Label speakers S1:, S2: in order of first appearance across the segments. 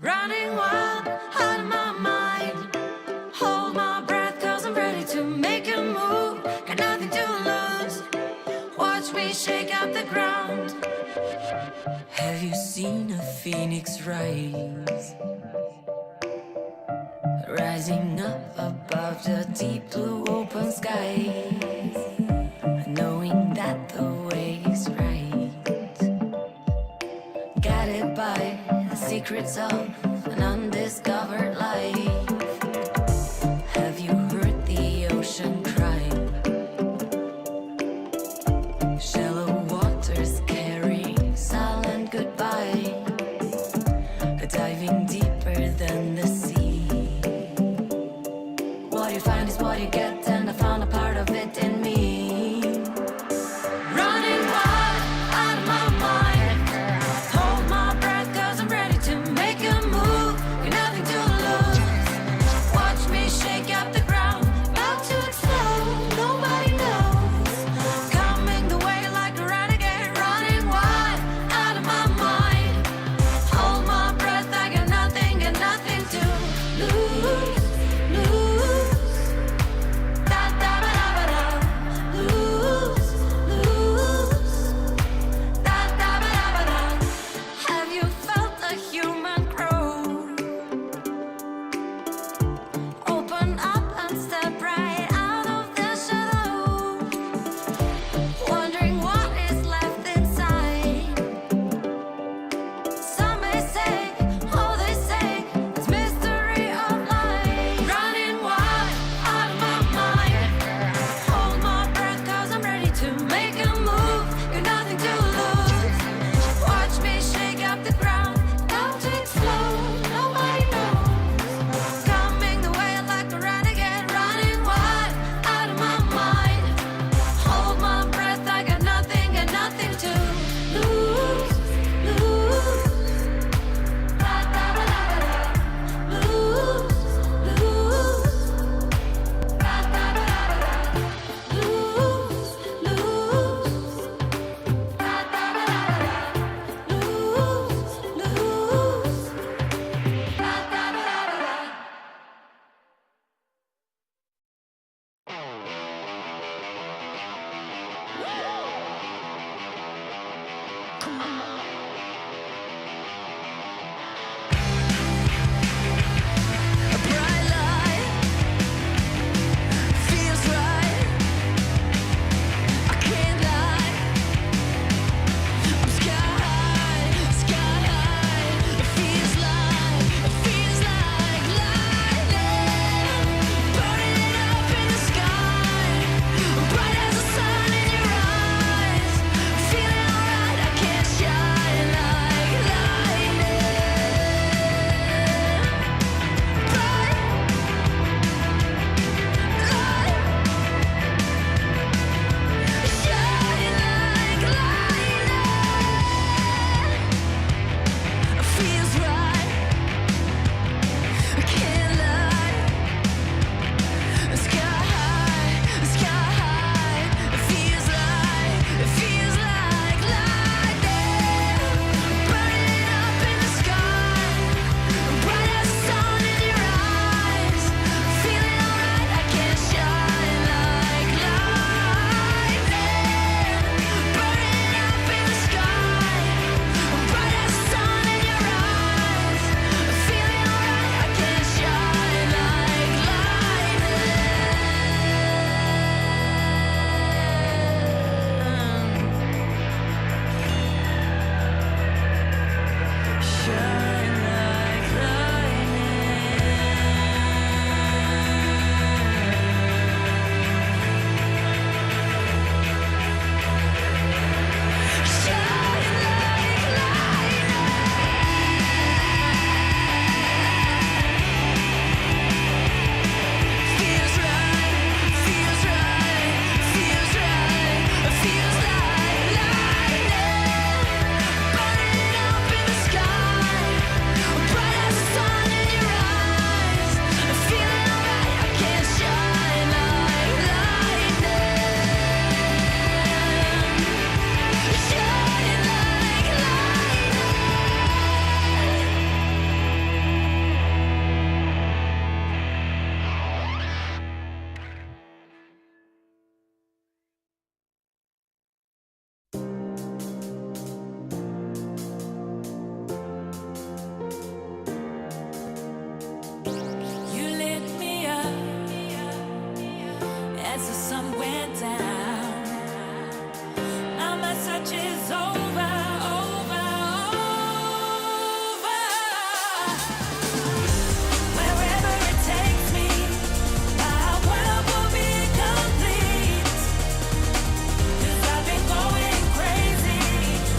S1: Running wild, out of my mind. Hold my breath, cause I'm ready to make a move. Got nothing to lose. Watch me shake up the ground. Have you seen a phoenix rise? Rising up above the deep blue open skies. Knowing that the way is right. Guided by the secrets of an undiscovered life. Have you heard the ocean cry? Shallow waters carry silent goodbye. Diving deeper than the sea. What you find is what you get, and I found a part of it in me. Running wild, out of my mind. Hold my breath, cause I'm ready to make a move. Got nothing to lose. Watch me shake up the ground. About to explode, nobody knows. Coming the way like a renegade. Running wild, out of my mind. Hold my breath, I got nothing to lose. as the sun went down. Now my search is over, over, over. Wherever it takes me, my world will be complete. 'Cause I've been going crazy,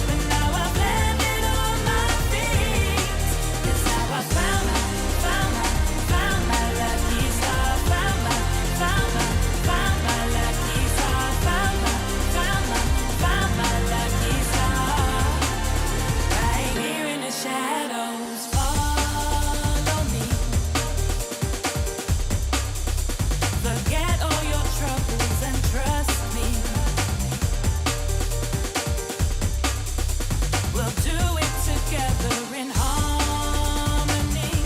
S1: but now I've landed on my feet. 'Cause now I found my lucky star, found my lucky star, found my lucky star. Right here in the shadows, follow me. Forget all your troubles and trust me. We'll do it together in harmony.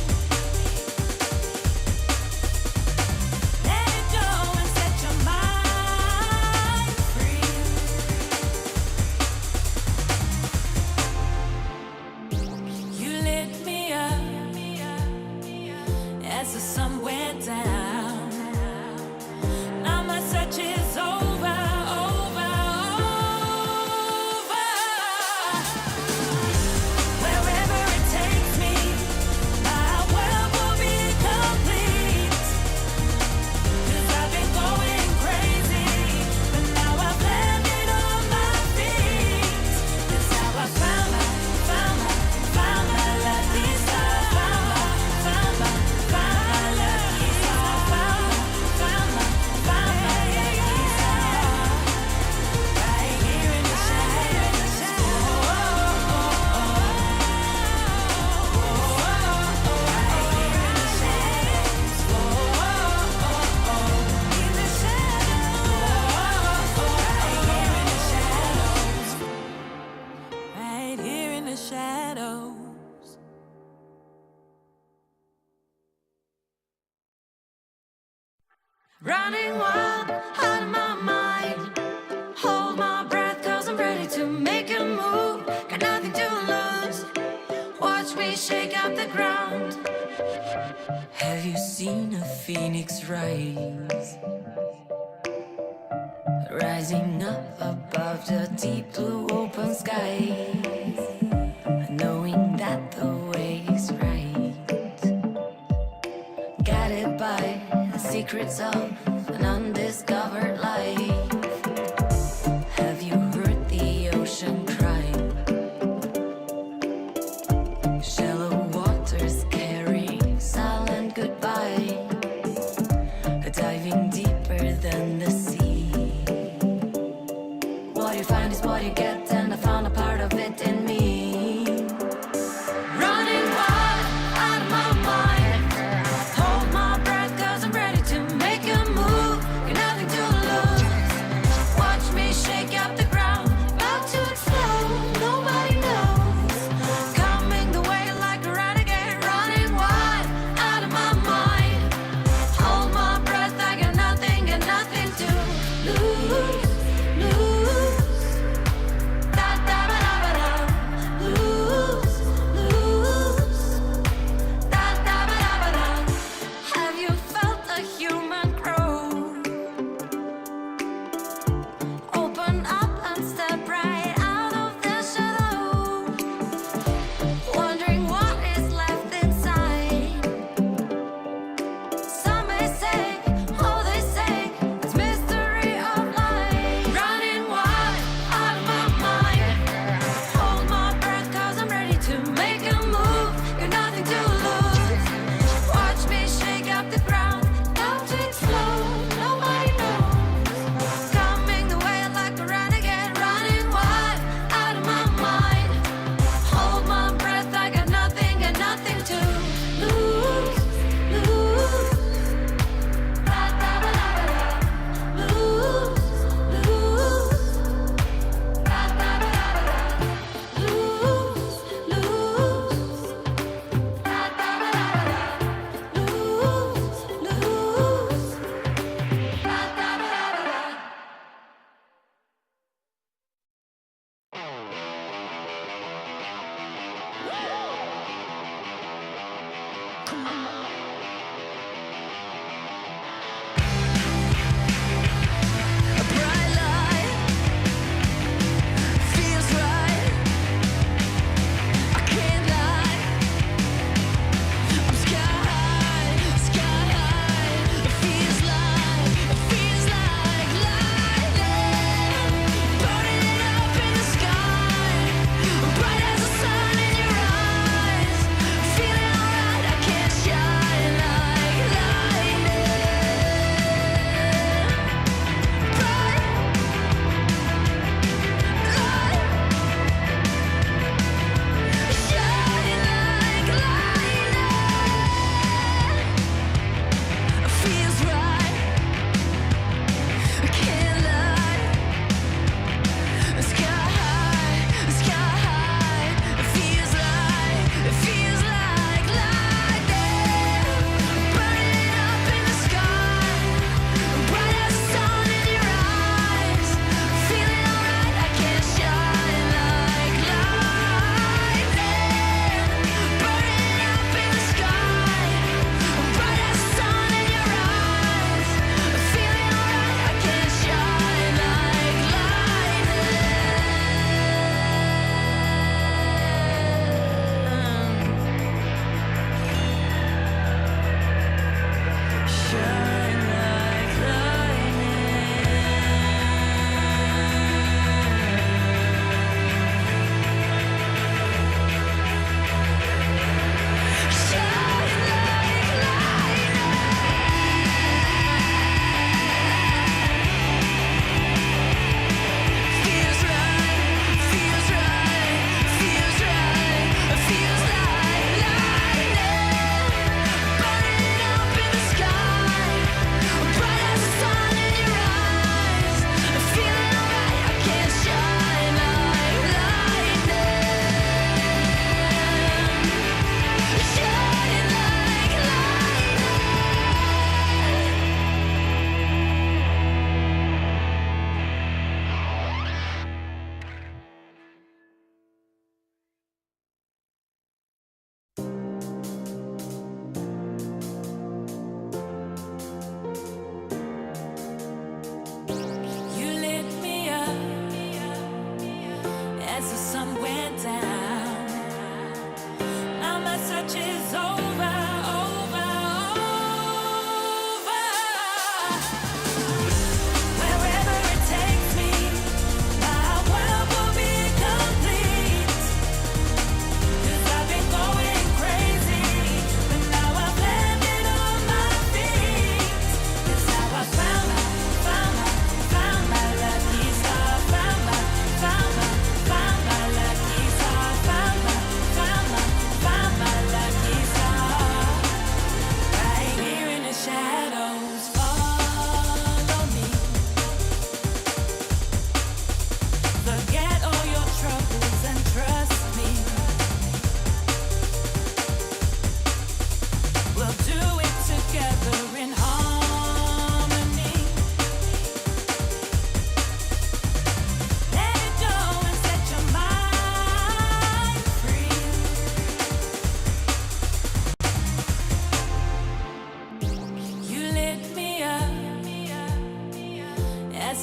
S1: Let it go and set your mind free. You lit me up as the sun went down. Now my search is over, over, over. Wherever it takes me, my world will be complete. 'Cause I've been going crazy, but now I've landed on my feet. 'Cause now I found my lucky star, found my lucky star, found my lucky star. Right here in the shadows, right here in the shadows, in the shadows, right here in the shadows. Running wild out of my mind. Hold my breath 'cause I'm ready to make a move. Got nothing to lose. Watch me shake out the ground. Have you seen a phoenix rise? Rising up above the deep blue open skies. Knowing that the way is right. Guided by the secrets of an undiscovered life. Have you heard the ocean cry? Shallow waters carry silent goodbye. Diving deeper than the sea. What you find is what you get, and I found a part of it in me. Running wild out of my mind. Hold my breath 'cause I'm ready to make a move. Got nothing to lose.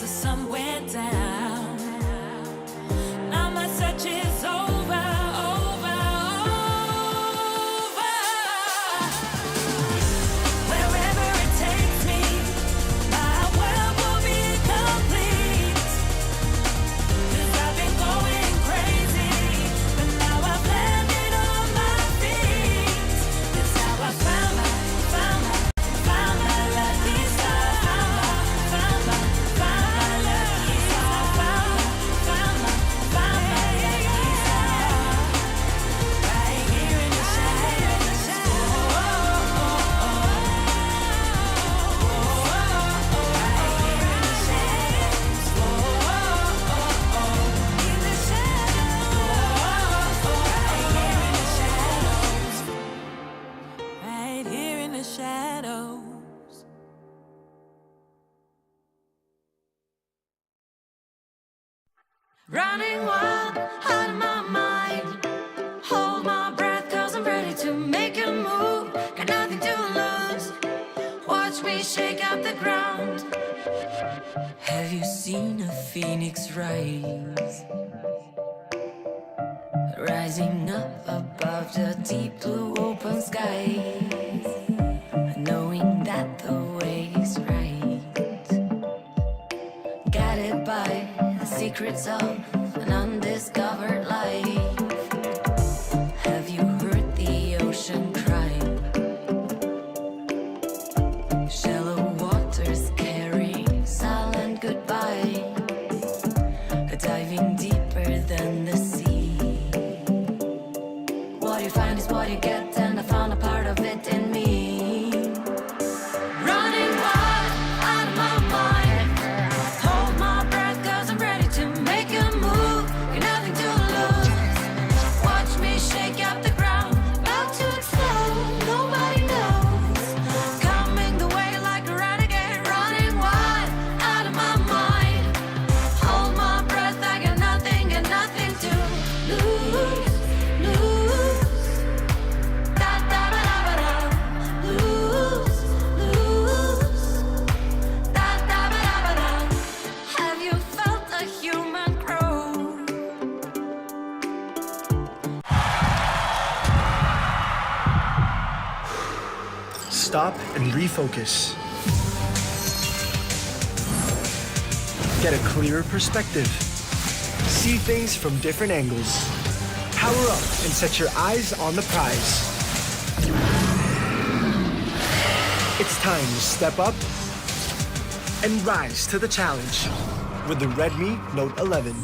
S1: the sun went down. Now my search is over, over, over. Wherever it takes me, my world will be complete. 'Cause I've been going crazy, but now I've landed on my feet. That's how I found my lucky star. Found my lucky star. Found my lucky star. Right here in the shadows. Right here in the shadows. In the shadows. Right here in the shadows. Running wild out of my mind. Hold my breath, 'cause I'm ready to make a move. Got nothing to lose. Watch me shake up the ground. Have you seen a phoenix rise? Rising up above the deep blue open skies. Knowing that the way is right. Guided by the secrets of an undiscovered life. Have you heard the ocean cry? Shallow waters carry silent goodbye. Diving deeper than the sea. What you find is what you get, and I found a part of it in me. Running wild out of my mind. Hold my breath, 'cause I'm ready to make a move. Got nothing to lose. Watch me shake up the ground. About to explode, nobody knows. Coming the way like a renegade. Running wild out of my mind. Hold my breath, I got nothing to lose. Lose. Da da ba da ba da. Lose. Lose. Da da ba da ba da. Have you felt a human grow?
S2: Stop and refocus. Get a clearer perspective. See things from different angles. Power up and set your eyes on the prize. It's time to step up and rise to the challenge with the Redmi Note 11.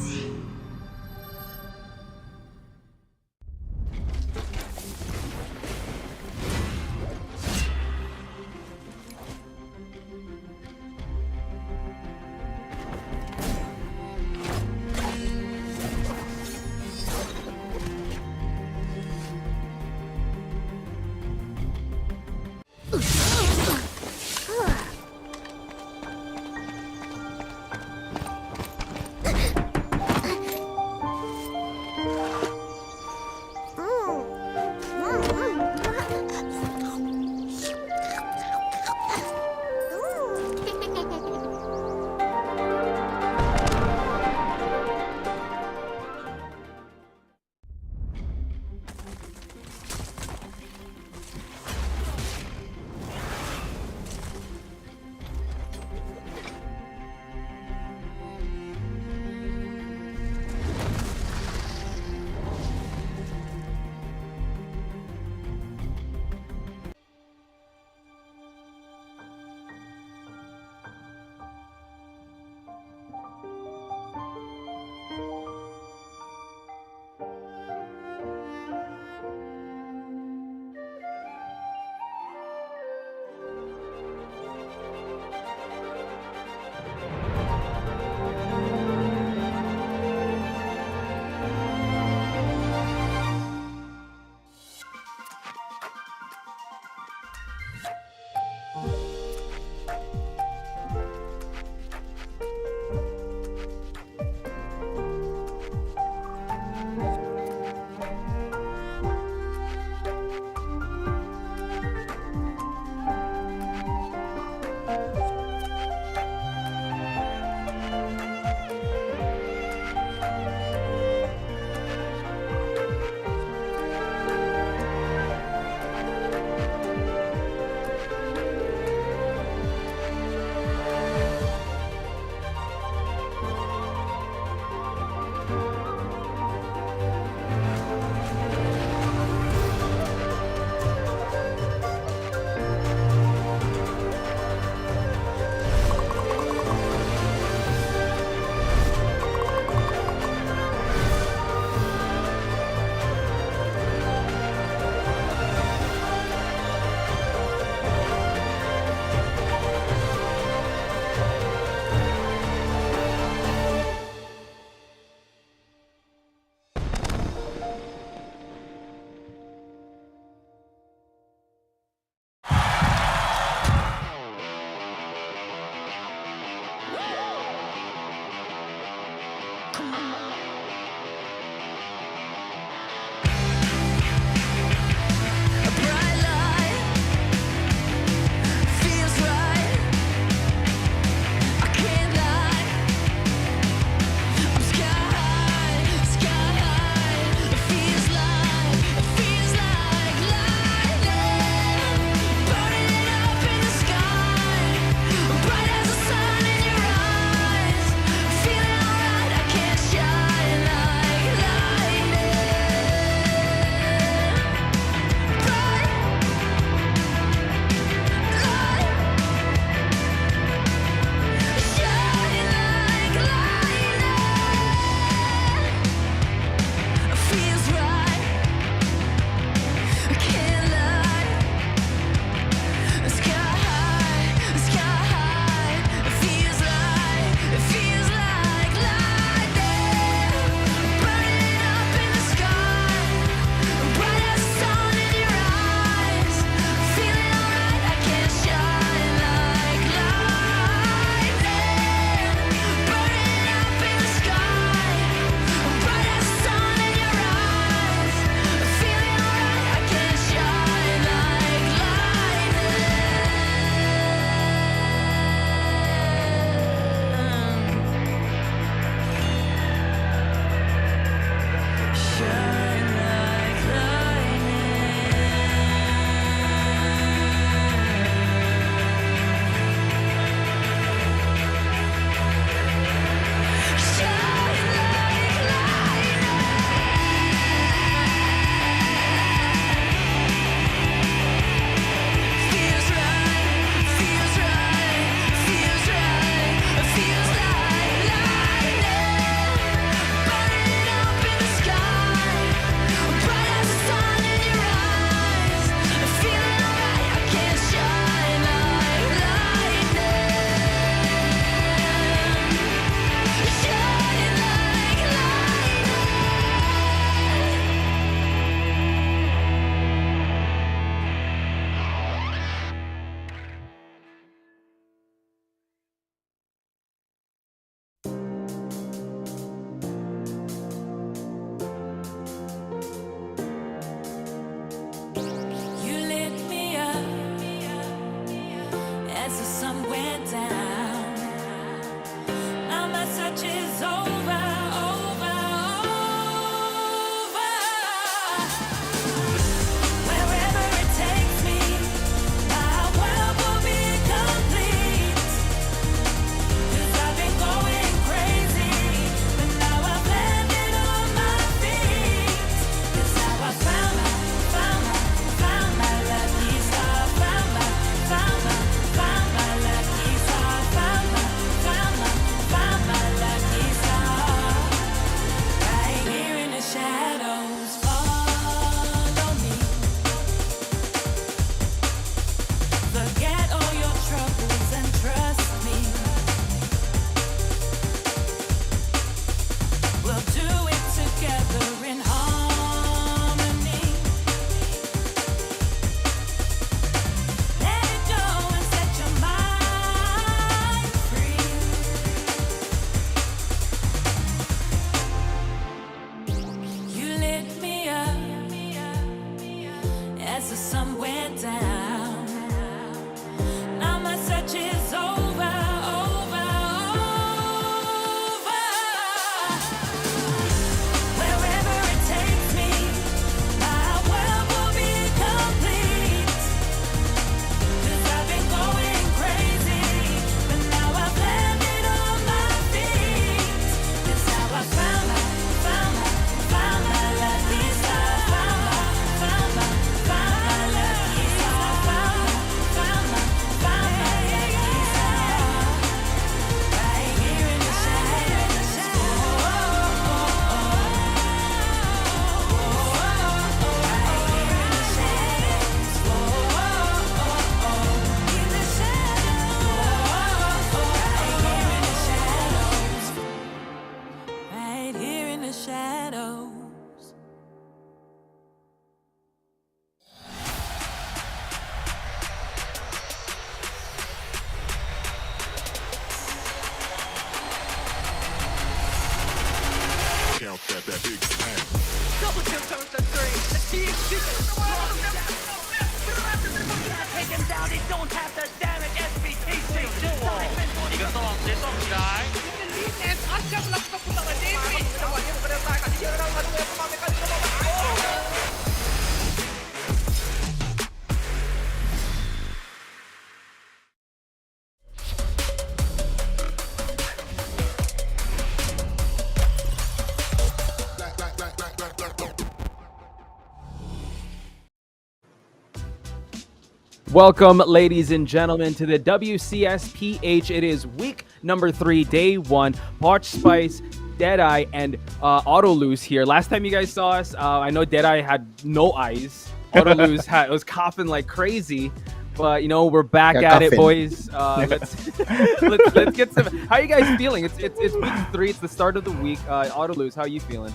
S3: Welcome, ladies and gentlemen, to the WCS PH. It is week number 3, day 1. Watch Spice, Deadeye, and Autolose here. Last time you guys saw us, I know Deadeye had no eyes. Autolose was coughing like crazy. But, you know, we're back at it, boys. Let's get some... How are you guys feeling? It's week 3. It's the start of the week. Autolose, how are you feeling?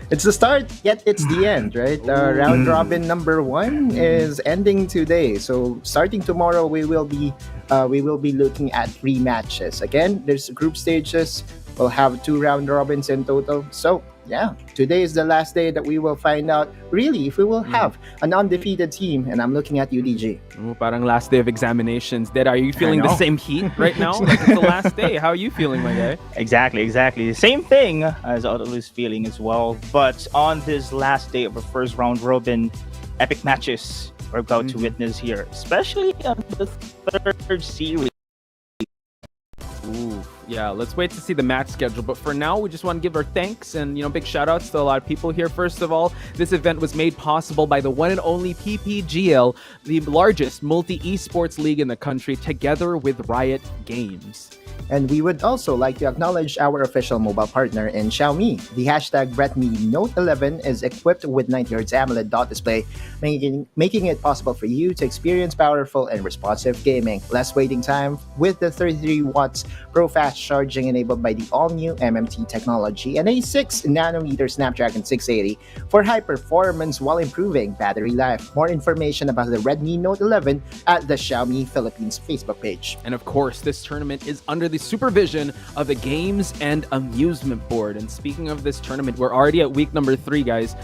S4: It's the start, yet it's the end, right? Round robin number 1 is ending today. So starting tomorrow, we will be looking at 3 matches. Again, there's group stages. We'll have 2 round robins in total. So yeah, today is the last day that we will find out really if we will have an undefeated team. And I'm looking at UDG.
S3: Ooh, parang last day of examinations. Dad, are you feeling the same heat right now? Like it's the last day. How are you feeling, my guy?
S5: Exactly. The same thing as Autolus feeling as well. But on this last day of the first round robin, epic matches we're about to witness here, especially on the third series.
S3: Ooh, yeah, let's wait to see the match schedule. But for now, we just want to give our thanks and, you know, big shout outs to a lot of people here. First of all, this event was made possible by the one and only PPGL, the largest multi-esports league in the country, together with Riot Games.
S4: And we would also like to acknowledge our official mobile partner in Xiaomi. The hashtag Redmi Note 11 is equipped with 90Hz AMOLED dot display, making it possible for you to experience powerful and responsive gaming. Less waiting time with the 33 watts Pro Fast charging enabled by the all-new MMT technology and a 6nm Snapdragon 680 for high performance while improving battery life. More information about the Redmi Note 11 at the Xiaomi Philippines Facebook page.
S3: And of course, this tournament is under the supervision of the Games and Amusement Board. And speaking of this tournament, we're already at week number 3, guys.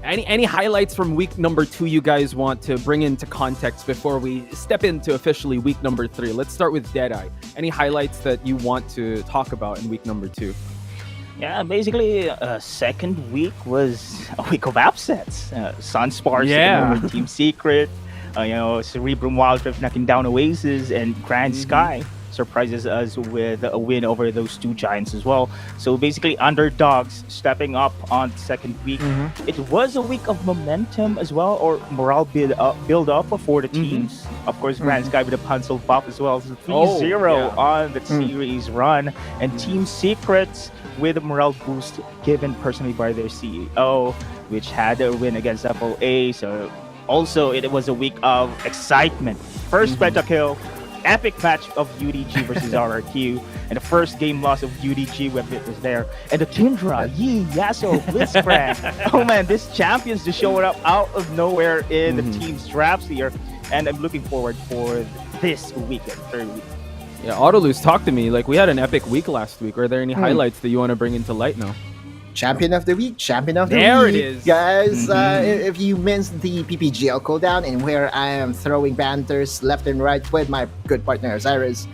S3: Any highlights from week number 2 you guys want to bring into context before we step into officially week number 3? Let's start with Deadeye. Any highlights that you want to talk about in week number 2?
S5: Yeah, basically, second week was a week of upsets. Sunsparks, Team Secret, Cerebrum, Wildrift knocking down Oasis, and Grindsky surprises us with a win over those 2 giants as well. So basically, underdogs stepping up on the second week. It was a week of momentum as well, or morale build up for the teams. Of course, Grindsky with a pencil pop as well. So 3-0 on the series run, and Team Secrets with a morale boost given personally by their CEO, which had a win against FOA. So also, it was a week of excitement. First pentakill, epic match of UDG versus RRQ, and the first game loss of UDG when it was there. And the Tundra, Yi, Yasuo, Blitzcrank. Oh man, these champions just showing up out of nowhere in the team's drafts here. And I'm looking forward for this weekend, third week.
S3: Yeah, Autolose, talk to me. Like, we had an epic week last week. Are there any highlights that you want to bring into light now?
S4: Champion of the week,
S3: There it is.
S4: Guys, if you missed the PPGL cooldown and where I am throwing banters left and right with my good partner Osiris,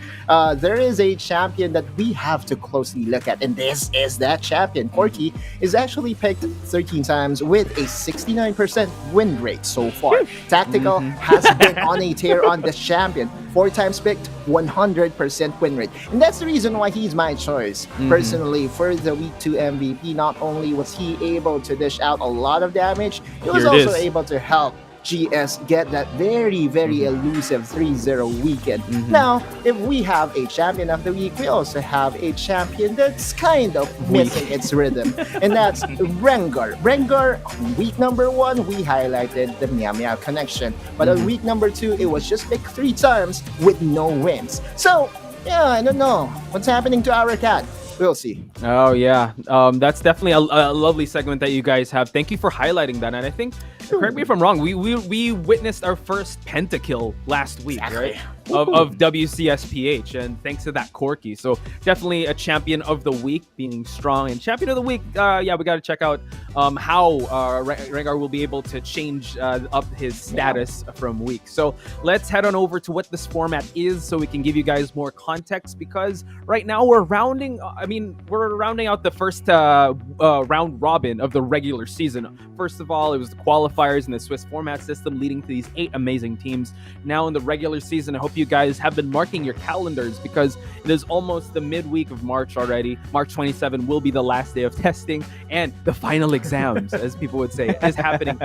S4: there is a champion that we have to closely look at, and this is that champion. Corky is actually picked 13 times with a 69% win rate so far. Tactical has been on a tear on this champion. 4 times picked, 100% win rate. And that's the reason why he's my choice. Personally, for the week 2 MVP, not only was he able to dish out a lot of damage, he was also able to help GS get that very, very elusive 3-0 weekend. Now, if we have a champion of the week, we also have a champion that's kind of missing its rhythm, and that's Rengar. Rengar, on week number 1, we highlighted the Meow Meow connection, but on week number 2, it was just picked 3 times with no wins. So, yeah, I don't know what's happening to our cat. We'll see.
S3: Oh, yeah. That's definitely a lovely segment that you guys have. Thank you for highlighting that. And I think, correct me if I'm wrong, we witnessed our first pentakill last week, right? of WCSPH, and thanks to that Corky. So definitely a champion of the week, being strong. And champion of the week, yeah, we got to check out how Rengar will be able to change up his status from week. So let's head on over to what this format is, so we can give you guys more context, because right now we're rounding out the first round robin of the regular season. First of all, it was the qualifiers in the Swiss format system, leading to these 8 amazing teams. Now in the regular season, I hope you guys have been marking your calendars, because it is almost the midweek of March already. March 27 will be the last day of testing, and the final exams, as people would say, is happening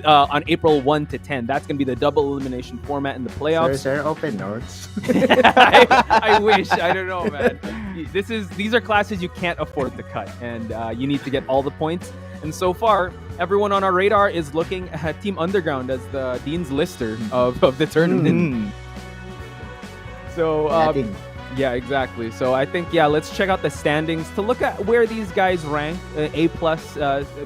S3: on April 1 to 10. That's going to be the double elimination format in the playoffs.
S4: Sir, open notes.
S3: I wish. I don't know, man. These are classes you can't afford to cut, and you need to get all the points. And so far, everyone on our radar is looking at Team Underground as the Dean's Lister of the tournament. So, yeah, exactly. So I think, let's check out the standings to look at where these guys rank, A+,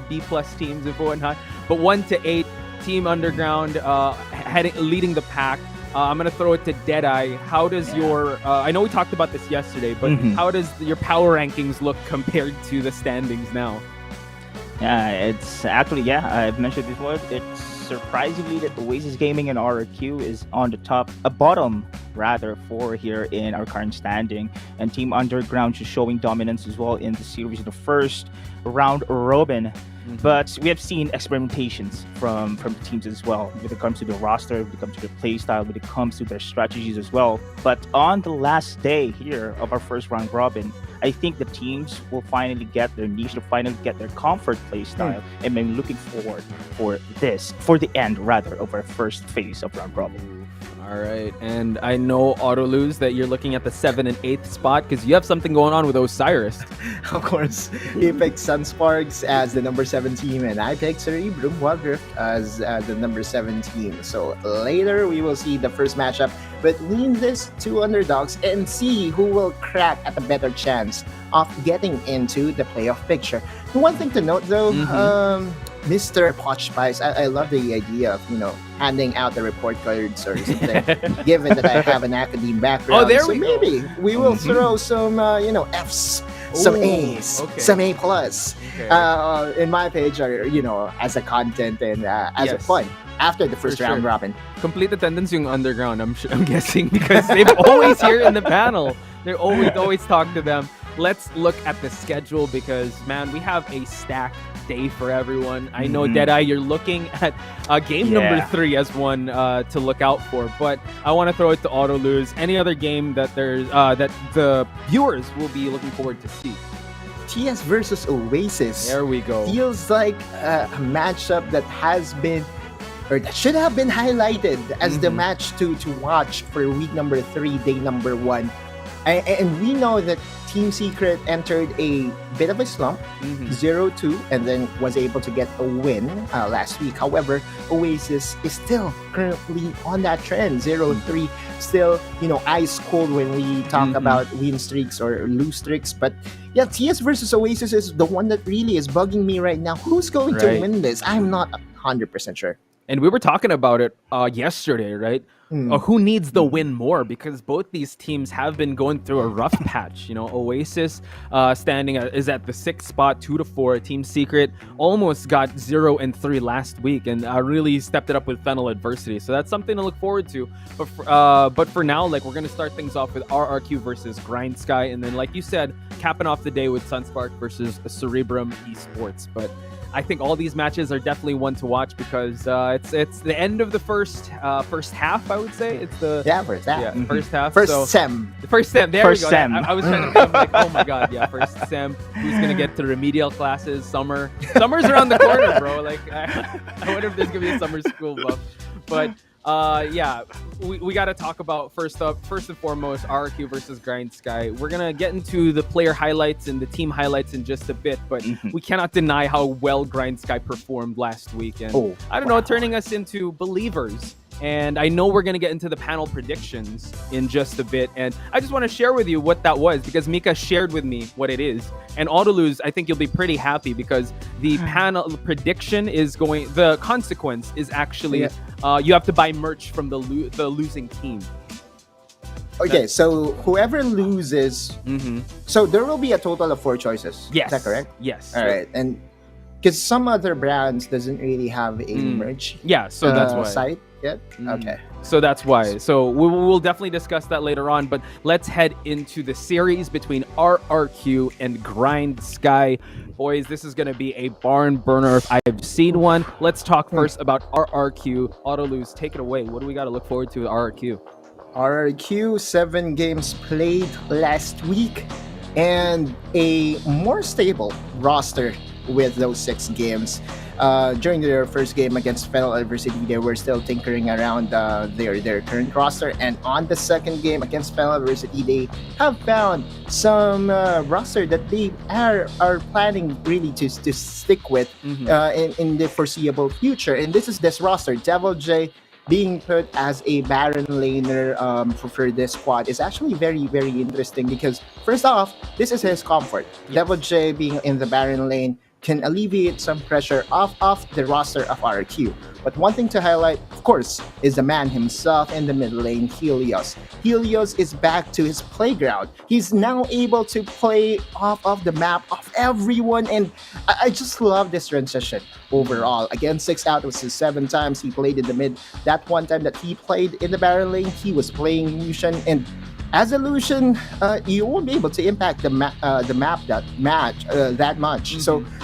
S3: B+ teams and whatnot. But 1 to 8, Team Underground leading the pack. I'm going to throw it to Deadeye. How does your... I know we talked about this yesterday, but how does your power rankings look compared to the standings now?
S5: It's actually, I've mentioned before, it's surprisingly that Oasis Gaming and RRQ is on the top, bottom rather, for here in our current standing. And Team Underground is showing dominance as well in the series in the first round robin. But we have seen experimentations from the teams as well, when it comes to the roster, when it comes to their play style, when it comes to their strategies as well. But on the last day here of our first round robin, I think the teams will finally get their niche, to finally get their comfort play style, and I'm looking forward for the end rather of our first phase of round robin.
S3: All right, and I know, Autolose, that you're looking at the 7th and 8th spot, because you have something going on with Osiris.
S4: Of course, he picked Sunsparks as the number 7 team, and I picked Cerebrum Wildrift as the number 7 team. So later, we will see the first matchup between these two underdogs and see who will crack at a better chance of getting into the playoff picture. One thing to note, though, Mr. Potch Spice, I love the idea of, handing out the report cards or something, given that I have an academe background.
S3: Oh, there
S4: so
S3: we go.
S4: Maybe we will throw some, Fs, some A's, some A+. In my page, or, as a content and as a fun after the first round robin.
S3: Complete attendance yung Underground, I'm guessing, because they've always here in the panel. They're always talk to them. Let's look at the schedule, because, man, we have a stacked day for everyone. I know, Deadeye, you're looking at game number 3 as one to look out for, but I want to throw it to Autolose. Any other game that that the viewers will be looking forward to see?
S4: TS versus Oasis.
S3: There we go.
S4: Feels like a matchup that has been, or that should have been highlighted as the match to watch for week number 3, day number 1. And we know that Team Secret entered a bit of a slump, 0-2, and then was able to get a win last week. However, Oasis is still currently on that trend, 0-3, still, ice cold when we talk about win streaks or lose streaks. But yeah, TS versus Oasis is the one that really is bugging me right now. Who's going to win this? I'm not 100% sure.
S3: And we were talking about it yesterday, right? Who needs the win more? Because both these teams have been going through a rough patch. Oasis is at the 6th spot, 2-4. Team Secret almost got 0-3 last week, and really stepped it up with Fennel adversity. So that's something to look forward to. But for now, we're gonna start things off with RRQ versus Grindsky, and then, like you said, capping off the day with Sunsparks versus Cerebrum Esports. But I think all these matches are definitely one to watch, because it's the end of the first half. I would say it's the
S4: first half.
S3: Yeah, first half.
S4: First sem.
S3: The first sem. There
S5: First
S3: we go.
S5: sem.
S3: I was trying to. I'm like, oh my god, yeah, first sem. Who's gonna get to remedial classes? Summer's around the corner, bro. I wonder if there's gonna be a summer school buff. But we got to talk about first and foremost RRQ versus Grindsky. We're gonna get into the player highlights and the team highlights in just a bit, but we cannot deny how well Grindsky performed last week, and I don't know, turning us into believers. And I know we're going to get into the panel predictions in just a bit. And I just want to share with you what that was, because Mika shared with me what it is. And Autolose, I think you'll be pretty happy, because the panel prediction is the consequence is actually you have to buy merch from the losing team.
S4: Okay, so whoever loses,
S3: Mm-hmm.
S4: so there will be a total of 4 choices.
S3: Yes.
S4: Is that correct?
S3: Yes.
S4: All right, and because some other brands doesn't really have a merge
S3: Yeah, so that's why.
S4: site yet.
S3: Mm.
S4: Okay.
S3: So that's why. So we'll definitely discuss that later on. But let's head into the series between RRQ and Grindsky. Boys, this is going to be a barn burner if I've seen one. Let's talk first about RRQ. Autolose, take it away. What do we got to look forward to with RRQ?
S4: RRQ 7 games played last week, and a more stable roster with those 6 games. During their first game against Fennel University, they were still tinkering around their current roster, and on the second game against Fennel University, they have found some roster that they are planning really to stick with in the foreseeable future. And this is this roster. Devil J being put as a Baron laner for this squad is actually very, very interesting because first off, this is his comfort.
S3: Yes.
S4: Devil J being in the Baron lane can alleviate some pressure off the roster of RQ. But one thing to highlight, of course, is the man himself in the mid lane, Helios. Helios is back to his playground. He's now able to play off of the map of everyone, and I just love this transition overall. Again, 6 out of 7 times he played in the mid. That one time that he played in the Baron lane, he was playing Lucian, and as a Lucian, you won't be able to impact the map that much.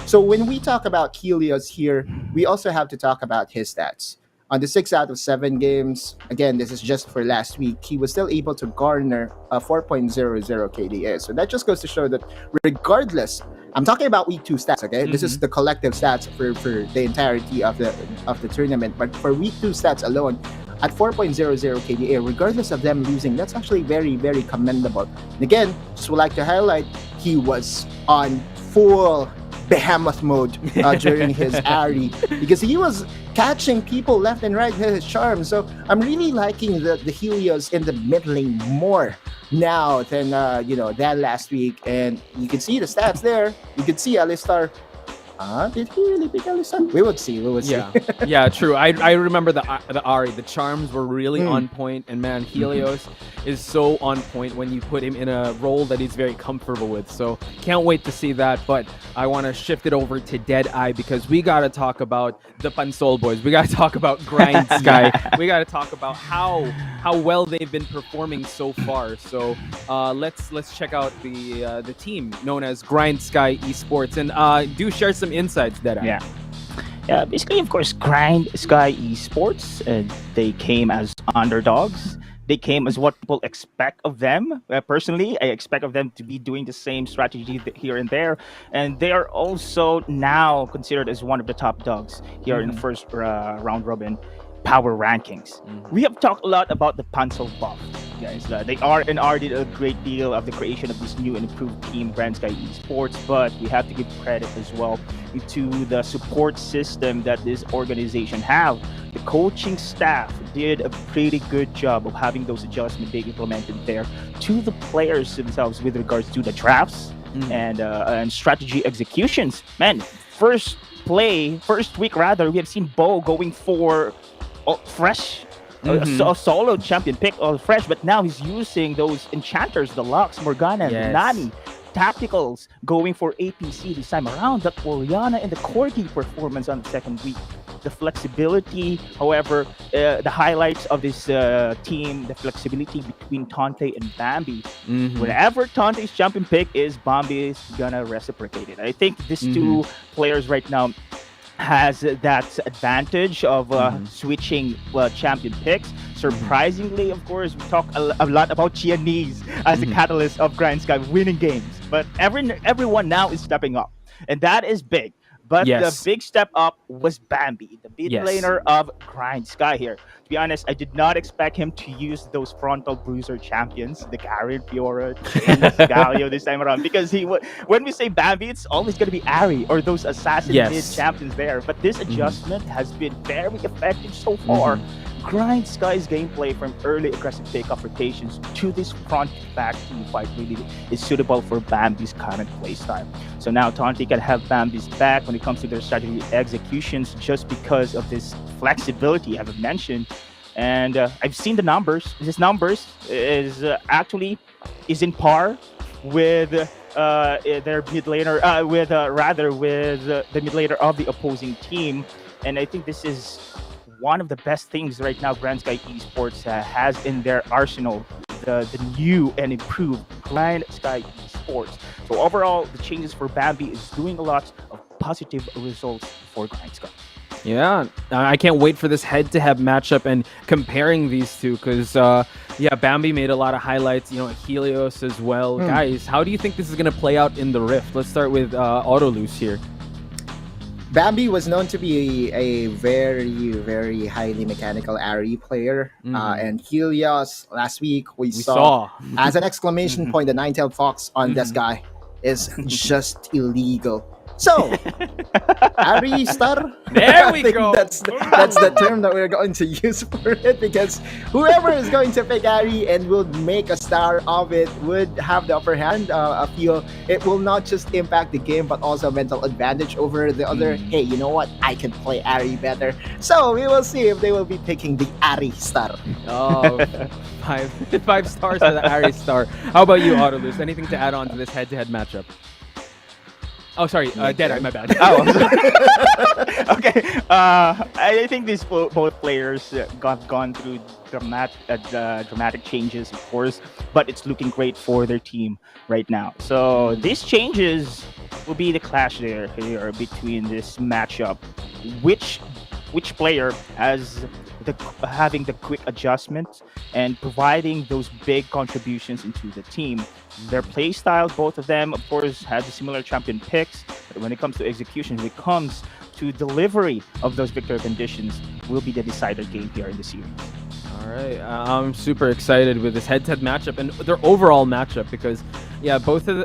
S4: So when we talk about Helios here, we also have to talk about his stats. On the 6 out of 7 games, again, this is just for last week, he was still able to garner a 4.00 KDA. So that just goes to show that regardless, I'm talking about week 2 stats, okay? This is the collective stats for the entirety of the tournament. But for week 2 stats alone, at 4.00 KDA, regardless of them losing, that's actually very, very commendable. And again, just would like to highlight, he was on full behemoth mode during his Ari because he was catching people left and right with his charm. So I'm really liking the Helios in the mid lane more now than than last week. And you can see the stats there. You can see Alistar. Did he really pick Alistar? We would see.
S3: Yeah, yeah, true. I remember the Ari. The charms were really on point, and man, Helios is so on point when you put him in a role that he's very comfortable with. So can't wait to see that. But I want to shift it over to Deadeye because we got to talk about the Pansol boys. We got to talk about Grindsky. We got to talk about how well they've been performing so far. So let's check out the team known as Grindsky Esports and do share some insights, Deadeye.
S5: Yeah, basically, of course, Grindsky Esports, they came as underdogs. They came as what people expect of them. Personally, I expect of them to be doing the same strategy here and there. And they are also now considered as one of the top dogs here in the first round robin power rankings. We have talked a lot about the Pansol buff, guys. They are and are did a great deal of the creation of this new and improved team, Grindsky Esports, but we have to give credit as well to the support system that this organization have. The coaching staff did a pretty good job of having those adjustments they implemented there to the players themselves with regards to the drafts and strategy executions. Man, first week rather, we have seen Bo going for fresh a solo champion pick all fresh, but now he's using those enchanters, the Lux, Morgana, and Nani tacticals, going for APC this time around. The Oriana and the Corgi performance on the second week, the flexibility, however, the highlights of this team, the flexibility between Tante and Bambi. Whenever Tante's champion pick is, Bambi is gonna reciprocate it. I think these two players right now has that advantage of switching champion picks. Surprisingly, of course, we talk a lot about Qeon as the catalyst of Grindsky winning games, but everyone now is stepping up, and that is big. But the big step up was Bambi, the mid laner of Grindsky here. To be honest, I did not expect him to use those frontal bruiser champions, the Gary, Fiora, Galio this time around, because when we say Bambi, it's always going to be Ari or those assassin mid champions there. But this adjustment has been very effective so far. Grindsky's gameplay from early aggressive takeoff rotations to this front-back team fight really is suitable for Bambi's current playstyle. So now Tante can have Bambi's back when it comes to their strategy executions just because of this flexibility I've mentioned. and I've seen the numbers. His numbers is actually is in par with their mid laner, with rather with the mid laner of the opposing team, and I think this is one of the best things right now Grindsky Esports has in their arsenal, the new and improved Grindsky Esports. So overall, the changes for Bambi is doing a lot of positive results for Grindsky.
S3: Yeah, I can't wait for this head-to-head matchup and comparing these two because, yeah, Bambi made a lot of highlights, you know, Helios as well. Guys, how do you think this is going to play out in the Rift? Let's start with Autoloose here.
S4: Bambi was known to be a very, very highly mechanical ARI player. And Helios, last week, we saw as an exclamation point, the Nine-Tailed Fox on this guy is just illegal. So, ARI star?
S3: There we go.
S4: That's the term that we're going to use for it, because whoever is going to pick ARI and will make a star of it would have the upper hand. I feel it will not just impact the game, but also mental advantage over the other. Hey, you know what? I can play ARI better. So, we will see if they will be picking the ARI star.
S3: Oh, five stars for the ARI star. How about you, Autoloose? Anything to add on to this head-to-head matchup? Oh, sorry, Deadeye, my bad.
S5: Okay. I think these both players gone through dramatic changes, of course, but it's looking great for their team right now. So these changes will be the clash here between this matchup. Which player has having the quick adjustments and providing those big contributions into the team. Their play style, both of them, of course, have similar champion picks. But when it comes to execution, when it comes to delivery of those victory conditions, will be the decider game here in the series.
S3: All right, I'm super excited with this head-to-head matchup and their overall matchup because, yeah, both of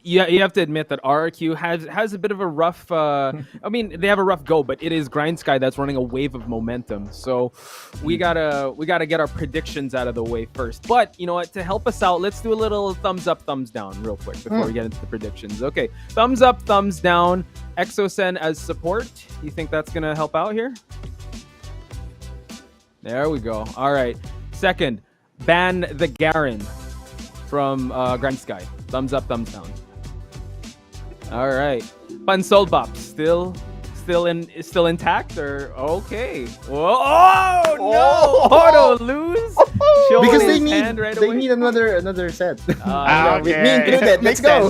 S3: you have to admit that RRQ has a bit of a rough. I mean, they have a rough go, but it is Grindsky that's running a wave of momentum. So we gotta get our predictions out of the way first. But you know what? To help us out, let's do a little thumbs up, thumbs down, real quick before we get into the predictions. Okay, thumbs up, thumbs down. Exosen as support. You think that's gonna help out here? There we go. All right. Second, ban the Garen from Grindsky. Thumbs up, thumbs down. All right, Pansolbop still intact or okay? Whoa, oh no! Autoloose
S4: Because
S3: they
S4: need another set.
S5: Okay.
S4: With me included. Let's go.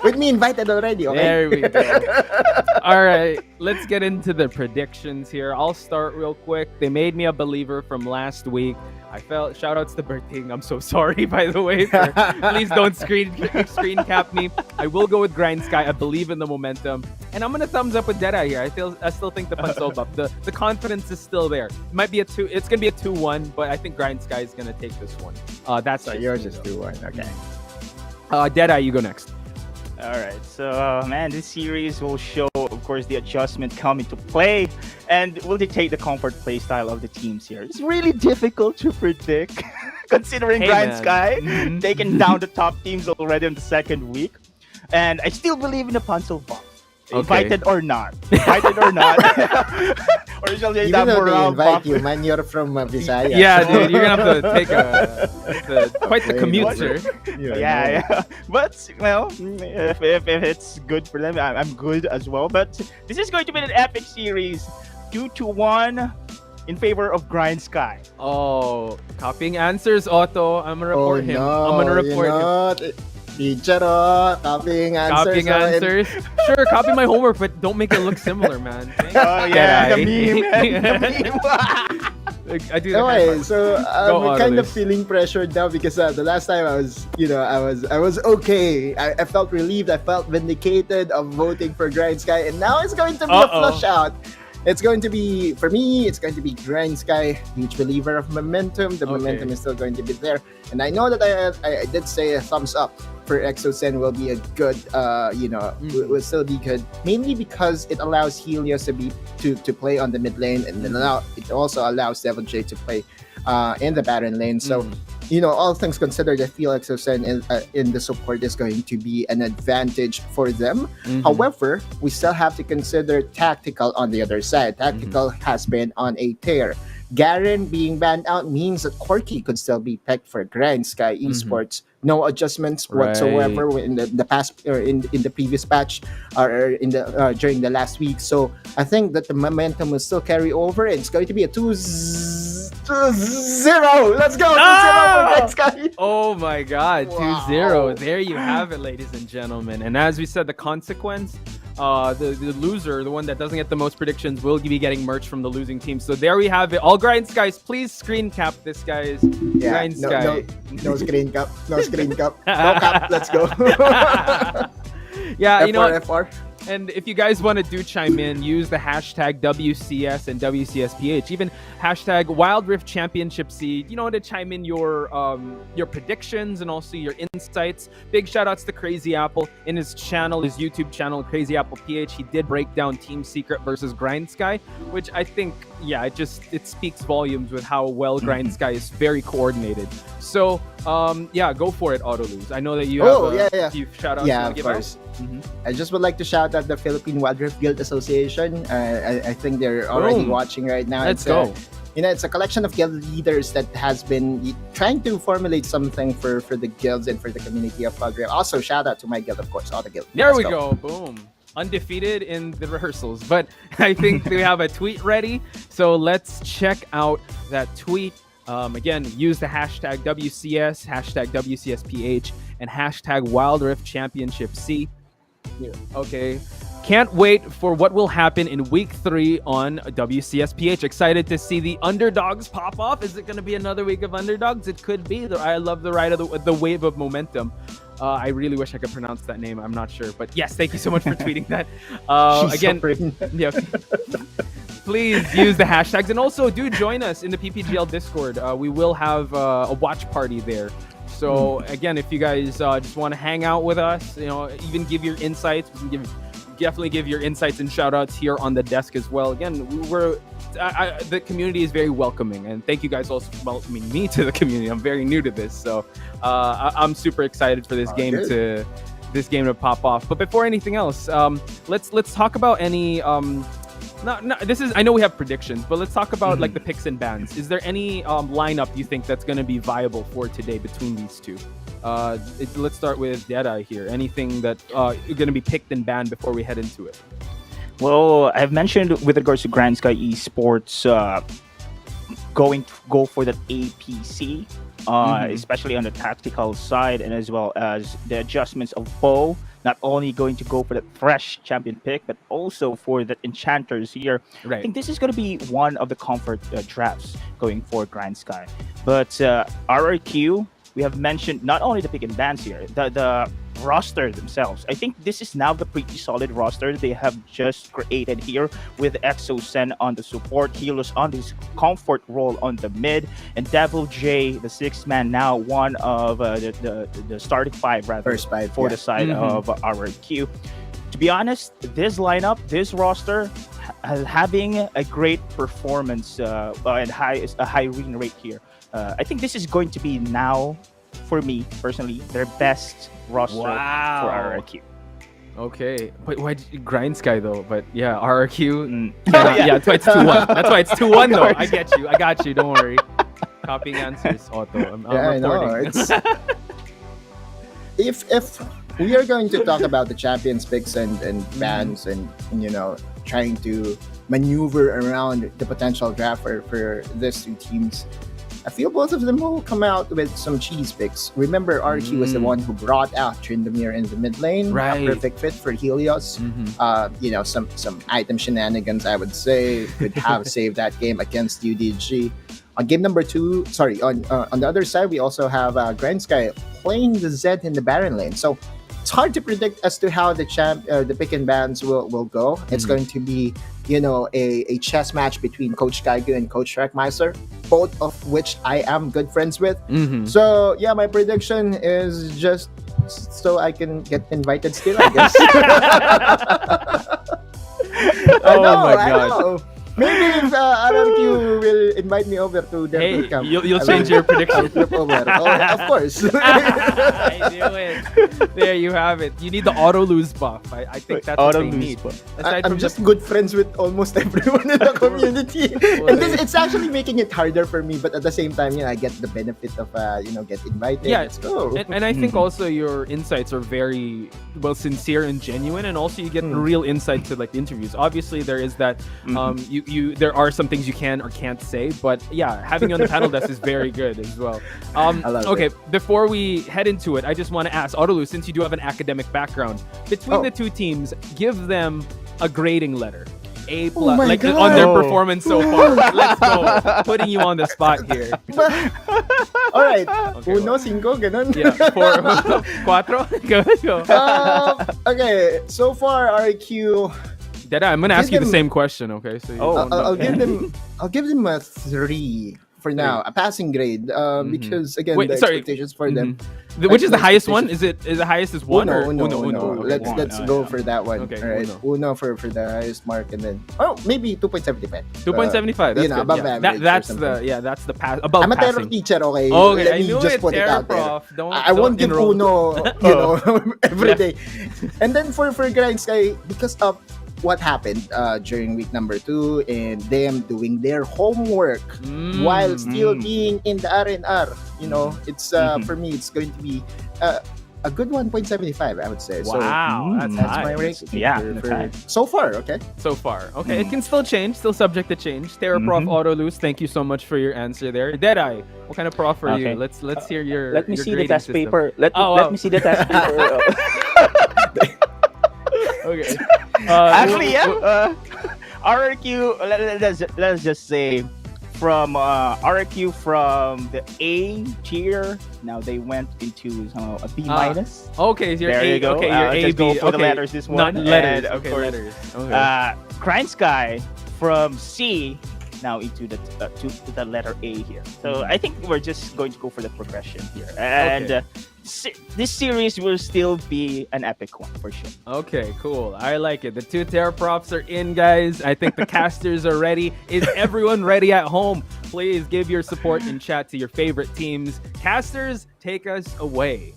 S4: With me invited already. Okay.
S3: There we go. All right, let's get into the predictions here. I'll start real quick. They made me a believer from last week. I felt shoutouts to Berting. I'm so sorry, by the way. Please don't screen cap me. I will go with Grindsky. I believe in the momentum, and I'm gonna thumbs up with Deadeye here. I still think the Pansolbop. The confidence is still there. It might be it's gonna be a 2-1, but I think Grindsky is gonna take this one. That's
S4: So yours is 2-1. Okay.
S3: Deadeye, you go next.
S5: All right, so man, this series will show, of course, the adjustment come into play, and will dictate the comfort play style of the teams here. It's really difficult to predict, considering Grindsky taking down the top teams already in the second week, and I still believe in the Pansolbop. Invited or not. Or shall they
S4: Even though they invite you, man, you're from Visayas.
S3: Yeah, dude, you're gonna have to take quite the commute, sir.
S5: Yeah. But well, if it's good for them, I'm good as well. But this is going to be an epic series, 2-1 in favor of Grindsky.
S3: Oh, copying answers, Otto. I'm gonna report him.
S4: No,
S3: I'm gonna report him.
S4: Teacher, copying answers.
S3: Copying answers. Sure, copy my homework, but don't make it look similar, man.
S5: Oh yeah, the meme.
S3: I do.
S4: Anyway, so I'm kind of feeling pressured now because the last time I was okay. I felt relieved. I felt vindicated of voting for Grindsky, and now it's going to be a flush out. It's going to be, for me, it's going to be Grindsky, huge believer of momentum. The momentum is still going to be there. And I know that I did say a thumbs up for Exosen will be a good, will still be good. Mainly because it allows Helios to play on the mid lane, and then it also allows Devil J to play in the Baron lane. So, all things considered, I feel Exosen in the support is going to be an advantage for them. However, we still have to consider tactical on the other side. Tactical has been on a tear. Garen being banned out means that Corky could still be picked for Grindsky Esports. No adjustments whatsoever in the past or in the previous patch or in the during the last week. So I think that the momentum will still carry over. And it's going to be a 2-0. Let's go 2-0 for Grindsky.
S3: Oh my God,
S4: Wow.
S3: 2-0. There you have it, ladies and gentlemen. And as we said, the consequence, the loser, the one that doesn't get the most predictions, will be getting merch from the losing team. So there we have it. All Grindskies, please screen cap this, guys.
S4: Yeah,
S3: Grindsky.
S4: no screen cap, no screen cap, no cap. Let's go.
S3: Yeah, you know what?
S4: FR.
S3: And if you guys want to do chime in, use the hashtag WCS and WCSPH, even hashtag Wildrift Championship Seed, you know, to chime in your predictions and also your insights. Big shout outs to Crazy Apple in his channel, his YouTube channel, Crazy Apple PH. He did break down Team Secret versus Grindsky, which I think, yeah, it speaks volumes with how well Grindsky is very coordinated. So, yeah, go for it, Autolose. I know that you have a few shout outs.
S4: Yeah, of course. I just would like to shout out the Philippine Wildrift Guild Association. I think they're already watching right now.
S3: Let's go.
S4: It's a collection of guild leaders that has been trying to formulate something for the guilds and for the community of Wildrift. Also, shout out to my guild, of course, all the guild.
S3: There we go. Boom. Undefeated in the rehearsals. But I think we have a tweet ready. So let's check out that tweet. Again, use the hashtag WCS, hashtag WCSPH, and hashtag Wildrift Championship C. Yeah. Okay. Can't wait for what will happen in week 3 on WCSPH. Excited to see the underdogs pop off. Is it going to be another week of underdogs? It could be. I love the ride of the wave of momentum. I really wish I could pronounce that name. I'm not sure. But yes, thank you so much for tweeting that. Again, yeah. Please use the hashtags. And also, do join us in the PPGL Discord. We will have a watch party there. So again, if you guys just want to hang out with us, even give your insights, we can definitely give your insights and shout outs here on the desk as well. Again, the community is very welcoming, and thank you guys also for welcoming me to the community. I'm very new to this, so I'm super excited for this game to pop off. But before anything else, let's talk about any I know we have predictions, but let's talk about like the picks and bans. Is there any lineup you think that's going to be viable for today between these two? Let's start with Deadeye here. Anything that you're going to be picked and banned before we head into it?
S5: Well, I've mentioned with regards to Grindsky Esports going to go for that APC, especially on the tactical side, and as well as the adjustments of bow. Not only going to go for that fresh champion pick, but also for the enchanters here.
S3: Right.
S5: I think this is going to be one of the comfort drafts going for Grindsky. But RRQ, we have mentioned not only the pick and bans here, the roster themselves. I think this is now the pretty solid roster they have just created here with ExoSen on the support, Healers on this comfort role on the mid, and Devil J, the 6th man, now one of the starting 5 rather,
S4: First 5
S5: for the side of RRQ. To be honest, this lineup, this roster, having a great performance and a high win rate here. I think this is going to be now, for me personally, their best roster for RRQ.
S3: Okay, but why Grindsky though? But yeah, RRQ. Yeah, that's why it's 2-1. That's why it's 2-1 though. I got you. Don't worry. Copying answers, Otto. I'm reporting.
S4: I know. If we are going to talk about the champions picks and bans and trying to maneuver around the potential draft for these two teams, I feel both of them will come out with some cheese picks. Remember, RQ was the one who brought out Tryndamere in the mid lane.
S3: Right.
S4: A perfect fit for Helios. Some item shenanigans, I would say, could have saved that game against UDG. On game number 2, on the other side, we also have Grindsky playing the Zed in the Baron lane. So it's hard to predict as to how the pick and bans will go. It's going to be a chess match between Coach Kaigu and Coach Schreckmeister, both of which I am good friends with. So yeah, my prediction is just so I can get invited still, I guess.
S3: Oh my god.
S4: Maybe if RRQ will invite me over to their
S3: Hey,
S4: boot camp,
S3: you'll
S4: I
S3: change
S4: will-
S3: your prediction.
S4: I'll flip over. Oh, of course.
S3: I knew it. There you have it. You need the auto lose buff. I think that's what
S5: Auto
S3: they
S5: lose
S3: need.
S5: buff.
S3: Aside
S4: I'm
S3: from
S4: just good friends with almost everyone in the community, and it's actually making it harder for me. But at the same time, I get the benefit of get invited.
S3: Yeah,
S4: Let's go.
S3: and I think also your insights are very sincere and genuine, and also you get real insight to like the interviews. Obviously, there is that there are some things you can or can't say, but yeah, having you on the panel desk is very good as well. Okay, before we head into it, I just want to ask Autolu, since you do have an academic background, between the two teams, give them a grading letter. A plus,
S4: my
S3: like
S4: God.
S3: on their performance so far. Let's go. Putting you on the spot here.
S4: All right.
S3: Okay,
S4: Uno, cinco, ganun.
S3: Yeah, 4, 4. Go.
S4: Okay. So far, RQ.
S3: Dada, I'm gonna ask
S4: Give
S3: you the
S4: them-
S3: same question. Okay, so you
S4: I'll give them. I'll give them a 3 for now, a passing grade. Because again,
S3: Wait,
S4: the
S3: sorry.
S4: expectations for them.
S3: Which is the
S4: Like,
S3: highest one?
S4: expectations-
S3: Is the highest is 1 or
S4: Uno.
S3: Okay,
S4: Let's
S3: one.
S4: go for that one.
S3: Okay,
S4: All right. Uno for the highest mark, and then maybe 2.75.
S3: 2.75. That's good.
S4: above
S3: Yeah.
S4: average.
S3: That's
S4: or
S3: the
S4: something.
S3: that's the pass above
S4: I'm a terror
S3: passing.
S4: teacher, okay?
S3: Okay,
S4: Let
S3: I
S4: me
S3: knew
S4: just
S3: it,
S4: put it
S3: terror
S4: out there.
S3: prof. Don't-
S4: I won't
S3: don't
S4: give
S3: enroll.
S4: Uno, every day. And then for Grindsky, because of what happened during week number 2 and them doing their homework while still being in the R&R, it's for me, it's going to be a good 1.75, I would say.
S3: Wow,
S4: So,
S3: that's
S4: my
S3: high.
S4: ranking
S5: Yeah,
S4: for,
S5: that's
S4: for-
S5: high.
S4: so far, okay?
S3: So far. Okay, it can still change, still subject to change. Terra Prof Autolus, thank you so much for your answer there. Deadeye, what kind of prof are you?
S5: Okay.
S3: Let's hear your
S5: Let me
S3: your
S5: see the
S3: grading
S5: test
S3: system.
S5: paper. Let
S3: wow.
S5: me see the test paper.
S3: Okay.
S5: Actually, yeah. RRQ. Let's just say from RRQ from the A tier. Now they went into a B minus.
S3: Okay, so you're
S5: There
S3: A.
S5: you go.
S3: Okay, you're A,
S5: just
S3: B.
S5: go for
S3: okay.
S5: the letters. This
S3: Not
S5: one.
S3: letters.
S5: And, of
S3: Okay,
S5: course,
S3: letters. Okay.
S5: Grindsky from C now into the to the letter A here. So I think we're just going to go for the progression here, and this series will still be an epic one for sure.
S3: Okay, cool. I like it. The 2 Terra Profs are in, guys. I think the casters are ready. Is everyone ready at home? Please give your support in chat to your favorite teams. Casters, take us away.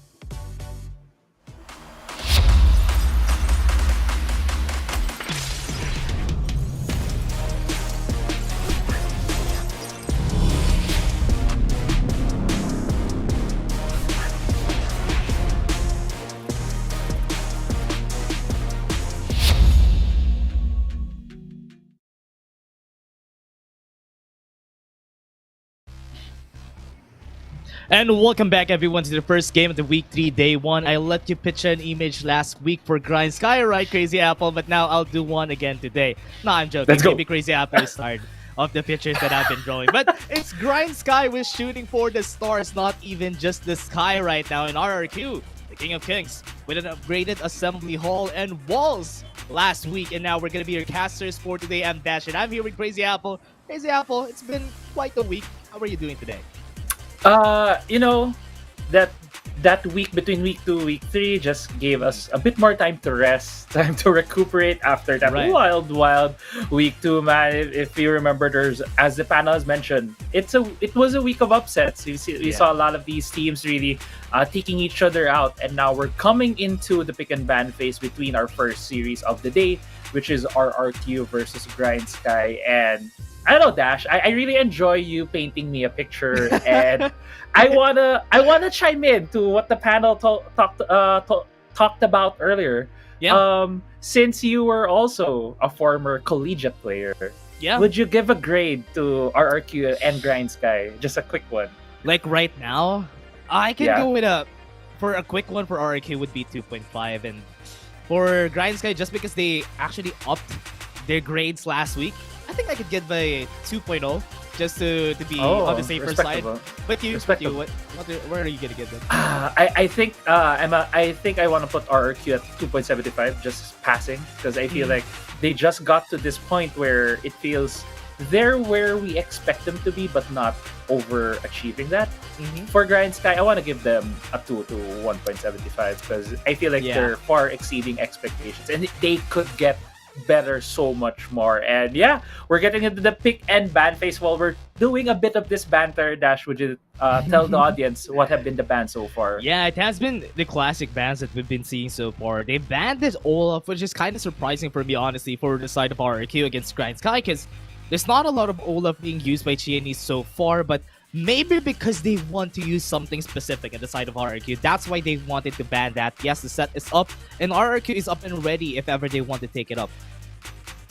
S6: And welcome back, everyone, to the first game of the week 3, day 1. I let you pitch an image last week for Grindsky, right, Crazy Apple? But now I'll do one again today. No, I'm joking.
S7: Let's go.
S6: Maybe Crazy Apple is tired of the pictures that I've been drawing. But it's Grindsky with shooting for the stars, not even just the sky right now in RRQ, the King of Kings, with an upgraded assembly hall and walls last week. And now we're going to be your casters for today. I'm Dash, and I'm here with Crazy Apple. Crazy Apple, it's been quite a week. How are you doing today?
S7: That week between week 2 week 3 just gave us a bit more time to rest, time to recuperate after that
S6: Right.
S7: wild week 2, man. If you remember, there's, as the panel has mentioned, it was a week of upsets. We saw a lot of these teams really taking each other out, and now we're coming into the pick and ban phase between our first series of the day, which is RRQ versus Grindsky. And I don't know, Dash, I really enjoy you painting me a picture, and I wanna chime in to what the panel talked about earlier.
S6: Yeah.
S7: Since you were also a former collegiate player,
S6: Yeah.
S7: would you give a grade to RRQ and Grindsky? Just a quick one.
S6: Like right now, I can
S7: Yeah.
S6: go with for a quick one for RRQ would be 2.5, and for Grindsky, just because they actually upped their grades last week, I think I could give a 2.0 just to be on the safer side.
S7: respectable.
S6: But you,
S7: Respectable.
S6: where are you gonna get them?
S7: I think I want to put RRQ at 2.75, just passing, because I feel like they just got to this point where it feels they're where we expect them to be, but not overachieving that. For Grindsky, I want to give them a 2 to 1.75 because I feel like
S6: Yeah.
S7: they're far exceeding expectations, and they could get better so much more. And yeah, we're getting into the pick and ban phase. While we're doing a bit of this banter, Dash, would you tell the audience what have been the bans so far?
S6: Yeah, it has been the classic bans that we've been seeing so far. They banned this Olaf, which is kind of surprising for me, honestly, for the side of RRQ against Grindsky, because there's not a lot of Olaf being used by Qeon so far, but maybe because they want to use something specific at the side of RRQ. That's why they wanted to ban that. Yes, the set is up, and RRQ is up and ready if ever they want to take it up.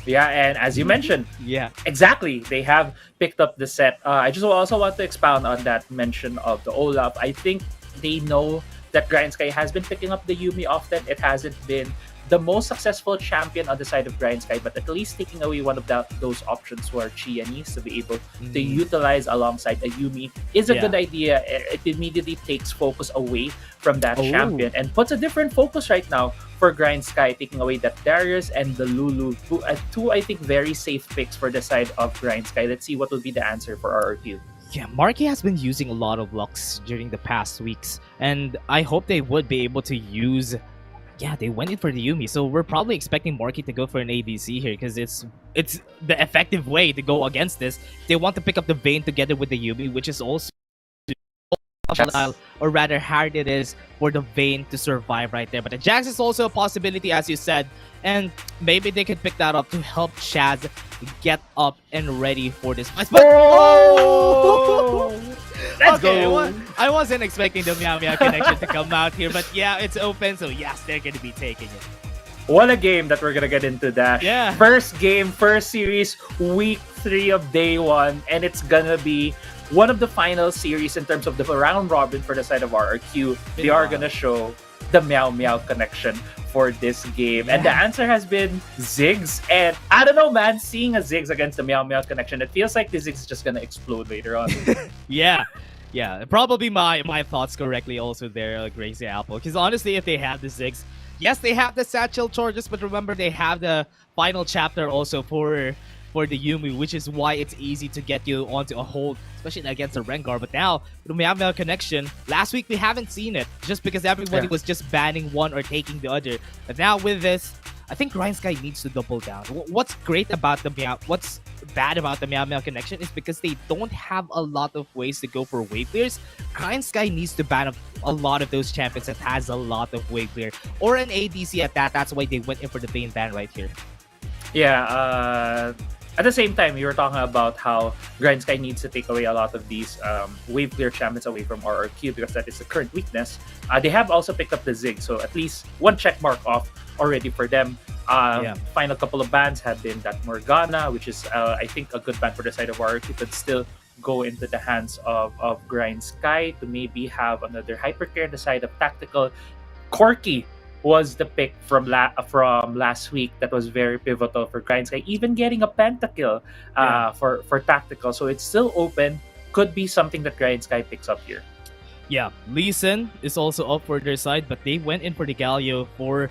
S7: Yeah, and as you mentioned,
S6: Yeah.
S7: exactly, they have picked up the set. I just also want to expound on that mention of the Olaf. I think they know that Grindsky has been picking up the Yumi often. It hasn't been the most successful champion on the side of Grindsky, but at least taking away one of those options where Qeon needs to be able to utilize alongside a Yumi is a good idea. It immediately takes focus away from that champion and puts a different focus right now for Grindsky, taking away that Darius and the Lulu, two I think very safe picks for the side of Grindsky. Let's see what will be the answer for RRQ.
S6: Yeah, Marky has been using a lot of Lux during the past weeks, and I hope they would be able to use. Yeah, they went in for the Yumi, so we're probably expecting Marky to go for an ADC here because it's the effective way to go against this. They want to pick up the Vayne together with the Yumi, which is also volatile, or rather hard it is for the Vayne to survive right there. But the Jax is also a possibility, as you said, and maybe they could pick that up to help Chaz get up and ready for this. But
S7: Let's go.
S6: I wasn't expecting the Meow Meow connection to come out here, but yeah, it's open, so yes, they're going to be taking it.
S7: What a game that we're gonna get into, Dash.
S6: Yeah.
S7: First game, first series, week 3 of day 1, and it's gonna be one of the final series in terms of the round robin for the side of RRQ. They are gonna show the Meow Meow connection for this game. And the answer has been Ziggs. And I don't know, man, seeing a Ziggs against the Meow Meow connection, it feels like the Ziggs is just gonna explode later on.
S6: Yeah, probably my thoughts correctly also there, Crazy Apple. Because honestly, if they have the Ziggs, yes, they have the satchel charges, but remember they have the final chapter also for the Yumi, which is why it's easy to get you onto a hold, especially against a Rengar. But now, we have a connection. Last week, we haven't seen it, just because everybody was just banning one or taking the other. But now with this, I think Grindsky needs to double down. What's great about what's bad about the Meow Meow connection is because they don't have a lot of ways to go for wave clears. Grindsky needs to ban a lot of those champions that has a lot of wave clear, or an ADC at that. That's why they went in for the Vayne ban right here.
S7: Yeah, at the same time, you were talking about how Grindsky needs to take away a lot of these wave clear champions away from RRQ because that is the current weakness. They have also picked up the Zig, so at least one check mark off already for them. Final couple of bans have been that Morgana, which is I think a good ban for the side of RRQ, could still go into the hands of Grindsky to maybe have another hypercare on the side of Tactical. Corki was the pick from last week that was very pivotal for Grindsky, even getting a pentakill for Tactical. So it's still open. Could be something that Grindsky picks up here.
S6: Yeah, Lee Sin is also up for their side, but they went in for the Galio for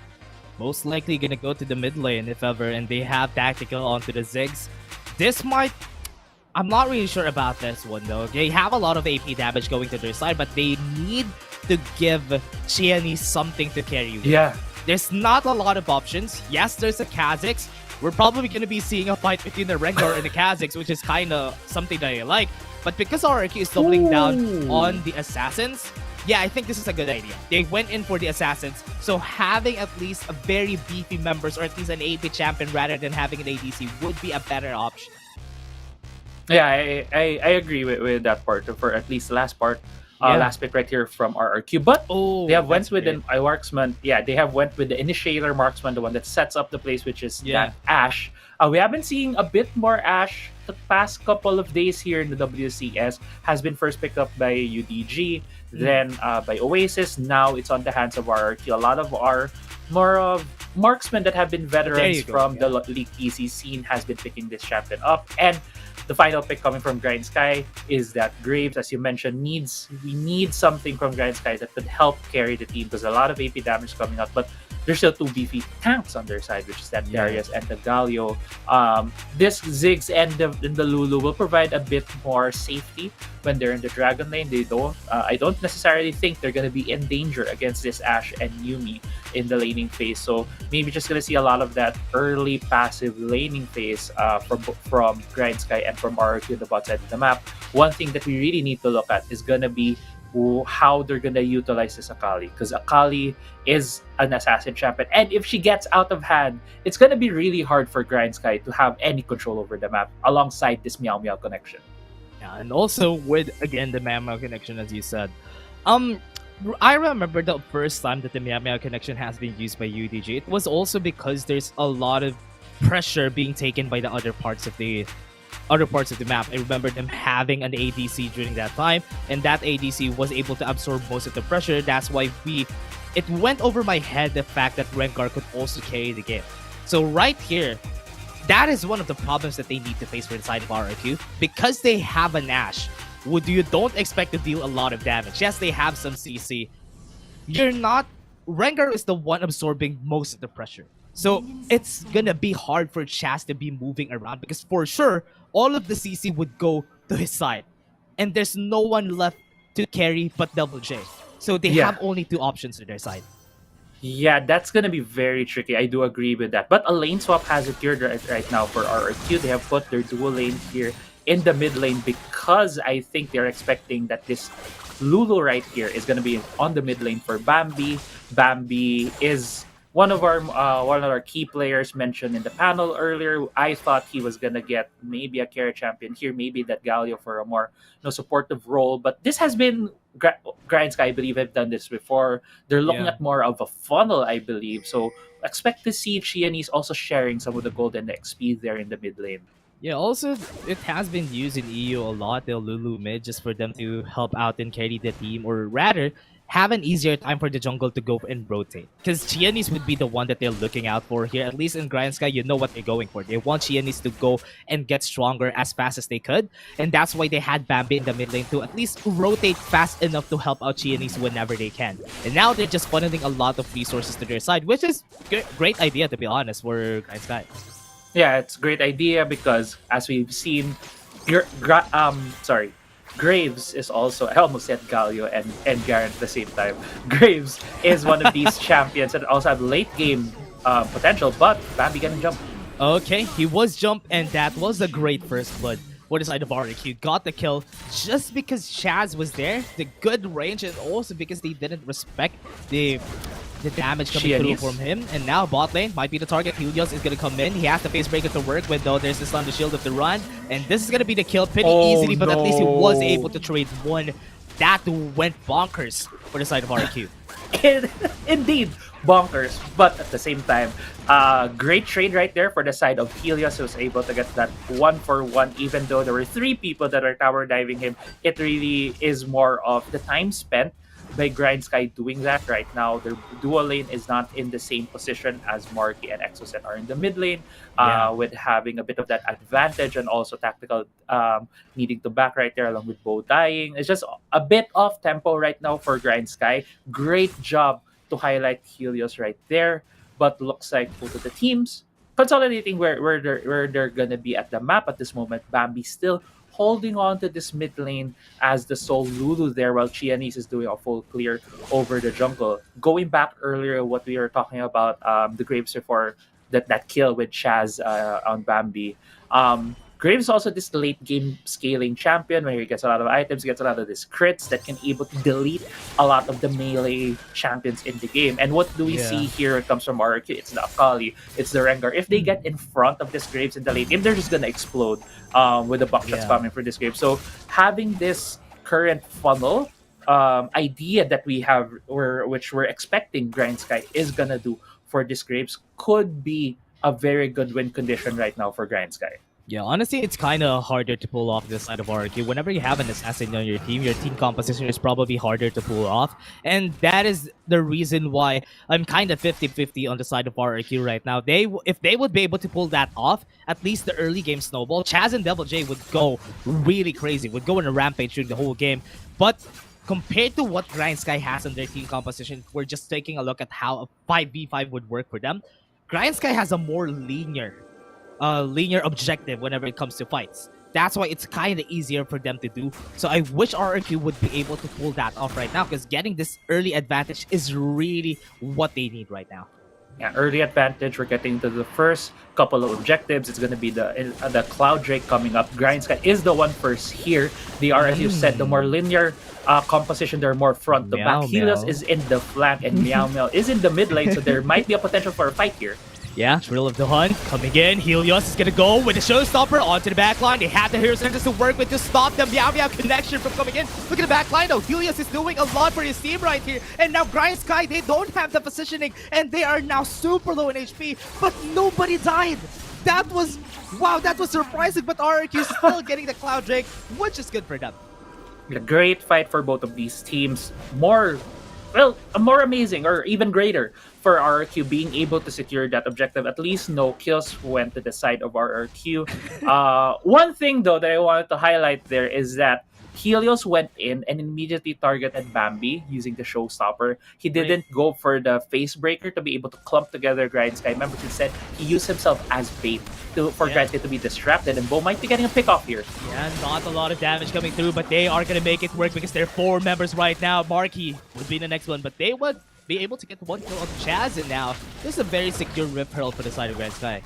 S6: most likely gonna go to the mid lane if ever, and they have Tactical onto the Ziggs. This might... I'm not really sure about this one though. They have a lot of AP damage going to their side, but they need to give Qeon something to carry with.
S7: Yeah.
S6: There's not a lot of options. Yes, there's a Kha'Zix. We're probably going to be seeing a fight between the Rengar and the Kha'Zix, which is kind of something that I like. But because RRQ is doubling down on the Assassins, yeah, I think this is a good idea. They went in for the Assassins, so having at least a very beefy members or at least an AP champion rather than having an ADC would be a better option.
S7: Yeah, I agree with that part, for at least the last part. Last pick right here from RRQ. But they have went with an marksman. Yeah, they have went with the initiator marksman, the one that sets up the place, which is that Ashe. We have been seeing a bit more Ashe the past couple of days here in the WCS. Has been first picked up by UDG, then by Oasis. Now it's on the hands of RRQ. A lot of our more of marksmen that have been veterans from the League EC scene has been picking this champion up. And the final pick coming from Grindsky is that Graves, as you mentioned, we need something from Grindsky that could help carry the team because a lot of AP damage coming out. But there's still two beefy tanks on their side, which is that
S6: Yeah.
S7: Darius and the Galio. This Ziggs and the Lulu will provide a bit more safety when they're in the Dragon lane. I don't necessarily think they're going to be in danger against this Ashe and Yumi in the laning phase. So maybe just going to see a lot of that early passive laning phase from Grindsky and from RRQ, the bot side of the map. One thing that we really need to look at is going to be how they're going to utilize this Akali, because Akali is an assassin champion, and if she gets out of hand, it's going to be really hard for Grindsky to have any control over the map alongside this Meow Meow connection.
S6: Yeah, and also with again the Meow Meow connection, as you said. I remember the first time that the Meow Meow connection has been used by UDG. It was also because there's a lot of pressure being taken by the other parts of the map. I remember them having an ADC during that time, and that ADC was able to absorb most of the pressure. That's why it went over my head the fact that Rengar could also carry the game. So right here, that is one of the problems that they need to face for the side of RRQ, because they have an Ashe. You don't expect to deal a lot of damage. Yes, they have some CC. Rengar is the one absorbing most of the pressure. So it's gonna be hard for Chaz to be moving around, because for sure, all of the CC would go to his side. And there's no one left to carry but Double J. So they have only two options to their side.
S7: Yeah, that's going to be very tricky. I do agree with that. But a lane swap has occurred right now for RRQ. They have put their dual lane here in the mid lane, because I think they're expecting that this Lulu right here is going to be on the mid lane for Bambi. Bambi is one of our key players mentioned in the panel earlier. I thought he was gonna get maybe a carry champion here, maybe that Galio for a more supportive role. But this has been Grindsky, I believe, have done this before. They're looking at more of a funnel, I believe. So expect to see Qeon also sharing some of the gold and the XP there in the mid lane.
S6: Yeah, also, it has been used in EU a lot, the Lulu mid, just for them to help out and carry the team, or rather, have an easier time for the jungle to go and rotate. Because Qeon would be the one that they're looking out for here. At least in Grindsky, you know what they're going for. They want Qeon to go and get stronger as fast as they could. And that's why they had Bambi in the mid lane to at least rotate fast enough to help out Qeon whenever they can. And now they're just funneling a lot of resources to their side, which is a great idea, to be honest, for Grindsky.
S7: Yeah, it's a great idea because, as we've seen, Graves is also, I almost said Galio and Garen at the same time. Graves is one of these champions that also have late game potential, but Bambi can jump.
S6: Okay, he was jump, and that was a great first blood for the side of RRQ. Got the kill just because Chaz was there, the good range, and also because they didn't respect the damage coming through from him. And now bot lane might be the target. Helios is going to come in. He has the face breaker to work with, though. There's the stun, the shield of the run. And this is going to be the kill pretty easily, but at least he was able to trade one. That went bonkers for the side of RQ.
S7: Indeed, bonkers. But at the same time, great trade right there for the side of Helios, who was able to get that 1-for-1, even though there were 3 people that are tower diving him. It really is more of the time spent by Grindsky doing that. Right now, their dual lane is not in the same position as Marky and Exocet are in the mid lane, with having a bit of that advantage, and also tactical needing to back right there along with Bo dying. It's just a bit off tempo right now for Grindsky. Great job to highlight Helios right there, but looks like both of the teams consolidating where they're gonna be at the map at this moment. Bambi still holding on to this mid lane as the sole Lulu there, while Qeon is doing a full clear over the jungle. Going back earlier, what we were talking about, the Graves before that kill with Chaz on Bambi. Graves also this late game scaling champion where he gets a lot of items, gets a lot of these crits that can able to delete a lot of the melee champions in the game. And what do we see here? It comes from RRQ. It's the Akali, it's the Rengar. If they get in front of this Graves in the late game, they're just gonna explode with the buckshots coming for this Graves. So having this current funnel idea that we have, which we're expecting Grindsky is gonna do for this Graves, could be a very good win condition right now for Grindsky.
S6: Yeah, honestly, it's kind of harder to pull off this side of RRQ. Whenever you have an assassin on your team composition is probably harder to pull off. And that is the reason why I'm kind of 50-50 on the side of RRQ right now. If they would be able to pull that off, at least the early game snowball, Chaz and Double J would go really crazy, would go on a rampage during the whole game. But compared to what Grindsky has in their team composition, we're just taking a look at how a 5v5 would work for them. Grindsky has a more linear objective whenever it comes to fights. That's why it's kind of easier for them to do. So I wish RRQ would be able to pull that off right now, because getting this early advantage is really what they need right now.
S7: Yeah, early advantage. We're getting to the first couple of objectives. It's going to be the Cloud Drake coming up. Grindsky is the one first here. They are, as you said, the more linear composition. They're more front to back. Helios is in the flank, and Meow Meow is in the mid lane, so there might be a potential for a fight here.
S6: Yeah, Thrill of the Hunt coming in. Helios is gonna go with the showstopper onto the backline. They have the hero centers to work with to stop the Meow Meow connection from coming in. Look at the backline though. Helios is doing a lot for his team right here. And now Grindsky, they don't have the positioning, and they are now super low in HP, but nobody died. That was, wow, that was surprising, but RRQ still getting the Cloud Drake, which is good for them.
S7: A great fight for both of these teams. More amazing or even greater for RRQ being able to secure that objective. At least no kills went to the side of RRQ. One thing though that I wanted to highlight there is that Helios went in and immediately targeted Bambi using the showstopper. He didn't go for the face breaker to be able to clump together Grindsky. Remember, he said he used himself as bait for Grindsky to be distracted, and Bo might be getting a pick off here.
S6: Yeah, not a lot of damage coming through, but they are going to make it work because they're 4 members right now. Marky would be the next one, but they would be able to get 1 kill on Chaz, and now this is a very secure Rip Hurl for the side of Grindsky.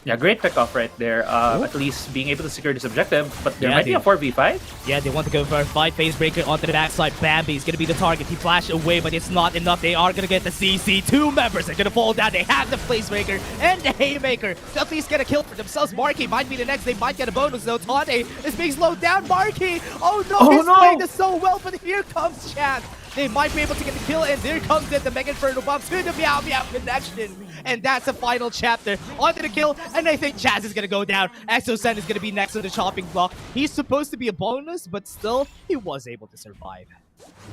S7: Yeah, great pick off right there. At least being able to secure this objective, but there might be a 4v5.
S6: Yeah, they want to go for a 5 phase breaker onto the backside. Bambi is going to be the target. He flashed away, but it's not enough. They are going to get the CC. 2 members are going to fall down. They have the phase breaker and the haymaker to at least get a kill for themselves. Marky might be the next. They might get a bonus though. Tante is being slowed down. Marky! Oh no, he's playing this so well, but here comes Chad. They might be able to get the kill, and there comes it, the Mega Inferno bomb to the Meow Meow connection. And that's the final chapter. Onto the kill, and I think Chaz is going to go down. Exosen is going to be next to the chopping block. He's supposed to be a bonus, but still, he was able to survive.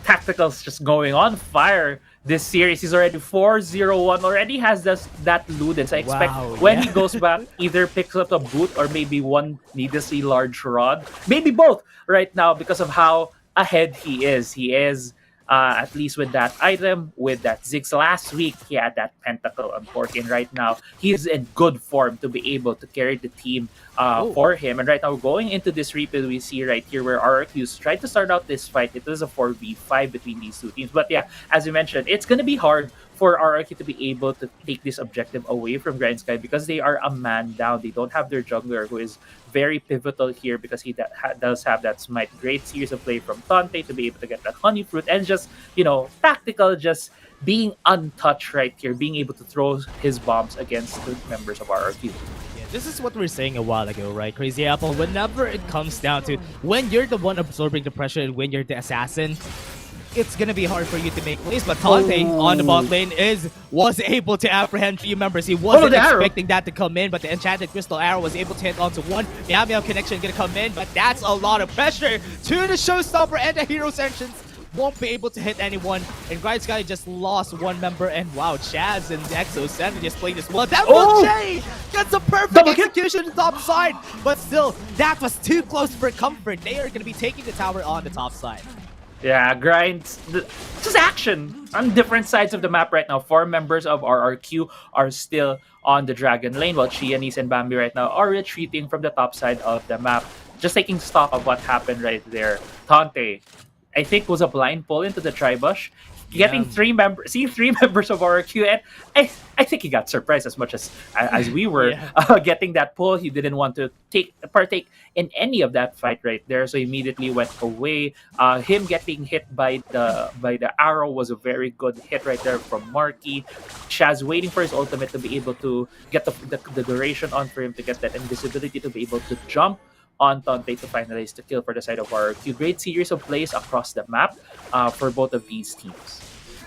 S7: Tactical's just going on fire this series. He's already 4-0-1, already has that Ludens. I expect when he goes back, either picks up a boot or maybe one needlessly large rod. Maybe both right now because of how ahead he is. He is at least with that item, with that Ziggs. Last week, he had that Pentacle on Pork, and right now, he's in good form to be able to carry the team for him. And right now, going into this replay, we see right here where RRQ's tried to start out this fight. It was a 4v5 between these two teams. But yeah, as you mentioned, it's going to be hard for RRQ to be able to take this objective away from Grindsky because they are a man down. They don't have their jungler, who is very pivotal here because he does have that smite. Great series of play from Tante to be able to get that honey fruit, and just, you know, tactical, just being untouched right here, being able to throw his bombs against the members of RRQ.
S6: Yeah, this is what we were saying a while ago, right, Crazy Apple? Whenever it comes down to when you're the one absorbing the pressure and when you're the assassin, it's gonna be hard for you to make plays, but Tante on the bot lane was able to apprehend 3 members. He wasn't expecting that to come in, but the enchanted crystal arrow was able to hit onto one. Meow Meow connection gonna come in, but that's a lot of pressure to the showstopper, and the hero's entrance won't be able to hit anyone. And Grindsky just lost 1 member, and wow, Chaz and Exo7 just played this well. That was Jay! That's a perfect execution on the top side, but still, that was too close for comfort. They are gonna be taking the tower on the top side.
S7: Yeah, grinds. Just action on different sides of the map right now. 4 members of RRQ are still on the Dragon lane, while Qeon and Bambi right now are retreating from the top side of the map. Just taking stock of what happened right there. Tante, I think, was a blind pull into the Tribush. Getting 3 members of RRQ, and I think he got surprised as much as we were getting that pull. He didn't want to partake in any of that fight right there, so immediately went away. Him getting hit by the arrow was a very good hit right there from Marky. Chaz waiting for his ultimate to be able to get the duration on for him to get that invisibility to be able to jump on Tante to finalize the kill for the side of RRQ. Great series of plays across the map for both of these teams.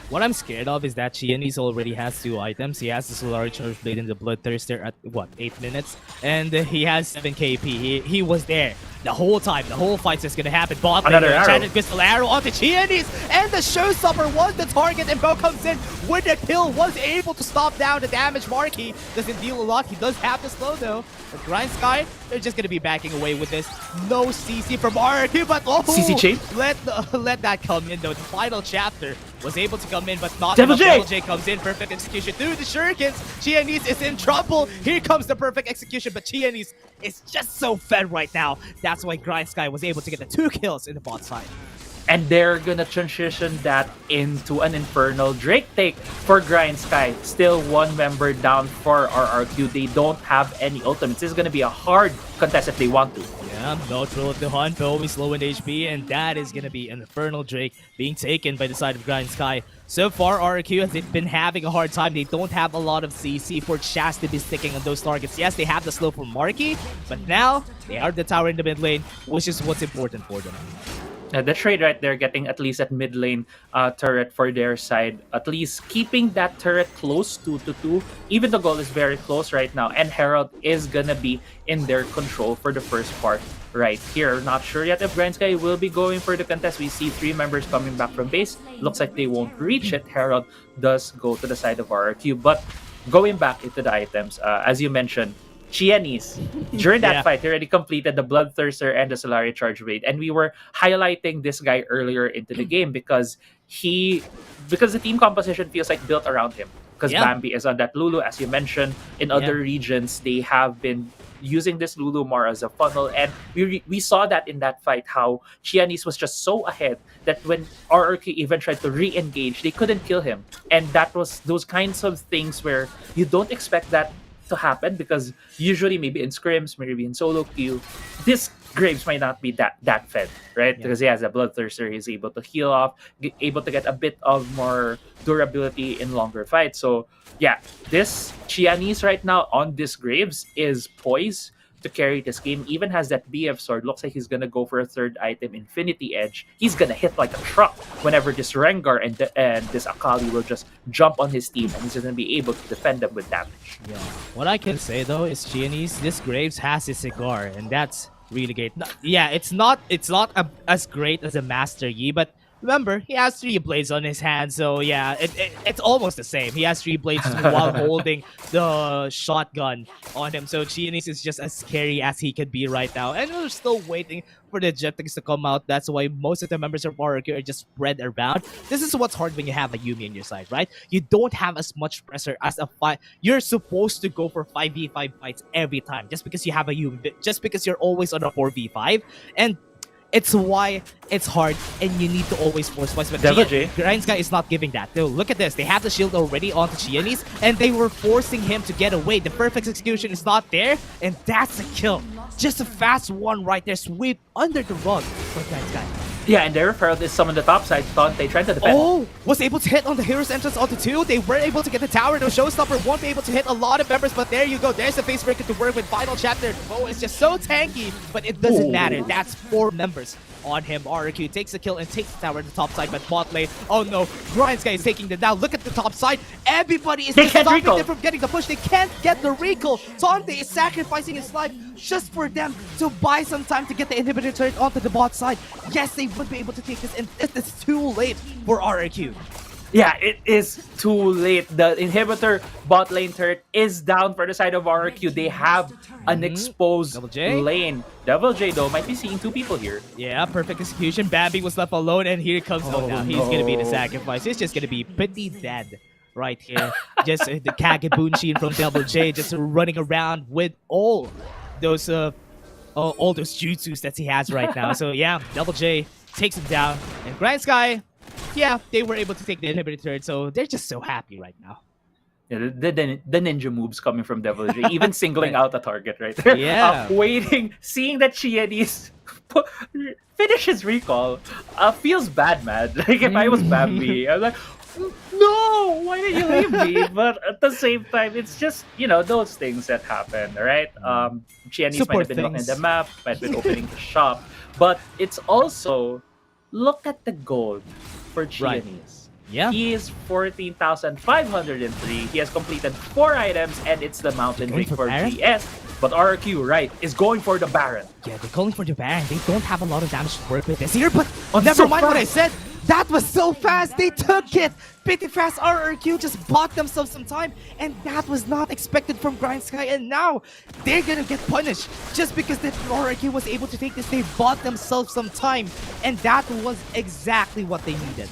S6: What I'm scared of is that Qeon already has 2 items. He has the Solari Charge Blade and the Bloodthirster at, what, 8 minutes? And he has 7 KP. He was there the whole time. The whole fight's just gonna happen. Bot lane,
S7: Another arrow.
S6: Enchanted Crystal Arrow onto Qeon, and the Showstopper was the target, and Bo comes in with the kill, was able to stop down the damage. Marky doesn't deal a lot. He does have the slow though. But Grindsky, they're just gonna be backing away with this. No CC from RQ, but
S7: CC chain?
S6: let that come in though. The final chapter was able to come in, but not
S7: Devil
S6: enough.
S7: J!
S6: Devil J comes in, perfect execution through the shurikens. Chianese is in trouble. Here comes the perfect execution, but Chianese is just so fed right now. That's why Grindsky was able to get the 2 kills in the bot side.
S7: And they're gonna transition that into an Infernal Drake take for Grindsky. Still 1 member down for RRQ. They don't have any ultimates. This is gonna be a hard contest if they want to.
S6: Yeah, no thrill of the hunt, but always low in HP, and that is gonna be an Infernal Drake being taken by the side of Grindsky. So far, RRQ has been having a hard time. They don't have a lot of CC for Chas to be sticking on those targets. Yes, they have the slow from Marky, but now they are the tower in the mid lane, which is what's important for them.
S7: The trade right there, getting at least at mid lane turret for their side. At least keeping that turret close 2-2. Even the goal is very close right now. And Herald is gonna be in their control for the first part right here. Not sure yet if Grindsky will be going for the contest. We see 3 members coming back from base. Looks like they won't reach it. Herald does go to the side of RRQ. But going back into the items, as you mentioned, Chianese, during that fight, he already completed the Bloodthirster and the Solari Charge Blade. And we were highlighting this guy earlier into the game because the team composition feels like built around him. Because Bambi is on that Lulu, as you mentioned. In other regions, they have been using this Lulu more as a funnel. And we saw that in that fight, how Chianese was just so ahead that when RRQ even tried to re-engage, they couldn't kill him. And that was those kinds of things where you don't expect that to happen, because usually maybe in scrims, maybe in solo queue, this Graves might not be that fed, right? Because he has a Bloodthirster, he's able to heal off, able to get a bit of more durability in longer fights. So yeah, this Chianese right now on this Graves is poised to carry this game. Even has that BF sword. Looks like he's gonna go for a 3rd item, Infinity Edge. He's gonna hit like a truck whenever this Rengar and this Akali will just jump on his team, and he's gonna be able to defend them with damage.
S6: Yeah. What I can say though is Chianese, this Graves has his cigar, and that's really great. It's not as great as a Master Yi, but remember, he has 3 blades on his hand, so yeah, it's almost the same. He has 3 blades while holding the shotgun on him, so Chianese is just as scary as he can be right now. And we're still waiting for the objectives to come out. That's why most of the members of RRQ are just spread around. This is what's hard when you have a Yuumi on your side, right? You don't have as much pressure as a fight. You're supposed to go for 5v5 fights every time, just because you have a Yuumi, just because you're always on a 4v5. And it's why it's hard, and you need to always force fights. But Grindsky is not giving that. Though, look at this. They have the shield already onto Chianese, and they were forcing him to get away. The perfect execution is not there, and that's a kill. Just a fast one right there. Sweep under the rug for Grindsky.
S7: Yeah, and their Herald is some on the top side. Thought they tried to defend.
S6: Oh, was able to hit on the hero's entrance onto 2. They were able to get the tower. The Showstopper won't be able to hit a lot of members, but there you go. There's a face breaker to work with. Final chapter. Oh, it's just so tanky, but it doesn't matter. That's 4 members on him. RRQ takes the kill and takes the tower on the top side, but bot lane, oh no, Grindsky is taking them down. Look at the top side. Everybody is just stopping them from getting the push. They can't get the recall. Tante is sacrificing his life just for them to buy some time to get the inhibitor turret onto the bot side. Yes, they would be able to take this, and it's too late for RRQ.
S7: Yeah, it is too late. The inhibitor bot lane turret is down for the side of RRQ. They have an exposed lane. Devil J, though, might be seeing 2 people here.
S6: Yeah, perfect execution. Bambi was left alone, and here comes now. He's going to be the sacrifice. He's just going to be pretty dead right here. Just the Kagebunshin from Devil J just running around with all those jutsus that he has right now. So yeah, Devil J takes him down, and Grindsky, yeah, they were able to take the inhibitor turret, so they're just so happy right now.
S7: Yeah, the ninja moves coming from Devil J, even singling out a target right there.
S6: Yeah.
S7: Waiting, seeing that Chianese finish his recall, feels bad, man. Like, if I was Bambi, I'm like, no, why did you leave me? But at the same time, it's just, those things that happen, right? Chianese might have been looking at the map, might have been opening the shop, but it's also, look at the gold for Chianese.
S6: Yeah.
S7: He is 14,503. He has completed 4 items, and it's the Mountain
S6: Going
S7: Ring
S6: for
S7: for
S6: Baron?
S7: GS. But RRQ, right, is going for the Baron.
S6: Yeah, they're going for the Baron. They don't have a lot of damage to work with this year, but
S7: Oh,
S6: never
S7: so
S6: mind what I
S7: fast.
S6: said. That was so fast. They took it. Pretty fast. RRQ just bought themselves some time, and that was not expected from Grindsky. And now they're gonna get punished just because that RRQ was able to take this. They bought themselves some time, and that was exactly what they needed.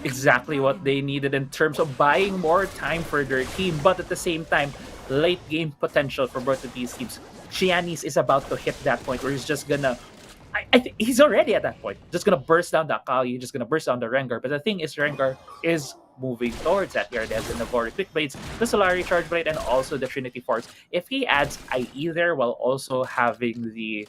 S7: Exactly what they needed in terms of buying more time for their team, but at the same time, late game potential for both of these teams. Qianis is about to hit that point where he's just gonna. I think he's already at that point. Just gonna burst down the Akali, just gonna burst down the Rengar. But the thing is, Rengar is moving towards that here. There's the Navori Quick Blades, the Solari Charge Blade, and also the Trinity Force. If he adds IE there while also having the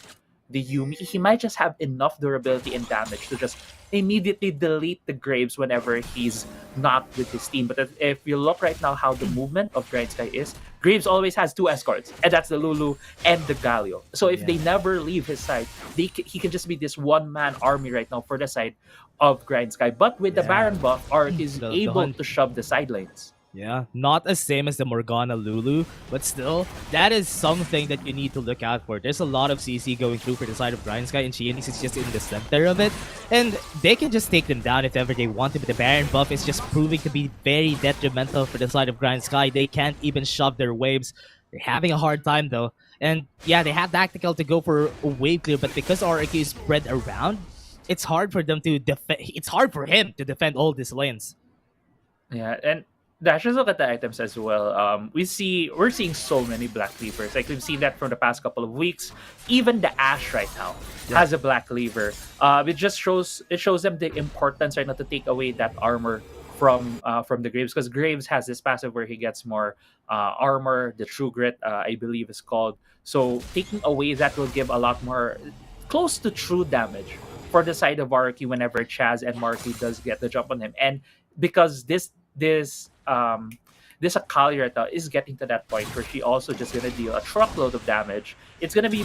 S7: Yumi, he might just have enough durability and damage to just immediately delete the Graves whenever he's not with his team. But if you look right now how the movement of Grindsky is, Graves always has 2 escorts, and that's the Lulu and the Galio. So if they never leave his side, he can just be this one-man army right now for the side of Grindsky. But with the Baron buff, Ark is
S6: The
S7: able
S6: hunt.
S7: to shove the side lanes.
S6: Yeah, not as same as the Morgana Lulu, but still, that is something that you need to look out for. There's a lot of CC going through for the side of Grindsky, and Qianis is just in the center of it, and they can just take them down if ever they want to, but the Baron buff is just proving to be very detrimental for the side of Grindsky. They can't even shove their waves. They're having a hard time though, and yeah, they have tactical to go for a wave clear, but because RRQ is spread around, it's hard for them to defend. It's hard for him to defend all these lanes.
S7: Yeah, and Dash, just look at the items as well. We're seeing so many Black Cleavers. Like we've seen that from the past couple of weeks. Even the Ashe right now has a Black Cleaver. It shows them the importance right now to take away that armor from the Graves, because Graves has this passive where he gets more armor. The True Grit, I believe, is called. So taking away that will give a lot more close to true damage for the side of Araki whenever Chaz and Marky does get the jump on him. And because this Akali right now is getting to that point where she also just gonna deal a truckload of damage. It's gonna be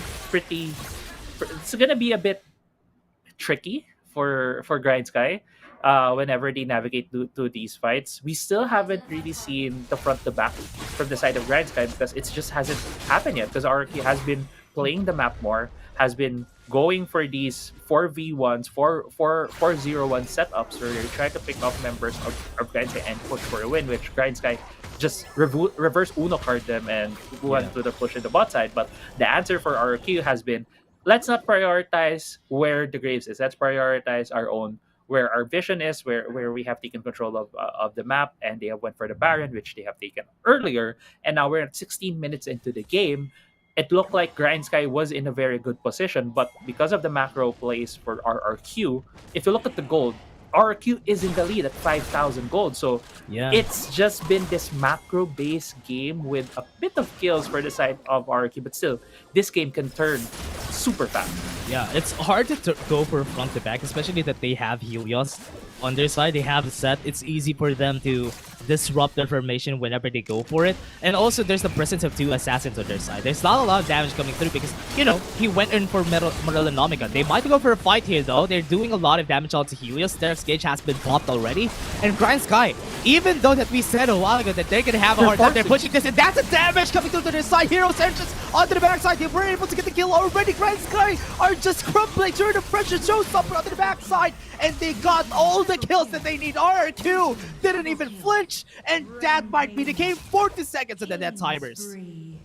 S7: a bit tricky for Grindsky whenever they navigate to these fights. We still haven't really seen the front to back from the side of Grindsky because it just hasn't happened yet, because Araki has been playing the map more, has been going for these 4v1s, 4-0-1 setups where they try to pick off members of Grindsky and push for a win, which Grindsky just reverse Uno card them and went to the push in the bot side. But the answer for RQ has been, let's not prioritize where the Graves is. Let's prioritize our own, where our vision is, where we have taken control of the map, and they have went for the Baron, which they have taken earlier. And now we're at 16 minutes into the game. It looked like Grindsky was in a very good position, but because of the macro plays for RRQ, if you look at the gold, RRQ is in the lead at 5,000 gold. So it's just been this macro-based game with a bit of kills for the side of RRQ, but still, this game can turn super fast.
S6: Yeah, it's hard to go for front to back, especially that they have Helios on their side. They have a set. It's easy for them to disrupt their formation whenever they go for it. And also, there's the presence of 2 assassins on their side. There's not a lot of damage coming through because, you know, he went in for Morellonomica. They might go for a fight here, though. They're doing a lot of damage onto Helios. Their gauge has been popped already. And Grindsky, even though that we said a while ago that they're going to have a hard time, they're pushing this, and that's a damage coming through to their side. Heroes entrance onto the backside. They were able to get the kill already. Grindsky are just crumbling during the pressure showstopper onto the backside, and they got all the kills that they need. RQ didn't even flinch, and that might be the game. 40 seconds of the dead timers.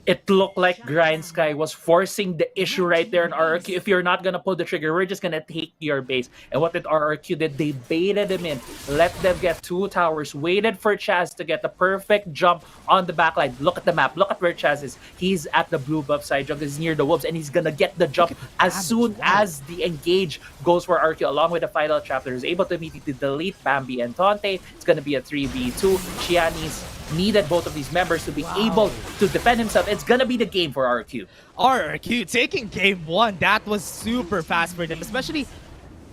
S7: It looked like Grindsky was forcing the issue right there in RRQ. If you're not gonna pull the trigger, we're just gonna take your base. And what did RRQ did? They baited him in, let them get 2 towers, waited for Chaz to get the perfect jump on the backline. Look at the map. Look at where Chaz is. He's at the blue buff side. Junk is near the wolves, and he's gonna get the jump as soon as the engage goes for RQ. Along with the final chapter, is able to immediately delete Bambi and Tante. It's gonna be a 3v2. Qianis needed both of these members to be able to defend himself. It's gonna be the game for RQ.
S6: RQ taking game 1. That was super fast for them, especially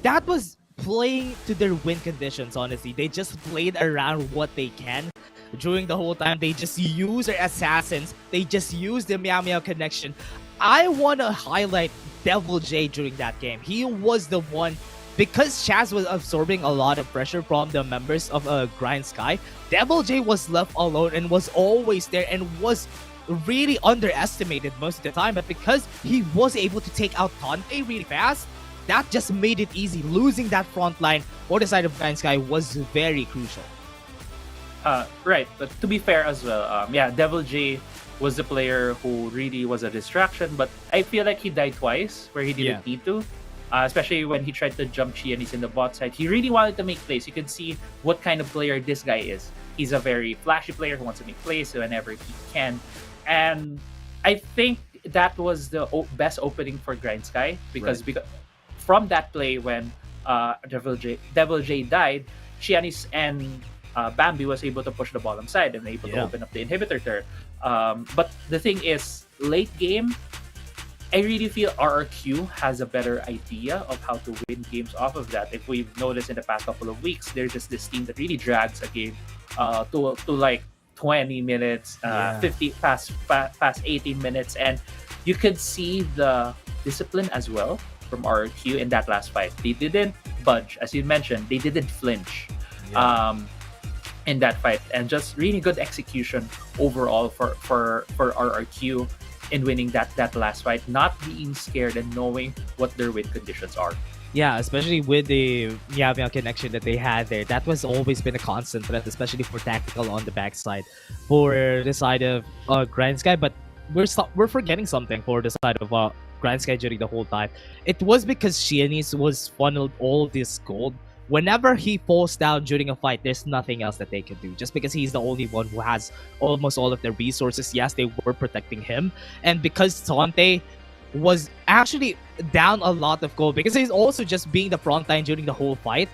S6: that was playing to their win conditions. Honestly, they just played around what they can during the whole time. They just use their assassins. They just use the Meow Meow connection. I want to highlight Devil J during that game. He was the one because Chaz was absorbing a lot of pressure from the members of Grindsky, Devil J was left alone and was always there and was really underestimated most of the time. But because he was able to take out Tante really fast, that just made it easy. Losing that front line for the side of Grindsky was very crucial.
S7: Right, but to be fair as well, Devil J was the player who really was a distraction, but I feel like he died twice where he didn't need to. Especially when he tried to jump Qeon, he's in the bot side. He really wanted to make plays. You can see what kind of player this guy is. He's a very flashy player who wants to make plays whenever he can. And I think that was the best opening for Grindsky because from that play when Devil J died, Qianis and Bambi was able to push the bottom side and able to open up the inhibitor turret. But the thing is, late game, I really feel RRQ has a better idea of how to win games off of that. If we've noticed in the past couple of weeks, they're just this team that really drags a game to like 20 minutes, 50 past 18 minutes, and you could see the discipline as well from RRQ in that last fight. They didn't budge, as you mentioned. They didn't flinch in that fight, and just really good execution overall for RRQ in winning that last fight, not being scared and knowing what their win conditions are.
S6: Yeah, especially with the Meow connection that they had there. That was always been a constant threat, especially for tactical on the backside for the side of Grindsky. But we're forgetting something for the side of Grindsky during the whole time. It was because Qianis was funneled all this gold. Whenever he falls down during a fight, there's nothing else that they can do. Just because he's the only one who has almost all of their resources. Yes, they were protecting him. And because Tante was actually down a lot of gold, because he's also just being the front line during the whole fight,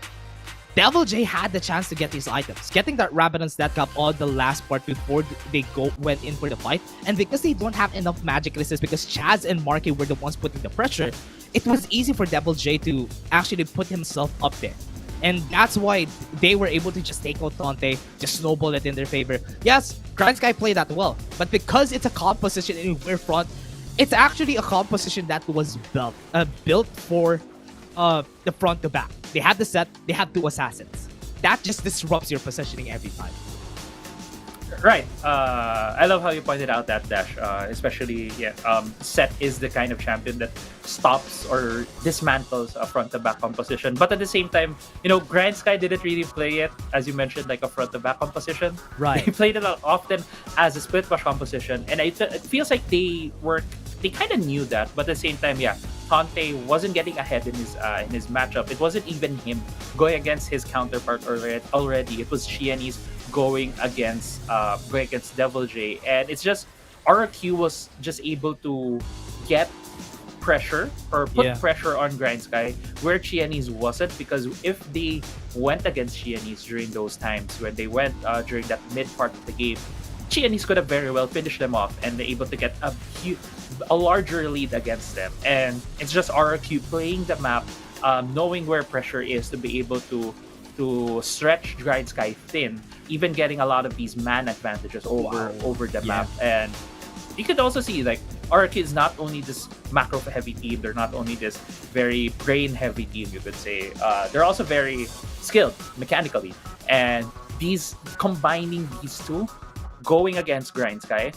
S6: Devil J had the chance to get these items. Getting that Rabadon stat cap on the last part before they went in for the fight. And because they don't have enough magic resist, because Chaz and Marky were the ones putting the pressure, it was easy for Devil J to actually put himself up there. And that's why they were able to just take out Tante, just snowball it in their favor. Yes, Grindsky played that well, but because it's a composition in we're front, it's actually a composition that was built for the front to back. They had the set, they had two assassins. That just disrupts your positioning every time.
S7: Right. I love how you pointed out that, Dash. Especially, Set is the kind of champion that stops or dismantles a front-to-back composition. But at the same time, Grindsky didn't really play it, as you mentioned, like a front-to-back composition.
S6: Right.
S7: They played it often as a split-push composition. And it feels like they kind of knew that. But at the same time, Tante wasn't getting ahead in his matchup. It wasn't even him going against his counterpart already. It was Qianis going against Devil J, and it's just RRQ was just able to get pressure or put pressure on Grindsky where Qianis wasn't, because if they went against Qianis during those times when they went during that mid part of the game, Qianis could have very well finished them off and they're able to get a larger lead against them. And it's just RRQ playing the map, knowing where pressure is to be able to stretch Grindsky thin, even getting a lot of these man advantages over the map. And you could also see like RRQ is not only this macro heavy team, they're not only this very brain heavy team, you could say. They're also very skilled mechanically, and combining these two going against Grindsky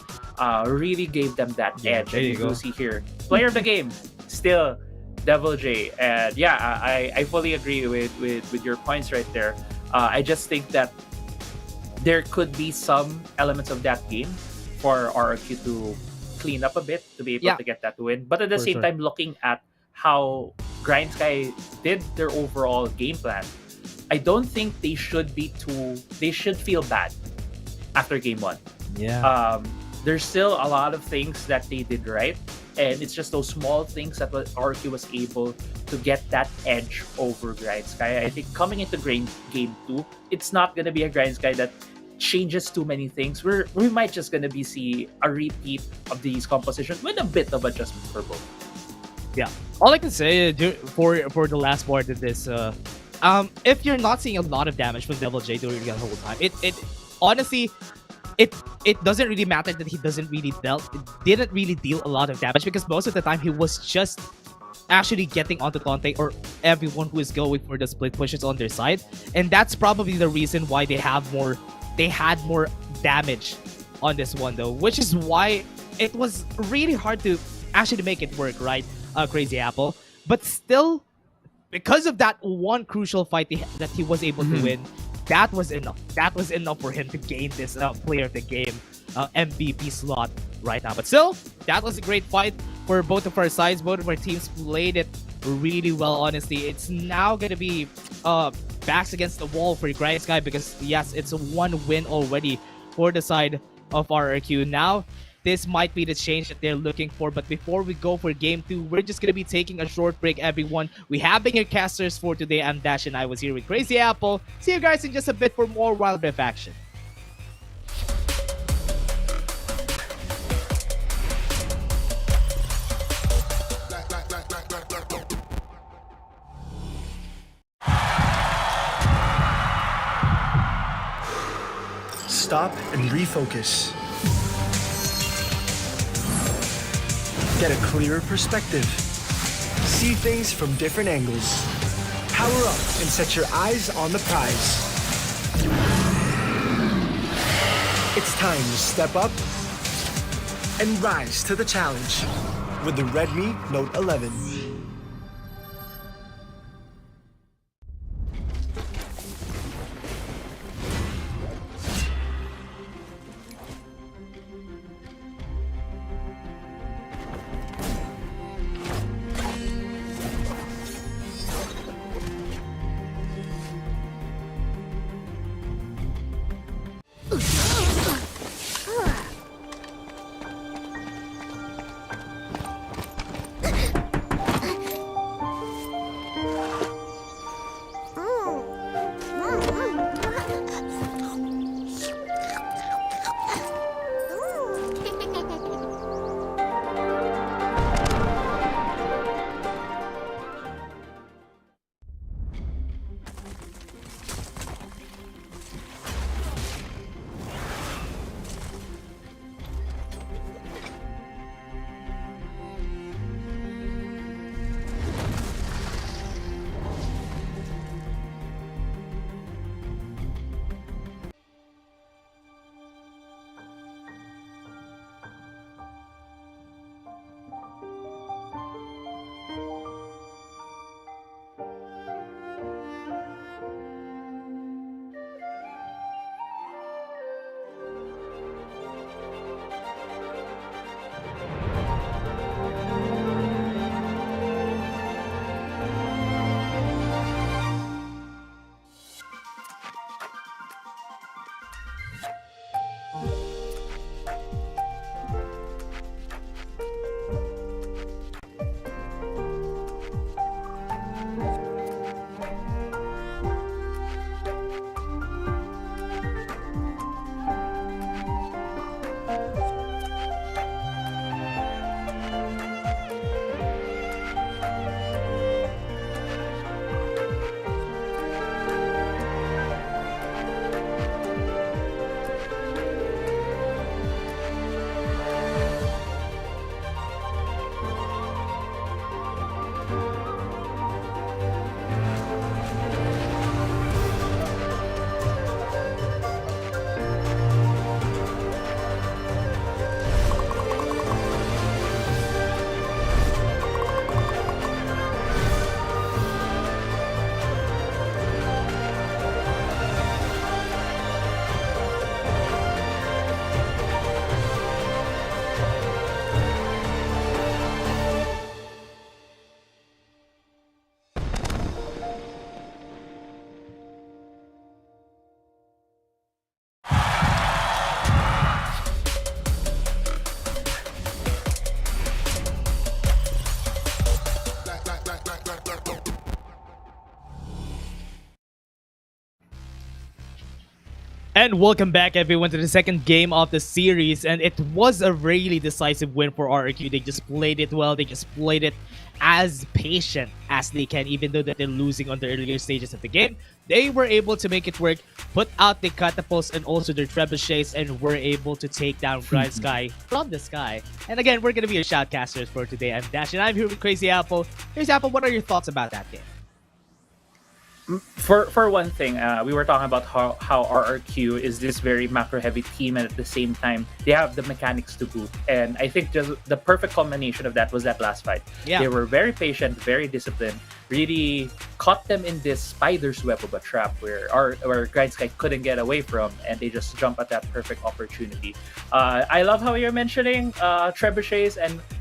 S7: really gave them that edge. And you see here, player of the game still Devil J. And I fully agree with your points right there. I just think that there could be some elements of that game for RRQ to clean up a bit to be able to get that win. But at the same time, looking at how Grindsky did their overall game plan, I don't think they should feel bad after game one. There's still a lot of things that they did right, and it's just those small things that RRQ was able to get that edge over Grindsky. I think coming into game 2, it's not gonna be a Grindsky that changes too many things. We might just gonna see a repeat of these compositions with a bit of adjustment for both.
S6: Yeah. All I can say for the last part of this, if you're not seeing a lot of damage from Devil J during the whole time, it honestly, it doesn't really matter that he didn't really deal a lot of damage, because most of the time he was just actually getting onto Tante or everyone who is going for the split pushes on their side, and that's probably the reason why they had more damage on this one though, which is why it was really hard to actually make it work, right? Crazy Apple, but still, because of that one crucial fight that he was able to win, that was enough. That was enough for him to gain this player of the game MVP slot right now. But still, that was a great fight for both of our sides. Both of our teams played it really well, honestly. It's now going to be backs against the wall for Grindsky because, yes, it's a 1 win already for the side of RRQ. Now, this might be the change that they're looking for. But before we go for game 2, we're just going to be taking a short break, everyone. We have been your casters for today. I'm Dash and I was here with Crazy Apple. See you guys in just a bit for more Wildrift action.
S2: Stop and refocus. Get a clearer perspective. See things from different angles. Power up and set your eyes on the prize. It's time to step up and rise to the challenge with the Redmi Note 11.
S6: And welcome back, everyone, to the second game of the series. And it was a really decisive win for RRQ. They just played it well. They just played it as patient as they can, even though that they're losing on the earlier stages of the game. They were able to make it work, put out the catapults and also their trebuchets, and were able to take down Grindsky from the sky. And again, we're gonna be your shoutcasters for today. I'm Dash, and I'm here with Crazy Apple. Crazy Apple, what are your thoughts about that game?
S7: For one thing, we were talking about how RRQ is this very macro heavy team, and at the same time they have the mechanics to boot. And I think just the perfect combination of that was that last fight.
S6: Yeah.
S7: They were very patient, very disciplined, really caught them in this spider's web of a trap where Grindsky couldn't get away from, and they just jump at that perfect opportunity. I love how you're mentioning trebuchets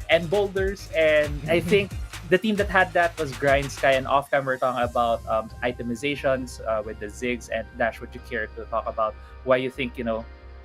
S7: and boulders, and I think the team that had that was Grindsky, and off camera we're talking about itemizations with the zigs. And Dash, would you care to talk about why you think,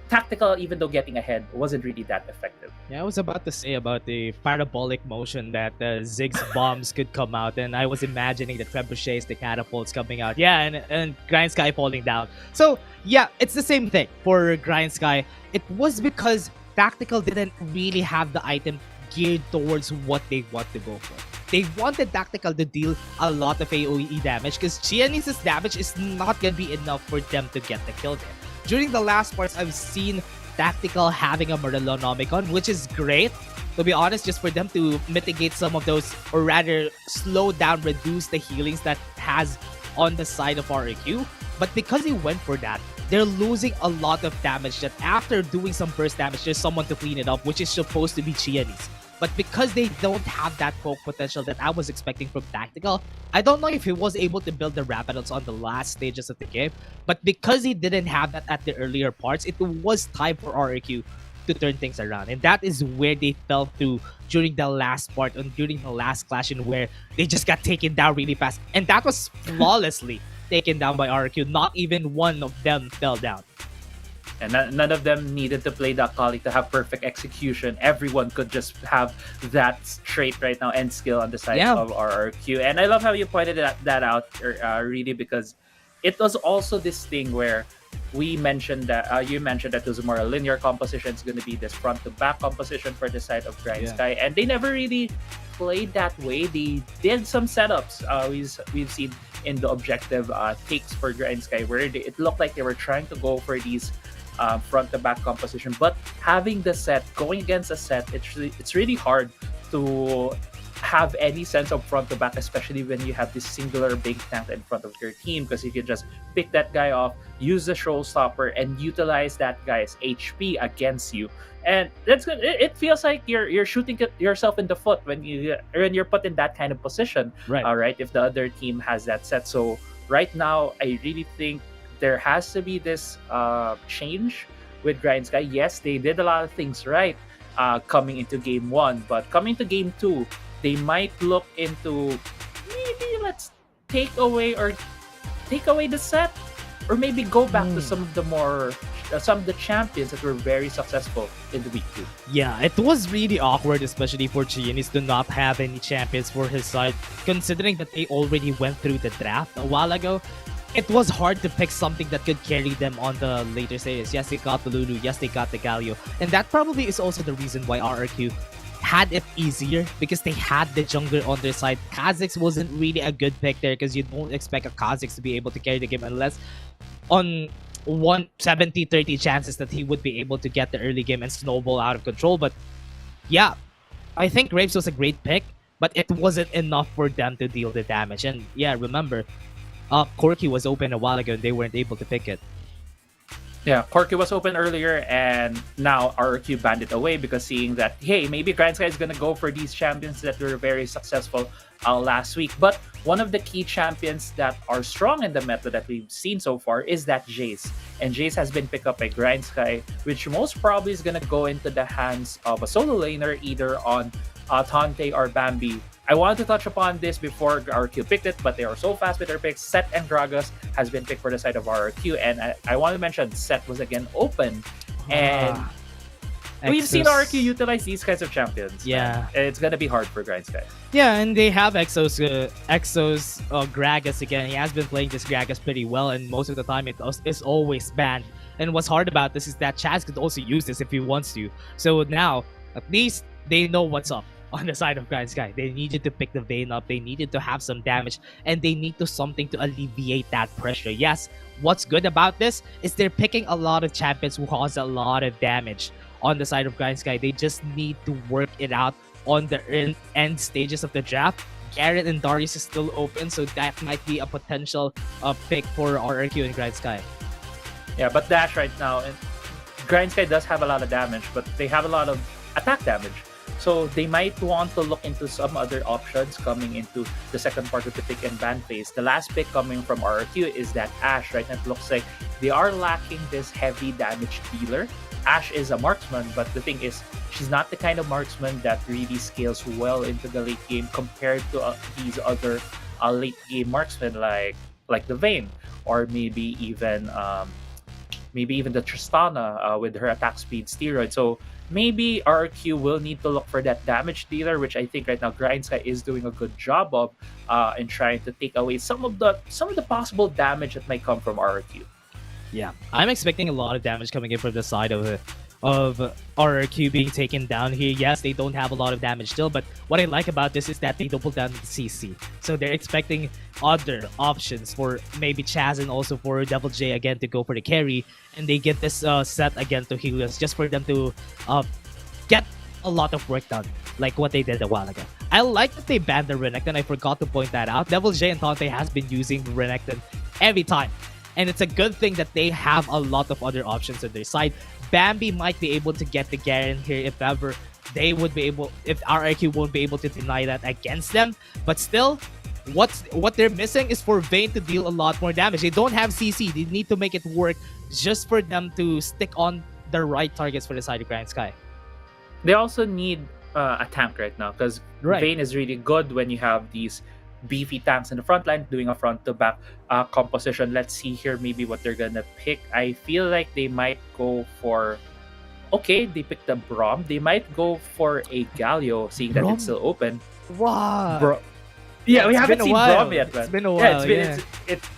S7: tactical, even though getting ahead, wasn't really that effective?
S6: Yeah, I was about to say about the parabolic motion that the Ziggs bombs could come out, and I was imagining the trebuchets, the catapults coming out. Yeah, and Grindsky falling down. So yeah, it's the same thing for Grindsky. It was because tactical didn't really have the item geared towards what they want to go for. They wanted tactical to deal a lot of AoE damage because Qeon's damage is not gonna be enough for them to get the kill there. During the last parts, I've seen tactical having a Morellonomicon, which is great, to be honest, just for them to mitigate some of those, or rather slow down, reduce the healings that has on the side of RRQ. But because they went for that, they're losing a lot of damage that after doing some burst damage, there's someone to clean it up, which is supposed to be Qeon's. But because they don't have that poke potential that I was expecting from tactical, I don't know if he was able to build the Rapidos on the last stages of the game, but because he didn't have that at the earlier parts, it was time for RRQ to turn things around. And that is where they fell through during the last part and during the last clash, in where they just got taken down really fast. And that was flawlessly taken down by RRQ. Not even one of them fell down.
S7: And none of them needed to play that Kali to have perfect execution. Everyone could just have that trait right now and skill on the side of RRQ. And I love how you pointed that out, really, because it was also this thing where we mentioned that you mentioned that it was more a linear composition. It's going to be this front to back composition for the side of Grindsky, and they never really played that way. They did some setups. We've seen in the objective takes for Grindsky where it looked like they were trying to go for these front to back composition, but having the set, going against a set, it's really hard to have any sense of front to back, especially when you have this singular big tank in front of your team, because you can just pick that guy off, use the showstopper, and utilize that guy's HP against you. And that's good. It feels like you're shooting yourself in the foot when you're put in that kind of position, right? If the other team has that set. So right now, I really think there has to be this change with Grindsky. Yes, they did a lot of things right coming into game 1, but coming to game 2, they might look into maybe let's take away the set, or maybe go back to some of the champions that were very successful in the week 2.
S6: Yeah, it was really awkward, especially for Qeon, to not have any champions for his side, considering that they already went through the draft a while ago. It was hard to pick something that could carry them on the later stages. Yes, they got the Lulu. Yes, they got the Galio. And that probably is also the reason why RRQ had it easier, because they had the jungler on their side. Kha'Zix wasn't really a good pick there, because you don't expect a Kha'Zix to be able to carry the game unless on 170-30 chances that he would be able to get the early game and snowball out of control. But yeah, I think Graves was a great pick, but it wasn't enough for them to deal the damage. And yeah, remember, Corki was open a while ago and they weren't able to pick it.
S7: Yeah, Corki was open earlier, and now RRQ banned it away because seeing that, hey, maybe Grindsky is going to go for these champions that were very successful last week. But one of the key champions that are strong in the meta that we've seen so far is that Jace. And Jace has been picked up by Grindsky, which most probably is going to go into the hands of a solo laner, either on Tante or Bambi. I wanted to touch upon this before RRQ picked it, but they are so fast with their picks. Set and Gragas has been picked for the side of RRQ, and I want to mention Set was again open, and we've seen RRQ utilize these kinds of champions.
S6: Yeah,
S7: it's gonna be hard for Grindsky.
S6: Yeah, and they have Exos Gragas again. He has been playing this Gragas pretty well, and most of the time it's always banned. And what's hard about this is that Chaz could also use this if he wants to. So now, at least they know what's up. on the side of Grindsky. They needed to pick the Vayne up. They needed to have some damage, and they need to something to alleviate that pressure. Yes, what's good about this is they're picking a lot of champions who cause a lot of damage on the side of Grindsky. They just need to work it out on the end stages of the draft. Garrett and Darius is still open, so that might be a potential pick for RRQ and Grindsky.
S7: Yeah, but Dash right now, and Grindsky does have a lot of damage, but they have a lot of attack damage. So they might want to look into some other options coming into the second part of the pick and ban phase. The last pick coming from RRQ is that Ashe. Right now it looks like they are lacking this heavy damage dealer. Ashe is a marksman, but the thing is, she's not the kind of marksman that really scales well into the late game compared to these other late game marksmen like the Vayne, or maybe even the Tristana with her attack speed steroid. So maybe RQ will need to look for that damage dealer, which I think right now Grindsky is doing a good job of in trying to take away some of the possible damage that might come from RQ.
S6: Yeah, I'm expecting a lot of damage coming in from the side of RRQ being taken down here. Yes, they don't have a lot of damage still, but what I like about this is that they double down the CC. So they're expecting other options for maybe Chaz and also for Devil J again to go for the carry, and they get this set again to Helios just for them to get a lot of work done, like what they did a while ago. I like that they banned the Renekton. I forgot to point that out. Devil J and Tante has been using the Renekton every time. And it's a good thing that they have a lot of other options on their side. Bambi might be able to get the Garen here if ever they would be able, if RRQ won't be able to deny that against them. But still, what they're missing is for Vayne to deal a lot more damage. They don't have CC. They need to make it work just for them to stick on the right targets for the side of Grindsky.
S7: They also need a tank right now, because Vayne is really good when you have these beefy tanks in the front line doing a front to back composition. Let's see here maybe what they're gonna pick. I feel like they might go for, okay, they picked a Braum. They might go for a Galio, seeing that it's still open.
S6: Wow.
S7: Yeah, we haven't seen Braum yet, man.
S6: It's been a while.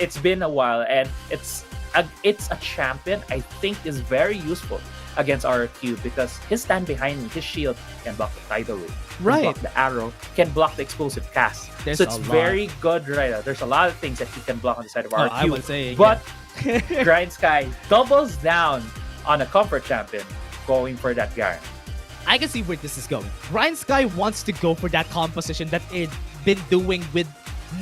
S7: It's been a while, and it's a champion I think is very useful against RQ, because his stand behind me, his shield can block the tidal wave, can block the arrow, can block the explosive cast. So it's very good right now. There's a lot of things that he can block on the side of RQ.
S6: I would say,
S7: but Grindsky doubles down on a comfort champion, going for that Garen.
S6: I can see where this is going. Grindsky wants to go for that composition that they've been doing with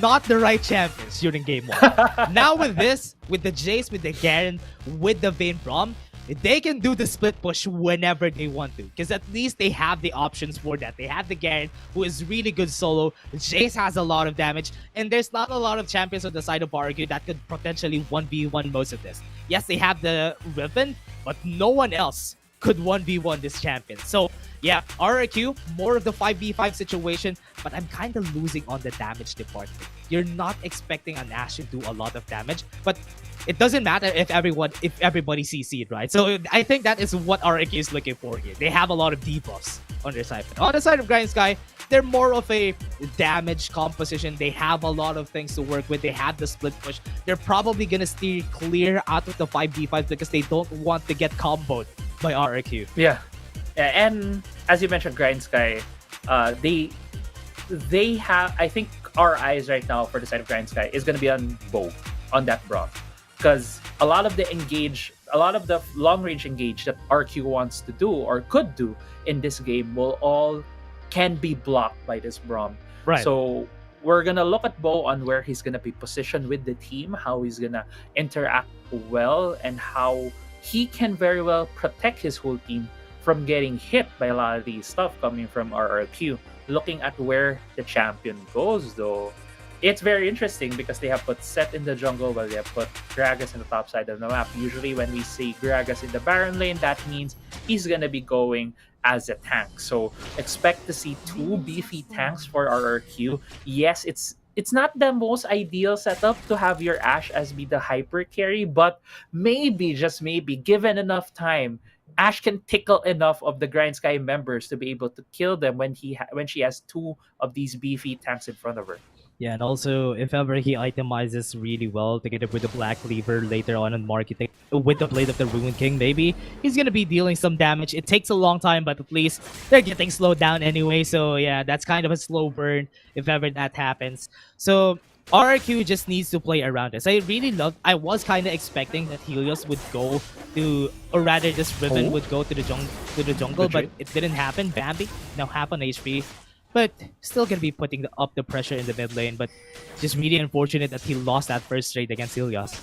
S6: not the right champions during game 1. Now with this, with the Jace, with the Garen, with the Vayne Braum, they can do the split push whenever they want to, because at least they have the options for that. They have the Garen, who is really good solo. Jace has a lot of damage, and there's not a lot of champions on the side of RQ that could potentially 1v1 most of this. Yes, they have the Riven, but no one else could 1v1 this champion. So yeah, RRQ, more of the 5v5 situation, but I'm kind of losing on the damage department. You're not expecting an Ashe to do a lot of damage, but it doesn't matter if everybody CC'd, right? So I think that is what RRQ is looking for here. They have a lot of debuffs on their side. On the side of Grindsky, they're more of a damage composition. They have a lot of things to work with. They have the split push. They're probably gonna steer clear out of the 5v5 because they don't want to get comboed by RRQ.
S7: Yeah, and as you mentioned, Grindsky, they have, I think our eyes right now for the side of Grindsky is going to be on Bow, on that Braum, because a lot of the long range engage that RQ wants to do or could do in this game can be blocked by this Braum.
S6: Right.
S7: So we're gonna look at Bow on where he's gonna be positioned with the team, how he's gonna interact well, and how he can very well protect his whole team from getting hit by a lot of these stuff coming from RRQ. Looking at where the champion goes, though, it's very interesting because they have put Set in the jungle while they have put Gragas in the top side of the map. Usually when we see Gragas in the Baron lane, that means he's gonna be going as a tank. So expect to see 2 beefy tanks for RRQ. Yes, it's not the most ideal setup to have your Ashe as be the hyper carry, but maybe, just maybe, given enough time, Ashe can tickle enough of the Grindsky members to be able to kill them when she has 2 of these beefy tanks in front of her.
S6: Yeah, and also if ever he itemizes really well together with the Black Cleaver later on marketing with the Blade of the Ruin King, maybe he's gonna be dealing some damage. It takes a long time, but at least they're getting slowed down anyway. So yeah, that's kind of a slow burn if ever that happens. So RRQ just needs to play around this. I was kind of expecting that Helios would go to, or rather this Riven would go to the jungle, but it didn't happen. Bambi now half on HP. But still gonna be putting up the pressure in the mid lane. But just really unfortunate that he lost that first trade against Helios.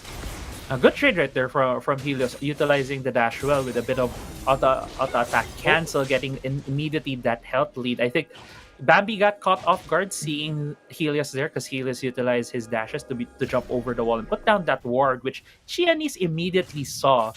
S7: A good trade right there from Helios, utilizing the dash well with a bit of auto attack cancel, getting immediately that health lead. I think Bambi got caught off guard seeing Helios there because Helios utilized his dashes to jump over the wall and put down that ward, which Qeon immediately saw.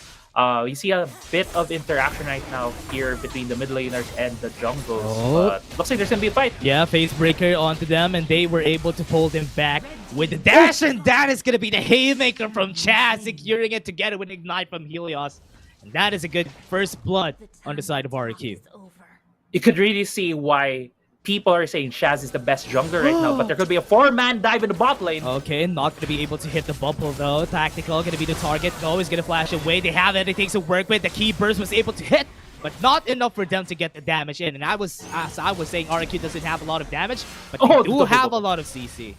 S7: We see a bit of interaction right now here between the mid laners and the jungles. But looks like there's gonna be a fight.
S6: Yeah, Phase Breaker onto them, and they were able to pull them back with the dash, and that is gonna be the haymaker from Chaz, securing it together with Ignite from Helios. And that is a good first blood on the side of RQ.
S7: You could really see why people are saying Shaz is the best jungler right now, but there could be a 4-man dive in the bot lane.
S6: Okay, not going to be able to hit the bubble though. Tactical going to be the target. No, he's going to flash away. They have everything to work with. The key burst was able to hit, but not enough for them to get the damage in. And I was saying RQ doesn't have a lot of damage, but they do have a lot of CC.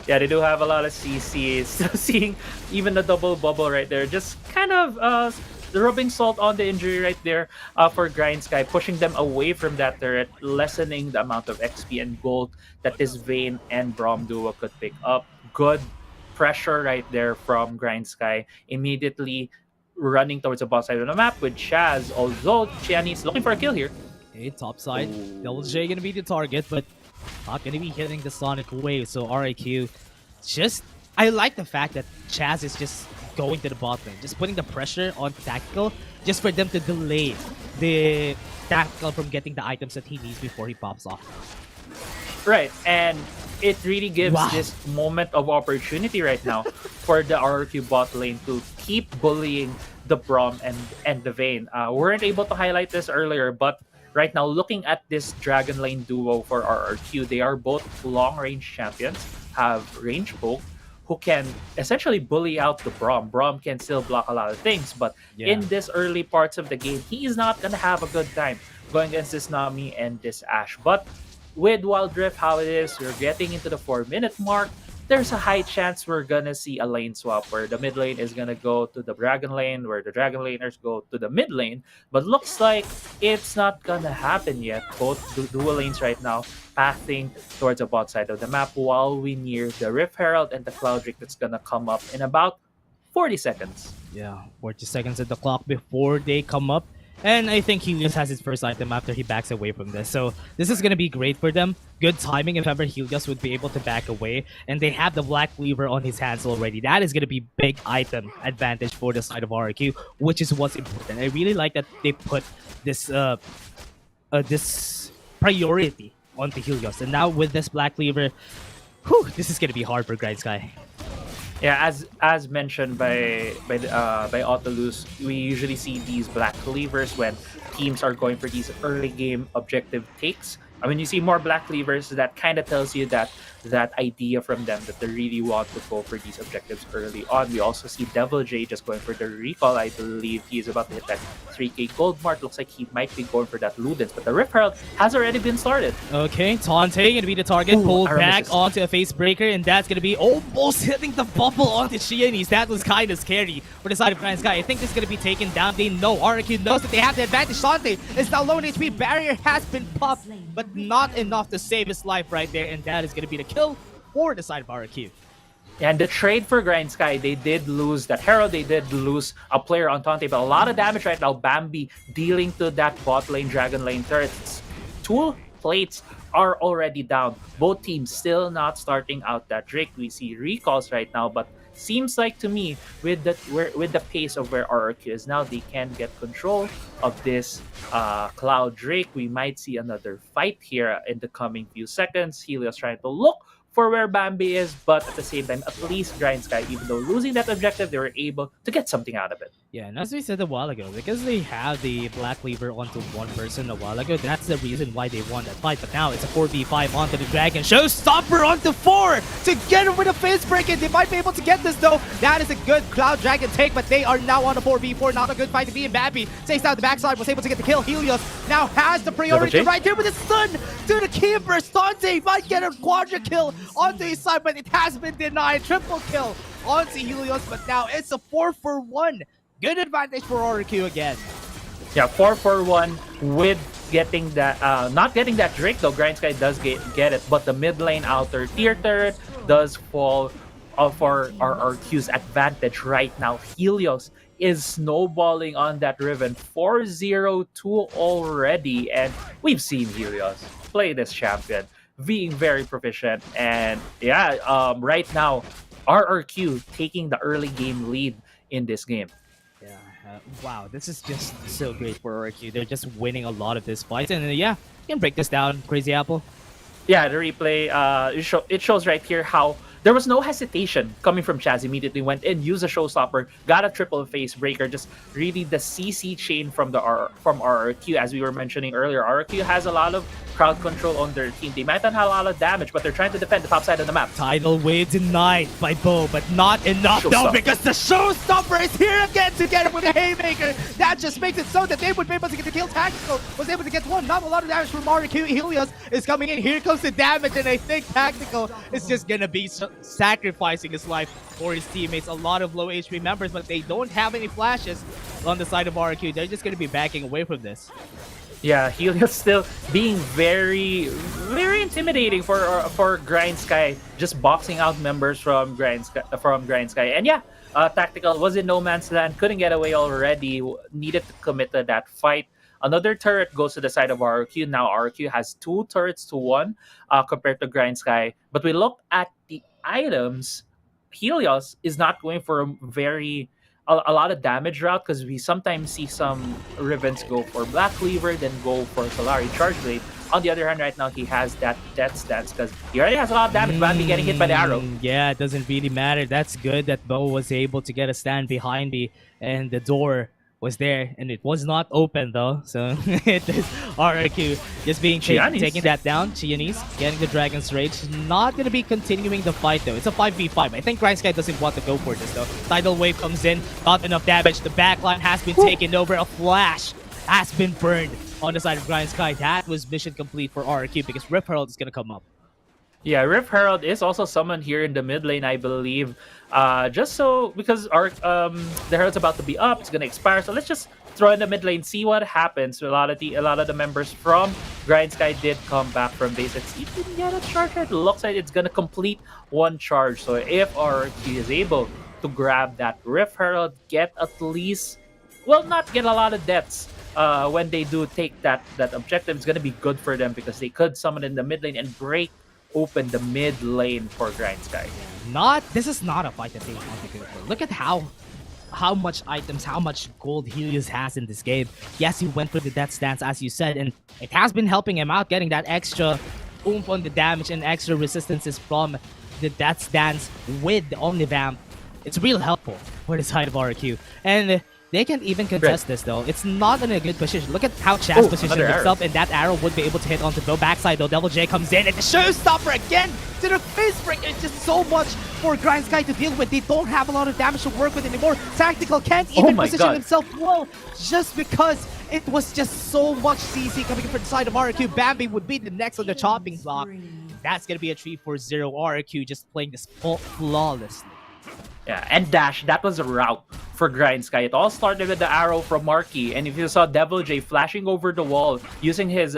S7: Yeah, they do have a lot of CCs. So seeing even the double bubble right there, just kind of rubbing salt on the injury right there for Grindsky, pushing them away from that turret, lessening the amount of XP and gold that this Vayne and Braum duo could pick up. Good pressure right there from Grindsky, immediately running towards the bot side of the map with Shaz, although Qeon is looking for a kill here.
S6: Okay, top side. Double J gonna be the target, but not gonna be hitting the Sonic Wave. So RIQ, I like the fact that Chaz is just going to the bot lane, just putting the pressure on Tactical, just for them to delay the Tactical from getting the items that he needs before he pops off.
S7: Right, and it really gives this moment of opportunity right now for the RRQ bot lane to keep bullying the Braum and the Vayne. We weren't able to highlight this earlier, but right now, looking at this Dragon Lane duo for RRQ, they are both long-range champions, have range poke, who can essentially bully out the Braum. Braum can still block a lot of things, but in this early parts of the game, he is not going to have a good time going against this Nami and this Ashe. But with Wildrift, how it is, we're getting into the 4-minute mark. There's a high chance we're gonna see a lane swap where the mid lane is gonna go to the Dragon lane, where the Dragon laners go to the mid lane. But looks like it's not gonna happen yet. Both dual lanes right now pathing towards the bot side of the map while we near the Rift Herald and the Cloud Drake that's gonna come up in about 40 seconds.
S6: Yeah, 40 seconds at the clock before they come up. And I think Helios has his first item after he backs away from this. So this is going to be great for them. Good timing if ever Helios would be able to back away. And they have the Black Cleaver on his hands already. That is going to be big item advantage for the side of RQ, which is what's important. I really like that they put this this priority onto Helios. And now with this Black Cleaver, this is going to be hard for Grindsky.
S7: Yeah, as mentioned by Autolus, we usually see these Black Cleavers when teams are going for these early game objective takes. I mean, you see more Black Cleavers, that kind of tells you that idea from them that they really want to go for these objectives early on. We also see Devil J just going for the recall. I believe he is about to hit that 3k gold mark. Looks like he might be going for that Ludens, but the Rift Herald has already been started.
S6: Okay, Tante gonna be the target, pulled back onto a face breaker, and that's gonna be almost hitting the bubble onto Qeon. That was kind of scary for the side of Grindsky. I think this is gonna be taken down. They know, RQ knows that they have the advantage. Tante is now low on HP, barrier has been popped, but not enough to save his life right there, and that is gonna be the kill for the side of RQ.
S7: And the trade for Grindsky, they did lose that Herald, they did lose a player on Tante, but a lot of damage right now. Bambi dealing to that bot lane, Dragon lane turrets. 2 plates are already down. Both teams still not starting out that Drake. We see recalls right now, but seems like to me with the pace of where RRQ is now, they can get control of this Cloud Drake. We might see another fight here in the coming few seconds. Helios trying to look for where Bambi is, but at the same time, at least Grindsky, even though losing that objective, they were able to get something out of it.
S6: Yeah, and as we said a while ago, because they have the Black Cleaver onto one person a while ago, that's the reason why they won that fight. But now it's a 4v5 onto the Dragon. Showstopper onto 4 to get him with a face break, and they might be able to get this though. That is a good Cloud Dragon take, but they are now on a 4v4. Not a good fight to be in. Babby takes out the backside, was able to get the kill. Helios now has the priority right there with his stun to the Keeper. Dante might get a quadra kill onto his side, but it has been denied. Triple kill onto Helios, but now it's a 4-for-1. Good advantage for RRQ again.
S7: Yeah, 4-for-1 with getting that, not getting that Drake though. Grindsky does get it, but the mid lane outer tier turret does fall for RRQ's advantage right now. Helios is snowballing on that Riven, 4-0-2 already, and we've seen Helios play this champion, being very proficient, and yeah, right now RRQ taking the early game lead in this game.
S6: Yeah, wow, this is just so great for RRQ. They're just winning a lot of this fight, and yeah, you can break this down, Crazy Apple.
S7: Yeah, the replay, it shows right here how there was no hesitation coming from Chaz. Immediately went in, used a showstopper, got a triple face breaker. Just really the CC chain from RRQ, as we were mentioning earlier. RRQ has a lot of crowd control on their team. They might not have a lot of damage, but they're trying to defend the top side of the map.
S6: Tidal wave denied by Bo, but not enough though, because the showstopper is here again to get him with a haymaker. That just makes it so that they would be able to get the kill. Tactical was able to get one. Not a lot of damage from RRQ. Helios is coming in. Here comes the damage, and I think Tactical is just gonna be sacrificing his life for his teammates. A lot of low HP members, but they don't have any flashes on the side of RRQ. They're just gonna be backing away from this.
S7: Yeah, Helios still being very, very intimidating for Grindsky, just boxing out members from Grindsky. And yeah, Tactical was in no man's land, couldn't get away already, needed to commit to that fight. Another turret goes to the side of RRQ. Now RRQ has 2 turrets to 1 compared to Grindsky. But we look at the items, Helios is not going for a lot of damage route, because we sometimes see some Rivens go for Black Cleaver, then go for Solari Charge Blade. On the other hand, right now he has that Death Stance because he already has a lot of damage without getting hit by the arrow.
S6: Yeah, it doesn't really matter. That's good that Bo was able to get a stand behind me, and the door was there, and it was not open though. So it is RRQ just being taking that down. Qeon getting the Dragon's Rage. Not gonna be continuing the fight though. It's a 5v5. I think Grindsky doesn't want to go for this though. Tidal Wave comes in, not enough damage. The backline has been taken over. A flash has been burned on the side of Grindsky. That was mission complete for RRQ because Rift Herald is gonna come up.
S7: Yeah, Rift Herald is also summoned here in the mid lane, I believe. Just so, because the Herald's about to be up, it's gonna expire. So let's just throw in the mid lane, see what happens. A lot of the members from Grindsky did come back from base. Let's see if we can get a charge. It looks like it's gonna complete 1 charge. So if RRQ is able to grab that Rift Herald, get at least, well, not get a lot of deaths. When they do take that objective, it's gonna be good for them because they could summon in the mid lane and break open the mid lane for Grindsky.
S6: This is not a fight that they want to go for. Look at how much items, how much gold Helios has in this game. Yes, he went for the Death Stance, as you said, and it has been helping him out, getting that extra oomph on the damage and extra resistances from the Death Stance with the Omnivamp. It's real helpful for the side of RRQ. And they can't even contest this though. It's not in a good position. Look at how Chaz positioned himself, and that arrow would be able to hit onto Bo. Backside though, Devil J comes in, and the showstopper again to the face break. It's just so much for Grindsky to deal with. They don't have a lot of damage to work with anymore. Tactical can't even position himself well, just because it was just so much CC coming from the side of RRQ. Bambi would be the next on the chopping block. That's gonna be a 3-4-0. RRQ just playing this flawlessly.
S7: Yeah, and Dash, that was a route for Grindsky. It all started with the arrow from Marky, and if you saw Devil J flashing over the wall, using his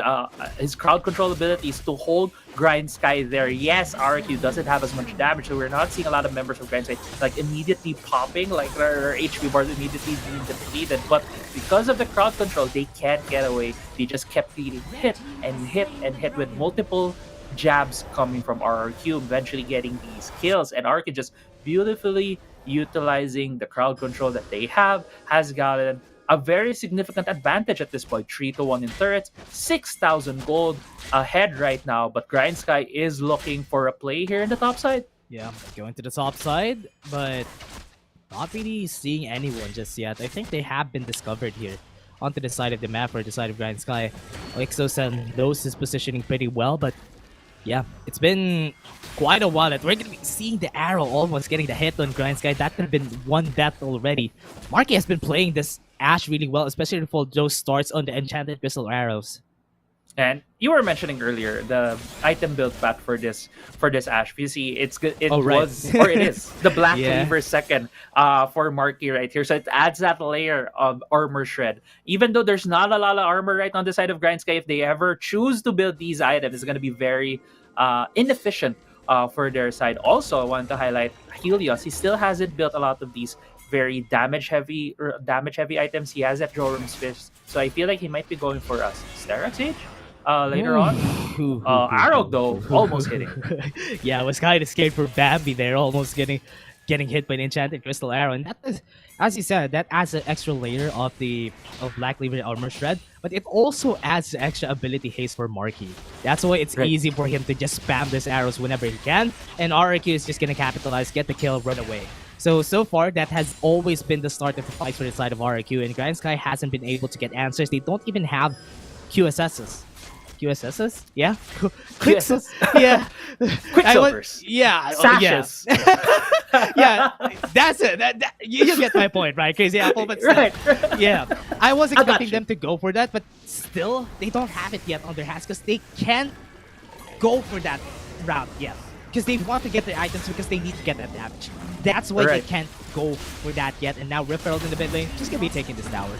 S7: crowd control abilities to hold Grindsky there. Yes, RQ doesn't have as much damage, so we're not seeing a lot of members of Grindsky like immediately popping, like their HP bars immediately being depleted. But because of the crowd control, they can't get away. They just kept getting hit and hit and hit with multiple jabs coming from RRQ, eventually getting these kills, and RRQ just beautifully utilizing the crowd control that they have, has gotten a very significant advantage at this point. 3-1 in turrets, 6,000 gold ahead right now. But Grindsky is looking for a play here in the top side.
S6: Yeah, going to the top side, but not really seeing anyone just yet. I think they have been discovered here onto the side of the map or the side of Grindsky. Exosen knows his positioning pretty well, but yeah, it's been quite a while that we're going to be seeing the arrow almost getting the hit on Grindsky. That could have been one death already. Marky has been playing this Ash really well, especially for those starts on the Enchanted Crystal Arrows.
S7: And you were mentioning earlier the item build path for this Ash. You see, it's good. It was or it is the Black Cleaver second for Marky right here. So it adds that layer of armor shred. Even though there's not a lot of armor right on the side of Grindsky, if they ever choose to build these items, it's going to be very inefficient for their side. Also, I wanted to highlight Helios. He still hasn't built a lot of these very damage heavy items. He has that Jorum's Fist, so I feel like he might be going for us Sterak Sage later on. Arrow though, almost hitting.
S6: Yeah, I was kind of scared for Bambi there, almost getting hit by the Enchanted Crystal Arrow, and that is, as you said, that adds an extra layer of Black Cleaver armor shred, but it also adds the extra ability haste for Marky. That's why it's easy for him to just spam these arrows whenever he can, and RRQ is just gonna capitalize, get the kill, run away. So far, that has always been the start of the fight for the side of RRQ, and Grindsky hasn't been able to get answers. They don't even have QSSs. QSSs? Yeah?
S7: QSS.
S6: Yeah.
S7: Quicksilvers.
S6: Yeah.
S7: Sashes.
S6: Yeah, that's it. You get my point, right? Crazy Apple, but still, yeah. I was expecting them to go for that, but still, they don't have it yet on their hands because they can't go for that route yet. Because they want to get the items because they need to get that damage. That's why they can't go for that yet. And now Ripperald in the mid lane just gonna be taking this tower.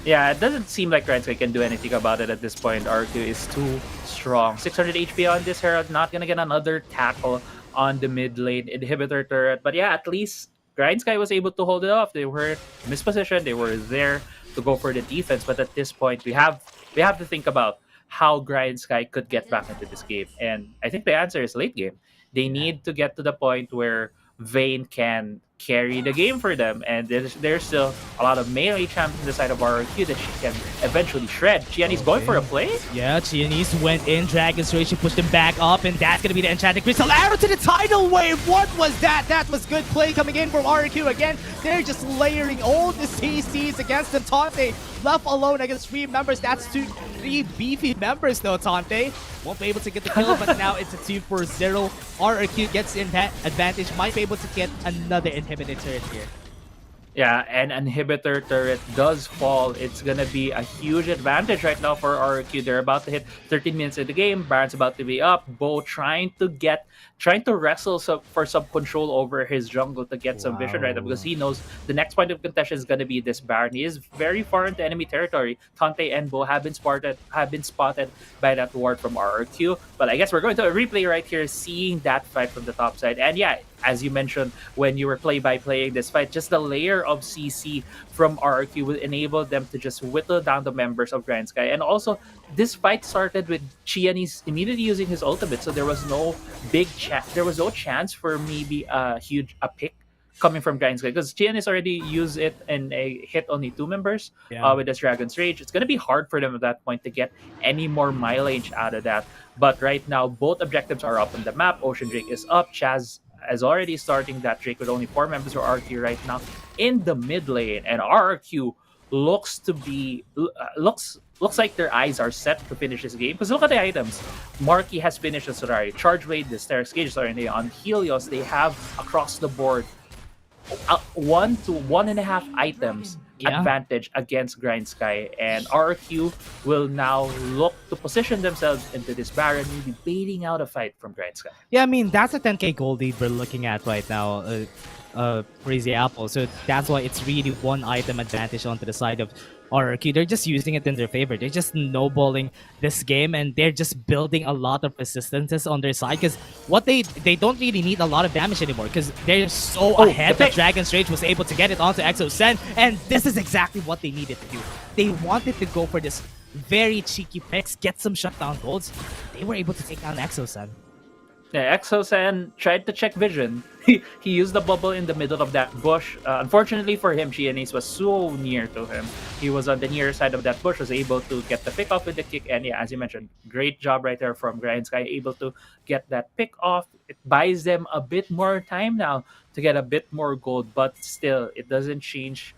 S7: Yeah, it doesn't seem like Grindsky can do anything about it at this point. RQ is too strong. 600 HP on this Herald, not gonna get another tackle on the mid lane inhibitor turret. But yeah, at least Grindsky was able to hold it off. They were mispositioned, they were there to go for the defense. But at this point, we have to think about how Grindsky could get back into this game. And I think the answer is late game. They need to get to the point where Vayne can carry the game for them, and there's still a lot of melee champs on the side of RRQ that she can eventually shred. Qeon's going for a play?
S6: Yeah, Qeon went in, Dragon's Rage, she pushed him back up, and that's gonna be the Enchanted Crystal Arrow to the tidal wave! What was that? That was good play coming in from RRQ again. They're just layering all the CCs against them. Tante left alone against 3 members. That's 3 beefy members though, Tante. Won't be able to get the kill, but now it's a 2-4-0. RRQ gets in that advantage, might be able to get another inhibited turret here.
S7: Yeah, an inhibitor turret does fall. It's gonna be a huge advantage right now for RRQ. They're about to hit 13 minutes in the game. Baron's about to be up. Bo trying to wrestle for some control over his jungle to get some vision right now, because he knows the next point of contention is gonna be this Baron. He is very far into enemy territory. Tante and Bo have been spotted by that ward from RRQ. But I guess we're going to a replay right here, seeing that fight from the top side. And yeah, as you mentioned when you were play-by-playing this fight, just the layer of CC from RRQ will enable them to just whittle down the members of Grindsky. And also, this fight started with Qeon immediately using his ultimate, so there was no chance for maybe a pick coming from Grindsky, because Qeon already used it and hit only 2 members with this Dragon's Rage. It's going to be hard for them at that point to get any more mileage out of that. But right now, both objectives are up on the map. Ocean Drake is up. Chaz is already starting that Drake with only 4 members for RRQ right now in the mid lane, and RRQ looks like their eyes are set to finish this game, because look at the items. Marky has finished the Sorari, Charge Blade, the Sterak Gage already on Helios. They have across the board 1 to 1.5 items advantage against Grindsky, and RRQ will now look to position themselves into this Baron, maybe baiting out a fight from Grindsky.
S6: Yeah, I mean, that's a 10k gold lead we're looking at right now, Crazy Apple. So that's why it's really 1 item advantage onto the side of RRQ. They're just using it in their favor. They're just snowballing this game, and they're just building a lot of resistances on their side, because what they don't really need a lot of damage anymore, because they're so ahead that Dragon's Rage was able to get it onto Exosen, and this is exactly what they needed to do. They wanted to go for this very cheeky picks, get some shutdown golds. They were able to take down Exosen.
S7: Yeah, Exosen tried to check vision. He used the bubble in the middle of that bush. Unfortunately for him, Chianese was so near to him. He was on the near side of that bush, was able to get the pick off with the kick. And yeah, as you mentioned, great job right there from Grindsky, able to get that pick off. It buys them a bit more time now to get a bit more gold, but still, it doesn't change.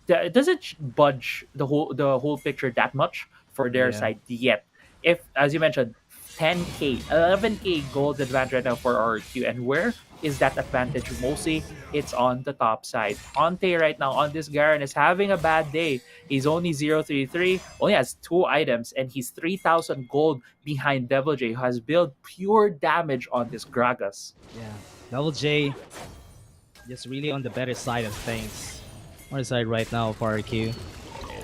S7: It doesn't budge the whole picture that much for their
S6: Yeah.
S7: side yet. If, as you mentioned, 10k, 11k gold advantage right now for RQ, and where is that advantage mostly? It's on the top side. Ante right now on this Garen is having a bad day. He's only 033, only has 2 items, and he's 3,000 gold behind Devil J, who has built pure damage on this Gragas.
S6: Yeah. Double J just really on the better side of things. On the side right now for RQ.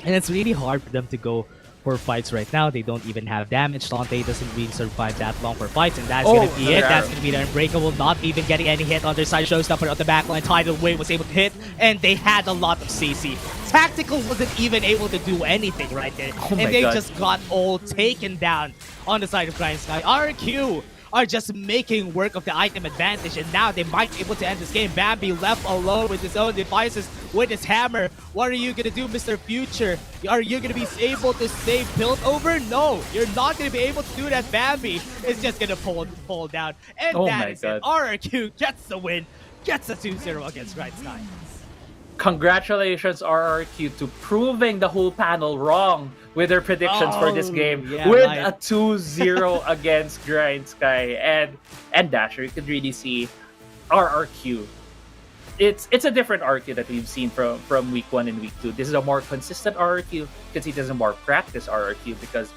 S6: And it's really hard for them to go for fights right now. They don't even have damage. Dante doesn't really survive that long for fights, and that's gonna be it. That's gonna be the Unbreakable, not even getting any hit on their side. Showstopper on the backline. Tidal Wave was able to hit, and they had a lot of CC. Tactical wasn't even able to do anything right there,
S7: Oh
S6: and
S7: my
S6: they
S7: God.
S6: just got all taken down on the side of Grindsky. RQ are just making work of the item advantage, and now they might be able to end this game. Bambi left alone with his own devices, with his hammer. What are you gonna do, Mr. Future? Are you gonna be able to save Piltover? No, you're not gonna be able to do that. Bambi is just gonna fall down, and
S7: Oh
S6: that
S7: my
S6: is
S7: God.
S6: it. RRQ gets the win, gets a 2-0 against Grindsky.
S7: Congratulations, RRQ, to proving the whole panel wrong with their predictions for this
S6: Oh,
S7: game
S6: yeah,
S7: with
S6: right.
S7: a 2-0 against Grindsky and Dasher. You could really see RRQ. It's a different RRQ that we've seen from week 1 and week 2. This is a more consistent RRQ. You can see this is a more practice RRQ because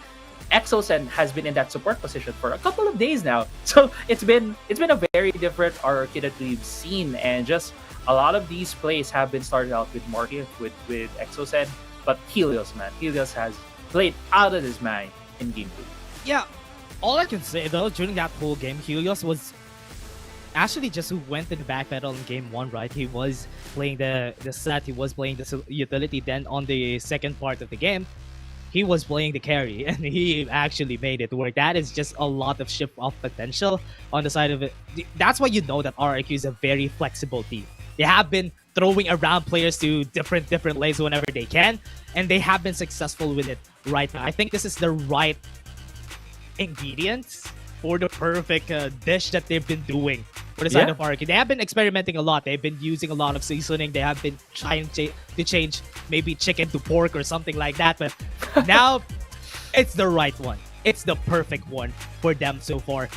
S7: Exosen has been in that support position for a couple of days now. So it's been a very different RRQ that we've seen, and just a lot of these plays have been started out with Morty, with Exosen, but Helios, man. Helios has played out of his mind in game 2.
S6: Yeah, all I can say though, during that whole game, Helios was actually just who went to the back pedal in game 1, right? He was playing the set, he was playing the utility. Then on the second part of the game, he was playing the carry, and he actually made it work. That is just a lot of shift off potential on the side of it. That's why you know that RRQ is a very flexible team. They have been throwing around players to different lanes whenever they can, and they have been successful with it right now. I think this is the right ingredients for the perfect dish that they've been doing for the side
S7: Yeah.
S6: of RRQ. They have been experimenting a lot. They've been using a lot of seasoning. They have been trying to change maybe chicken to pork or something like that. But now it's the right one. It's the perfect one for them so far.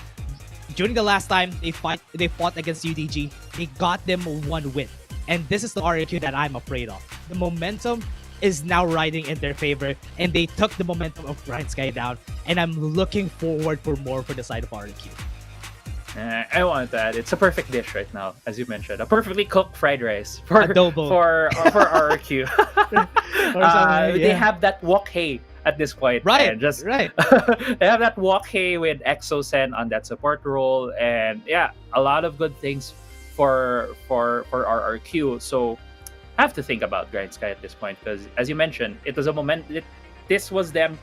S6: During the last time they fought against UDG, they got them 1 win. And this is the RRQ that I'm afraid of. The momentum is now riding in their favor, and they took the momentum of Grindsky down. And I'm looking forward for more for the side of RRQ.
S7: I wanted that. It's a perfect dish right now, as you mentioned. A perfectly cooked fried rice for
S6: Adobo.
S7: for RRQ.
S6: Or something,
S7: They
S6: yeah.
S7: have that wok hay at this point.
S6: Right,
S7: and just
S6: right.
S7: they have that wok hay with Exosen on that support role, and yeah, a lot of good things for RRQ. So I have to think about Grindsky at this point because, as you mentioned, it was a moment. This was them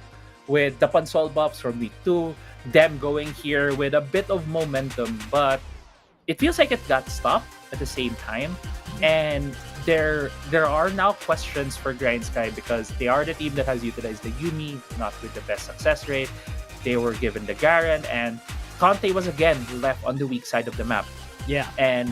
S7: with the Pansol buffs from week 2. Them going here with a bit of momentum, but it feels like it got stopped at the same time. And there are now questions for Grindsky because they are the team that has utilized the Yumi, not with the best success rate. They were given the Garen, and Conte was again left on the weak side of the map.
S6: Yeah.
S7: And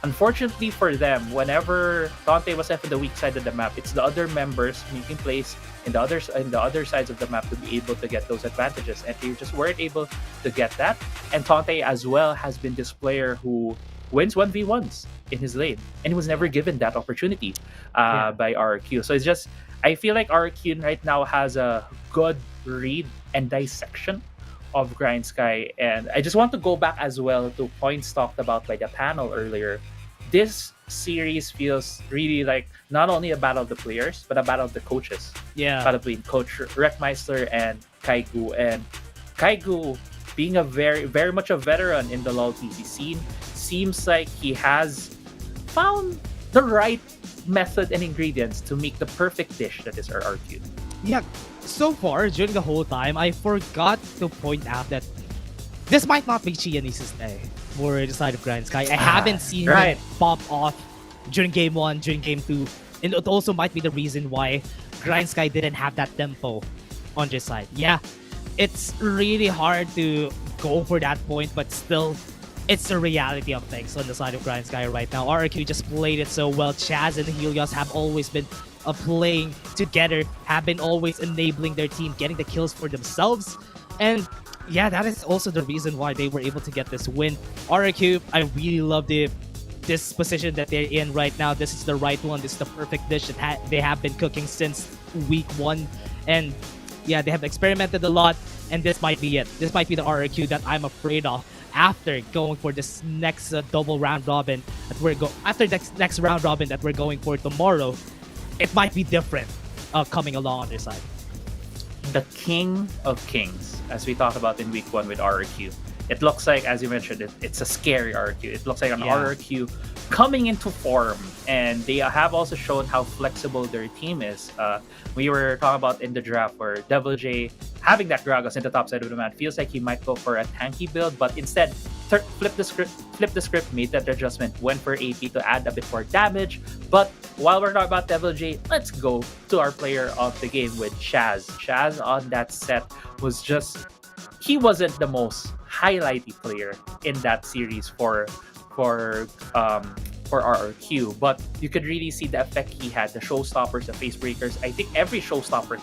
S7: unfortunately for them, whenever Dante was left on the weak side of the map, it's the other members making plays in the other sides of the map to be able to get those advantages, and they just weren't able to get that. And Dante as well has been this player who wins 1v1s in his lane, and he was never given that opportunity by RRQ. So it's just, I feel like RRQ right now has a good read and dissection of Grindsky. And I just want to go back as well to points talked about by the panel earlier. This series feels really like not only a battle of the players, but a battle of the coaches.
S6: Yeah.
S7: Battle between Coach Reckmeister and Kaigu. And Kaigu, being a very much a veteran in the LoL TC scene, seems like he has found the right method and ingredients to make the perfect dish that is RRQ.
S6: Yeah, so far during the whole time, I forgot to point out that this might not be Qeon's day for the side of Grindsky. I haven't seen
S7: right.
S6: him pop off during game 1, during game 2. And it also might be the reason why Grindsky didn't have that tempo on this side. Yeah, it's really hard to go for that point, but still, it's the reality of things on the side of Grindsky right now. RRQ just played it so well. Chaz and Helios have always been playing together, have been always enabling their team, getting the kills for themselves. And yeah, that is also the reason why they were able to get this win. RRQ, I really love this position that they're in right now. This is the right one. This is the perfect dish that they have been cooking since week 1. And yeah, they have experimented a lot, and this might be it. This might be the RRQ that I'm afraid of after going for this next double round robin that after next round robin that we're going for tomorrow. It might be different coming along on their side.
S7: The king of kings, as we talked about in week 1 with RRQ. It looks like, as you mentioned, it's a scary RRQ. It looks like an RRQ coming into form, and they have also shown how flexible their team is. We were talking about in the draft where Devil J having that Gragas in the top side of the map feels like he might go for a tanky build, but instead flip the script, made that adjustment, went for AP to add a bit more damage. But while we're talking about Devil J, let's go to our player of the game with Chaz. Chaz on that set was just, he wasn't the most highlighty player in that series for RRQ, but you could really see the effect he had, the showstoppers, the face breakers. I think every showstopper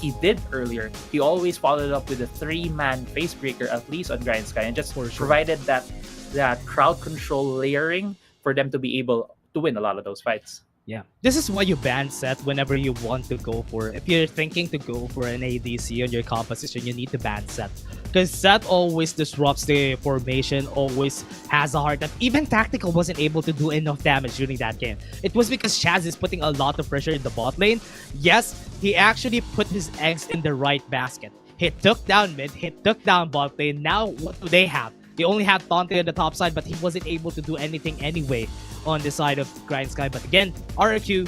S7: he did earlier, he always followed up with a 3-man face breaker at least on Grindsky, and just provided that crowd control layering for them to be able to win a lot of those fights.
S6: Yeah, this is why you ban Set whenever you want to go for. If you're thinking to go for an ADC on your composition, you need to ban Set. Because Set always disrupts the formation, always has a hard time. Even Tactical wasn't able to do enough damage during that game. It was because Chaz is putting a lot of pressure in the bot lane. Yes, he actually put his eggs in the right basket. He took down mid, he took down bot lane. Now, what do they have? They only have Tante on the top side, but he wasn't able to do anything anyway on the side of Grindsky. But again, RRQ,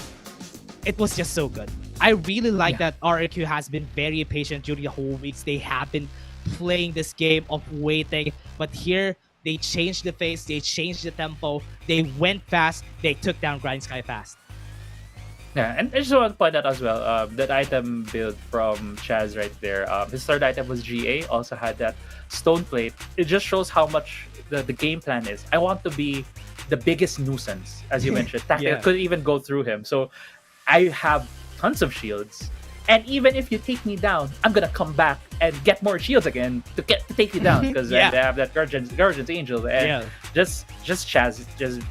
S6: it was just so good. I really like that RRQ has been very patient during the whole weeks. They have been playing this game of waiting, but here they changed the pace, they changed the tempo, they went fast, they took down Grindsky fast.
S7: Yeah, and I just want to point out as well, that item build from Chaz right there. His third item was GA, also had that stone plate. It just shows how much the game plan is. I want to be the biggest nuisance, as you mentioned. Tactical could even go through him. So I have tons of shields. And even if you take me down, I'm gonna come back and get more shields again to take you down, because they have that Guardian's Angel. And just Chaz,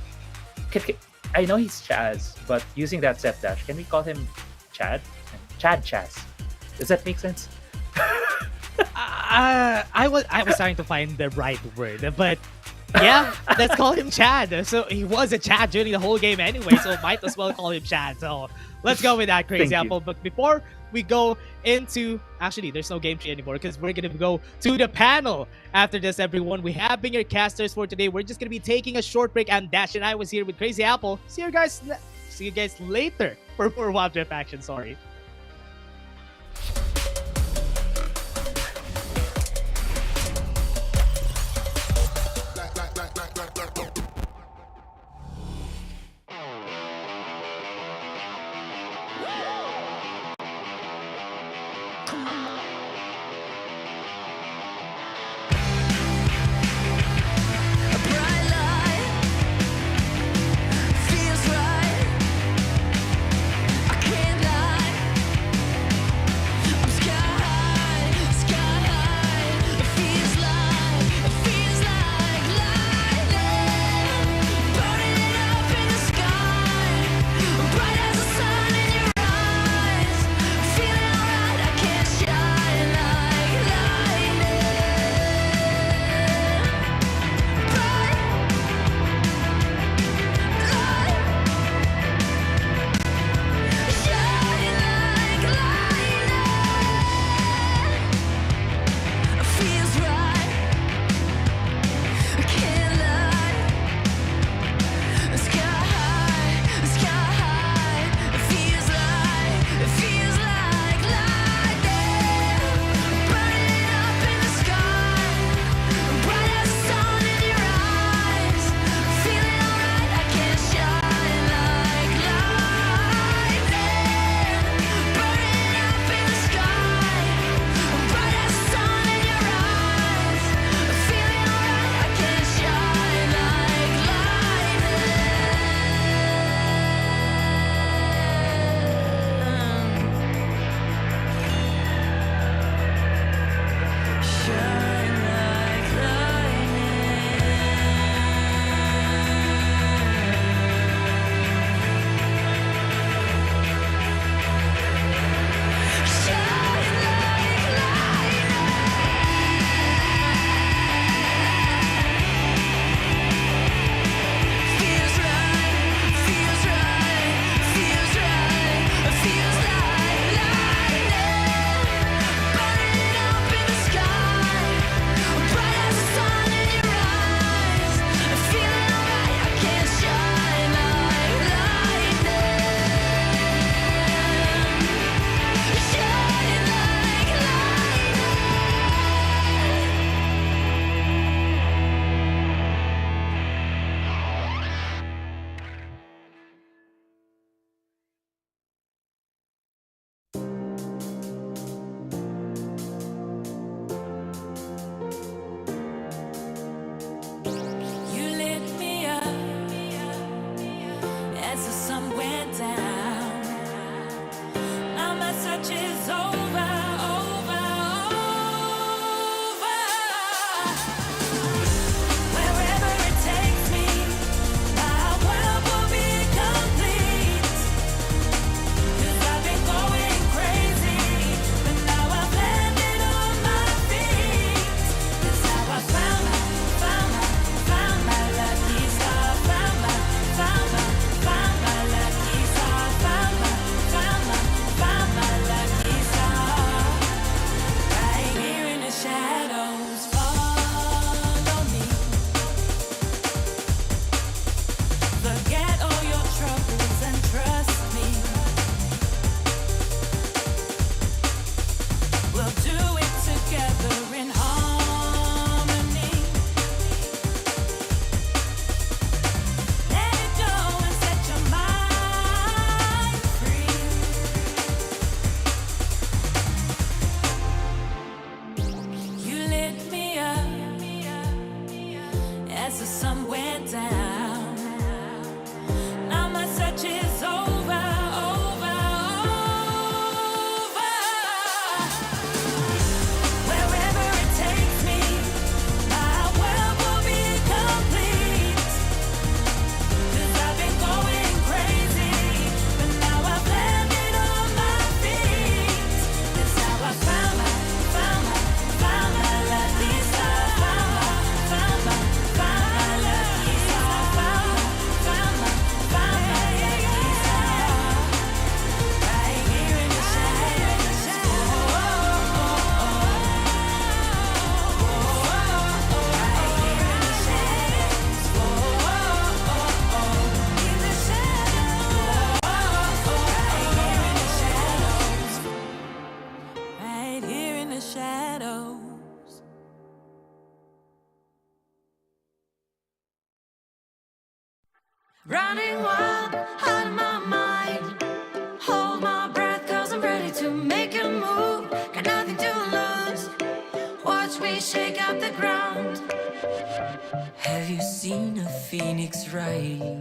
S7: I know he's Chaz, but using that set dash, can we call him Chad? Chaz. Does that make sense?
S6: I was trying to find the right word, but yeah, let's call him Chad. So he was a Chad during the whole game anyway, so might as well call him Chad. So let's go with that, Crazy Apple. But before we go into, actually, there's no game tree anymore because we're gonna go to the panel after this. Everyone, we have been your casters for today. We're just gonna be taking a short break, and Dash and I was here with Crazy Apple. See you guys later for more Wildrift action. Sorry.
S1: Feels right. I can't lie. together in harmony. Let it go and set your mind free. You lit me up as the sun went down. Now my search is over, over, over. Wherever it takes me, my world will be complete. 'Cause I've been going crazy, but now I've landed on my feet. That's how I found my lucky star. Found my lucky star. Found my lucky star. Right here in the shadows. Right here in the shadows. In the shadows. Right here in the shadows. Running wild out of my mind. Hold my breath, 'cause I'm ready to make a move. Got nothing to lose. Watch me shake out the ground. Have you seen a phoenix rise?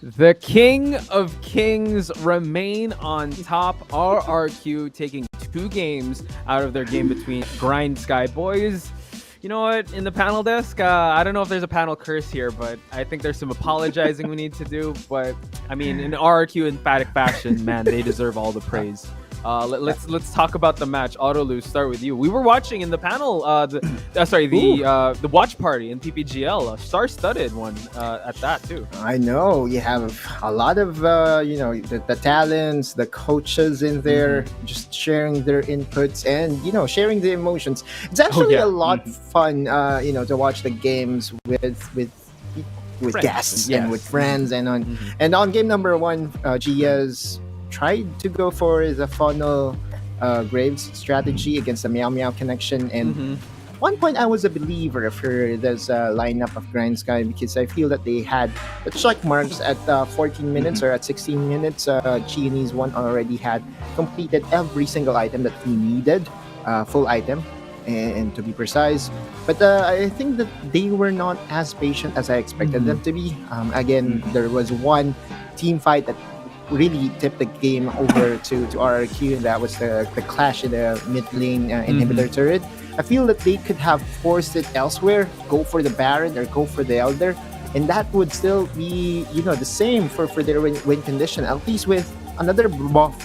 S3: The King of Kings remain on top. RRQ taking 2 games out of their game between Grindsky. Boys, you know what? In the panel desk, I don't know if there's a panel curse here, but I think there's some apologizing we need to do. But I mean, in RRQ emphatic fashion, man, they deserve all the praise. Let's talk about the match. Autoloo, start with you. We were watching in the panel, the watch party in PPGL, a star-studded one at that too.
S4: I know you have a lot of the talents, the coaches in there, just sharing their inputs and sharing the emotions. It's actually a lot fun, to watch the games with
S3: Friends.
S4: guests
S3: Yes.
S4: and with friends and on game number 1, Gia's tried to go for the funnel Graves strategy against the Meow Meow connection, and at one point I was a believer for this lineup of Grindsky because I feel that they had the check marks at 14 minutes or at 16 minutes. Chinese one already had completed every single item that he needed, full item, and to be precise. But I think that they were not as patient as I expected them to be. Again, there was one team fight that really tipped the game over to RRQ, and that was the clash in the mid lane inhibitor turret. I feel that they could have forced it elsewhere, go for the Baron or go for the Elder, and that would still be the same for their win condition. At least with another buff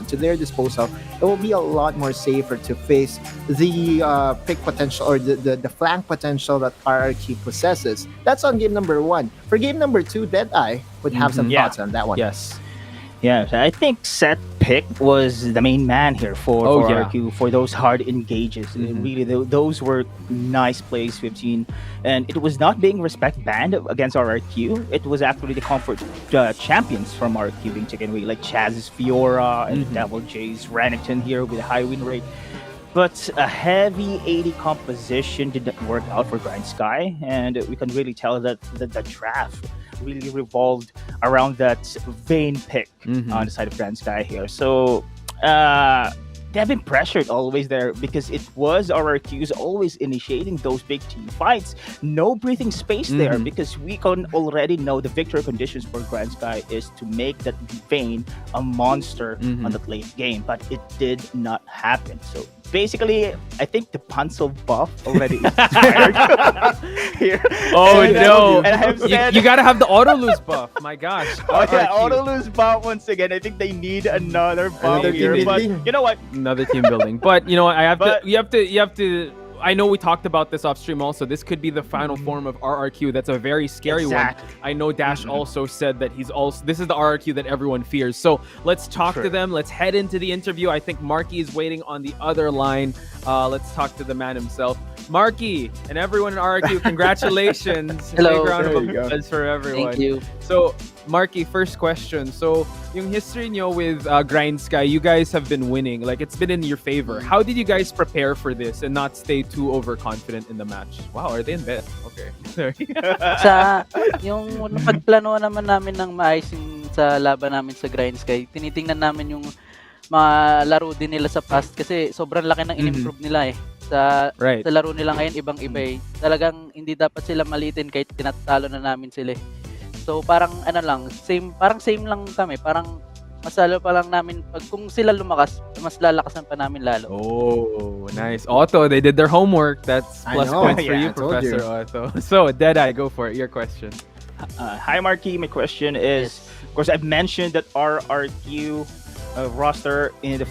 S4: to their disposal, it will be a lot more safer to face the pick potential or the flank potential that RRQ possesses. That's on game number 1. For game number 2, Deadeye would have some thoughts on that one.
S3: Yes.
S5: Yeah, so I think Set Pick was the main man here for RQ for those hard engages. Really, those were nice plays we've seen, and it was not being respect banned against RQ. It was actually the comfort champions from RQ being taken away, like Chaz's Fiora and Devil J's Renekton here with a high win rate. But a heavy 80 composition didn't work out for Grindsky, and we can really tell that the draft really revolved around that Vayne pick on the side of Grindsky here. So they have been pressured always there because it was RRQs always initiating those big team fights. No breathing space there because we can already know the victory conditions for Grindsky is to make that Vayne a monster on the late game, but it did not happen. So basically, I think the Pansel buff already expired here.
S3: Oh
S5: And,
S3: no!
S5: and I have said,
S3: You gotta have the auto lose buff. My gosh.
S5: oh yeah,
S3: RRQ.
S5: auto lose buff once again. I think they need another buff
S4: Another
S5: here.
S4: team
S5: But
S4: building.
S5: you know what?
S3: Another team building. But you have to. I know we talked about this off stream also. This could be the final form of RRQ. That's a very scary
S5: Exactly.
S3: one. I know Dash also said that this is the RRQ that everyone fears. So let's talk to them. Let's head into the interview. I think Marky is waiting on the other line. Let's talk to the man himself. Marky and everyone in RRQ, congratulations.
S8: Hello.
S3: Big round of
S4: There you go.
S3: applause for everyone.
S8: Thank you.
S3: So, Marky, first question. So, yung history nyo with Grindsky, you guys have been winning. Like, it's been in your favor. How did you guys prepare for this and not stay too overconfident in the match? Wow, are they in bed? Okay. Sorry.
S8: Sa yung pagplano naman namin ng maayos yung sa laban namin sa Grindsky, tinitingnan namin yung mga laro din nila sa past kasi sobrang laki ng in-improve nila sa
S3: Right.
S8: sa laro nila ngayon ibang-iba Talagang hindi dapat sila malitin kahit tinatalo na namin sila. So parang ano lang, same lang kami. Parang mas lalo pa lang namin pag kung sila lumakas, mas lalakasan pa namin lalo.
S3: Oh, nice. Otto, they did their homework. That's
S4: I
S3: plus
S4: know.
S3: points for
S4: Yeah,
S3: you,
S4: I told
S3: Professor
S4: you.
S3: Otto. So, Deadeye, go for it. Your question.
S5: Hi, Marky. My question is, of course, I've mentioned that RRQ roster in the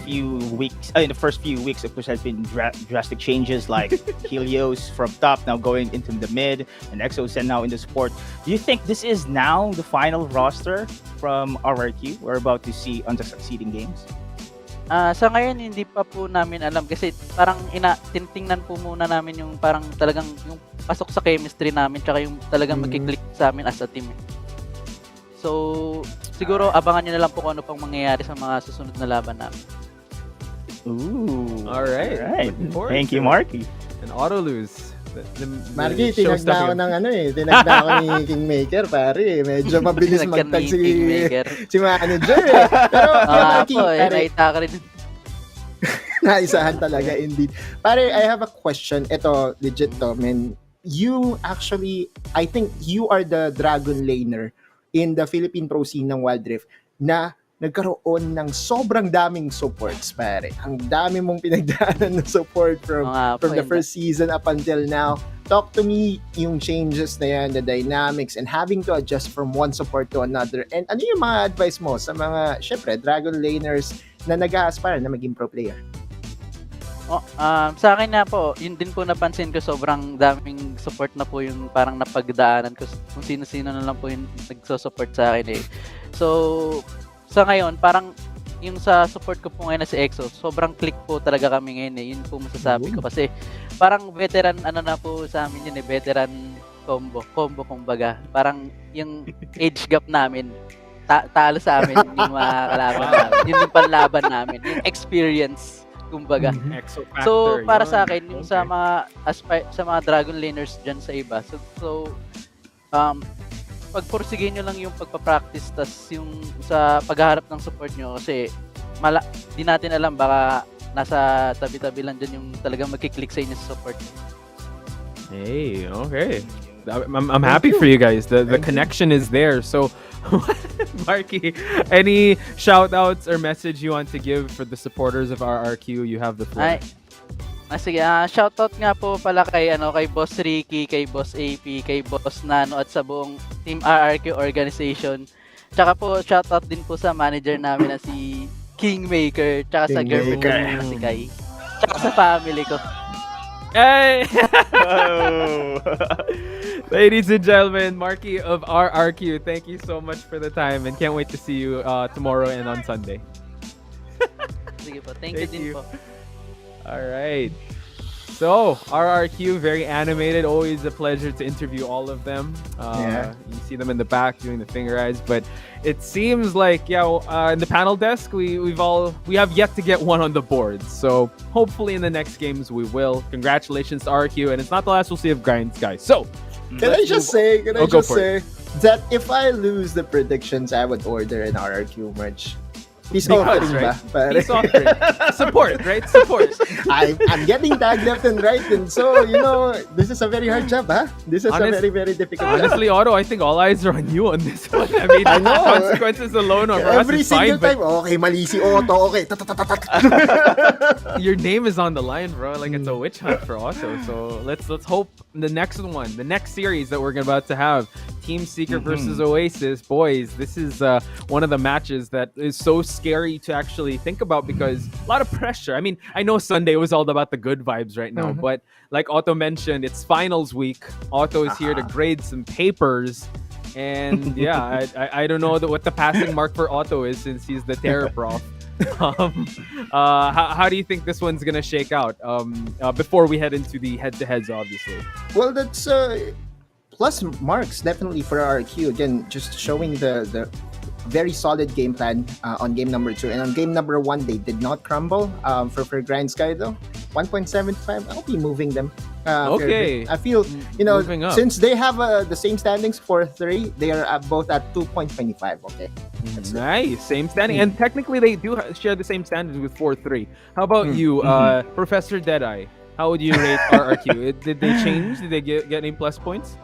S5: first few weeks, of course, has been drastic changes like Helios from top now going into the mid and Exosen now in the support. Do you think this is now the final roster from RRQ we're about to see on the succeeding games?
S8: Sa ngayon hindi pa po namin alam kasi parang tintingnan po muna namin yung parang talagang yung pasok sa chemistry namin tsaka yung talagang magki-click sa amin as a team. So siguro abangan niyo na lang po kung ano pang mangyayari sa mga susunod na laban namin.
S5: Ooh.
S3: All right. Looking forward
S5: Thank
S3: to
S5: you,
S3: it.
S5: Marky.
S3: And Auto lose.
S4: Marky, tinagda ako ng tinagda ako ni Kingmaker, pare. Medyo mabilis
S8: Nagkan
S4: magtag
S8: ni
S4: si
S8: Kingmaker.
S4: manager Pero, Marky, pare,
S8: nakita ka rin.
S4: naisahan talaga indeed. Pare, I have a question. Ito, legit to, man. You actually, I think you are the Dragon Laner in the Philippine Pro scene ng Wildrift na nagkaroon ng sobrang daming supports, pare. Ang dami mong pinagdaanan ng support from the first season up until now. Talk to me yung changes na yan, the dynamics, and having to adjust from one support to another. And ano yung mga advice mo sa mga, syempre, Dragon Laners na nag-a-aspire na maging pro player?
S8: Sa akin na po, yun din po napansin ko sobrang daming support na po yung parang napagdaanan ko kung sino-sino na lang po yung nagso-support sa akin So, sa ngayon, parang yung sa support ko po ngayon na si EXO, sobrang click po talaga kami ngayon Yun po masasabi ko kasi parang veteran na po sa amin yun veteran combo kumbaga. Parang yung age gap namin, talo sa amin yung mga kalaban namin. Yun yung panlaban namin, yung experience kumbaga.
S3: Exo factor,
S8: So para
S3: yun.
S8: sa akin yung sa mga Dragon Laners diyan sa iba. So pagpursigin nyo lang yung pagpa-practice tas yung sa paghaharap ng support nyo kasi di natin alam baka nasa tabi-tabi lang dyan yung talagang magkiklik sa inyo sa support.
S3: Hey, okay. I'm happy for you guys. The connection is there. So, Marky, any shout-outs or message you want to give for the supporters of RRQ? You have the floor.
S8: Sige, shoutout nga po pala kay Boss Ricky, kay Boss AP, kay Boss Nano at sa buong Team RRQ organization. Tsaka po shoutout din po sa manager namin na si Kingmaker, tsaka sa girlfriend ko na si Kai. Tsaka sa family ko.
S3: Hey! Ladies and gentlemen, Marky of RRQ, thank you so much for the time and can't wait to see you tomorrow and on Sunday.
S8: Sige po, thank you din po.
S3: All right. So, RRQ, very animated. Always a pleasure to interview all of them. You see them in the back doing the finger eyes, but it seems like in the panel desk we have yet to get one on the board. So hopefully in the next games we will. Congratulations to RRQ, and it's not the last we'll see of Grindsky. So,
S4: Can I just say that if I lose the predictions, I would order an RRQ merch. Peace offering ba? Pare?
S3: Peace offering. Support, right? Support.
S4: I'm getting tagged left and right, and so this is a very hard job, huh? This is a very, very difficult job.
S3: Honestly, Otto, I think all eyes are on you on this one. I mean,
S4: I know.
S3: consequences alone are for us
S4: Every
S3: is fine,
S4: single time, okay, mali si Otto, okay.
S3: but your name is on the line, bro. Like it's a witch hunt for Otto. So let's hope the next one, the next series that we're about to have, Team Secret versus Oasis, boys. This is one of the matches that is so scary to actually think about because a lot of pressure. I mean, I know Sunday was all about the good vibes right now, but like Otto mentioned, it's finals week. Otto is here to grade some papers. And I don't know what the passing mark for Otto is since he's the terror prof. How do you think this one's gonna shake out? Before we head into the head-to-heads, obviously.
S4: Well, that's plus marks definitely for RQ. Again, just showing the very solid game plan on game number 2. And on game number 1, they did not crumble. For Grindsky though, 1.75. I'll be moving them.
S3: Okay.
S4: I feel
S3: Moving up.
S4: since they have the same standings for 3, they are both at 2.25. Okay. That's it.
S3: Nice, same standing, and technically they do share the same standards with 4-3. How about you, Professor Deadeye? How would you rate RRQ? Did they change? Did they get any plus points?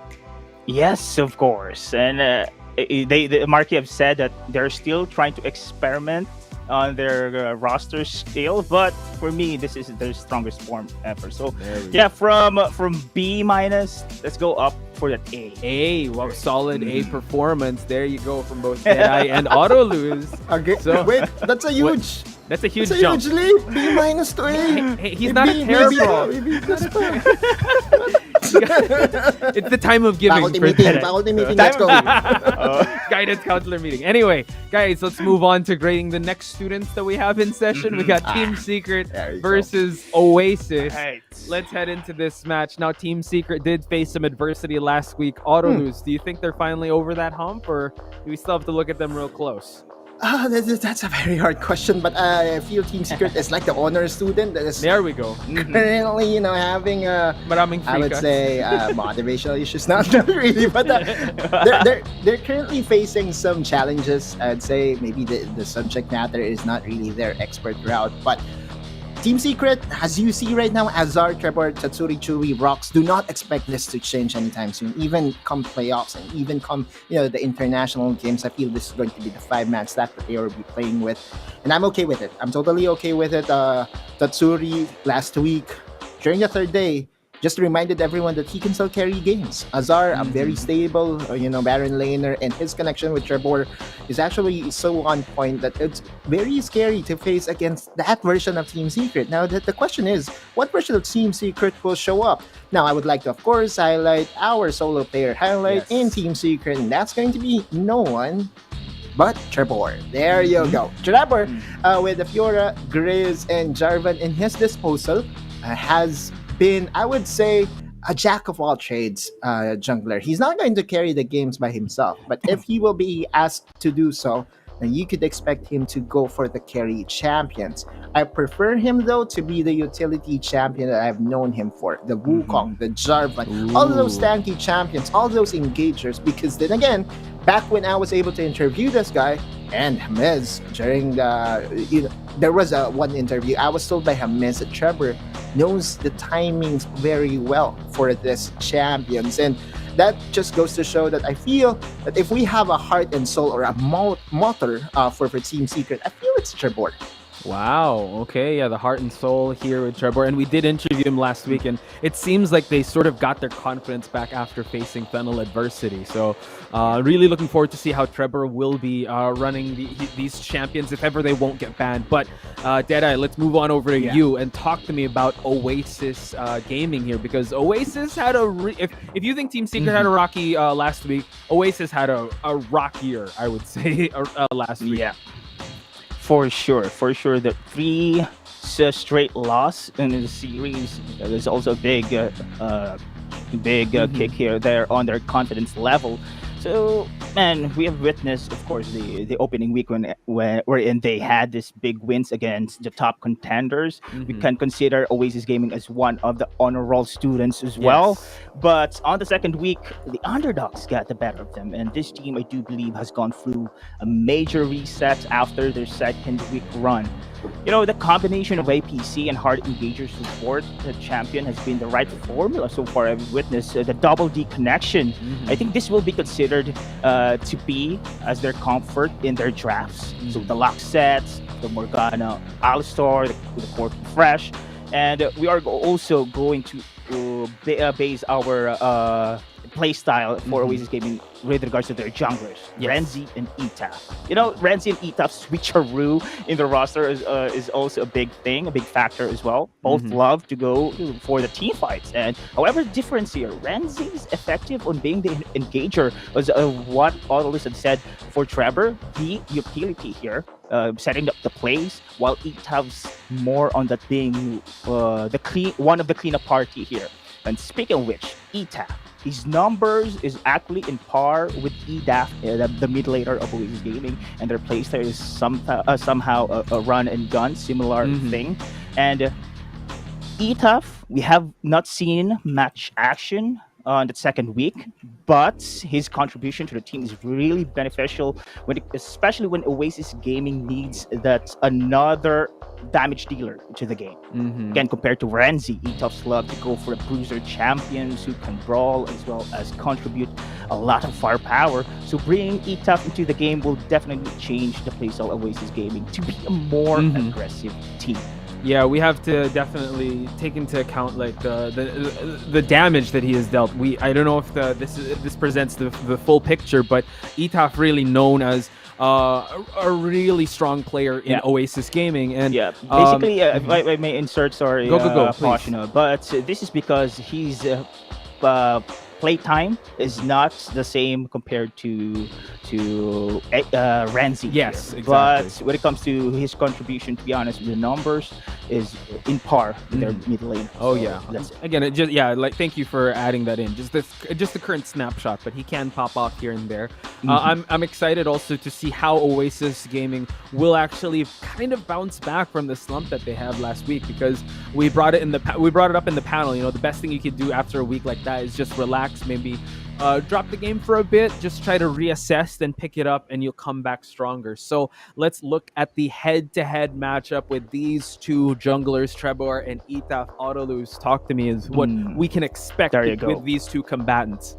S5: Yes, of course. And the Marquee have said that they're still trying to experiment on their roster scale, but for me, this is their strongest form ever. So yeah, from B minus, let's go up for that A.
S3: A, well, solid A performance. There you go from both Deadeye and Auto Lose.
S4: Okay.
S3: So-
S4: Wait, that's a huge.
S3: That's a huge
S4: That's a
S3: jump.
S4: huge leap. B minus to A.
S3: Hey, he's not a terror.
S4: Maybe plus pa.
S3: It's the time of giving
S4: Faculty
S3: for
S4: meeting.
S3: Deadeye.
S4: Faculty meeting. Let's go.
S3: Guidance counselor meeting. Anyway, guys, let's move on to grading the next students that we have in session. We got Team Secret
S4: There you
S3: versus Oasis.
S5: Right.
S3: Let's head into this match. Now, Team Secret did face some adversity last week. Auto Lose, do you think they're finally over that hump, or do we still have to look at them real close?
S4: That's a very hard question, but I feel Team Secret is like the honor student that is
S3: There we go.
S4: currently, having
S3: Maraming
S4: I would
S3: free
S4: say motivational issues. Not really, but they're currently facing some challenges. I'd say maybe the subject matter is not really their expert route, but Team Secret, as you see right now, Azar, Trevor, Tatsuri, Chewy, Rocks, do not expect this to change anytime soon. Even come playoffs and even come, the international games, I feel this is going to be the 5-man stack that they will be playing with. And I'm okay with it. I'm totally okay with it. Tatsuri, last week, during the 3rd day, just reminded everyone that he can still carry games. Azar, a very stable, Baron laner, and his connection with Trevor is actually so on point that it's very scary to face against that version of Team Secret. Now, the question is, what version of Team Secret will show up? Now, I would like to, of course, highlight our solo player highlight in Team Secret, and that's going to be no one but Trevor. There you go. Trevor, with the Fiora, Grizz, and Jarvan in his disposal, has been, I would say, a jack of all trades jungler. He's not going to carry the games by himself, but if he will be asked to do so, then you could expect him to go for the carry champions. I prefer him though to be the utility champion that I've known him for. The Wukong, the Jarvan, all those tanky champions, all those engagers, because then again, back when I was able to interview this guy and Hamez during the, there was one interview, I was told by Hamez that Trevor knows the timings very well for this champions, and that just goes to show that I feel that if we have a heart and soul or a motor for Team Secret, I feel it's Trevor.
S3: Wow. Okay. Yeah, the heart and soul here with Trevor, and we did interview him last week, and it seems like they sort of got their confidence back after facing Fennel adversity. So, really looking forward to see how Trevor will be running these champions if ever they won't get banned. But Deadeye, let's move on over to you and talk to me about Oasis gaming here, because Oasis had if you think Team Secret had a rocky last week, Oasis had a rockier, I would say, last week.
S5: Yeah. For sure. The 3 straight loss in the series. There's also a big kick here there on their confidence level. So, man, we have witnessed, of course, the opening week wherein they had this big wins against the top contenders. We can consider Oasis Gaming as one of the honor roll students as well. But on the second week, the underdogs got the better of them. And this team, I do believe, has gone through a major reset after their second week run. The combination of APC and hard engager support, the champion, has been the right formula so far. I've witnessed the double D connection. I think this will be considered to be as their comfort in their drafts. So the lock sets, the Morgana Alistar, the Corp Fresh, and we are also going to base our play style for Oasis Gaming with regards to their junglers, Renzi and Etaf. Renzi and Etaf's switcheroo in the roster is also a big thing, a big factor as well. Both love to go for the team fights. And however, the difference here, Renzi's effective on being the engager was what Autolus had said for Trevor. The utility here setting up the plays, while ETAF's more on that being one of the cleanup party here. And speaking of which, ETAF, his numbers is actually in par with EDAF, the mid laner of Oasis Gaming, and their playstyle is somehow a run and gun similar thing. And ETAF, we have not seen much action on the second week, but his contribution to the team is really beneficial, especially when Oasis Gaming needs that another damage dealer to the game. Again, compared to Renzi, ETAF's love to go for the bruiser champions who can brawl as well as contribute a lot of firepower. So bringing ETAF into the game will definitely change the playstyle of Oasis Gaming to be a more aggressive team.
S3: Yeah, we have to definitely take into account like the damage that he has dealt. I don't know if this presents the full picture, but ETAF really known as a really strong player in Oasis Gaming, and
S5: basically, if I may insert, sorry,
S3: go,
S5: Poshino, but this is because he's playtime is not the same compared to Renzi.
S3: Yes,
S5: here.
S3: exactly.
S5: But when it comes to his contribution, to be honest, the numbers is in par with their mid lane.
S3: Oh
S5: So
S3: yeah.
S5: that's it.
S3: Again, thank you for adding that in. Just the current snapshot, but he can pop off here and there. I'm excited also to see how Oasis Gaming will actually kind of bounce back from the slump that they had last week, because we brought it up in the panel. You know, the best thing you could do after a week like that is just relax, maybe drop the game for a bit, just try to reassess, then pick it up, and you'll come back stronger. So let's look at the head-to-head matchup with these two junglers, Trevor and ETAF. Autolus, talk to me is what we can expect with these two combatants.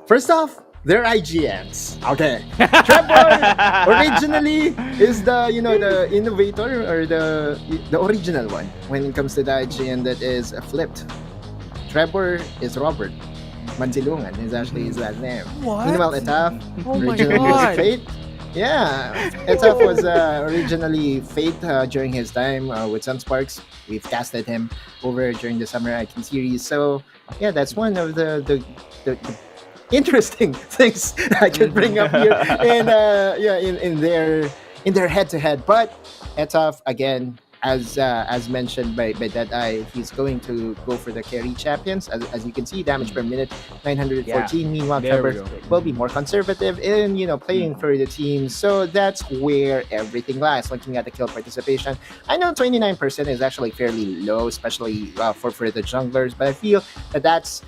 S4: First off, they're IGNs. Okay. Trevor originally is the innovator, or the original one when it comes to the IGN that is flipped. Trevor is Robert. Mansilungan is actually his last name.
S3: What?
S4: Meanwhile, ETAF
S3: Oh my
S4: originally was
S3: God.
S4: Fate. Yeah, ETAF was originally Fate during his time with Sunsparks. We've casted him over during the Summer Icon series. So yeah, that's one of the interesting things I could bring up here. And in their head-to-head. But ETAF, again, as mentioned by Deadeye, he's going to go for the carry champions. As you can see, damage per minute 914. Meanwhile,
S3: There we
S4: Trevor
S3: go.
S4: will be more conservative in playing for the team. So that's where everything lies. Looking at the kill participation, I know 29% is actually fairly low, especially for the junglers. But I feel that's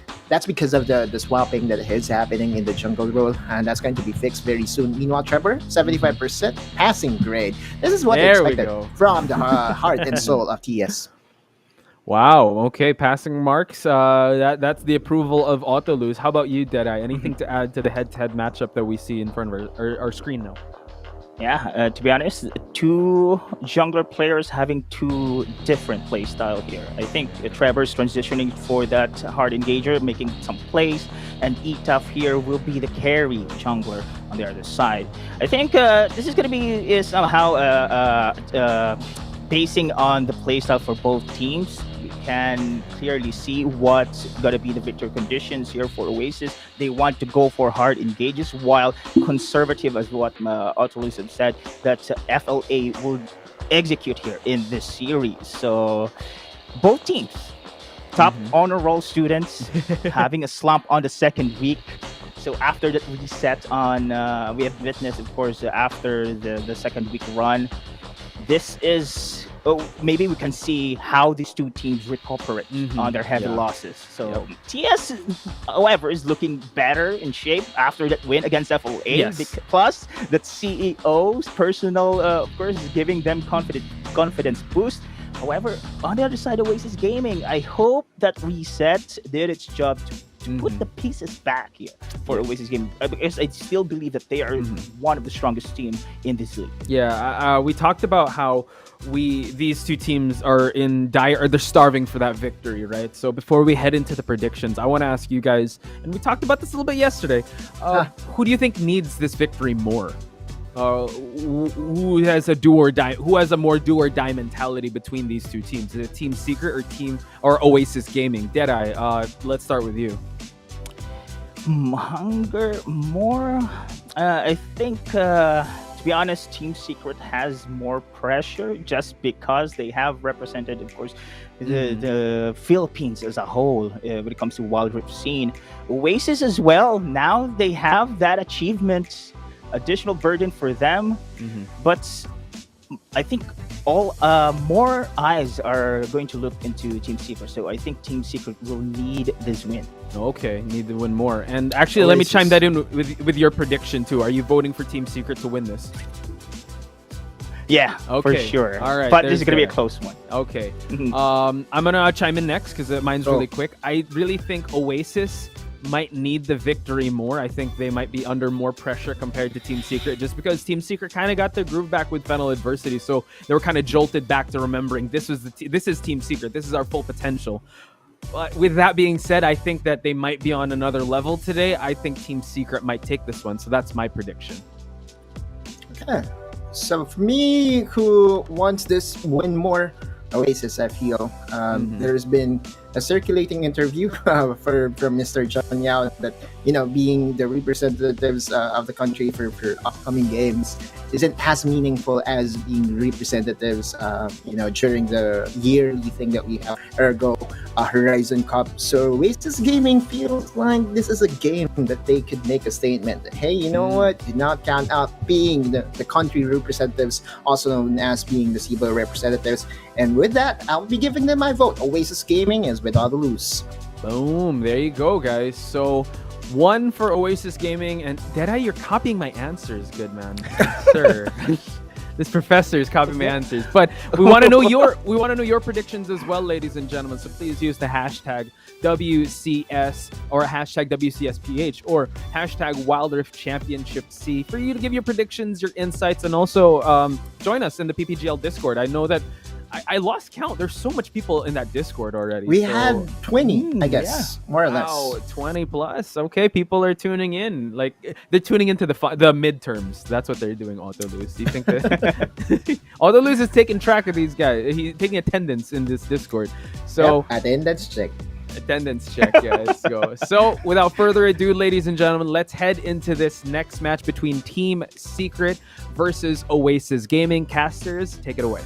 S4: because of the swapping that is happening in the jungle role, and that's going to be fixed very soon. Meanwhile, Trevor, 75% passing grade. This is what they
S3: There we
S4: expected
S3: go.
S4: from the heart and soul of TS.
S3: Wow. Okay, passing marks. That's the approval of Autolus. How about you, Deadeye? Anything to add to the head-to-head matchup that we see in front of our screen now?
S5: Yeah, to be honest, two jungler players having two different play style here. I think Trevor's transitioning for that hard engager, making some plays, and ETAF here will be the carry jungler on the other side. I think this is going to be somehow basing on the play style for both teams. We can clearly see what's going to be the victory conditions here for Oasis. They want to go for hard engages, while conservative, as what Autolus have said, that FLA will execute here in this series. So both teams, top honor roll students, having a slump on the second week. So after that reset on, we have witnessed, of course, after the second week run, this is maybe we can see how these two teams recuperate on their heavy losses. So TS, however, is looking better in shape after that win against FOA.
S3: Yes.
S5: Plus, that CEO's personal, of course, is giving them confidence boost. However, on the other side, Oasis Gaming, I hope that reset did its job to put the pieces back here for Oasis Gaming, because I still believe that they are one of the strongest teams in this league.
S3: Yeah, we talked about how these two teams are they're starving for that victory, right? So before we head into the predictions, I want to ask you guys, and we talked about this a little bit yesterday, who do you think needs this victory more? Who has a do or die? Who has a more do or die mentality between these two teams? Is it Team Secret or Oasis Gaming? Deadeye, let's start with you.
S5: Hunger more. I think to be honest, Team Secret has more pressure just because they have represented, of course, the Philippines as a whole when it comes to Wildrift scene. Oasis as well. Now they have that achievement, additional burden for them, but I think all more eyes are going to look into Team Secret. So I think Team Secret will need this win.
S3: Okay, need to win more. And actually, let me chime that in with your prediction too. Are you voting for Team Secret to win this?
S5: Yeah,
S3: okay,
S5: for sure.
S3: All right,
S5: but this is going to be a close one.
S3: Okay. I'm gonna chime in next because mine's really quick. I really think Oasis might need the victory more. I think they might be under more pressure compared to Team Secret, just because Team Secret kind of got their groove back with Fennel adversity, so they were kind of jolted back to remembering this is Team Secret. This is our full potential. But with that being said, I think that they might be on another level today. I think Team Secret might take this one, so that's my prediction.
S4: Okay. So for me, who wants this win more, Oasis, I feel. There's been a circulating interview from Mr. John Yao that, being the representatives of the country for upcoming games isn't as meaningful as being representatives, during the yearly thing that we have, ergo Horizon Cup. So Oasis Gaming feels like this is a game that they could make a statement that, hey, you know what? Do not count out being the country representatives, also known as being the Cebu representatives. And with that, I'll be giving them my vote. Oasis Gaming is without a lose.
S3: Boom. There you go, guys. So 1 for Oasis Gaming. And Deadeye, you're copying my answers. Good, man. Sir. This professor is copying my answers. But we want to know your predictions as well, ladies and gentlemen. So please use the hashtag WCS or hashtag WCSPH or hashtag Wildrift Championship C for you to give your predictions, your insights, and also join us in the PPGL Discord. I know that I lost count. There's so much people in that Discord already.
S4: We had 20, I guess, more or less.
S3: Wow, 20 plus. Okay, people are tuning in. Like, they're tuning into the midterms. That's what they're doing, Autolose. Do you think that Autolose is taking track of these guys? He's taking attendance in this Discord. So
S4: attendance check.
S3: Attendance check, yeah, let's go. So, without further ado, ladies and gentlemen, let's head into this next match between Team Secret versus Oasis Gaming. Casters, take it away.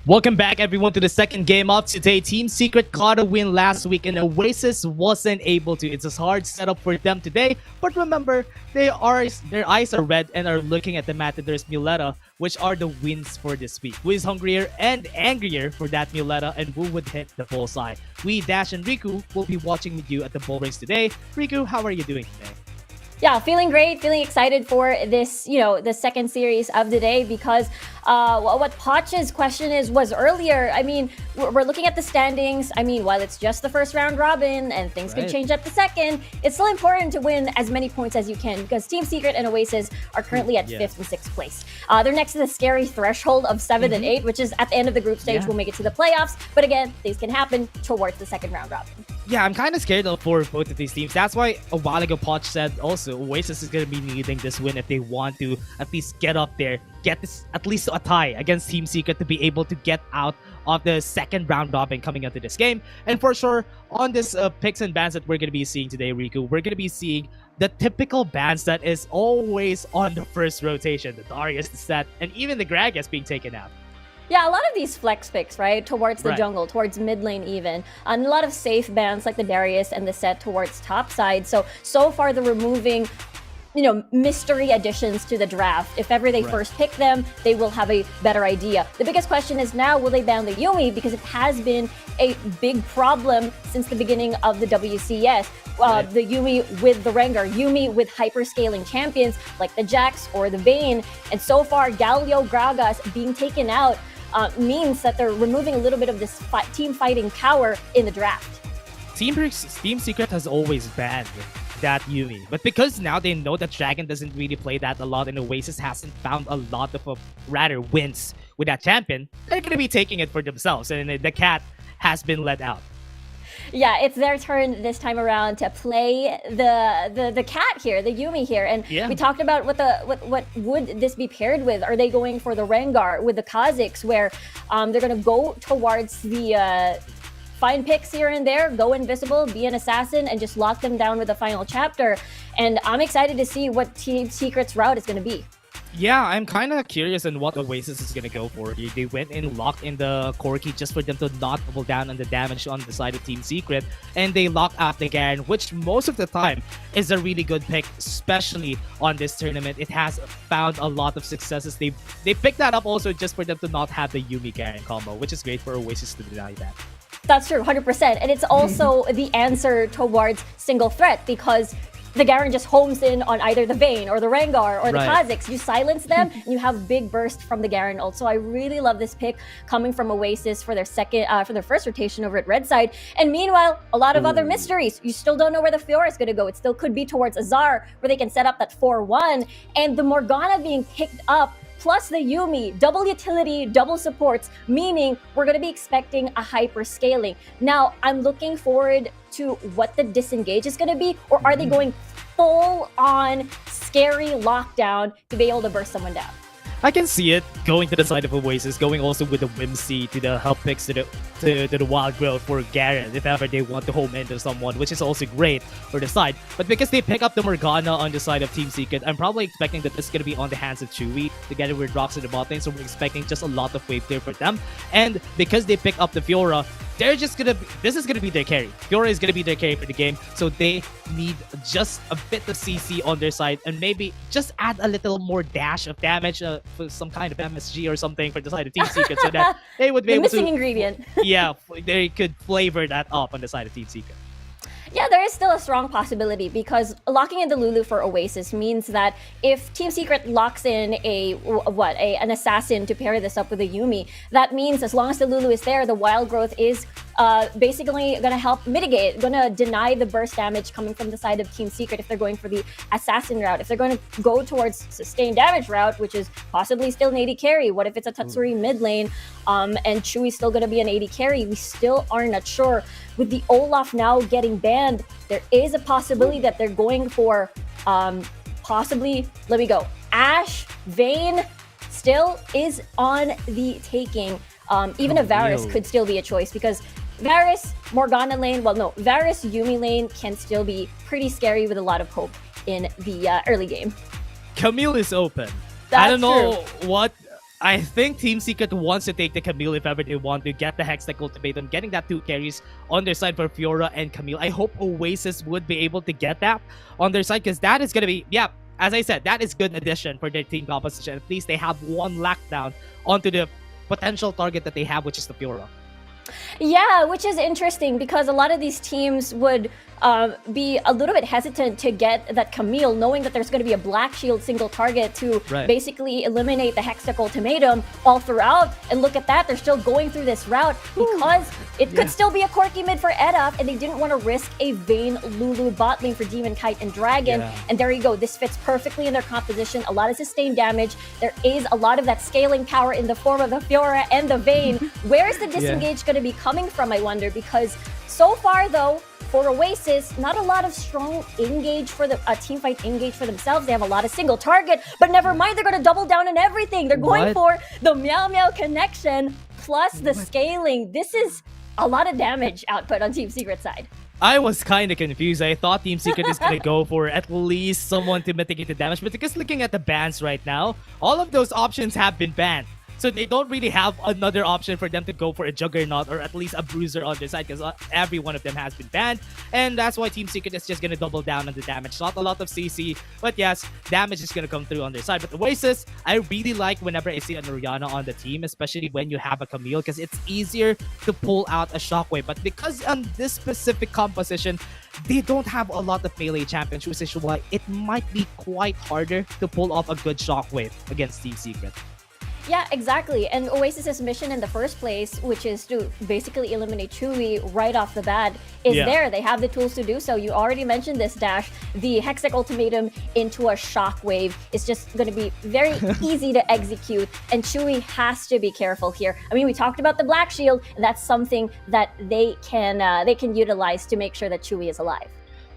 S6: Welcome back, everyone, to the second game of today. Team Secret got a win last week, and Oasis wasn't able to. It's a hard setup for them today, but remember, their eyes are red and are looking at the Matadors Muleta, which are the wins for this week. Who is hungrier and angrier for that Muleta, and who would hit the bullseye? We, Dash, and Riku will be watching with you at the bull race today. Riku, how are you doing today?
S9: Yeah, feeling great, feeling excited for this, the second series of the day, because what Potch's question was earlier. I mean, we're looking at the standings. I mean, while it's just the first round robin and things could change at the second, it's still important to win as many points as you can, because Team Secret and Oasis are currently at 5th and 6th place. They're next to the scary threshold of 7 and 8, which is at the end of the group stage, we'll make it to the playoffs. But again, things can happen towards the second round robin.
S6: Yeah, I'm kind of scared for both of these teams. That's why a while ago Potch said also Oasis is going to be needing this win if they want to at least get up there, get this at least a tie against Team Secret to be able to get out of the second round robin coming into this game. And for sure, on this picks and bans that we're going to be seeing today, Riku, we're going to be seeing the typical bans that is always on the first rotation. The Darius, the Set, and even the Gragas being taken out.
S9: Yeah, a lot of these flex picks, right, towards the jungle, towards mid lane even. And a lot of safe bans like the Darius and the Set towards top side. So far they're removing, mystery additions to the draft. If ever they first pick them, they will have a better idea. The biggest question is now, will they ban the Yumi? Because it has been a big problem since the beginning of the WCS. The Yumi with the Rengar, Yumi with hyperscaling champions like the Jax or the Vayne. And so far, Galio Gragas being taken out means that they're removing a little bit of this team fighting power in the draft.
S6: Team Secret has always banned that Yumi. But because now they know that Dragon doesn't really play that a lot and Oasis hasn't found a lot of rather wins with that champion, they're going to be taking it for themselves. And the cat has been let out.
S9: Yeah, it's their turn this time around to play the cat here, the Yumi here, and we talked about what would this be paired with? Are they going for the Rengar with the Kha'Zix, where they're going to go towards the find picks here and there, go invisible, be an assassin, and just lock them down with the final chapter? And I'm excited to see what Team Secret's route is going to be.
S6: Yeah, I'm kind of curious on what Oasis is going to go for. They went in, locked in the Corki just for them to not double down on the damage on the side of Team Secret. And they lock out the Garen, which most of the time is a really good pick, especially on this tournament. It has found a lot of successes. They picked that up also just for them to not have the Yumi Garen combo, which is great for Oasis to deny that.
S9: That's true, 100%. And it's also the answer towards single threat, because the Garen just homes in on either the Vayne or the Rengar or the Kha'Zix. You silence them, and you have big burst from the Garen ult. So I really love this pick coming from Oasis for their first rotation over at Red Side. And meanwhile, a lot of other mysteries. You still don't know where the Fiora is going to go. It still could be towards Azar, where they can set up that 4-1. And the Morgana being picked up, plus the Yumi, double utility, double supports, meaning we're going to be expecting a hyper scaling. Now, I'm looking forward to what the disengage is going to be, or are they going full on scary lockdown to be able to burst someone down?
S6: I can see it going to the side of Oasis, going also with the Whimsy to the help picks to the Wild Growth for Garen if ever they want to home into someone, which is also great for the side. But because they pick up the Morgana on the side of Team Secret, I'm probably expecting that this is going to be on the hands of Chewy together with Rocks in the bot lane, so we're expecting just a lot of wave clear for them. And because they pick up the Fiora, they're just gonna be, this is gonna be their carry. Fiora is gonna be their carry for the game, so they need just a bit of CC on their side and maybe just add a little more dash of damage for some kind of MSG or something for the side of Team Secret, so that they would be able
S9: missing
S6: to
S9: ingredient.
S6: yeah, they could flavor that up on the side of Team Secret.
S9: Yeah, there is still a strong possibility, because locking in the Lulu for Oasis means that if Team Secret locks in an assassin to pair this up with a Yumi, that means as long as the Lulu is there, the Wild Growth is basically going to help mitigate, going to deny the burst damage coming from the side of Team Secret if they're going for the assassin route. If they're going to go towards sustained damage route, which is possibly still an AD carry, what if it's a Tatsuri mid lane and Chewy's still going to be an AD carry? We still are not sure. With the Olaf now getting banned, there is a possibility that they're going for possibly, Ashe, Vayne still is on the taking. Even a Varus could still be a choice, because Varus, Morgana lane, Varus, Yumi lane can still be pretty scary with a lot of hope in the early game.
S6: Camille is open.
S9: That's
S6: I don't know
S9: true.
S6: what. I think Team Secret wants to take the Camille if ever they want to get the Hex to cultivate them, getting that 2 carries on their side for Fiora and Camille. I hope Oasis would be able to get that on their side, because that is going to be, as I said, that is good addition for their team composition. At least they have one lockdown onto the potential target that they have, which is the Fiora.
S9: Yeah, which is interesting, because a lot of these teams would be a little bit hesitant to get that Camille, knowing that there's going to be a Black Shield single target to basically eliminate the Hextech ultimatum all throughout. And look at that, they're still going through this route because it could still be a Corki mid for Edap, and they didn't want to risk a Vayne Lulu bot lane for Demon Kite and Dragon. And there you go, this fits perfectly in their composition. A lot of sustained damage. There is a lot of that scaling power in the form of the Fiora and the Vayne. Where is the disengage going to be coming from, I wonder? Because so far, though, for Oasis, not a lot of strong engage for the team fight engage for themselves. They have a lot of single target, but never mind, they're going to double down on everything. They're going for the Meow Meow connection plus the scaling. This is a lot of damage output on Team Secret side.
S6: I was kind of confused. I thought Team Secret is going to go for at least someone to mitigate the damage, but because looking at the bans right now, all of those options have been banned. So they don't really have another option for them to go for a Juggernaut or at least a Bruiser on their side, because every one of them has been banned. And that's why Team Secret is just going to double down on the damage. Not a lot of CC, but yes, damage is going to come through on their side. But Oasis, I really like whenever I see an Orianna on the team, especially when you have a Camille, because it's easier to pull out a Shockwave. But because on this specific composition, they don't have a lot of melee champions, which is why it might be quite harder to pull off a good Shockwave against Team Secret.
S9: Yeah, exactly. And Oasis's mission in the first place, which is to basically eliminate Chewy right off the bat, is there. They have the tools to do so. You already mentioned this, Dash. The Hextech ultimatum into a shockwave is just going to be very easy to execute, and Chewy has to be careful here. I mean, we talked about the Black Shield, and that's something that they can utilize to make sure that Chewy is alive.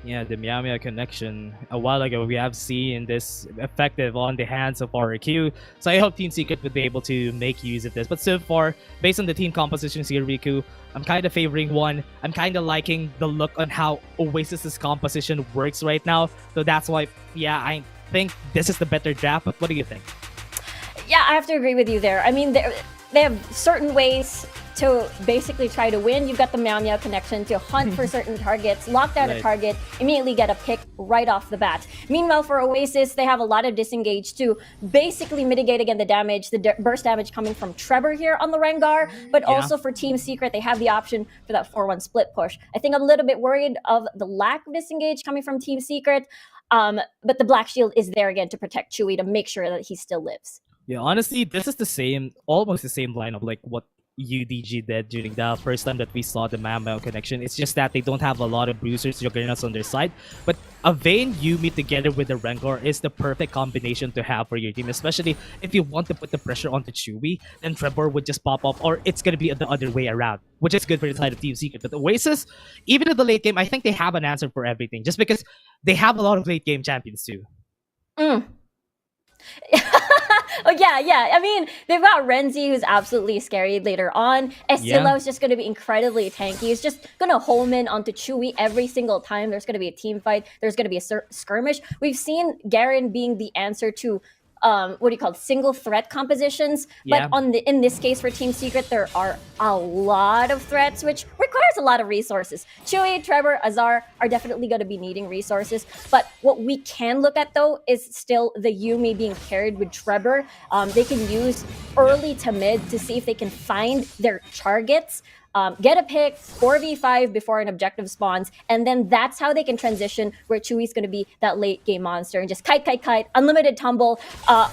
S6: Yeah, the Meow Meow connection. A while ago, we have seen this effective on the hands of RQ. So I hope Team Secret would be able to make use of this. But so far, based on the team compositions here, Riku, I'm kind of favoring one. I'm kind of liking the look on how Oasis's composition works right now. So that's why, yeah, I think this is the better draft. But what do you think?
S9: Yeah, I have to agree with you there. I mean, they have certain ways to basically try to win. You've got the Meow Meow connection to hunt for certain targets, lock down a target, immediately get a pick right off the bat. Meanwhile, for Oasis, they have a lot of disengage to basically mitigate again the damage, the burst damage coming from Trevor here on the Rengar, but also for Team Secret, they have the option for that 4-1 split push. I think I'm a little bit worried of the lack of disengage coming from Team Secret, but the Black Shield is there again to protect Chewy to make sure that he still lives.
S6: Yeah, honestly, this is the same, almost the same line of like what UDG did during the first time that we saw the Mammal connection. It's just that they don't have a lot of bruisers, juggernauts on their side. But a Vayne Yuumi together with the Rengar is the perfect combination to have for your team, especially if you want to put the pressure onto Chewy, then Trevor would just pop up, or it's going to be the other way around, which is good for the side of Team Secret. But Oasis, even in the late game, I think they have an answer for everything, just because they have a lot of late game champions too.
S9: Oh, yeah. I mean, they've got Renzi, who's absolutely scary later on. Estilla is just going to be incredibly tanky. He's just going to home in onto Chewy every single time there's going to be a team fight. There's going to be a skirmish. We've seen Garen being the answer to single threat compositions. But in this case for Team Secret, there are a lot of threats, which requires a lot of resources. Chewy, Trevor, Azar are definitely going to be needing resources. But what we can look at though is still the Yuumi being paired with Trevor. They can use early to mid to see if they can find their targets. Get a pick, 4v5 before an objective spawns, and then that's how they can transition where Chewy's going to be that late game monster and just kite, unlimited tumble.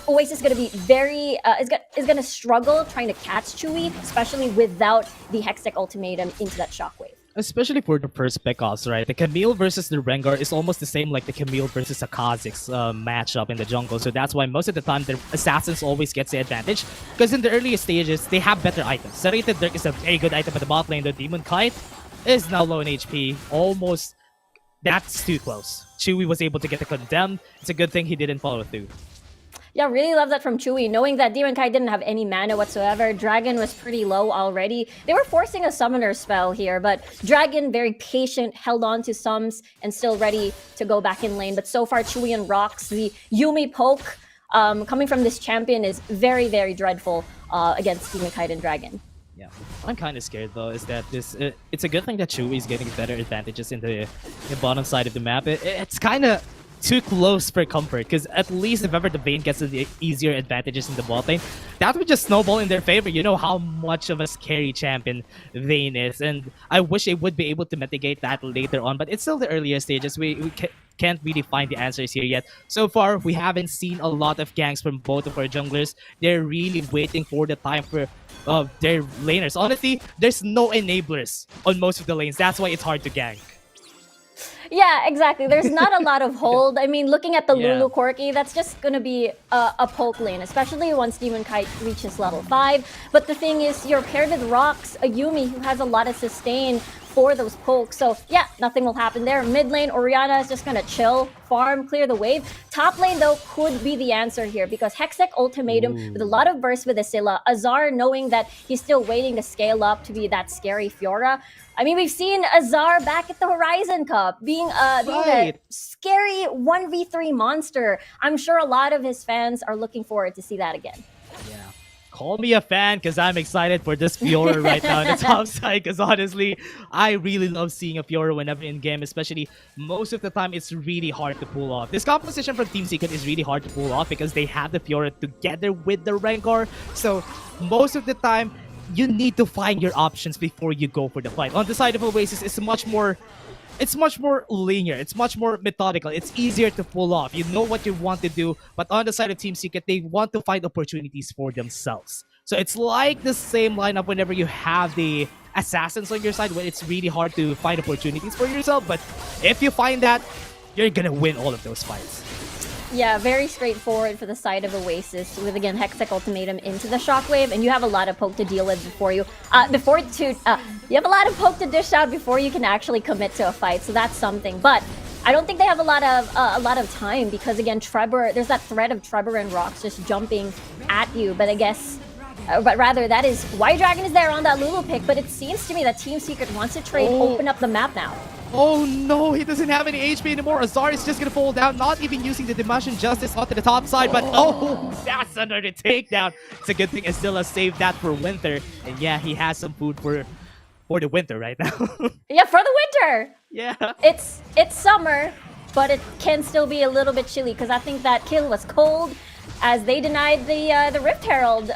S9: Oasis is going to be very, is going to struggle trying to catch Chewy, especially without the Hextech ultimatum into that shockwave.
S6: Especially for the first pickoffs, right? The Camille versus the Rengar is almost the same like the Camille versus a Kha'Zix matchup in the jungle. So that's why most of the time the Assassins always gets the advantage. Because in the earliest stages, they have better items. Serrated Dirk is a very good item at the bot lane. The Demon Kite is now low in HP. Almost, that's too close. Chewy was able to get the condemned. It's a good thing he didn't follow through.
S9: Yeah, really love that from Chewy, knowing that Demon Kai didn't have any mana whatsoever. Dragon was pretty low already. They were forcing a summoner spell here, but Dragon, very patient, held on to Sums and still ready to go back in lane. But so far, Chewy and rocks. The Yuumi poke coming from this champion is very, very dreadful against Demon Kai and Dragon.
S6: Yeah, I'm kind of scared though, is that this it's a good thing that Chewy is getting better advantages in the bottom side of the map. It's kind of too close for comfort, because at least if ever the Vayne gets the easier advantages in the bot lane, that would just snowball in their favor. You know how much of a scary champion Vayne is, and I wish they would be able to mitigate that later on, but it's still the earlier stages. We can't really find the answers here yet. So far, we haven't seen a lot of ganks from both of our junglers. They're really waiting for the time for their laners. Honestly, there's no enablers on most of the lanes. That's why it's hard to gank.
S9: Yeah, exactly. There's not a lot of hold. I mean, looking at the Lulu Corki, that's just going to be a poke lane, especially once Demon Kite reaches level 5. But the thing is, you're paired with Rocks, a Yuumi who has a lot of sustain for those pokes. So yeah, nothing will happen there. Mid lane, Orianna is just going to chill, farm, clear the wave. Top lane, though, could be the answer here because Hextech ultimatum with a lot of burst with Asilla. Azar knowing that he's still waiting to scale up to be that scary Fiora. I mean, we've seen Azar back at the Horizon Cup being a scary 1v3 monster. I'm sure a lot of his fans are looking forward to see that again.
S6: Yeah. Call me a fan because I'm excited for this Fiora right now on the top side, because honestly, I really love seeing a Fiora whenever in game, especially most of the time it's really hard to pull off. This composition from Team Secret is really hard to pull off because they have the Fiora together with the Rengar. So most of the time, you need to find your options before you go for the fight. On the side of Oasis, it's much more it's much more linear. It's much more methodical. It's easier to pull off. You know what you want to do, but on the side of Team Secret, they want to find opportunities for themselves. So it's like the same lineup whenever you have the assassins on your side, when it's really hard to find opportunities for yourself. But if you find that, you're gonna win all of those fights.
S9: Yeah, very straightforward for the side of Oasis with, again, Hextech Ultimatum into the Shockwave, and you have a lot of poke to deal with before you have a lot of poke to dish out before you can actually commit to a fight, so that's something. But I don't think they have a lot of time because, again, Trevor, there's that threat of Trevor and Rocks just jumping at you, but I guess but rather that is why Dragon is there on that Lulu pick, but it seems to me that Team Secret wants to trade open up the map now.
S6: Oh no, he doesn't have any HP anymore. Azar is just gonna fall down, not even using the Dimension Justice onto the top side, but that's under the takedown. It's a good thing Azilla saved that for winter, and yeah, he has some food for the winter right now.
S9: Yeah, for the winter!
S6: Yeah.
S9: It's summer, but it can still be a little bit chilly, because I think that kill was cold, as they denied the Rift Herald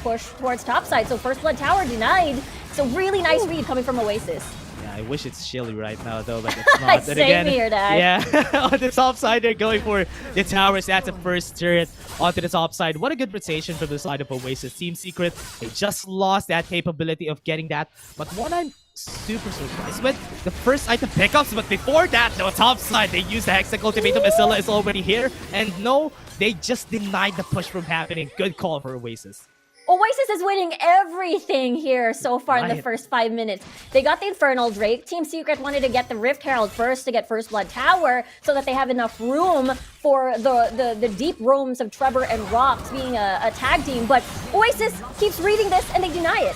S9: push towards topside. So First Blood Tower denied. So really nice read coming from Oasis.
S6: Yeah, I wish it's chilly right now though, but it's not.
S9: Same again, here, Dad.
S6: Yeah, on the top side they're going for the towers. That's the first turret onto the top side. What a good rotation from the side of Oasis. Team Secret, they just lost that capability of getting that. But what I'm super surprised with, the first item pickups, but before that, the top side, they used the Hextech Ultimatum. Azilla is already here, and no, they just denied the push from happening. Good call for Oasis.
S9: Oasis is winning everything here so far in the first 5 minutes. They got the Infernal Drake. Team Secret wanted to get the Rift Herald first to get First Blood Tower so that they have enough room for the deep roams of Trevor and Rocks being a tag team. But Oasis keeps reading this and they deny it.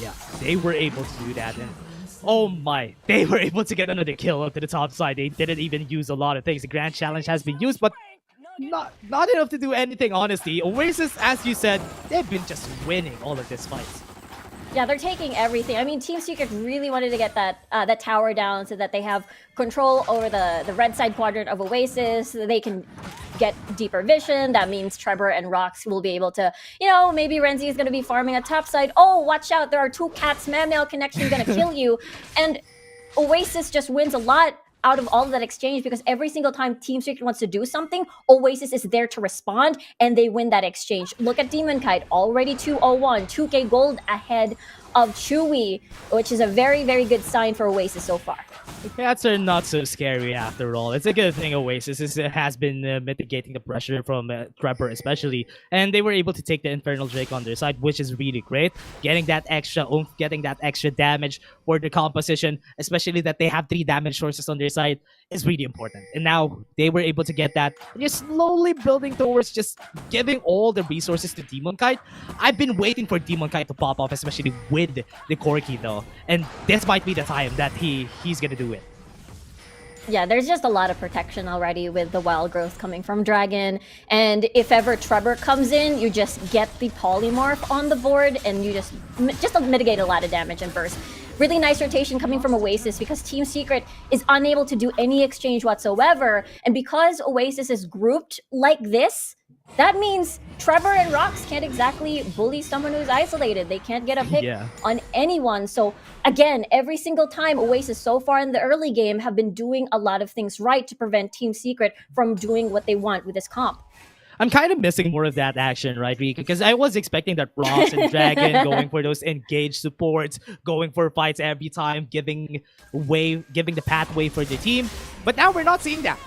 S6: Yeah, they were able to do that, and oh my, they were able to get another kill up to the top side. They didn't even use a lot of things. The Grand Challenge has been used, but not enough to do anything, honestly. Oasis, as you said, they've been just winning all of these fights.
S9: Yeah, they're taking everything. I mean, Team Secret really wanted to get that tower down so that they have control over the red side quadrant of Oasis, so that they can get deeper vision. That means Trevor and Rocks will be able to, maybe Renzi is going to be farming a top side. Oh, watch out, there are two cats, man-male connection going to kill you. And Oasis just wins a lot out of all of that exchange, because every single time Team Secret wants to do something, Oasis is there to respond, and they win that exchange. Look at Demon Kite, already 201, 2k gold ahead of Chewy, which is a very, very good sign for Oasis so far.
S6: The cats are not so scary after all. It's a good thing Oasis has been mitigating the pressure from Trevor especially, and they were able to take the Infernal Drake on their side, which is really great. Getting that extra oomph, getting that extra damage for the composition, especially that they have 3 damage sources on their side, is really important. And now they were able to get that, and you're slowly building towards just giving all the resources to Demon Kite. I've been waiting for Demon Kite to pop off, especially with the Corki though, and this might be the time that he's gonna do it.
S9: Yeah, there's just a lot of protection already with the wild growth coming from Dragon, and if ever Trevor comes in, you just get the polymorph on the board and you just mitigate a lot of damage and burst. Really nice rotation coming from Oasis, because Team Secret is unable to do any exchange whatsoever, and because Oasis is grouped like this, that means Trevor and Rocks can't exactly bully someone who's isolated. They can't get a pick on anyone. So again, every single time Oasis so far in the early game have been doing a lot of things right to prevent Team Secret from doing what they want with this comp.
S6: I'm kind of missing more of that action, right, Rika? Because I was expecting that Rocks and Dragon going for those engaged supports, going for fights every time, giving the pathway for the team. But now we're not seeing that.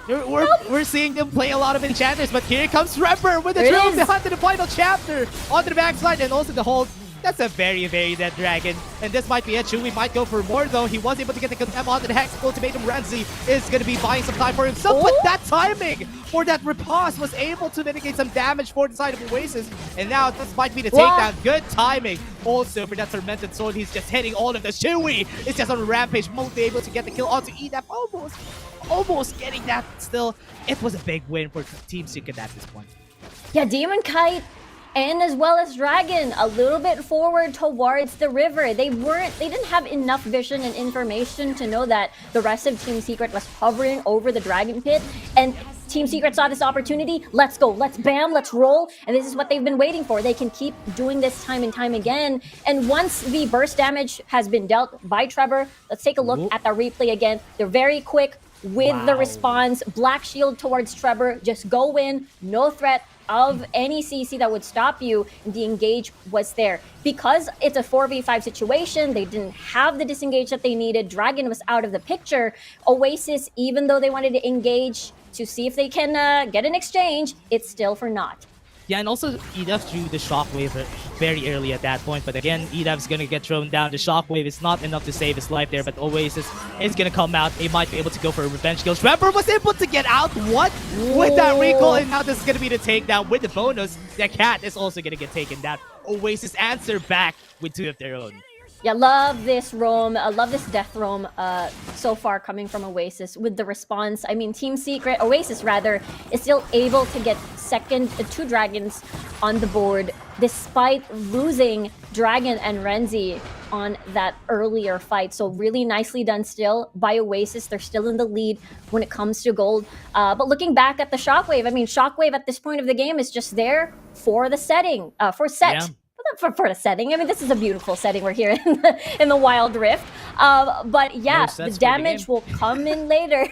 S6: We're seeing them play a lot of enchanters, but here comes Trevor with the drill behind to the final chapter onto the backside, and also the hold. That's a very, very dead Dragon. And this might be it. Chewy might go for more, though. He was able to get the contempt onto the Hex Ultimatum. Renzi is going to be buying some time for himself. But that timing for that riposte was able to mitigate some damage for the side of Oasis. And now this might be the takedown. Good timing also for that Tormented Sword. He's just hitting all of this. Chewy is just on a rampage. Won't be able to get the kill onto EDAP. Almost getting that still. It was a big win for Team Secret at this point.
S9: Yeah, Demon Kite and as well as Dragon a little bit forward towards the river. They didn't have enough vision and information to know that the rest of Team Secret was hovering over the Dragon Pit, and Team Secret saw this opportunity. Let's go. Let's bam. Let's roll. And this is what they've been waiting for. They can keep doing this time and time again. And once the burst damage has been dealt by Trevor, let's take a look at the replay again. They're very quick with the response. Black shield towards Trevor. Just go in. No threat of any CC that would stop you. The engage was there. Because it's a 4v5 situation, they didn't have the disengage that they needed. Dragon was out of the picture. Oasis, even though they wanted to engage to see if they can get an exchange, it's still for naught.
S6: Yeah, and also Edaf drew the shockwave very early at that point. But again, Edaf's gonna get thrown down. The shockwave is not enough to save his life there, but Oasis is gonna come out. They might be able to go for a revenge kill. Trevor was able to get out. What? With that recall, and now this is gonna be the takedown with the bonus. The cat is also gonna get taken down. Oasis answer back with 2 of their own.
S9: Yeah, love this roam. Love this death roam so far coming from Oasis with the response. I mean, Team Secret, Oasis rather, is still able to get 2 dragons on the board despite losing Dragon and Renzi on that earlier fight. So really nicely done still by Oasis. They're still in the lead when it comes to gold. But looking back at the Shockwave, I mean, Shockwave at this point of the game is just there for the setting, for set.
S6: Yeah.
S9: For the setting. I mean, this is a beautiful setting. We're here in the Wild-Rift. But yeah, the damage will come in later.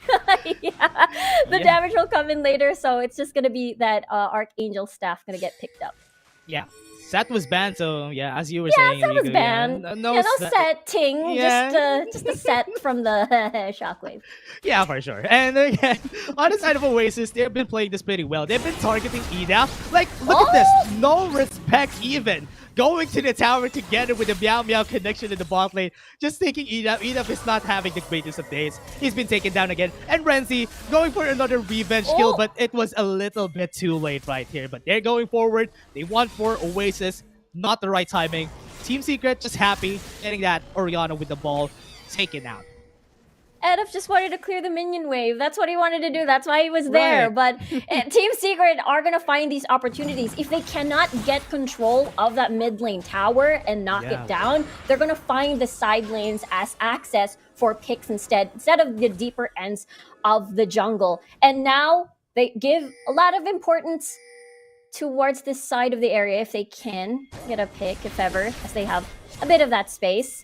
S9: The damage will come in later. So it's just going to be that Archangel staff going to get picked up.
S6: Yeah. Set was banned, so yeah, as you were
S9: Yeah,
S6: saying,
S9: Set was
S6: Riku,
S9: banned.
S6: no
S9: setting.
S6: Yeah.
S9: Just a set from the Shockwave.
S6: Yeah, for sure. And again, on the side of Oasis, they've been playing this pretty well. They've been targeting Edaf. Like, look at this. No respect even. Going to the tower together with the Meow Meow connection in the bot lane. Just taking Edaf. Edaf is not having the greatest of days. He's been taken down again. And Renzi going for another revenge kill, but it was a little bit too late right here. But they're going forward. They want for Oasis. Not the right timing. Team Secret just happy getting that Orianna with the ball taken out.
S9: Edaf just wanted to clear the minion wave. That's what he wanted to do. That's why he was there.
S6: Right.
S9: But Team Secret are going to find these opportunities. If they cannot get control of that mid lane tower and knock it down, they're going to find the side lanes as access for picks instead of the deeper ends of the jungle. And now they give a lot of importance towards this side of the area if they can get a pick, if ever, as they have a bit of that space.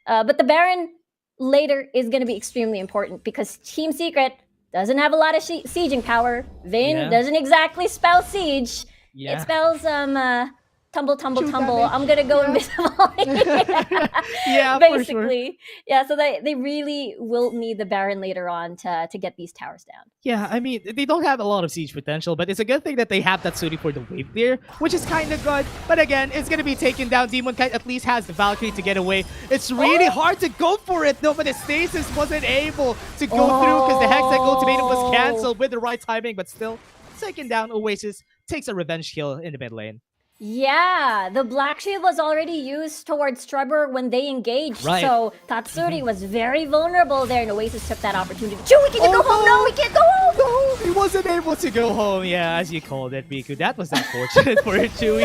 S9: But the Baron later is going to be extremely important because Team Secret doesn't have a lot of sieging power. Vayne doesn't exactly spell siege. It spells tumble. I'm gonna go invisible.
S6: Yeah,
S9: basically.
S6: for sure.
S9: Yeah, so they really will need the Baron later on to get these towers down.
S6: Yeah, I mean, they don't have a lot of siege potential, but it's a good thing that they have that Suri for the wave clear, which is kind of good. But again, it's going to be taken down. Demon Kite at least has the Valkyrie to get away. It's really hard to go for it, though, but the Stasis wasn't able to go through because the Hextech Ultimatum was cancelled with the right timing, but still, taken down. Oasis takes a revenge kill in the mid lane.
S9: Yeah, the Black Shield was already used towards Trevor when they engaged, so Tatsuri was very vulnerable there, and Oasis took that opportunity. Chew, we can go home! No, we can't go home!
S6: No, he wasn't able to go home. Yeah, as you called it, Riku. That was unfortunate for him too.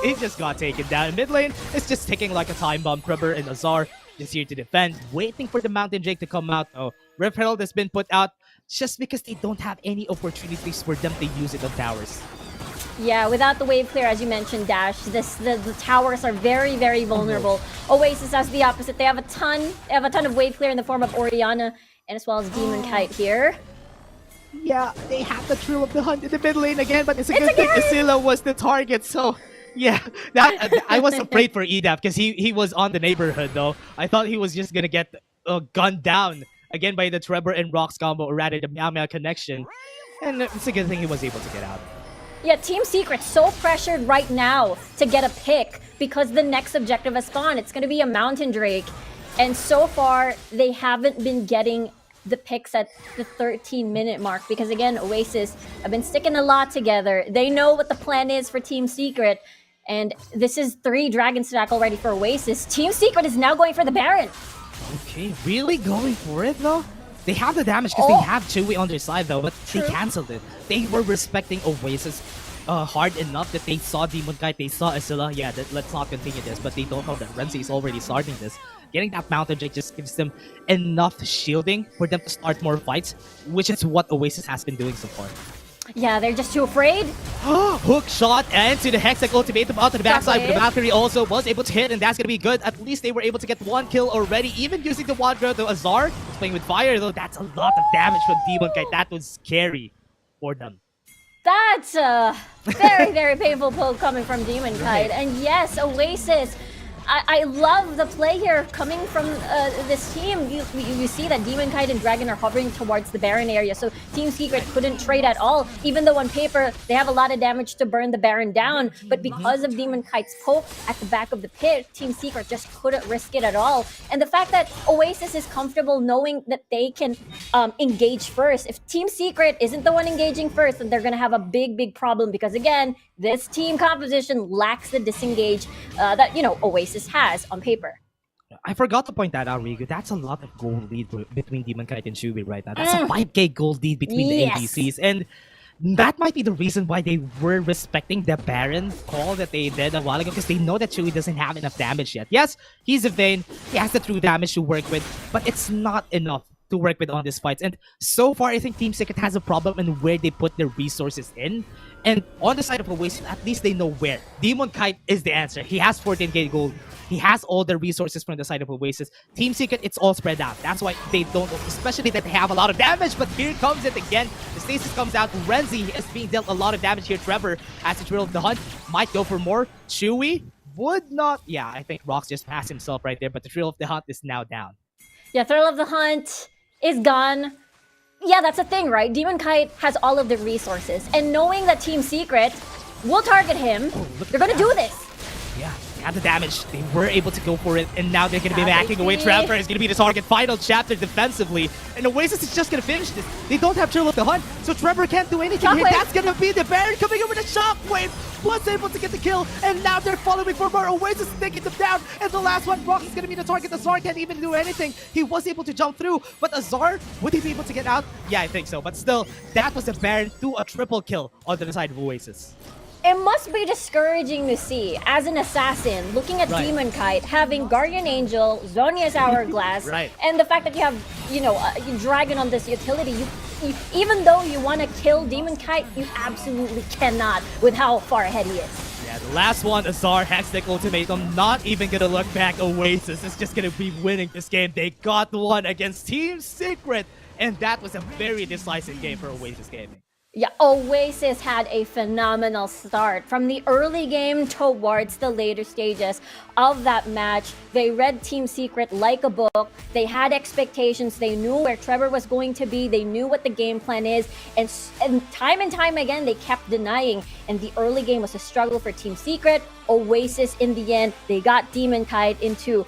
S6: He just got taken down. In mid lane, it's just ticking like a time bomb. Trevor and Azar just here to defend, waiting for the Mountain Drake to come out. Oh, Rift Herald has been put out just because they don't have any opportunities for them to use it on towers.
S9: Yeah, without the wave clear, as you mentioned, Dash, the towers are very, very vulnerable. Oasis has the opposite. They have a ton of wave clear in the form of Orianna and as well as Demon Kite here.
S6: Yeah, they have the Thrill of the Hunt in the mid lane again, but it's a good thing Asila was the target, so yeah, that I was afraid for Edaf because he was on the neighborhood though. I thought he was just gonna get gunned down again by the Trevor and Rocks combo, or rather the Meow Meow connection, and it's a good thing he was able to get out.
S9: Yeah, Team Secret so pressured right now to get a pick because the next objective has gone. It's going to be a Mountain Drake. And so far, they haven't been getting the picks at the 13-minute mark because, again, Oasis have been sticking a lot together. They know what the plan is for Team Secret. And this is 3 Dragon Stack already for Oasis. Team Secret is now going for the Baron.
S6: Okay, really going for it, though? They have the damage because they have Chewy on their side, though, but they cancelled it. They were respecting Oasis hard enough that they saw Demon Kite, they saw Asila. Yeah, let's not continue this, but they don't know that Renzi is already starting this. getting that Mountain Drake just gives them enough shielding for them to start more fights, which is what Oasis has been doing so far.
S9: Yeah, they're just too afraid.
S6: Hook shot into the Hextech ultimatum out to the backside, but the
S9: Exactly.
S6: Valkyrie also was able to hit, and that's gonna be good. At least they were able to get one kill already, even using the Wildrift. The Azar is playing with fire, though. That's a lot of damage from Demon Kite. That was scary for them.
S9: That's a very, very painful pull coming from Demon Kite.
S6: Right.
S9: And yes, Oasis. I love the play here coming from this team. You see that Demon Kite and Dragon are hovering towards the Baron area, so Team Secret couldn't trade at all, even though on paper they have a lot of damage to burn the Baron down. But because of Demon Kite's poke at the back of the pit, Team Secret just couldn't risk it at all. And the fact that Oasis is comfortable knowing that they can engage first. If Team Secret isn't the one engaging first, then they're going to have a big, big problem because, again, this team composition lacks the disengage that, Oasis has on paper.
S6: I forgot to point that out, Rigu. That's a lot of gold lead between Demon Kite and Shubi right now. That's a 5k gold lead between the
S9: Yes.
S6: ADCs. And that might be the reason why they were respecting the Baron call that they did a while ago, because they know that Chewie doesn't have enough damage yet. Yes, he's a Vayne, he has the true damage to work with, but it's not enough to work with on these fights. And so far, I think Team Secret has a problem in where they put their resources in. And on the side of Oasis, at least they know where. Demon Kite is the answer. He has 14k gold. He has all the resources from the side of Oasis. Team Secret, it's all spread out. That's why they don't, especially that they have a lot of damage. But here comes it again. The stasis comes out. Renzi is being dealt a lot of damage here. Trevor, as the Thrill of the Hunt, might go for more. Chewie would not. Yeah, I think Rox just passed himself right there. But the Thrill of the Hunt is now down.
S9: Yeah, Thrill of the Hunt is gone. Yeah, that's the thing, right? Demon Kite has all of the resources. And knowing that Team Secret will target him, they're going to do this.
S6: Yeah, they had the damage. They were able to go for it, and now they're going to be
S9: Yeah,
S6: backing away.
S9: baby.
S6: Trevor is going to be the target. Final chapter defensively, and Oasis is just going to finish this. They don't have Thrill of the Hunt, so Trevor can't do anything here.
S9: Shockwave.
S6: That's going to be the Baron coming over the Shockwave. Was able to get the kill, and now they're following for more. Oasis is taking them down, and the last one, Rox, is going to be the target. Azar can't even do anything. He was able to jump through, but Azar, would he be able to get out? Yeah, I think so, but still, that was a Baron to a triple kill on the side of Oasis.
S9: It must be discouraging to see, as an assassin, looking at
S6: Right.
S9: Demon Kite, having Guardian Angel, Zhonya's Hourglass,
S6: Right.
S9: and the fact that you have, Dragon on this utility. You, even though you want to kill Demon Kite, you absolutely cannot with how far ahead he is.
S6: Yeah, the last one, Azar, Hextech Ultimatum, not even gonna look back. Oasis is just gonna be winning this game. They got one against Team Secret, and that was a very decisive game for Oasis Gaming.
S9: Yeah, Oasis had a phenomenal start. From the early game towards the later stages of that match, they read Team Secret like a book. They had expectations. They knew where Trevor was going to be. They knew what the game plan is. And time again, they kept denying. And the early game was a struggle for Team Secret. Oasis, in the end, they got Demon Kite into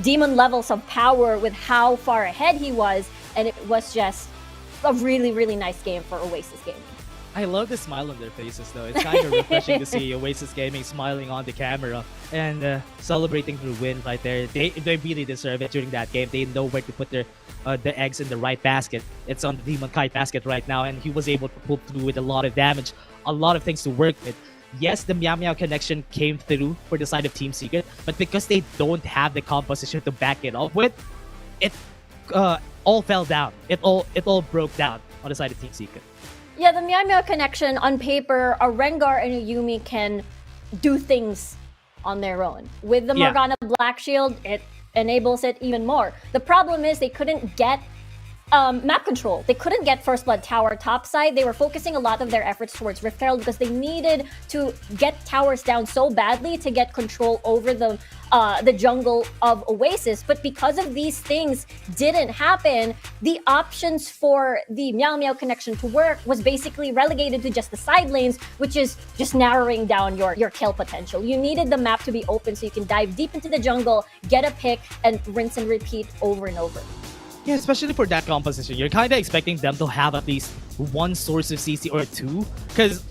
S9: demon levels of power with how far ahead he was. And it was just a really, really nice game for Oasis Gaming.
S6: I love the smile on their faces, though. It's kind of refreshing to see Oasis Gaming smiling on the camera and celebrating their win right there. They really deserve it during that game. They know where to put their the eggs in the right basket. It's on the Demon Kite basket right now, and he was able to pull through with a lot of damage, a lot of things to work with. Yes, the Meow Meow connection came through for the side of Team Secret, but because they don't have the composition to back it up with, it all fell down. It all broke down on the side of Team Secret.
S9: Yeah, the Meow Meow connection, on paper, a Rengar and a Yuumi can do things on their own. With the
S6: Yeah.
S9: Morgana Black Shield, it enables it even more. The problem is they couldn't get map control. They couldn't get First Blood Tower topside. They were focusing a lot of their efforts towards Rift Herald because they needed to get towers down so badly to get control over the jungle of Oasis. But because of these things didn't happen, the options for the Meow Meow connection to work was basically relegated to just the side lanes, which is just narrowing down your kill potential. You needed the map to be open so you can dive deep into the jungle, get a pick, and rinse and repeat over and over.
S6: Yeah, especially for that composition, you're kind of expecting them to have at least one source of CC or two, because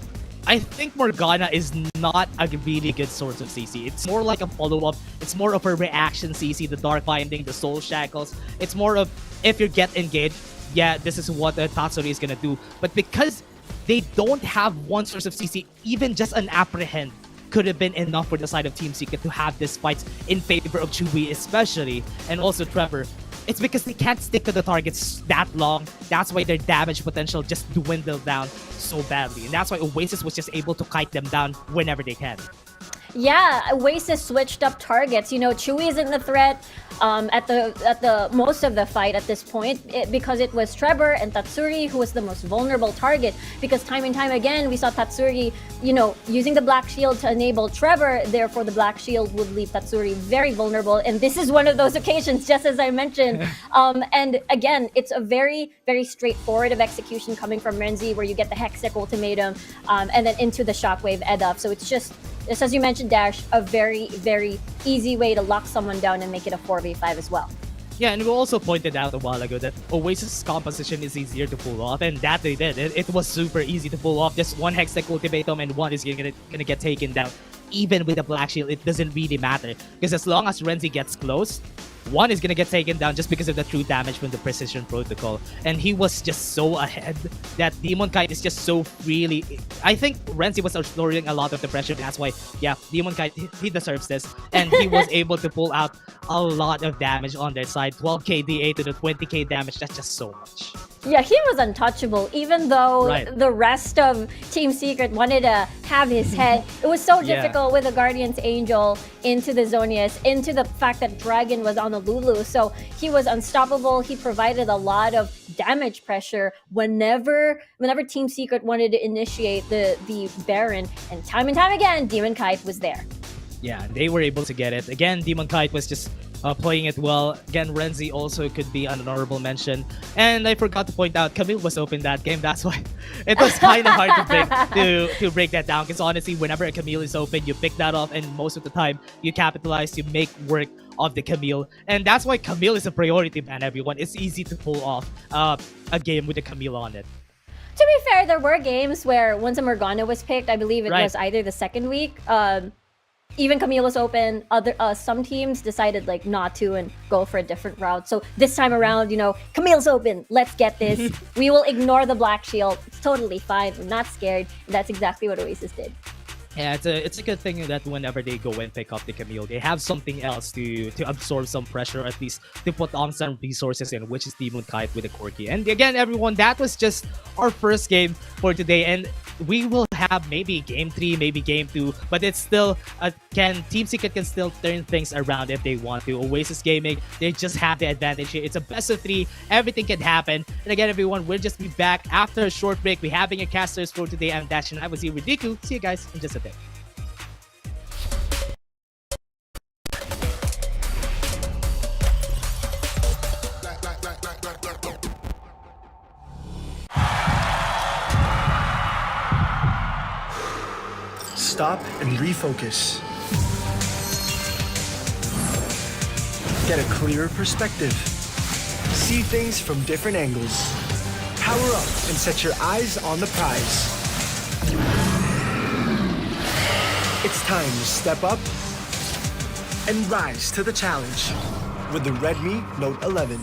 S6: I think Morgana is not a really good source of CC. It's more like a follow-up. It's more of a reaction CC, the Dark Binding, the Soul Shackles. It's more of, if you get engaged, yeah, this is what the Tatsuri is going to do. But because they don't have one source of CC, even just an Apprehend could have been enough for the side of Team Secret to have this fight in favor of Chewy especially, and also Trevor. It's because they can't stick to the targets that long. That's why their damage potential just dwindled down so badly. And that's why Oasis was just able to kite them down whenever they can.
S9: Yeah, Oasis switched up targets. You know, Chewy isn't the threat at the most of the fight at this point because it was Trevor and Tatsuri who was the most vulnerable target. Because time and time again, we saw Tatsuri, you know, using the Black Shield to enable Trevor. Therefore, the Black Shield would leave Tatsuri very vulnerable. And this is one of those occasions, just as I mentioned. And again, it's a very, very straightforward of execution coming from Renzi, where you get the Hextech ultimatum and then into the Shockwave Ed-up. So it's just as you mentioned, Dash, a very, very easy way to lock someone down and make it a 4v5 as well.
S6: Yeah, and we also pointed out a while ago that Oasis' composition is easier to pull off, and that they did. It was super easy to pull off. Just one Hextech ultimatum and one is gonna get taken down. Even with the Black Shield, it doesn't really matter. Because as long as Renzi gets close, one is gonna get taken down just because of the true damage from the precision protocol. And he was just so ahead that Demon Kite is just so freely. I think Renzi was absorbing a lot of the pressure. That's why, yeah, Demon Kite, he deserves this. And he was able to pull out a lot of damage on their side. 12k DA to the 20k damage. That's just so much.
S9: Yeah, he was untouchable, even though the rest of Team Secret wanted to have his head. It was so difficult with the Guardian's Angel into the Zonius, into the fact that Dragon was on the Lulu. So he was unstoppable. He provided a lot of damage pressure whenever Team Secret wanted to initiate the Baron. And time again, Demon Kite was there.
S6: Yeah, they were able to get it. Again, Demon Kite was just playing it well. Again, Renzi also could be an honorable mention. And I forgot to point out, Camille was open that game. That's why it was kind of hard to break that down. Because honestly, whenever a Camille is open, you pick that off, and most of the time, you capitalize, you make work of the Camille. And that's why Camille is a priority, man, everyone. It's easy to pull off a game with a Camille on it.
S9: To be fair, there were games where once a Morgana was picked, I believe it was either the second week, even Camille was open. Some teams decided like not to and go for a different route. So this time around, you know, Camille's open. Let's get this. We will ignore the Black Shield. It's totally fine. We're not scared. And that's exactly what Oasis did.
S6: Yeah, it's a good thing that whenever they go and pick up the Camille, they have something else to absorb some pressure, at least to put on some resources in, which is Demon Kite with the Corki. And again, everyone, that was just our first game for today. And we will have maybe game 3, maybe game 2, but it's still Team Secret can still turn things around if they want to. Oasis Gaming, they just have the advantage here. It's a best of 3, everything can happen. And again, everyone, we'll just be back after a short break. We're having a casters for today. I'm Dash and I was here with Riku. See you guys in just a bit.
S2: Stop and refocus. Get a clearer perspective. See things from different angles. Power up and set your eyes on the prize. It's time to step up and rise to the challenge with the Redmi Note 11.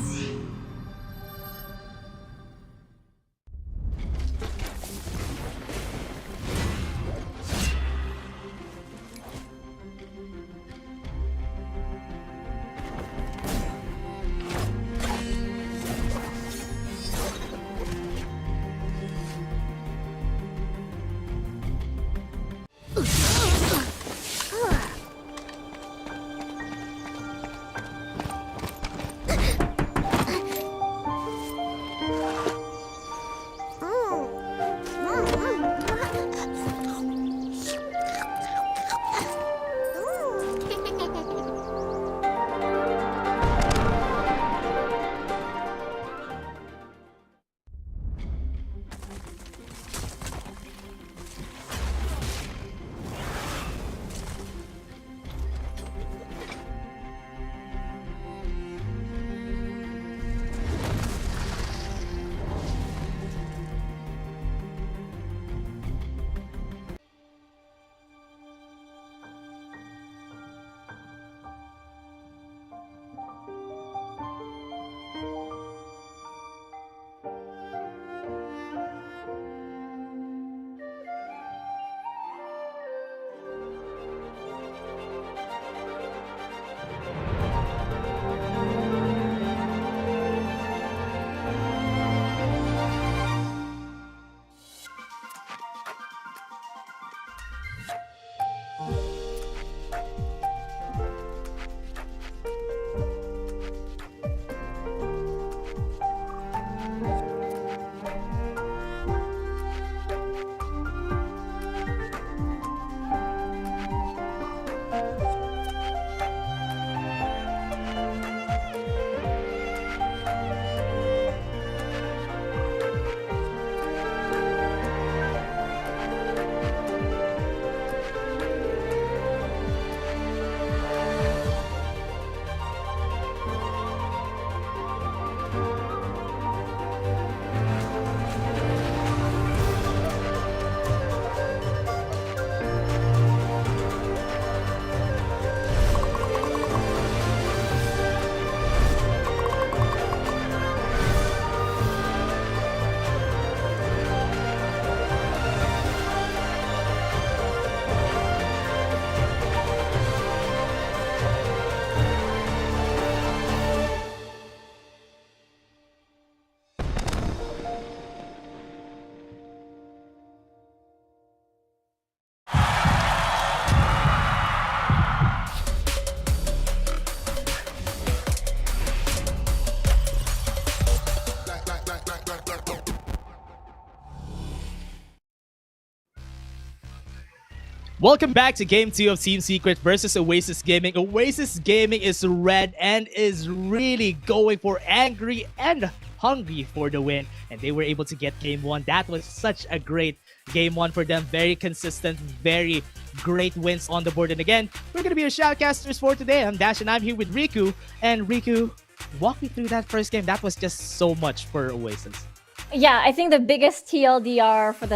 S6: Welcome back to Game 2 of Team Secret versus Oasis Gaming. Oasis Gaming is red and is really going for angry and hungry for the win. And they were able to get Game 1. That was such a great Game 1 for them. Very consistent, very great wins on the board. And again, we're going to be your shoutcasters for today. I'm Dash and I'm here with Riku. And Riku, walk me through that first game. That was just so much for Oasis.
S9: Yeah, I think the biggest TLDR for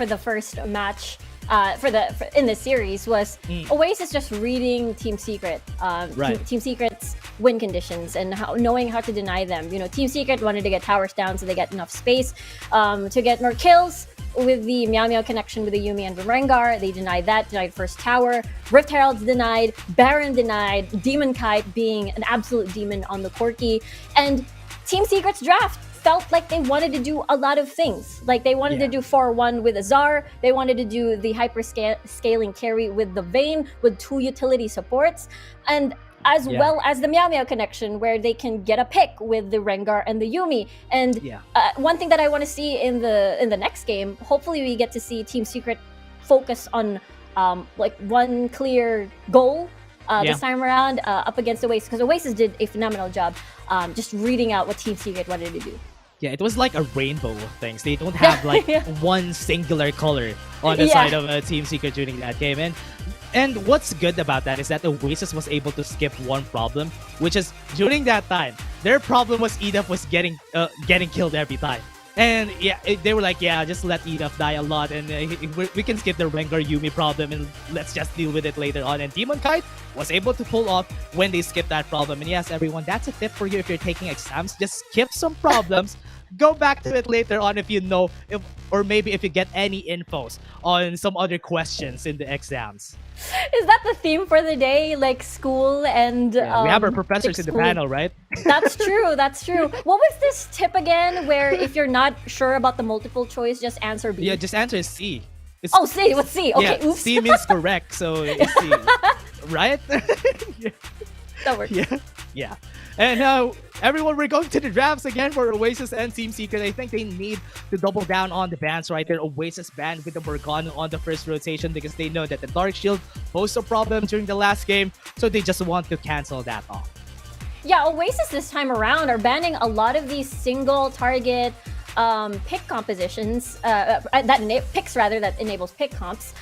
S9: the first match in the series was Oasis just reading Team Secret, Team Secret's win conditions and knowing how to deny them. You know, Team Secret wanted to get towers down so they get enough space to get more kills with the Meow Meow connection with the Yuumi and the Rengar. They denied that, denied first tower. Rift Herald's denied, Baron denied, Demon Kite being an absolute demon on the Corki, and Team Secret's draft felt like they wanted to do a lot of things. Like they wanted to do 4-1 with Azar. They wanted to do the hyper-scaling carry with the Vayne with 2 utility supports. And as well as the Meow Meow connection where they can get a pick with the Rengar and the Yuumi. And one thing that I want to see in the next game, hopefully we get to see Team Secret focus on like one clear goal this time around up against Oasis, because Oasis did a phenomenal job just reading out what Team Secret wanted to do.
S6: Yeah, it was like a rainbow of things. They don't have like one singular color on the side of Team Secret during that game. And what's good about that is that Oasis was able to skip one problem, which is during that time, their problem was Edith was getting killed every time. And they were like, just let Edith die a lot, and we can skip the Rengar Yuumi problem, and let's just deal with it later on. And Demon Kite was able to pull off when they skipped that problem. And yes, everyone, that's a tip for you if you're taking exams. Just skip some problems. Go back to it later on if you know, or maybe if you get any infos on some other questions in the exams.
S9: Is that the theme for the day? Like school and...
S6: we have our professors in the panel, right?
S9: That's true, that's true. What was this tip again where if you're not sure about the multiple choice, just answer B?
S6: Yeah, just answer C.
S9: C. What's C? Okay, oops.
S6: C means correct, so it's C. Right?
S9: That works.
S6: Yeah. And now, everyone, we're going to the drafts again for Oasis and Team Secret. I think they need to double down on the bans right there. Oasis banned with the Morgana on the first rotation because they know that the Dark Shield posed a problem during the last game, so they just want to cancel that off.
S9: Yeah, Oasis this time around are banning a lot of these single target pick compositions that enables pick comps.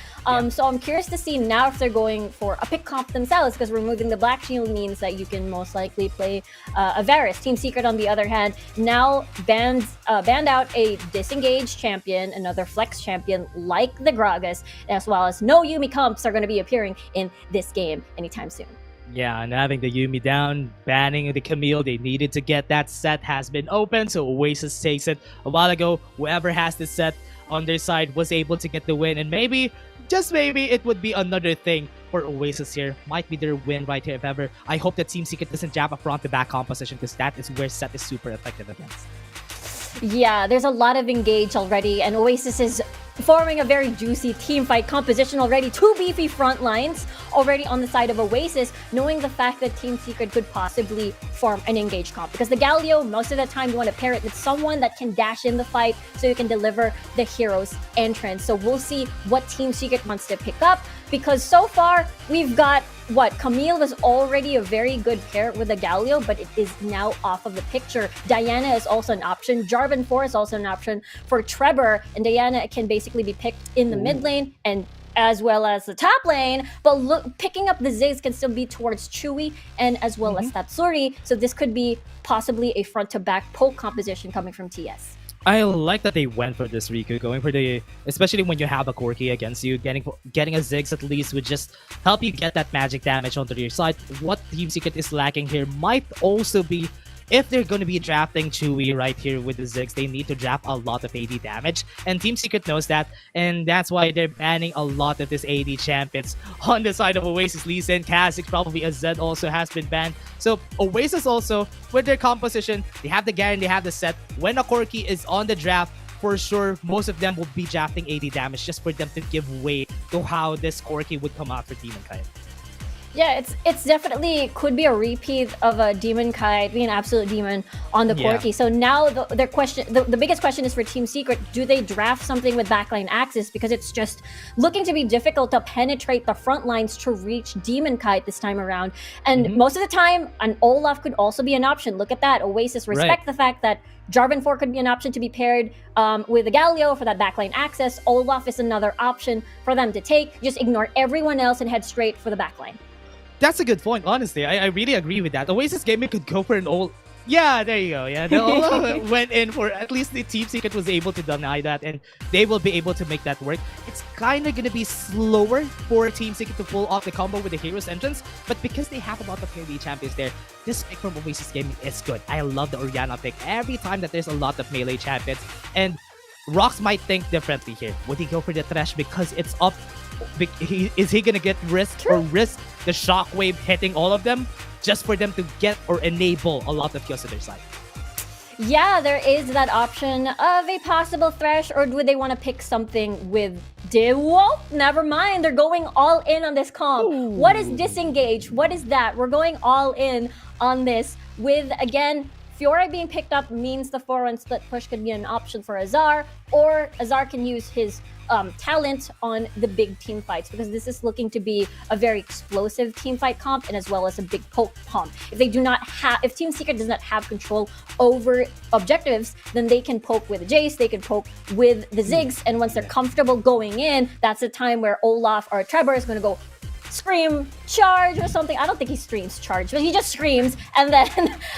S9: So I'm curious to see now if they're going for a pick comp themselves, because removing the Black Shield means that you can most likely play a Varus. Team Secret, on the other hand, now banned out a disengaged champion, another flex champion like the Gragas, as well as no Yuumi comps are going to be appearing in this game anytime soon.
S6: Yeah, and having the Yuumi down, banning the Camille, they needed to get that set has been open, so Oasis takes it. A while ago, whoever has the set on their side was able to get the win, and maybe, just maybe, it would be another thing for Oasis here. Might be their win right here if ever. I hope that Team Secret doesn't jab a front-to-back composition, because that is where set is super effective against.
S9: Yeah, there's a lot of engage already, and Oasis is forming a very juicy team fight composition already. 2 beefy front lines already on the side of Oasis, knowing the fact that Team Secret could possibly form an engage comp. Because the Galio, most of the time you want to pair it with someone that can dash in the fight so you can deliver the hero's entrance. So we'll see what Team Secret wants to pick up, because so far we've got Camille was already a very good pair with the Galio, but it is now off of the picture. Diana is also an option. Jarvan 4 is also an option for Trevor, and Diana can basically be picked in the mid lane and as well as the top lane, but picking up the Ziggs can still be towards Chewy and as well as Tatsuri, so this could be possibly a front-to-back poke composition coming from TS.
S6: I like that they went for this, Riku, going for the, especially when you have a Corki against you, getting a Ziggs at least would just help you get that magic damage onto your side. What Team Secret is lacking here might also be, if they're going to be drafting Chewy right here with the Ziggs, they need to draft a lot of AD damage, and Team Secret knows that, and that's why they're banning a lot of this AD champions. On the side of Oasis, Lee Sin, Kha'Zix, probably a Zed also has been banned. So Oasis also, with their composition, they have the Garen, they have the set. When a Corki is on the draft, for sure, most of them will be drafting AD damage just for them to give way to how this Corki would come out for Demon Kite.
S9: Yeah, it's definitely could be a repeat of a Demon Kite being an absolute demon on the
S6: Yeah.
S9: Corki. So now the biggest question is for Team Secret: do they draft something with backline access, because it's just looking to be difficult to penetrate the front lines to reach Demon Kite this time around? And most of the time, an Olaf could also be an option. Look at that, Oasis respect the fact that Jarvan 4 could be an option to be paired with a Galio for that backline access. Olaf is another option for them to take. Just ignore everyone else and head straight for the backline.
S6: That's a good point, honestly. I really agree with that. Oasis Gaming could go for an old... Yeah, there you go. Yeah, the Olaf went in for... At least the Team Secret was able to deny that, and they will be able to make that work. It's kind of going to be slower for Team Secret to pull off the combo with the Heroes entrance, but because they have a lot of melee champions there, this pick from Oasis Gaming is good. I love the Orianna pick every time that there's a lot of melee champions, and Rox might think differently here. Would he go for the Thresh because it's up? Is he gonna get risk the shockwave hitting all of them just for them to get or enable a lot of kills to their side?
S9: Yeah, there is that option of a possible Thresh, or would they want to pick something with Well, never mind. They're going all in on this comp. Ooh. What is disengage? What is that? We're going all in on this with, again, Fiora being picked up means the 4-1 split push could be an option for Azar, or Azar can use his talent on the big team fights, because this is looking to be a very explosive team fight comp and as well as a big poke comp. If Team Secret does not have control over objectives, then they can poke with Jace, they can poke with the Ziggs, and once they're comfortable going in, that's the time where Olaf or Trevor is going to go scream charge or something. I don't think he screams charge, but he just screams, and then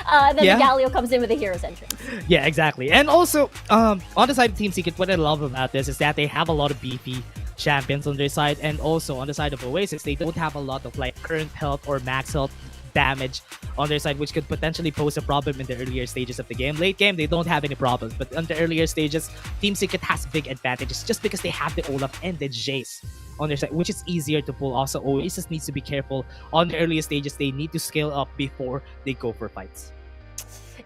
S9: Galio comes in with a hero's entrance. Yeah,
S6: exactly. And also on the side of Team Secret, what I love about this is that they have a lot of beefy champions on their side, and also on the side of Oasis, they don't have a lot of like current health or max health damage on their side, which could potentially pose a problem in the earlier stages of the game. Late game, they don't have any problems, but on the earlier stages, Team Secret has big advantages just because they have the Olaf and the Jace on their side, which is easier to pull off. So Oasis needs to be careful on the earlier stages. They need to scale up before they go for fights.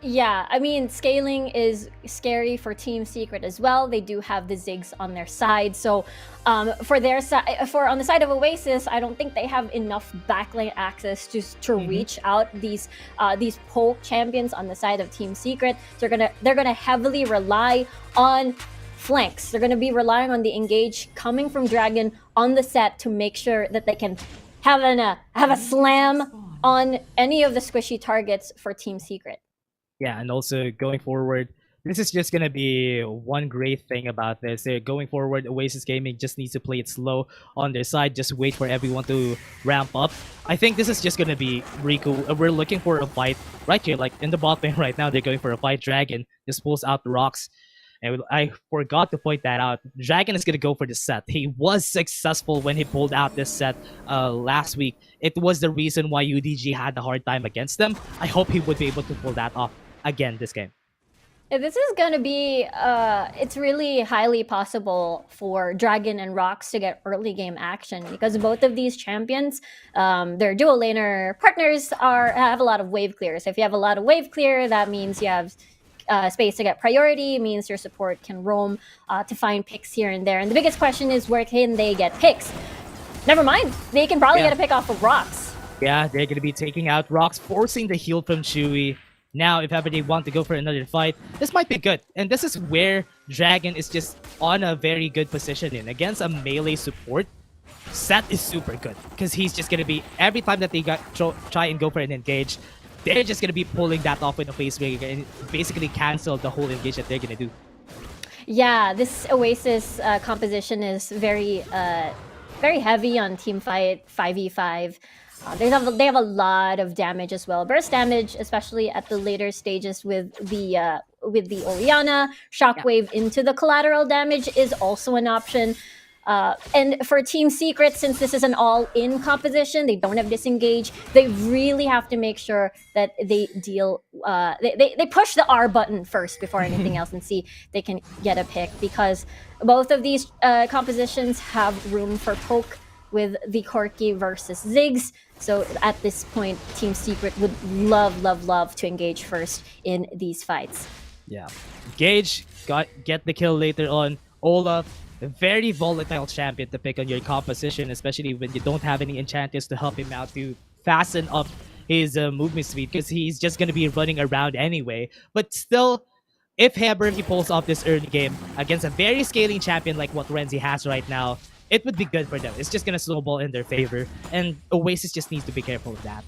S9: Yeah, I mean, scaling is scary for Team Secret as well. They do have the Ziggs on their side. So for on the side of Oasis, I don't think they have enough backline access to reach out these poke champions on the side of Team Secret. So they're gonna heavily rely on flanks. They're gonna be relying on the engage coming from Dragon on the set to make sure that they can have a slam on any of the squishy targets for Team Secret.
S6: Yeah, and also going forward, this is just going to be one great thing about this. They're going forward, Oasis Gaming just needs to play it slow on their side. Just wait for everyone to ramp up. I think this is just going to be Riku. We're looking for a fight right here, like in the bot lane right now. They're going for a fight. Dragon just pulls out the rocks. And I forgot to point that out. Dragon is going to go for the set. He was successful when he pulled out this set last week. It was the reason why UDG had a hard time against them. I hope he would be able to pull that off again this game.
S9: This is going to be, it's really highly possible for Dragon and Rox to get early game action, because both of these champions, their dual laner partners have a lot of wave clear. So if you have a lot of wave clear, that means you have space to get priority, means your support can roam to find picks here and there. And the biggest question is, where can they get picks? Never mind, they can probably get a pick off of Rox.
S6: Yeah, they're going to be taking out Rox, forcing the heal from Chewy. Now, if ever they want to go for another fight, this might be good. And this is where Dragon is just on a very good position in. Against a melee support, Seth is super good, because he's just going to be, every time that they try and go for an engage, they're just going to be pulling that off with a face breaker and basically cancel the whole engage that they're going to do.
S9: Yeah, this Oasis composition is very heavy on team fight, 5v5. They have a lot of damage as well. Burst damage, especially at the later stages with the Orianna. Shockwave into the collateral damage is also an option. And for Team Secret, since this is an all-in composition, they don't have disengage. They really have to make sure that they deal. They push the R button first before anything else and see if they can get a pick, because both of these compositions have room for poke with the Corki versus Ziggs. So at this point, Team Secret would love to engage first in these fights.
S6: Yeah, engage, get the kill later on. Olaf a very volatile champion to pick on your composition, especially when you don't have any enchanters to help him out to fasten up his movement speed, because he's just going to be running around anyway. But still, if ever he pulls off this early game against a very scaling champion like what Renzi has right now, it would be good for them. It's just going to snowball in their favor, and Oasis just needs to be careful of that.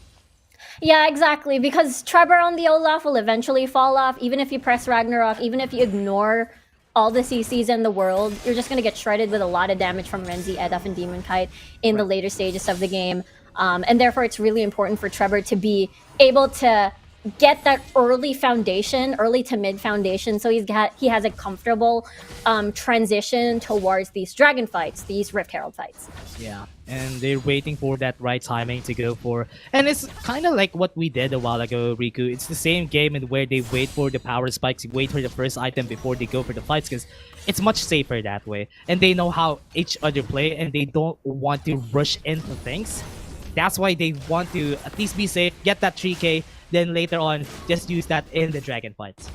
S9: Yeah, exactly. Because Trevor on the Olaf will eventually fall off, even if you press Ragnarok, even if you ignore all the CCs in the world, you're just going to get shredded with a lot of damage from Renzi, Edaf, and Demon Kite in the later stages of the game. And therefore, it's really important for Trevor to be able to get that early foundation, early to mid foundation, so he has a comfortable transition towards these dragon fights, these Rift Herald fights.
S6: Yeah, and they're waiting for that right timing to go for. And it's kind of like what we did a while ago, Riku. It's the same game in where they wait for the power spikes, wait for the first item before they go for the fights, because it's much safer that way. And they know how each other play, and they don't want to rush into things. That's why they want to at least be safe, get that 3k, then later on, just use that in the dragon fights.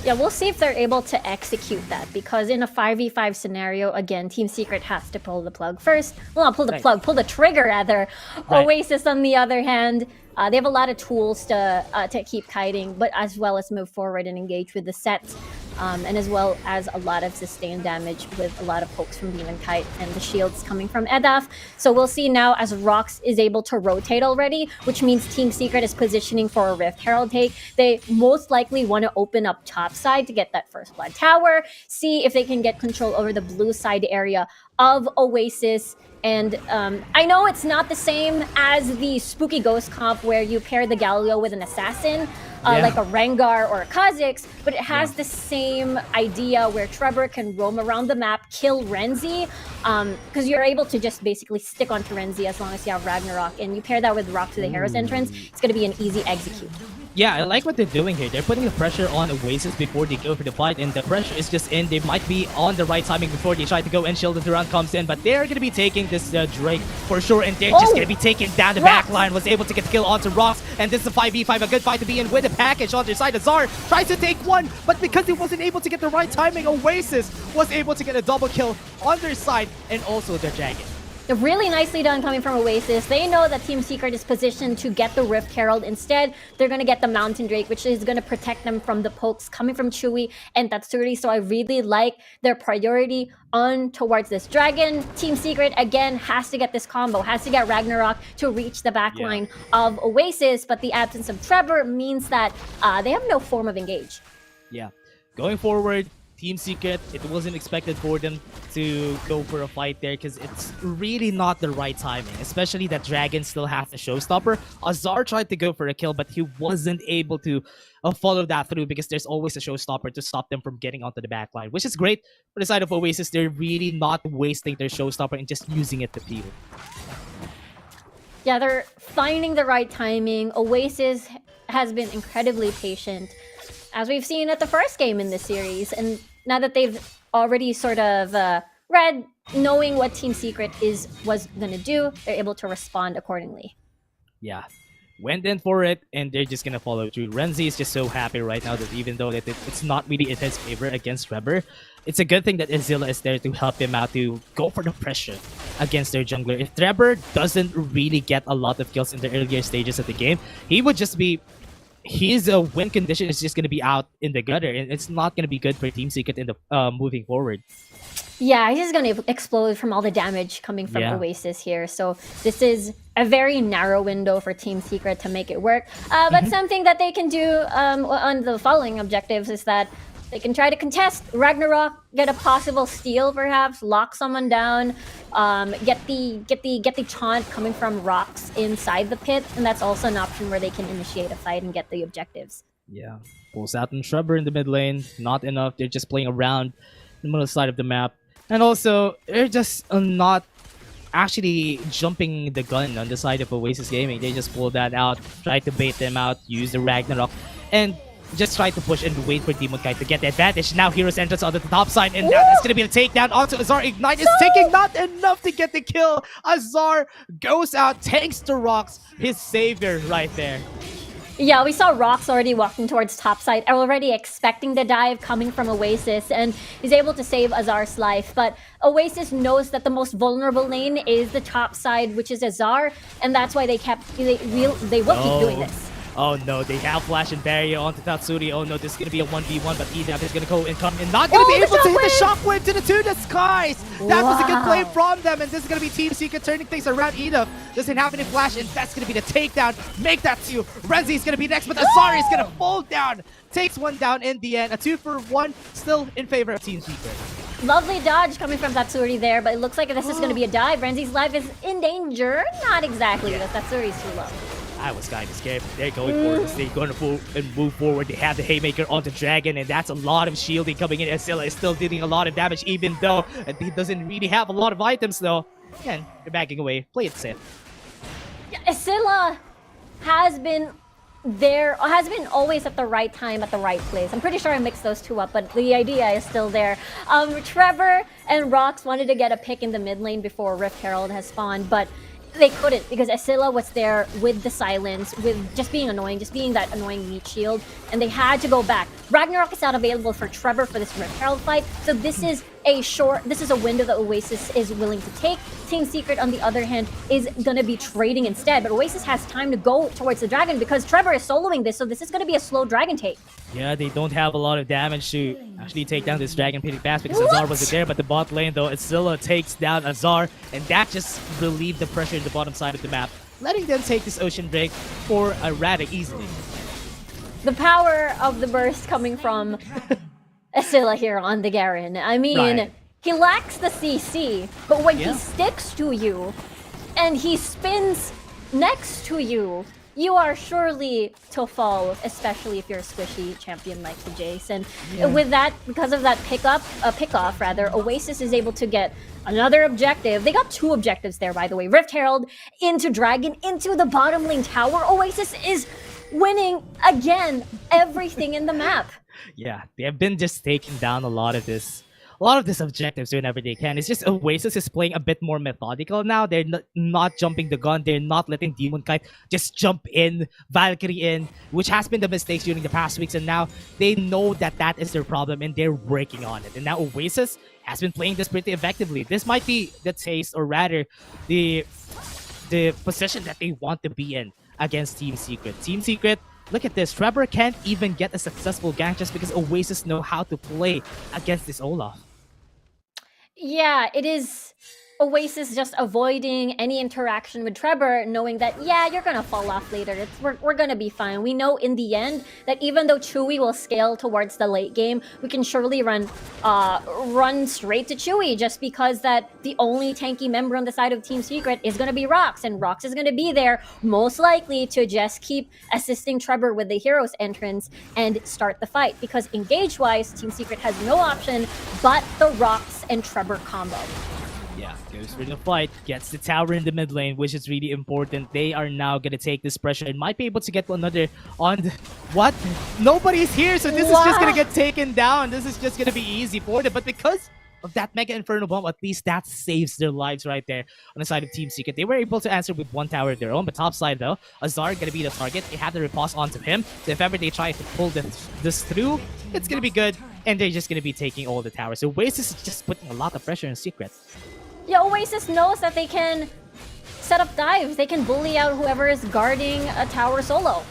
S9: Yeah, we'll see if they're able to execute that, because in a 5v5 scenario, again, Team Secret has to pull the plug first. Well, not pull the plug, pull the trigger rather. Right. Oasis, on the other hand, they have a lot of tools to keep kiting, but as well as move forward and engage with the sets. And as well as a lot of sustained damage with a lot of pokes from Demon Kite and the shields coming from Edaf. So we'll see now as Rox is able to rotate already, which means Team Secret is positioning for a Rift Herald take. They most likely want to open up top side to get that first blood tower, see if they can get control over the blue side area of Oasis. And I know it's not the same as the Spooky Ghost comp where you pair the Galio with an assassin, like a Rengar or a Kha'Zix, but it has the same idea where Trevor can roam around the map, kill Renzi, because you're able to just basically stick onto Renzi as long as you have Ragnarok, and you pair that with Rock to the Hero's entrance, it's going to be an easy execute.
S6: Yeah, I like what they're doing here. They're putting the pressure on Oasis before they go for the fight, and the pressure is just in. They might be on the right timing before they try to go and shield as the round comes in, but they're going to be taking this Drake for sure, and they're just going to be taking down the back line. Was able to get the kill onto Rox, and this is a 5v5, a good fight to be in with a package on their side. Azar tries to take one, but because he wasn't able to get the right timing, Oasis was able to get a double kill on their side, and also the dragon.
S9: Really nicely done coming from Oasis. They know that Team Secret is positioned to get the Rift Herald. Instead, they're going to get the Mountain Drake, which is going to protect them from the pokes coming from Chewy and Tatsuri. So I really like their priority on towards this dragon. Team Secret, again, has to get this combo, has to get Ragnarok to reach the backline of Oasis. But the absence of Trevor means that they have no form of engage.
S6: Yeah. Going forward, Team Secret, it wasn't expected for them to go for a fight there because it's really not the right timing, especially that Dragon still has a showstopper. Azar tried to go for a kill, but he wasn't able to follow that through because there's always a showstopper to stop them from getting onto the backline, which is great. For the side of Oasis, they're really not wasting their showstopper and just using it to peel.
S9: Yeah, they're finding the right timing. Oasis has been incredibly patient, as we've seen at the first game in this series. And now that they've already sort of read, knowing what Team Secret was going to do, they're able to respond accordingly.
S6: Yeah. Went in for it, and they're just going to follow through. Renzi is just so happy right now that even though it's not really in his favor against Trevor, it's a good thing that Azilla is there to help him out to go for the pressure against their jungler. If Trevor doesn't really get a lot of kills in the earlier stages of the game, he would just be... his win condition is just going to be out in the gutter, and it's not going to be good for Team Secret in the moving forward.
S9: Yeah, he's going to explode from all the damage coming from Oasis here. So this is a very narrow window for Team Secret to make it work. But something that they can do on the following objectives is that they can try to contest Ragnarok, get a possible steal perhaps, lock someone down, get the taunt coming from rocks inside the pit, and that's also an option where they can initiate a fight and get the objectives.
S6: Yeah, pulls out and Trevor in the mid lane, not enough. They're just playing around the middle side of the map, and also they're just not actually jumping the gun on the side of Oasis Gaming. They just pull that out, try to bait them out, use the Ragnarok, and just try to push and wait for Demon Kite to get the advantage. Now Hero's entrance on the top side, and that's going to be the takedown onto Azar. Ignite is taking not enough to get the kill. Azar goes out, tanks the rocks, his savior right there.
S9: Yeah, we saw Rox already walking towards topside, already expecting the dive coming from Oasis, and he's able to save Azar's life. But Oasis knows that the most vulnerable lane is the top side, which is Azar, and that's why they will keep doing this.
S6: Oh no, they have flash and barrier onto Tatsuri. Oh no, this is gonna be a 1v1, but Edap is gonna go and come and not gonna be able to hit the shockwave to the skies. That was a good play from them, and this is gonna be Team Secret turning things around. Edap doesn't have any flash, and that's gonna be the takedown. Make that 2. Renzi is gonna be next, but Azari is gonna fall down. Takes one down in the end. A 2-for-1, still in favor of Team Secret.
S9: Lovely dodge coming from Tatsuri there, but it looks like this is going to be a dive. Renzi's life is in danger. Not exactly, but Tatsuri's too low.
S6: I was kind of scared, but they're going for this. They're going to move forward. They have the Haymaker onto Dragon, and that's a lot of shielding coming in. Escilla is still dealing a lot of damage, even though he doesn't really have a lot of items, though. Again, they're backing away. Play it safe.
S9: Yeah, Escilla has been always at the right time at the right place. I'm pretty sure I mixed those two up, but the idea is still there. Trevor and Rox wanted to get a pick in the mid lane before Rift Herald has spawned, but they couldn't because Escilla was there with the silence, with just being annoying, just being that annoying meat shield, and they had to go back. Ragnarok is not available for Trevor for this Rift Herald fight, so this is a window that Oasis is willing to take. Team Secret, on the other hand, is gonna be trading instead, but Oasis has time to go towards the dragon because Trevor is soloing this, so this is gonna be a slow dragon take.
S6: Yeah, they don't have a lot of damage to actually take down this dragon pretty fast because Azar wasn't there, but the bot lane though, Escilla takes down Azar, and that just relieved the pressure in the bottom side of the map, letting them take this ocean break for a rather easily.
S9: The power of the burst coming from Escilla here on the Garen. I mean, he lacks the CC, but when he sticks to you and he spins next to you, you are surely to fall, especially if you're a squishy champion like the Jace. And with that, because of that pickoff rather, Oasis is able to get another objective. They got 2 objectives there, by the way. Rift Herald into Dragon, into the bottom lane tower. Oasis is winning again everything in the map.
S6: Yeah, they have been just taking down a lot of this objectives whenever they can. It's just Oasis is playing a bit more methodical now. They're not jumping the gun. They're not letting Demon Kite just jump in, Valkyrie in, which has been the mistakes during the past weeks. And now they know that that is their problem and they're working on it. And now Oasis has been playing this pretty effectively. This might be the taste, or rather the position that they want to be in against Team Secret. Team Secret, look at this. Trevor can't even get a successful gank just because Oasis know how to play against this Olaf.
S9: Yeah, it is Oasis just avoiding any interaction with Trevor, knowing that, yeah, you're gonna fall off later. We're gonna be fine. We know in the end that even though Chewy will scale towards the late game, we can surely run straight to Chewy, just because that the only tanky member on the side of Team Secret is gonna be Rox, and Rox is gonna be there most likely to just keep assisting Trevor with the hero's entrance and start the fight, because engage-wise, Team Secret has no option but the Rox and Trevor combo.
S6: Yeah, goes for the fight, gets the tower in the mid lane, which is really important. They are now going to take this pressure and might be able to get another on the... What? Nobody's here, so this is just going to get taken down. This is just going to be easy for them. But because of that Mega Inferno Bomb, at least that saves their lives right there on the side of Team Secret. They were able to answer with 1 tower of their own, but top side though, Azar going to be the target. They have the riposte onto him, so if ever they try to pull this through, it's going to be good, and they're just going to be taking all the towers. So Oasis is just putting a lot of pressure on Secret.
S9: Yeah, Oasis knows that they can set up dives. They can bully out whoever is guarding a tower solo.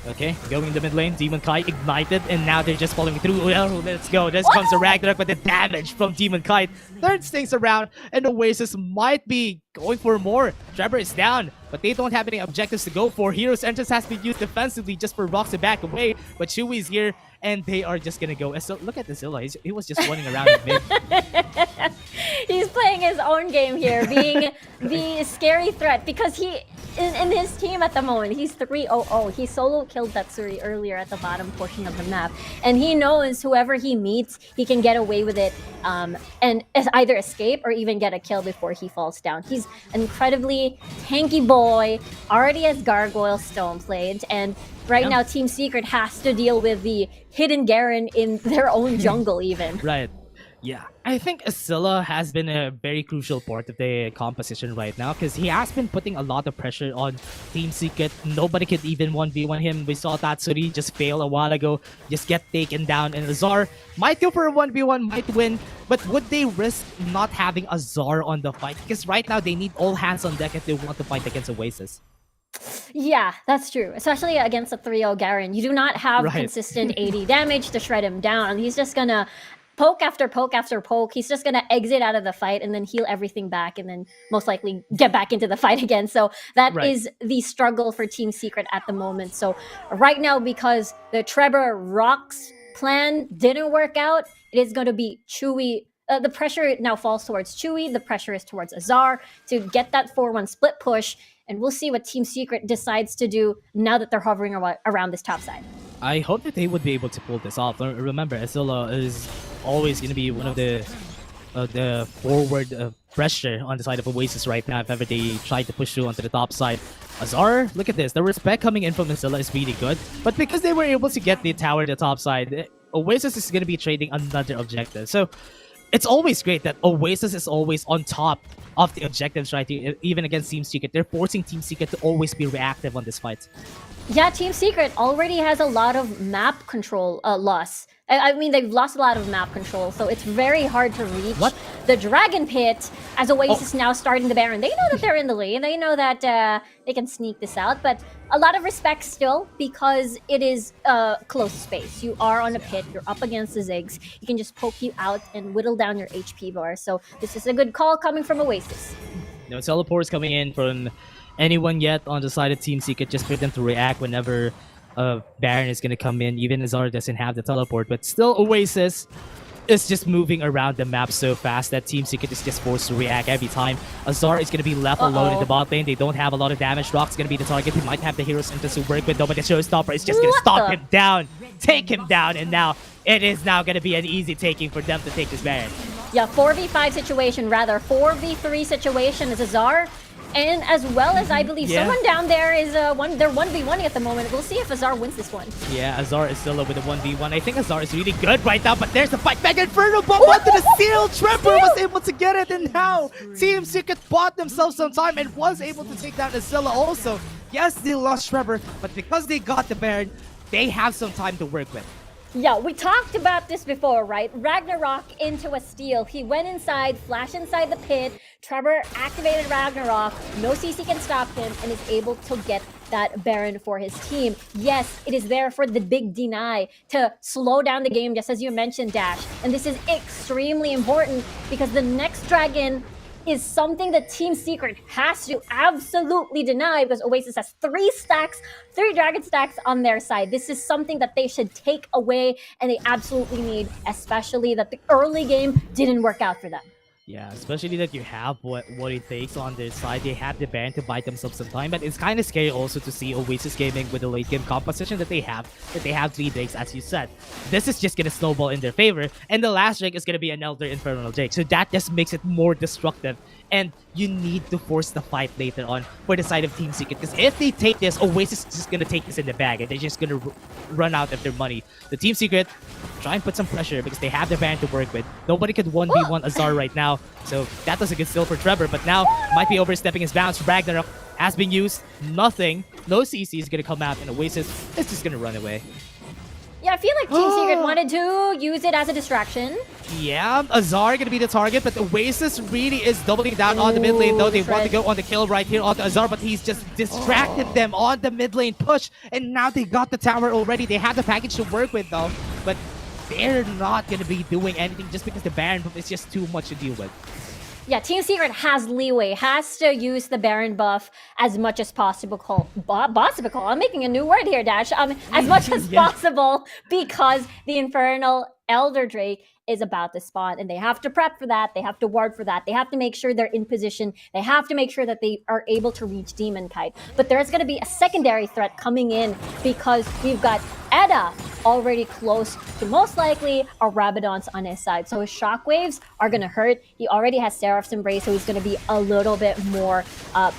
S6: Okay, going in the mid lane, Demon Kite ignited, and now they're just following through. Oh, let's go. This comes the Ragnarok, but the damage from Demon Kite turns things around, and Oasis might be going for more. Trevor is down, but they don't have any objectives to go for. Hero's entrance has been used defensively just for Rox to back away, but Chewy's here, and they are just gonna go. So look at the Zilla. He was just running around in mid.
S9: He's playing his own game here, being the scary threat, because he in his team at the moment, he's 3-0-0. He solo killed Tatsuri earlier at the bottom portion of the map, and he knows whoever he meets, he can get away with it, and either escape or even get a kill before he falls down. He's an incredibly tanky boy, already has Gargoyle Stone Plate, and right now Team Secret has to deal with the hidden Garen in their own jungle even.
S6: Right. Yeah, I think Asilla has been a very crucial part of the composition right now because he has been putting a lot of pressure on Team Secret. Nobody could even 1v1 him. We saw Tatsuri just fail a while ago, just get taken down, and Azar might go for a 1v1, might win, but would they risk not having Azar on the fight? Because right now they need all hands on deck if they want to fight against Oasis.
S9: Yeah, that's true. Especially against a 3-0 Garen. You do not have
S6: Right.
S9: consistent 80 damage to shred him down. He's just gonna poke after poke after poke. He's just gonna exit out of the fight and then heal everything back and then most likely get back into the fight again. So that
S6: Right.
S9: is the struggle for Team Secret at the moment. So right now, because the Trevor Rocks plan didn't work out, it is going to be Chewy. The pressure now falls towards Chewy. The pressure is towards Azar to get that 4-1 split push. And we'll see what Team Secret decides to do now that they're hovering around this top side.
S6: I hope that they would be able to pull this off. Remember, Azilla is always going to be one of the forward pressure on the side of Oasis right now if ever they try to push through onto the top side. Azar, look at this. The respect coming in from Azilla is really good. But because they were able to get the tower to the top side, Oasis is going to be trading another objective. So it's always great that Oasis is always on top of the objectives right here, even against Team Secret. They're forcing Team Secret to always be reactive on this fight.
S9: Yeah, Team Secret already has a lot of map control loss. I mean, they've lost a lot of map control, so it's very hard to reach the Dragon Pit as Oasis now starting the Baron. They know that they're in the lead. They know that they can sneak this out, but a lot of respect still because it is close space. You are on a pit. You're up against the Ziggs. He can just poke you out and whittle down your HP bar. So this is a good call coming from Oasis.
S6: No teleports coming in from anyone yet on the side of Team Secret, just for them to react whenever Baron is going to come in. Even Azar doesn't have the teleport, but still Oasis is just moving around the map so fast that Team Secret is just forced to react every time. Azar is going to be left alone in the bot lane. They don't have a lot of damage. Rock's going to be the target. He might have the heroes to work with, though, but the showstopper is just going to stop him down, take him down, and now it is now going to be an easy taking for them to take this Baron.
S9: Yeah, 4v5 situation, rather 4v3 situation is Azar. And as well as I believe someone down there is they're 1v1ing at the moment. We'll see if Azar wins this one.
S6: Yeah, Azar is still with a 1v1. I think Azar is really good right now, but there's the fight. Mega Inferno bomb onto the seal. Trevor was able to get it, and now Team Secret bought themselves some time and was able to take down Azilla also. Yes, they lost Trevor, but because they got the Baron, they have some time to work with.
S9: Yeah, we talked about this before, right? Ragnarok into a steal. He went inside, flashed inside the pit. Trevor activated Ragnarok. No CC can stop him and is able to get that Baron for his team. Yes, it is there for the big deny to slow down the game, just as you mentioned, Dash. And this is extremely important because the next dragon is something that Team Secret has to absolutely deny because Oasis has 3 dragon stacks on their side. This is something that they should take away and they absolutely need, especially that the early game didn't work out for them.
S6: Yeah, especially that you have what it takes on their side. They have the Baron to buy themselves some time, but it's kind of scary also to see Oasis gaming with the late game composition that they have 3 Drakes, as you said. This is just going to snowball in their favor, and the last Drake is going to be an Elder Infernal Drake, so that just makes it more destructive, and you need to force the fight later on for the side of Team Secret, because if they take this, Oasis is just going to take this in the bag, and they're just going to run out of their money. The Team Secret try and put some pressure because they have the Baron to work with. Nobody could 1v1 Azar right now, so that was a good steal for Trevor, but now might be overstepping his bounds. Ragnarok has been used. Nothing. No CC is going to come out, and Oasis is just going to run away.
S9: Yeah, I feel like Team Secret wanted to use it as a distraction.
S6: Yeah, Azar going to be the target, but Oasis really is doubling down on the mid lane, though. They want to go on the kill right here onto Azar, but he's just distracted them on the mid lane push, and now they got the tower already. They have the package to work with, though, but they're not going to be doing anything just because the Baron buff is just too much to deal with.
S9: Yeah, Team Secret has leeway, has to use the Baron buff as much as possible. Possible. I'm making a new word here, Dash. As much as possible because the Infernal Elder Drake is about to spawn, and they have to prep for that. They have to ward for that. They have to make sure they're in position. They have to make sure that they are able to reach Demon Kite. But there's going to be a secondary threat coming in because we've got Edda already close to most likely a Rabadon's on his side. So his shockwaves are going to hurt. He already has Seraph's Embrace, so he's going to be a little bit more,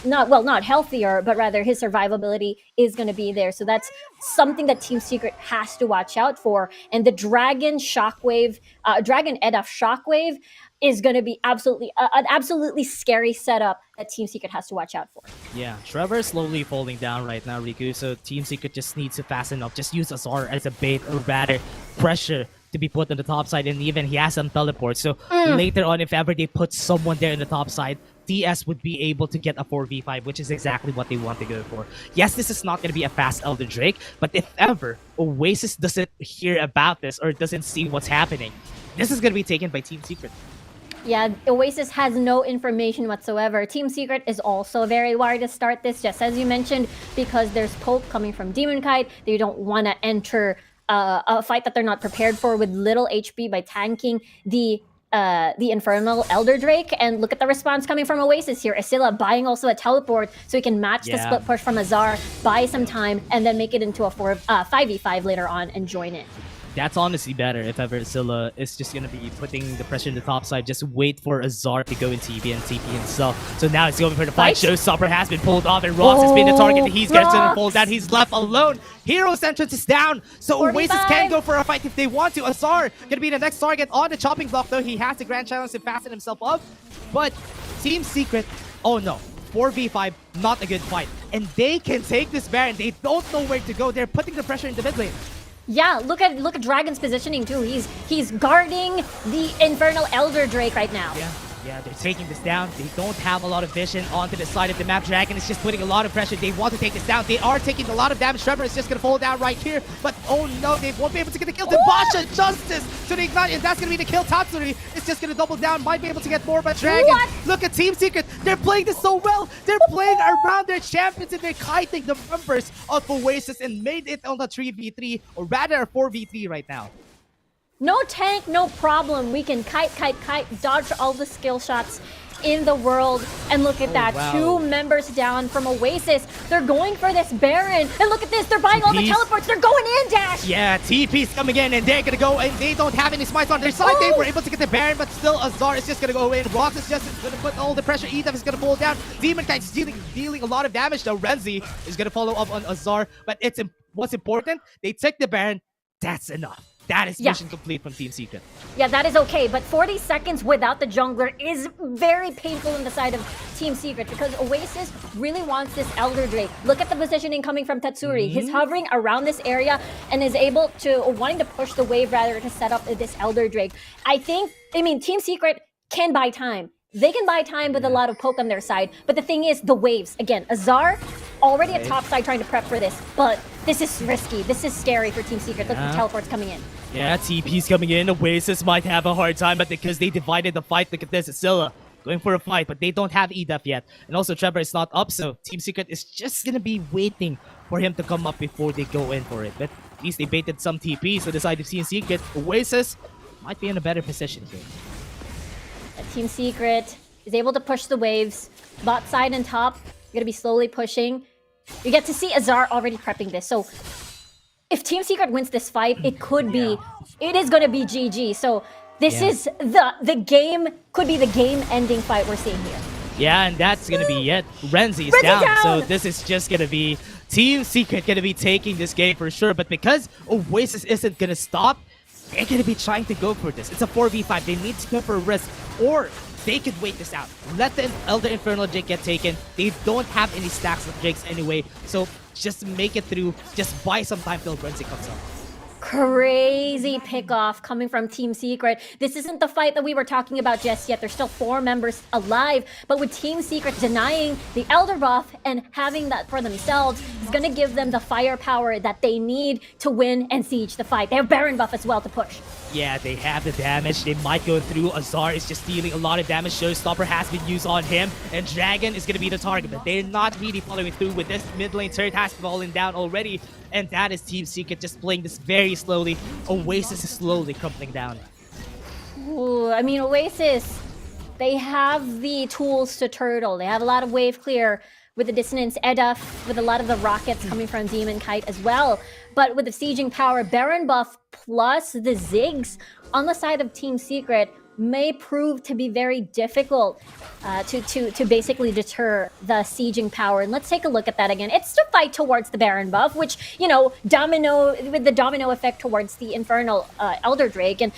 S9: not healthier, but rather his survivability is going to be there. So that's something that Team Secret has to watch out for. And the Dragon Shockwave, Dragon Edda Shockwave is going to be an absolutely scary setup that Team Secret has to watch out for.
S6: Yeah, Trevor is slowly falling down right now, Riku, so Team Secret just needs to fasten up. Just use Azar as a bait, or rather, pressure to be put on the top side, and even he has some teleport. So later on, if ever they put someone there in the top side, TS would be able to get a 4v5, which is exactly what they want to go for. Yes, this is not going to be a fast Elder Drake, but if ever Oasis doesn't hear about this or doesn't see what's happening, this is going to be taken by Team Secret.
S9: Yeah, Oasis has no information whatsoever. Team Secret is also very worried to start this, just as you mentioned, because there's poke coming from Demon Kite. They don't want to enter a fight that they're not prepared for with little HP by tanking the Infernal Elder Drake. And look at the response coming from Oasis here. Asila buying also a teleport so he can match the split push from Azar, buy some time, and then make it into a 5v5 later on and join it.
S6: That's honestly better if ever Scylla is just going to be putting the pressure in the top side. Just wait for Azar to go in TP and TP himself. So now he's going for the fight. Showstopper has been pulled off, and Ross has been the target. He's going to fall down. He's left alone. Hero's entrance is down. So 45. Oasis can go for a fight if they want to. Azar going to be the next target on the chopping block, though. He has the Grand Challenge to fasten himself up. But Team Secret, oh no. 4v5, not a good fight. And they can take this Baron. They don't know where to go. They're putting the pressure in the mid lane.
S9: Yeah, look at Dragon's positioning too. He's guarding the Infernal Elder Drake right now.
S6: Yeah, they're taking this down. They don't have a lot of vision onto the side of the map. Dragon is just putting a lot of pressure. They want to take this down. They are taking a lot of damage. Trevor is just going to fall down right here. But oh no, they won't be able to get the kill. Basha Justice to the Ignite, and that's going to be the kill. Tatsuri is just going to double down. Might be able to get more, but Dragon, look at Team Secret. They're playing this so well. They're playing around their champions, and they're kiting the members of Oasis and made it on the 3v3, or rather a 4v3 right now.
S9: No tank, no problem. We can kite, dodge all the skill shots in the world. And look at that,
S6: wow.
S9: 2 members down from Oasis. They're going for this Baron. And look at this, they're buying all the teleports. They're going in, Dash.
S6: Yeah, TP's coming in, and they're going to go, and they don't have any smites on their side. They were able to get the Baron, but still Azar is just going to go in. Rox is just going to put all the pressure. Edef is going to fall down. Demon Kite's dealing a lot of damage, though. Renzi is going to follow up on Azar. But what's important, they took the Baron. That's enough. That is mission complete from Team Secret.
S9: Yeah, that is okay, but 40 seconds without the jungler is very painful on the side of Team Secret because Oasis really wants this Elder Drake. Look at the positioning coming from Tatsuri. He's hovering around this area and is wanting to push the wave rather to set up this Elder Drake. Team Secret can buy time. They can buy time with a lot of poke on their side, but the thing is, the waves. Again, Azar already at top side trying to prep for this, but this is risky. This is scary for Team Secret. Look at the teleports coming in.
S6: Yeah, TP's coming in. Oasis might have a hard time, but because they divided the fight, look at this. Scylla going for a fight, but they don't have Edef yet. And also, Trevor is not up, so Team Secret is just going to be waiting for him to come up before they go in for it. But at least they baited some TP, so the side of Team Secret, Oasis might be in a better position here.
S9: Team Secret is able to push the waves. Bot side and top, you're going to be slowly pushing. You get to see Azar already prepping this. So if Team Secret wins this fight, it is going to be GG. So this is the game, could be the game-ending fight we're seeing here.
S6: Yeah, and that's going to be it. Renzi is down. So this is just going to be Team Secret going to be taking this game for sure. But because Oasis isn't going to stop, they're going to be trying to go for this. It's a 4v5. They need to go for a risk, or they could wait this out. Let the Elder Infernal Drake get taken. They don't have any stacks of Drakes anyway, so just make it through. Just buy some time till Grindsky comes up.
S9: Crazy pick-off coming from Team Secret. This isn't the fight that we were talking about just yet. There's still 4 members alive, but with Team Secret denying the Elder buff and having that for themselves is going to give them the firepower that they need to win and siege the fight. They have Baron buff as well to push.
S6: Yeah, they have the damage. They might go through. Azar is just dealing a lot of damage. Showstopper has been used on him, and Dragon is going to be the target, but they're not really following through with this. Mid lane turret has fallen down already, and that is Team Secret just playing this very slowly. Oasis is slowly crumbling down.
S9: Ooh, Oasis, they have the tools to turtle. They have a lot of wave clear with the Dissonance Edef, with a lot of the rockets coming from Demon Kite as well. but with the sieging power, Baron buff plus the Ziggs on the side of Team Secret may prove to be very difficult to basically deter the sieging power. And let's take a look at that again. It's to fight towards the Baron buff, which, you know, with the domino effect towards the Infernal Elder Drake. And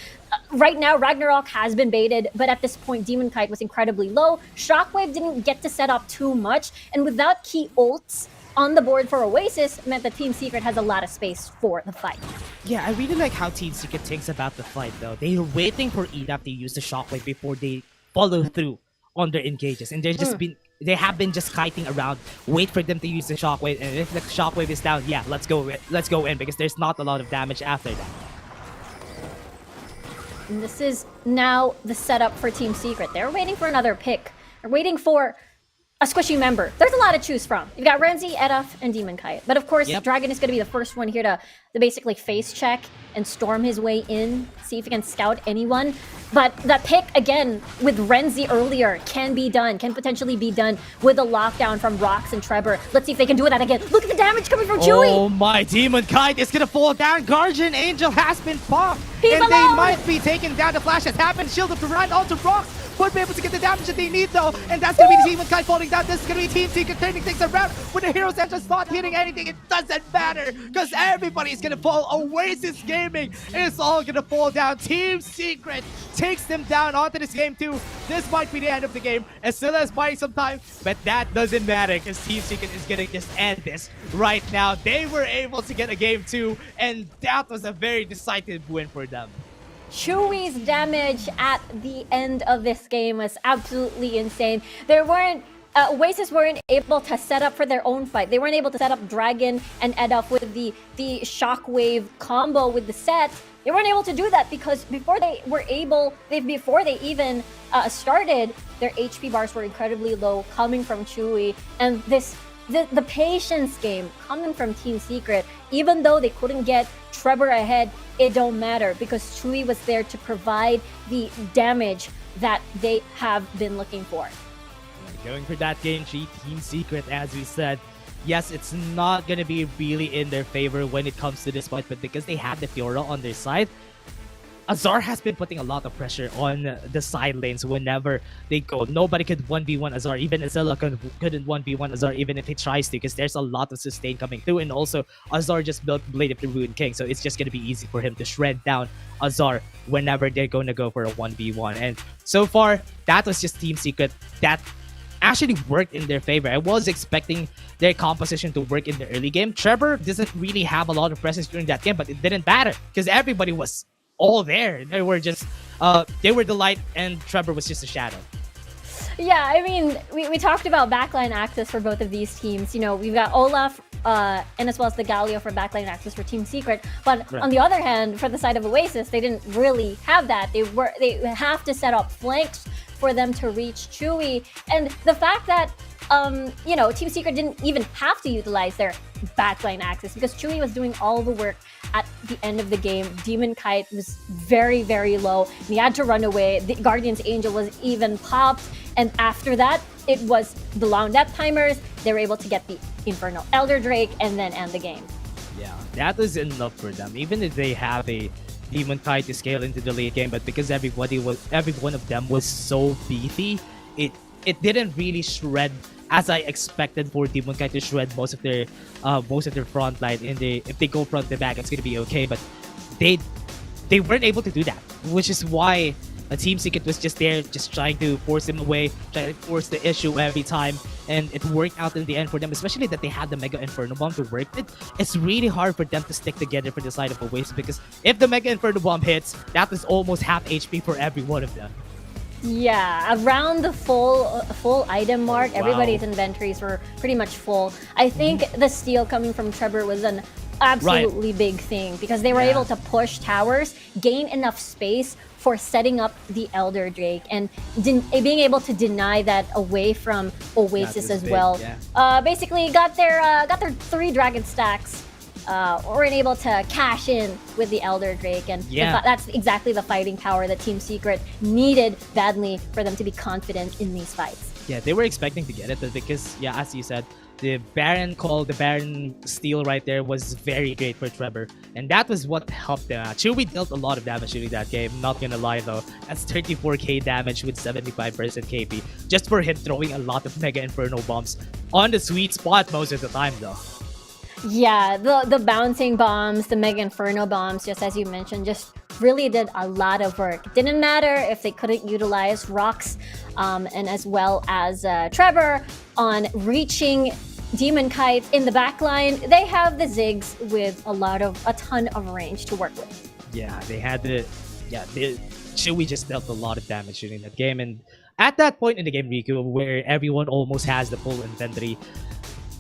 S9: right now, Ragnarok has been baited, but at this point, Demon Kite was incredibly low. Shockwave didn't get to set up too much, and without key ults on the board for Oasis, meant that Team Secret has a lot of space for the fight.
S6: Yeah, I really like how Team Secret thinks about the fight, though. They're waiting for EDAP to use the Shockwave before they follow through on their engages, and they have been just kiting around, wait for them to use the Shockwave, and if the Shockwave is down, yeah, let's go in, because there's not a lot of damage after that.
S9: And this is now the setup for Team Secret. They're waiting for another pick. They're waiting for a squishy member. There's a lot to choose from. You've got Renzi, Edaf, and Demon Kite. But of course, Dragon is going to be the first one here to basically face check and storm his way in, see if he can scout anyone. But that pick, again, with Renzi earlier, can potentially be done with a lockdown from Rox and Trevor. Let's see if they can do that again. Look at the damage coming from Chewy!
S6: Oh my, Demon Kite is gonna fall down. Guardian Angel has been popped.
S9: He's
S6: and
S9: alone.
S6: They might be taking down. The flash has happened. Shield up to run onto Rox. Would be able to get the damage that they need, though, and that's gonna be the Demon Kite falling down. This is gonna be Team Secret turning things around. When the Heroes Edge is not hitting anything, it doesn't matter, because everybody's gonna fall. Oasis Gaming is all gonna fall down. Team Secret takes them down onto this game too. This might be the end of the game, as still as buying some time, but that doesn't matter, because Team Secret is gonna just end this right now. They were able to get a game 2, and that was a very decisive win for them.
S9: Chewy's damage at the end of this game was absolutely insane. Oasis weren't able to set up for their own fight. They weren't able to set up Dragon and Edaf with the Shockwave combo with the set. They weren't able to do that because before they even started, their HP bars were incredibly low coming from Chewy. And the patience game coming from Team Secret, even though they couldn't get Trevor ahead, it don't matter because Chewy was there to provide the damage that they have been looking for.
S6: Going for that game 3, Team Secret, as we said. Yes, it's not going to be really in their favor when it comes to this fight, but because they have the Fiora on their side, Azar has been putting a lot of pressure on the side lanes whenever they go. Nobody could 1v1 Azar. Even Azilla couldn't 1v1 Azar even if he tries to, because there's a lot of sustain coming through. And also, Azar just built Blade of the Ruined King, so it's just going to be easy for him to shred down Azar whenever they're going to go for a 1v1. And so far, that was just Team Secret. That actually worked in their favor. I was expecting their composition to work in the early game. Trevor doesn't really have a lot of presence during that game, but it didn't matter because everybody was all there. They were the light and Trevor was just a shadow.
S9: Yeah, I mean, we talked about backline access for both of these teams. You know, we've got Olaf and as well as the Galio for backline access for Team Secret. But on the other hand, for the side of Oasis, they didn't really have that. They have to set up flanks for them to reach Chewy. And the fact that Team Secret didn't even have to utilize their backline access because Chewy was doing all the work at the end of the game. Demon Kite was very, very low. And he had to run away. The Guardian's Angel was even popped. And after that, it was the long death timers. They were able to get the Infernal Elder Drake and then end the game.
S6: Yeah, that was enough for them. Even if they have a Demon Kite to scale into the late game, but because every one of them was so beefy, it didn't really shred as I expected for Demon Kite to shred most of their front line. If they go front to back, it's gonna be okay. But they weren't able to do that, which is why a Team Secret was just there, just trying to force him away, trying to force the issue every time, and it worked out in the end for them. Especially that they had the Mega Inferno Bomb to work with. It's really hard for them to stick together for the side of Oasis because if the Mega Inferno Bomb hits, that is almost half HP for every one of them.
S9: Yeah, around the full item mark, everybody's inventories were pretty much full. I think the steal coming from Trevor was an absolutely big thing because they were able to push towers, gain enough space for setting up the Elder Drake, and being able to deny that away from Oasis as well. Yeah. Basically, got their 3 dragon stacks. Weren't able to cash in with the Elder Drake, and that's exactly the fighting power that Team Secret needed badly for them to be confident in these fights.
S6: Yeah, they were expecting to get it, but because, as you said, the Baron call, the Baron steal right there was very great for Trevor. And that was what helped them out. Chewy dealt a lot of damage during that game, not gonna lie though. That's 34k damage with 75% KP. Just for him throwing a lot of Mega Inferno bombs on the sweet spot most of the time though.
S9: Yeah, the bouncing bombs, the Mega Inferno bombs, just as you mentioned, just really did a lot of work. It didn't matter if they couldn't utilize Rocks and as well as Trevor on reaching Demon Kite in the backline. They have the Ziggs with a ton of range to work with.
S6: Yeah, they had Chewy just dealt a lot of damage during that game. And at that point in the game, Riku, where everyone almost has the full inventory,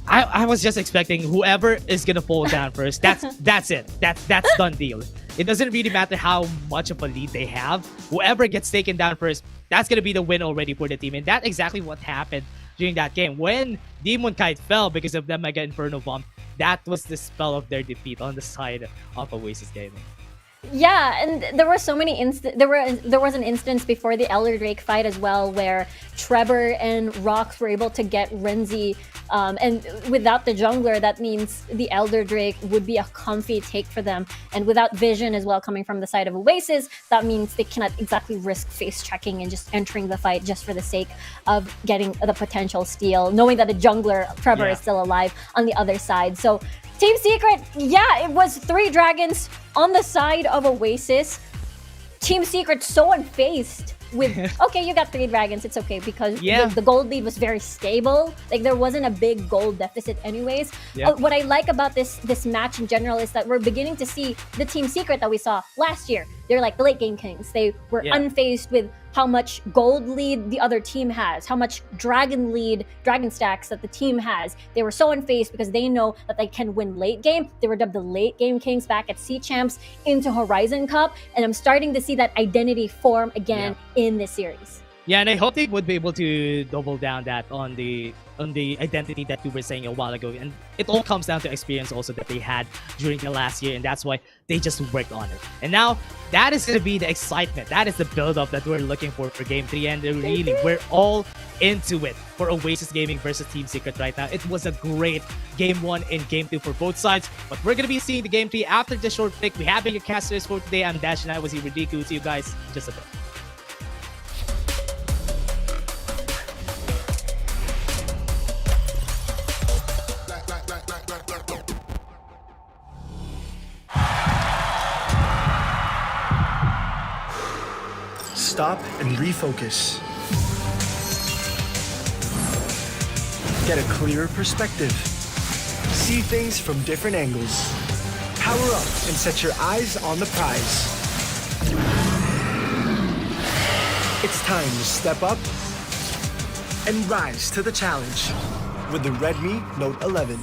S6: I was just expecting whoever is gonna fall down first. That's it. That's done deal. It doesn't really matter how much of a lead they have. Whoever gets taken down first, that's gonna be the win already for the team. And that's exactly what happened during that game. When Demon Kite fell because of the Mega Inferno Bomb, that was the spell of their defeat on the side of Oasis Gaming.
S9: Yeah, and there were so many there was an instance before the Elder Drake fight as well where Trevor and Rocks were able to get Renzi, and without the jungler, that means the Elder Drake would be a comfy take for them. And without vision as well coming from the side of Oasis, that means they cannot exactly risk face checking and just entering the fight just for the sake of getting the potential steal, knowing that the jungler, Trevor, is still alive on the other side. So Team Secret, yeah, it was 3 dragons on the side of Oasis. Team Secret so unfazed with, okay, you got 3 dragons, it's okay, because the gold lead was very stable. Like, there wasn't a big gold deficit anyways. What I like about this match in general is that we're beginning to see the Team Secret that we saw last year. They're like the late game kings. They were unfazed with how much gold lead the other team has, how much dragon stacks that the team has. They were so unfazed because they know that they can win late game. They were dubbed the late game kings back at C Champs into Horizon Cup, and I'm starting to see that identity form again in this series.
S6: Yeah, and I hope they would be able to double down that on the identity that you were saying a while ago. And it all comes down to experience also that they had during the last year, and that's why they just worked on it. And now that is going to be the excitement. That is the build-up that we're looking for Game 3, and really, we're all into it for Oasis Gaming versus Team Secret right now. It was a great Game 1 and Game 2 for both sides, but we're going to be seeing the Game 3 after this short break. We have been your casters for today. I'm Dash, and I was here with Riku. See you guys in just a bit.
S2: Stop and refocus. Get a clearer perspective. See things from different angles. Power up and set your eyes on the prize. It's time to step up and rise to the challenge with the Redmi Note 11.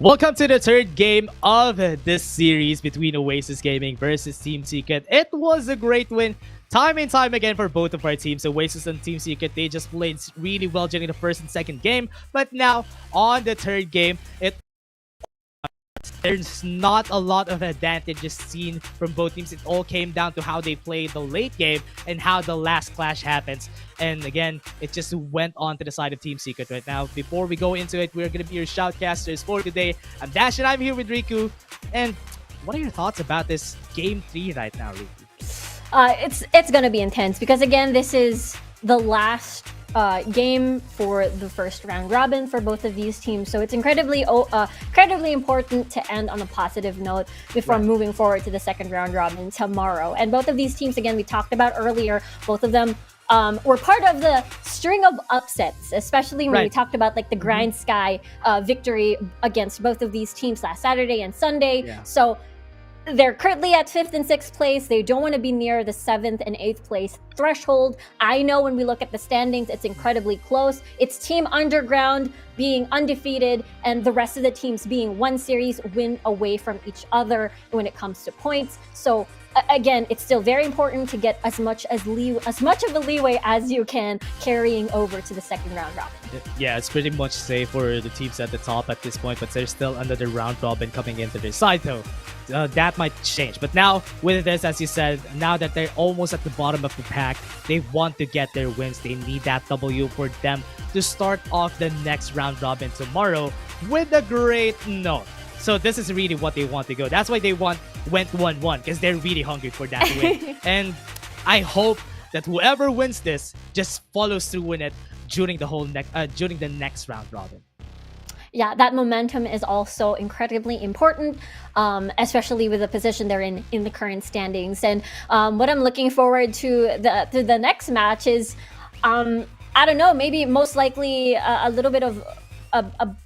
S6: Welcome to the third game of this series between Oasis Gaming versus Team Secret. It was a great win time and time again for both of our teams. Oasis and Team Secret, they just played really well during the first and second game. But now, on the third game, there's not a lot of advantages seen from both teams. It all came down to how they play the late game and how the last clash happens. And again, it just went on to the side of Team Secret right now. Before we go into it, we're going to be your shoutcasters for today. I'm Dash and I'm here with Riku. And what are your thoughts about this Game 3 right now, Riku?
S9: It's going to be intense because, again, this is the last game for the first round robin for both of these teams, so it's incredibly important to end on a positive note before moving forward to the second round robin tomorrow. And both of these teams, again, we talked about earlier, both of them were part of the string of upsets, especially when we talked about like the Grindsky victory against both of these teams last Saturday and Sunday. So they're currently at 5th and 6th place. They don't want to be near the 7th and 8th place threshold. I know when we look at the standings, it's incredibly close. It's Team Underground being undefeated and the rest of the teams being one series win away from each other when it comes to points. So again, it's still very important to get as much of a leeway as you can carrying over to the second round robin.
S6: Yeah, it's pretty much safe for the teams at the top at this point, but there's still another round robin coming into their side though. That might change. But now, with this, as you said, now that they're almost at the bottom of the pack, they want to get their wins. They need that W for them to start off the next round robin tomorrow with a great note. So this is really what they want to go. That's why they went 1-1, because they're really hungry for that win. And I hope that whoever wins this just follows through with it during the next round robin.
S9: Yeah, that momentum is also incredibly important, especially with the position they're in the current standings. And what I'm looking forward to the next match is, I don't know, maybe most likely a little bit of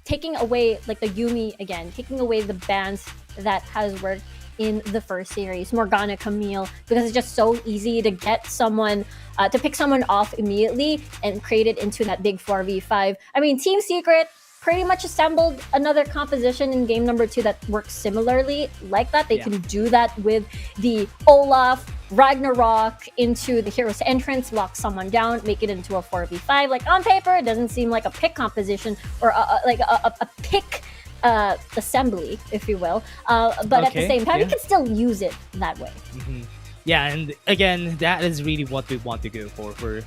S9: taking away like the Yumi again, taking away the bans that has worked in the first series, Morgana, Camille, because it's just so easy to get someone, to pick someone off immediately and create it into that big 4v5. I mean, Team Secret pretty much assembled another composition in game number 2 that works similarly like that. They can do that with the Olaf, Ragnarok into the hero's entrance, lock someone down, make it into a 4v5. Like on paper, it doesn't seem like a pick composition or like a pick assembly, if you will. But at the same time, you can still use it that way.
S6: Yeah, and again, that is really what we want to go for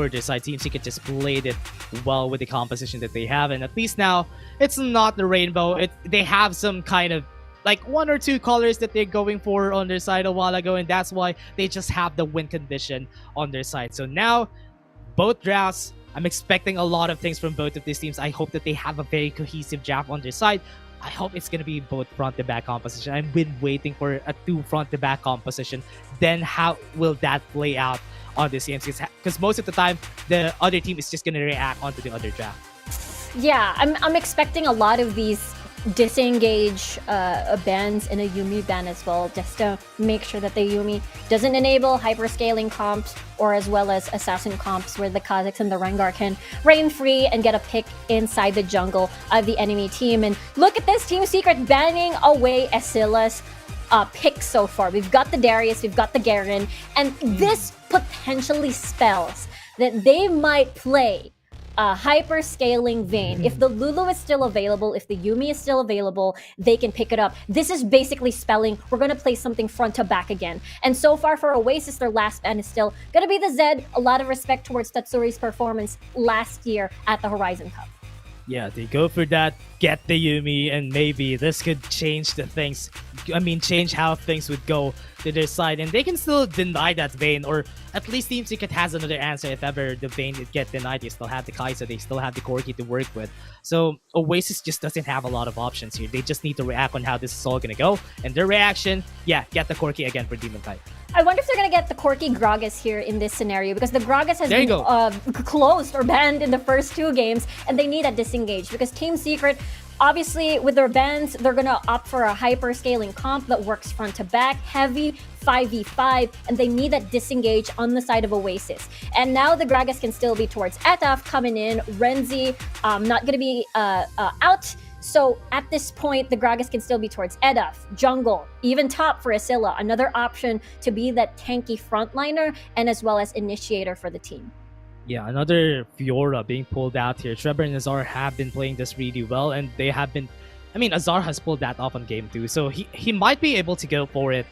S6: this side. Team Secret just played it well with the composition that they have, and at least now it's not the rainbow. They have some kind of like 1 or 2 colors that they're going for on their side a while ago, and that's why they just have the win condition on their side. So now, both drafts, I'm expecting a lot of things from both of these teams. I hope that they have a very cohesive draft on their side. I hope it's going to be both front-to-back composition. I've been waiting for a 2 front-to-back composition. Then how will that play out on this game? Because most of the time, the other team is just going to react onto the other draft.
S9: Yeah, I'm expecting a lot of these disengage bans in a Yumi ban as well, just to make sure that the Yumi doesn't enable hyperscaling comps or as well as assassin comps where the Kazakhs and the Rengar can reign free and get a pick inside the jungle of the enemy team. And look at this, Team Secret banning away Asila's picks so far. We've got the Darius, we've got the Garen, and this potentially spells that they might play hyper-scaling Vayne. If the Lulu is still available, if the Yumi is still available, they can pick it up. This is basically spelling we're going to play something front to back again. And so far for Oasis, their last ban is still going to be the Zed. A lot of respect towards Tatsuri's performance last year at the Horizon Cup.
S6: Yeah, they go for that, get the Yumi, and maybe this could change the things. I mean, change how things would go to their side. And they can still deny that Vayne, or at least Team Secret has another answer if ever the Vayne would get denied. They still have the Kai'Sa, they still have the Corki to work with. So Oasis just doesn't have a lot of options here. They just need to react on how this is all going to go. And their reaction, yeah, get the Corki again for Demon Knight.
S9: I wonder if they're going to get the Corki Gragas here in this scenario, because the Gragas has been closed or banned in the first 2 games, and they need a disengage because Team Secret, obviously with their bans, they're going to opt for a hyper-scaling comp that works front to back, heavy, 5v5, and they need that disengage on the side of Oasis. And now the Gragas can still be towards Etaf coming in, Renzi not going to be out. So at this point, the Gragas can still be towards Edaf, jungle, even top for Asilla. Another option to be that tanky frontliner and as well as initiator for the team.
S6: Yeah, another Fiora being pulled out here. Trevor and Azar have been playing this really well, and they have been... I mean, Azar has pulled that off on game 2, so he might be able to go for it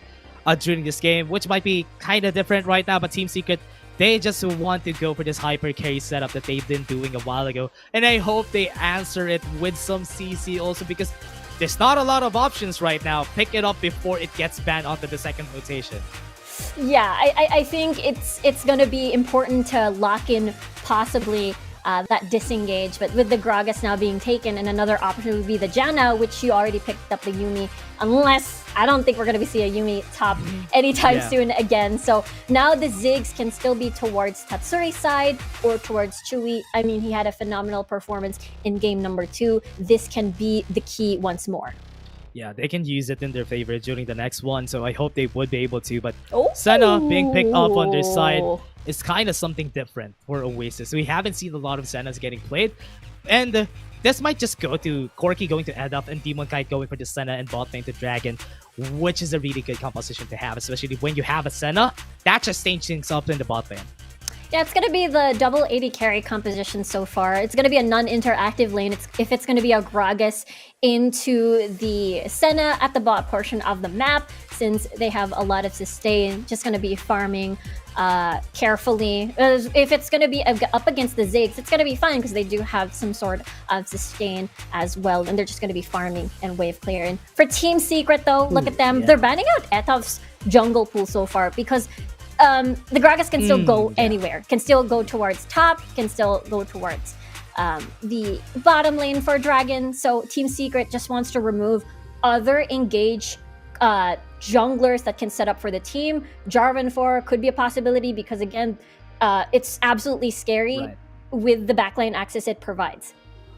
S6: during this game, which might be kind of different right now, but Team Secret, they just want to go for this hyper carry setup that they've been doing a while ago, and I hope they answer it with some CC also, because there's not a lot of options right now. Pick it up before it gets banned onto the second rotation.
S9: Yeah, I think it's going to be important to lock in possibly that disengage, but with the Gragas now being taken, and another option would be the Janna, which you already picked up the Yuumi, unless I don't think we're going to be seeing a Yuumi top anytime soon again. So now the Ziggs can still be towards Tatsuri's side or towards Chewy. I mean, he had a phenomenal performance in game number 2. This can be the key once more.
S6: Yeah, they can use it in their favor during the next one, so I hope they would be able to. But
S9: Oh.
S6: Senna being picked up on their side is kind of something different for Oasis. We haven't seen a lot of Sennas getting played. And this might just go to Corki going to Edaf and Demon Kite going for the Senna and bot lane to Dragon, which is a really good composition to have, especially when you have a Senna. That just changes things up in the bot lane.
S9: Yeah, it's going to be the double 80 carry composition so far. It's going to be a non-interactive lane. If it's going to be a Gragas into the Senna at the bot portion of the map, since they have a lot of sustain, just going to be farming carefully. If it's going to be up against the Ziggs, it's going to be fine because they do have some sort of sustain as well, and they're just going to be farming and wave clearing. For Team Secret though, look at them. They're banning out Etof's jungle pool so far because the Gragas can still go anywhere, can still go towards top, can still go towards the bottom lane for Dragon. So Team Secret just wants to remove other engage junglers that can set up for the team. Jarvan 4 could be a possibility because again, it's absolutely scary with the backline access it provides.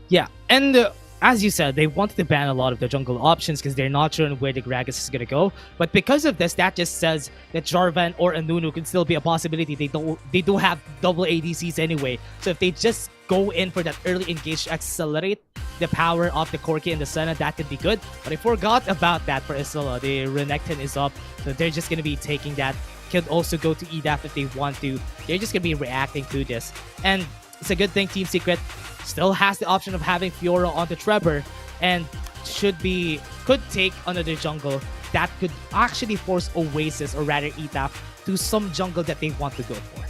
S6: Yeah, and as you said, they wanted to ban a lot of the jungle options because they're not sure where the Gragas is going to go. But because of this, that just says that Jarvan or Anunu could still be a possibility. They do have double ADCs anyway. So if they just go in for that early engage to accelerate the power of the Corki and the Senna, that could be good. But I forgot about that for Isilla. The Renekton is up, so they're just going to be taking that. Can also go to EDAF if they want to. They're just going to be reacting to this. And it's a good thing Team Secret still has the option of having Fiora onto Trevor and could take another jungle that could actually force Oasis, or rather ETAF, to some jungle that they want to go for.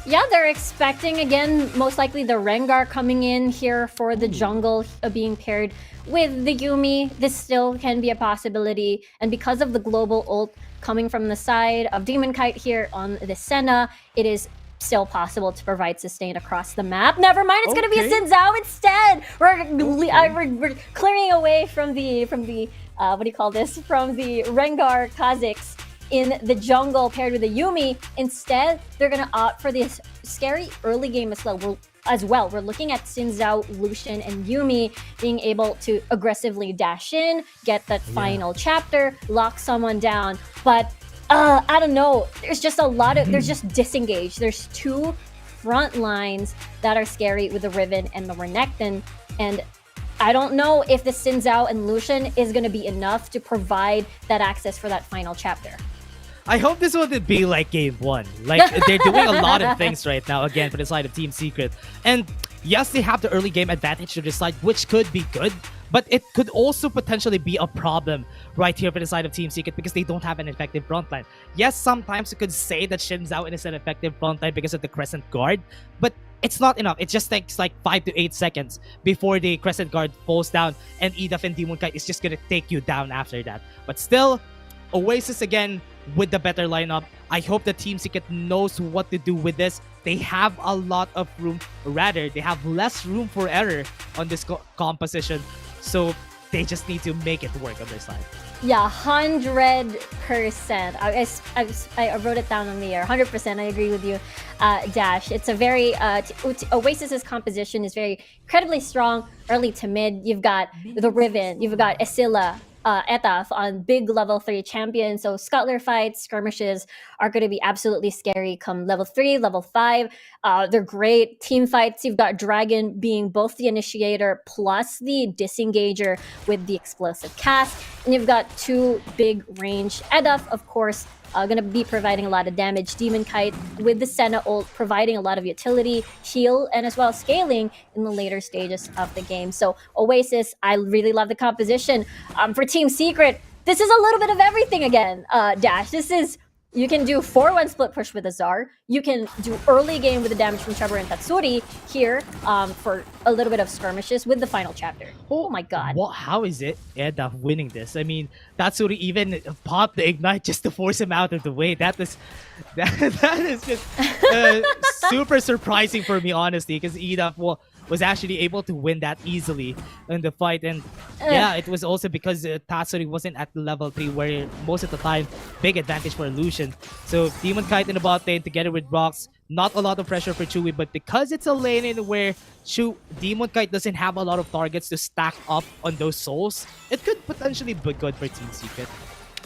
S9: Yeah, they're expecting, again, most likely the Rengar coming in here for the jungle being paired with the Yuumi. This still can be a possibility. And because of the global ult coming from the side of Demon Kite here on the Senna, it is still possible to provide sustain across the map. Never mind, it's going to be a Xin Zhao instead. We're clearing away from the what do you call this? From the Rengar Kha'Zix in the jungle paired with the Yuumi. Instead, they're going to opt for this scary early game as well. We're looking at Xin Zhao, Lucian, and Yuumi being able to aggressively dash in, get that final chapter, lock someone down. But I don't know. There's just a lot of... There's just disengage. There's two front lines that are scary with the Riven and the Renekton. And I don't know if the Xin Zhao and Lucian is going to be enough to provide that access for that final chapter.
S6: I hope this wouldn't be like game 1. Like, they're doing a lot of things right now, again, for the side of Team Secret. And yes, they have the early game advantage to decide, which could be good. But it could also potentially be a problem right here for the side of Team Secret because they don't have an effective frontline. Yes, sometimes you could say that Xin Zhao is an effective frontline because of the Crescent Guard, but it's not enough. It just takes like 5 to 8 seconds before the Crescent Guard falls down, and Edaf and Demon Kite is just gonna take you down after that. But still, Oasis again with the better lineup. I hope the Team Secret knows what to do with this. They have a lot of room, rather, they have less room for error on this composition. So they just need to make it work on their side.
S9: Yeah, 100%. I wrote it down on the air. 100%. I agree with you, Dash. It's a very Oasis's composition is very incredibly strong, early to mid. You've got the Riven, you've got Asilla, Etaf on big level 3 champions. So scuttler fights, skirmishes are going to be absolutely scary come level 3, level 5. They're great. Team fights, you've got Dragon being both the initiator plus the disengager with the explosive cast. And you've got 2 big range. Etaf, of course, going to be providing a lot of damage. Demon Kite with the Senna ult providing a lot of utility, heal, and as well as scaling in the later stages of the game. So Oasis, I really love the composition. For Team Secret, this is a little bit of everything again, Dash. This is, you can do 4-1 split push with Azar. You can do early game with the damage from Trevor and Tatsuri here for a little bit of skirmishes with the final chapter. Oh my god.
S6: What? How is it Edaf winning this? I mean, Tatsuri even popped the ignite just to force him out of the way. That is just super surprising for me, honestly, because Edaf was actually able to win that easily in the fight. And yeah, it was also because Tatsuri wasn't at level 3, where most of the time, big advantage for Illusion. So Demon Kite in the bot lane together with Rox, not a lot of pressure for Chewy, but because it's a lane in where Demon Kite doesn't have a lot of targets to stack up on those souls, it could potentially be good for Team Secret.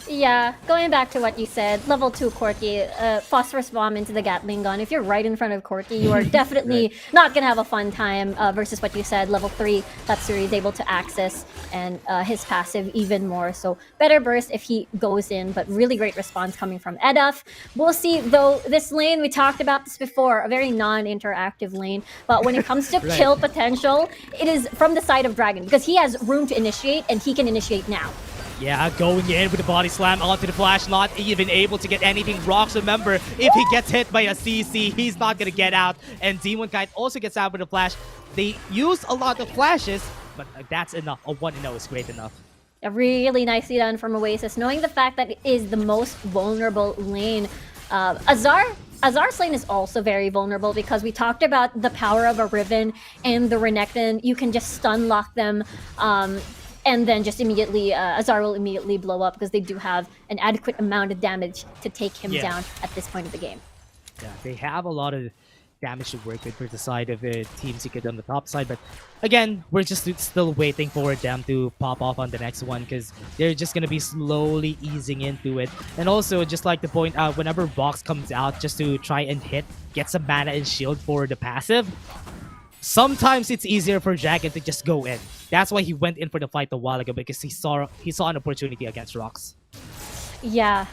S9: Yeah, going back to what you said, level 2 Corki, Phosphorus Bomb into the Gatling gun. If you're right in front of Corki, you are definitely not going to have a fun time versus what you said. Level 3, Tatsuri is able to access and his passive even more. So better burst if he goes in, but really great response coming from Edaf. We'll see, though, this lane, we talked about this before, a very non-interactive lane. But when it comes to kill potential, it is from the side of Dragon, because he has room to initiate, and he can initiate now.
S6: Yeah, going in with the body slam onto the flash, not even able to get anything. Rox, remember, if he gets hit by a CC, he's not going to get out. And Demon Kite also gets out with the flash. They use a lot of flashes, but that's enough. A 1-0 is great enough.
S9: Really nicely done from Oasis, knowing the fact that it is the most vulnerable lane. Azar's lane is also very vulnerable because we talked about the power of a Riven and the Renekton. You can just stun lock them. And then just immediately, Azar will immediately blow up because they do have an adequate amount of damage to take him down at this point of the game.
S6: Yeah, they have a lot of damage to work with for the side of Team Secret on the top side. But again, we're just still waiting for them to pop off on the next one because they're just going to be slowly easing into it. And also, just like to point out, whenever Vox comes out just to try and get some mana and shield for the passive, sometimes it's easier for Dragon to just go in. That's why he went in for the fight a while ago, because he saw an opportunity against Rox.
S9: Yeah,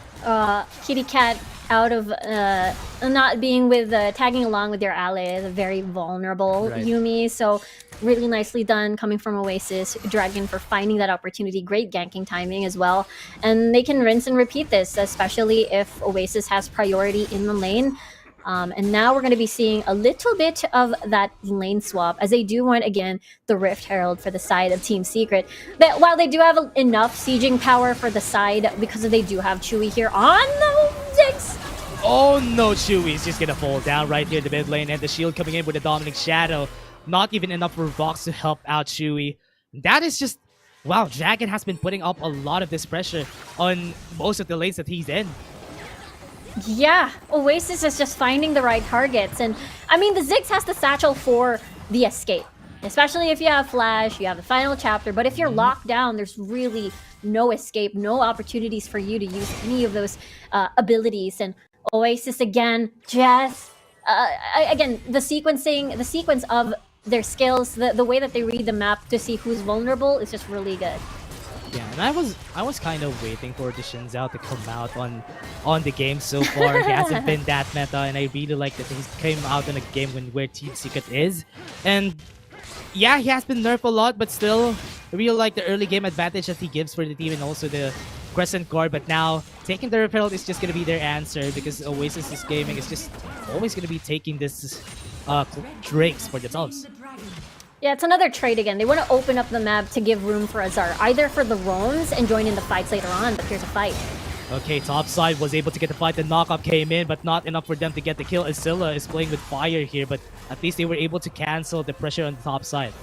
S9: Kitty Cat out of not being with tagging along with your ally is a very vulnerable Yuumi. So really nicely done coming from Oasis. Dragon for finding that opportunity. Great ganking timing as well. And they can rinse and repeat this, especially if Oasis has priority in the lane. And now we're going to be seeing a little bit of that lane swap as they do want, again, the Rift Herald for the side of Team Secret. But while they do have enough sieging power for the side, because they do have Chewy here on the Ziggs.
S6: Oh no, Chewy's just going to fall down right here in the mid lane, and the shield coming in with a Dominic Shadow. Not even enough for Vox to help out Chewy. That is just... Wow, Dragon has been putting up a lot of this pressure on most of the lanes that he's in.
S9: Yeah, Oasis is just finding the right targets. And I mean, the Ziggs has the satchel for the escape, especially if you have Flash, you have the final chapter. But if you're locked down, there's really no escape, no opportunities for you to use any of those abilities. And Oasis, again, just again, the sequence of their skills, the way that they read the map to see who's vulnerable is just really good.
S6: Yeah, and I was kind of waiting for the Shinzao to come out on the game so far. He hasn't been that meta, and I really like that he came out in a game where Team Secret is. And yeah, he has been nerfed a lot, but still, I really like the early game advantage that he gives for the team and also the Crescent Guard. But now, taking the Repel is just going to be their answer because Oasis' gaming is just always going to be taking this drakes for themselves.
S9: Yeah, it's another trade again. They want to open up the map to give room for Azar, either for the roams and join in the fights later on, but here's a fight.
S6: Okay, top side was able to get the fight. The knockup came in, but not enough for them to get the kill. Azilla is playing with fire here, but at least they were able to cancel the pressure on the top side.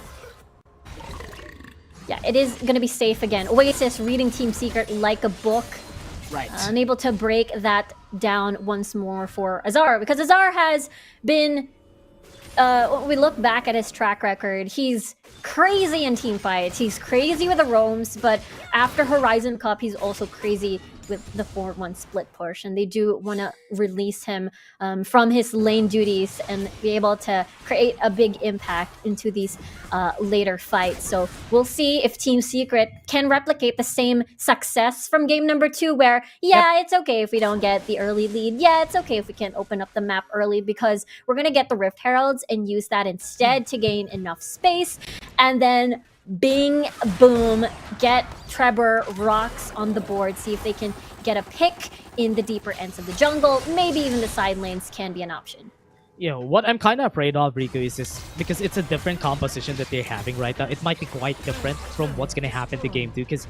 S9: Yeah, it is going to be safe again. Oasis reading Team Secret like a book.
S6: Right.
S9: Unable to break that down once more for Azar, because Azar has been when we look back at his track record, he's crazy in team fights. He's crazy with the roams, but after Horizon Cup, he's also crazy with the 4-1 split push, and they do want to release him from his lane duties and be able to create a big impact into these later fights. So we'll see if Team Secret can replicate the same success from game number 2, where it's okay if we don't get the early lead. Yeah, it's okay if we can't open up the map early, because we're gonna get the Rift Heralds and use that instead to gain enough space, and then bing, boom, get Trevor rocks on the board, see if they can get a pick in the deeper ends of the jungle. Maybe even the side lanes can be an option.
S6: What I'm kind of afraid of, Rico, is this, because it's a different composition that they're having right now. It might be quite different from what's going to happen to game 2, because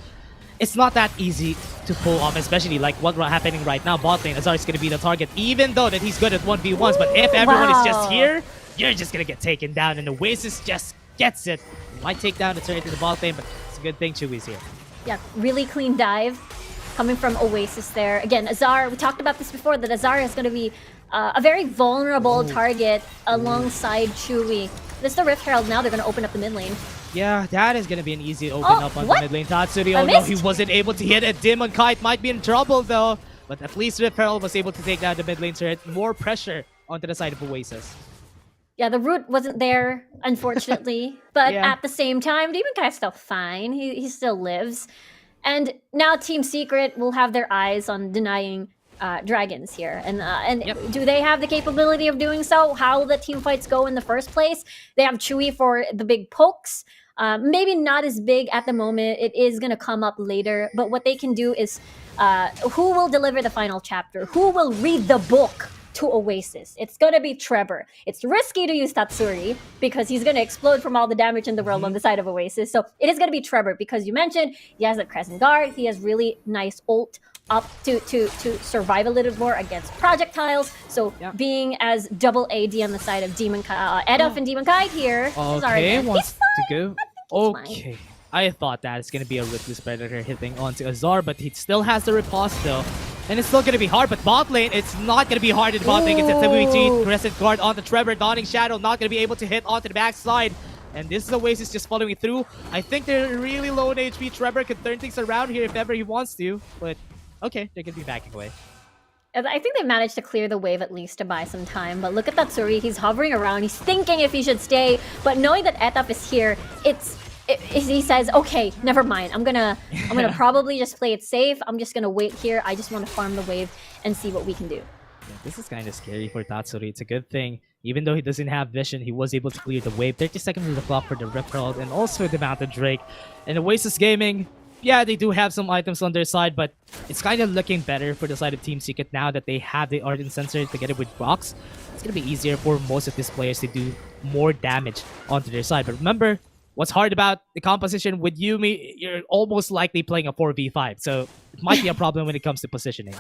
S6: it's not that easy to pull off, especially like what's happening right now. Bot lane, Azar is going to be the target, even though that he's good at 1v1s. But if everyone is just here, you're just going to get taken down, and Oasis just gets it. Might take down the turret to the bot lane, but it's a good thing Chewy's here.
S9: Yeah, really clean dive coming from Oasis there. Again, Azar, we talked about this before, that Azar is going to be a very vulnerable target alongside Chewy. This is the Rift Herald now. They're going to open up the mid lane.
S6: Yeah, that is going to be an easy open up on the mid lane. Tatsuri,
S9: I
S6: oh no,
S9: missed.
S6: he wasn't able to hit it. Demon Kite might be in trouble though. But at least Rift Herald was able to take down the mid lane turret. More pressure onto the side of Oasis.
S9: Yeah, the root wasn't there, unfortunately. But at the same time, Demon Kai's still fine. He still lives. And now Team Secret will have their eyes on denying dragons here. And do they have the capability of doing so? How will the team fights go in the first place? They have Chewy for the big pokes. Maybe not as big at the moment. It is going to come up later. But what they can do is who will deliver the final chapter? Who will read the book to Oasis? It's going to be Trevor. It's risky to use Tatsuri because he's going to explode from all the damage in the world on the side of Oasis. So it is going to be Trevor, because you mentioned he has a Crescent Guard. He has really nice ult up to survive a little more against projectiles. So being as double AD on the side of Demon Kai, Eduf and Demon Kai here.
S6: Okay, wants to go.
S9: He's fine.
S6: I thought that it's going to be a Ruthless Predator hitting onto Azar, but he still has the riposte though. And it's still going to be hard, but bot lane, it's not going to be hard in bot lane. It's a WG Crescent Guard onto Trevor, Dawning Shadow, not going to be able to hit onto the backside. And this is Oasis just following through. I think they're really low in HP. Trevor could turn things around here if ever he wants to, but okay, they're going to be backing away.
S9: I think they managed to clear the wave at least to buy some time. But look at Tatsuri, he's hovering around. He's thinking if he should stay, but knowing that Etap is here, he says, okay, never mind. I'm gonna probably just play it safe. I'm just gonna wait here. I just want to farm the wave and see what we can do.
S6: Yeah, this is kind of scary for Tatsuri. It's a good thing. Even though he doesn't have vision, he was able to clear the wave. 30 seconds of the clock for the Rift Herald and also the Mountain Drake. And Oasis Gaming, yeah, they do have some items on their side, but it's kind of looking better for the side of Team Secret now that they have the Ardent Sensor together with Rocks. It's going to be easier for most of these players to do more damage onto their side. But remember, what's hard about the composition with Yuumi, you're almost likely playing a 4v5, so it might be a problem when it comes to positioning.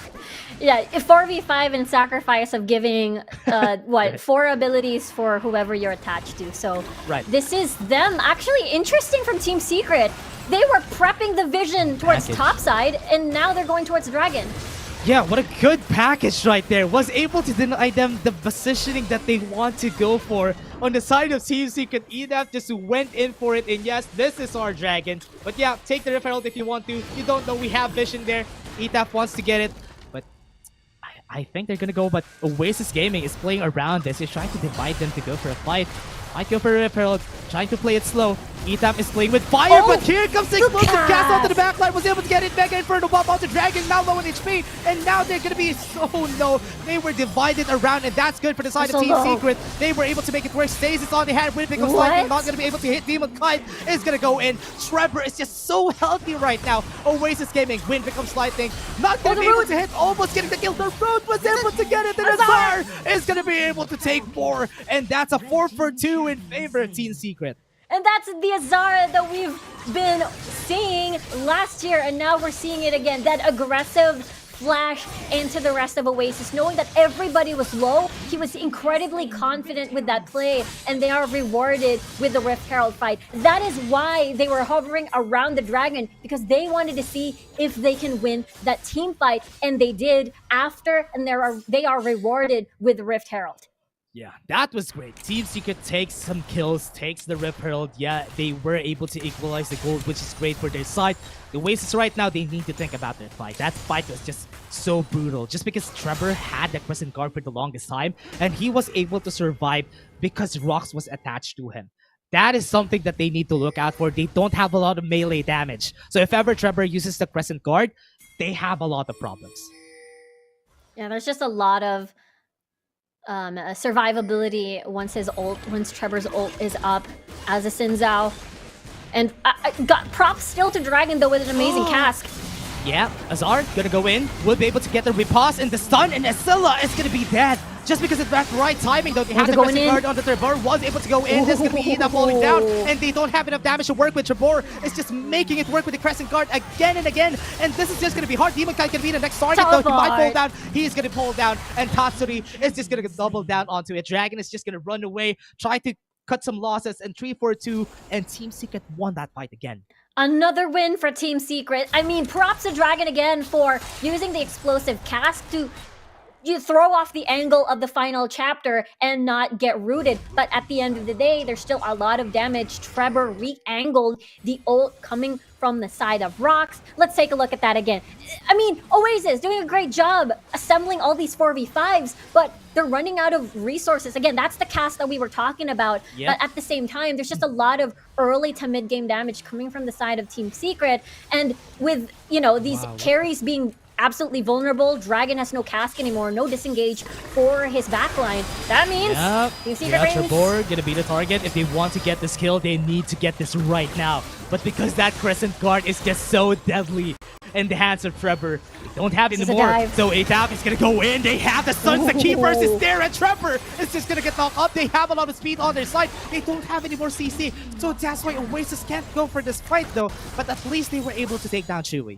S9: Yeah, 4v5 and sacrifice of giving, 4 abilities for whoever you're attached to. So this is them. Actually interesting from Team Secret. They were prepping the vision towards top side, and now they're going towards Dragon.
S6: Yeah, what a good package right there. Was able to deny them the positioning that they want to go for. On the side of Team Secret, EDF just went in for it. And yes, this is our Dragon. But yeah, take the Rift Herald if you want to. You don't know, we have vision there. EDF wants to get it. But I think they're going to go. But Oasis Gaming is playing around this. He's trying to divide them to go for a fight. Might go for a Rift Herald, trying to play it slow. ETAP is playing with fire, but here comes the explosive cast onto the backline. Was able to get it. Mega Inferno bomb onto Dragon, now low in HP. And now they're going to be so low. They were divided around, and that's good for the side of Team Secret. They were able to make it work. Stasis on the hand, Wind Pick of Lightning, not going to be able to hit. Demon Kite is going to go in. Trevor is just so healthy right now. Oasis Gaming, Wind Pick of Lightning, not going to be able to hit. Almost getting the kill. The Root was able to get it, and Azar is going to be able to take 4. And that's a 4-for-2 in favor of Team Secret.
S9: And that's the Azar that we've been seeing last year, and now we're seeing it again. That aggressive flash into the rest of Oasis, knowing that everybody was low. He was incredibly confident with that play, and they are rewarded with the Rift Herald fight. That is why they were hovering around the Dragon, because they wanted to see if they can win that team fight, and they did after, and they are rewarded with the Rift Herald.
S6: Yeah, that was great. Team Secret takes some kills, takes the Rip Herald. Yeah, they were able to equalize the gold, which is great for their side. The Oasis right now, they need to think about their fight. That fight was just so brutal. Just because Trevor had the Crescent Guard for the longest time, and he was able to survive because Rox was attached to him. That is something that they need to look out for. They don't have a lot of melee damage. So if ever Trevor uses the Crescent Guard, they have a lot of problems.
S9: Yeah, there's just a lot of survivability once Trevor's ult is up as a Sinzao. And I got props still to Dragon though with an amazing cask.
S6: Yeah, Azar gonna go in, will be able to get the repulse and the stun, and Asilla is gonna be dead. Just because it's that right timing though, they have the Crescent Guard on the Trevor, was able to go in, this is gonna be Ina falling down, and they don't have enough damage to work with. Trevor is just making it work with the Crescent Guard again and again, and this is just gonna be hard. Demon Kite can be the next target though, he might fall down, he's gonna fall down, and Tatsuri is just gonna double down onto it. Dragon is just gonna run away, try to cut some losses, and 3-4-2, and Team Secret won that fight again.
S9: Another win for Team Secret. I mean, props to Dragon again for using the explosive cask to throw off the angle of the final chapter and not get rooted. But at the end of the day, there's still a lot of damage. Trevor re-angled the ult coming from the side of Rox. Let's take a look at that again. I mean, Oasis doing a great job assembling all these 4v5s, but they're running out of resources. Again, that's the cast that we were talking about.
S6: Yep.
S9: But at the same time, there's just a lot of early to mid-game damage coming from the side of Team Secret. And with, these carries being absolutely vulnerable, Dragon has no cask anymore, no disengage for his backline. That means Team Secret reigns.
S6: Trevor gonna be the target. If they want to get this kill, they need to get this right now. But because that Crescent Guard is just so deadly in the hands of Trevor, they don't have it anymore. So ATAP is gonna go in. They have the Suns. The Keepers is there, and Trevor is just gonna get knocked up. They have a lot of speed on their side. They don't have any more CC. So that's why Oasis can't go for this fight though. But at least they were able to take down Chewy.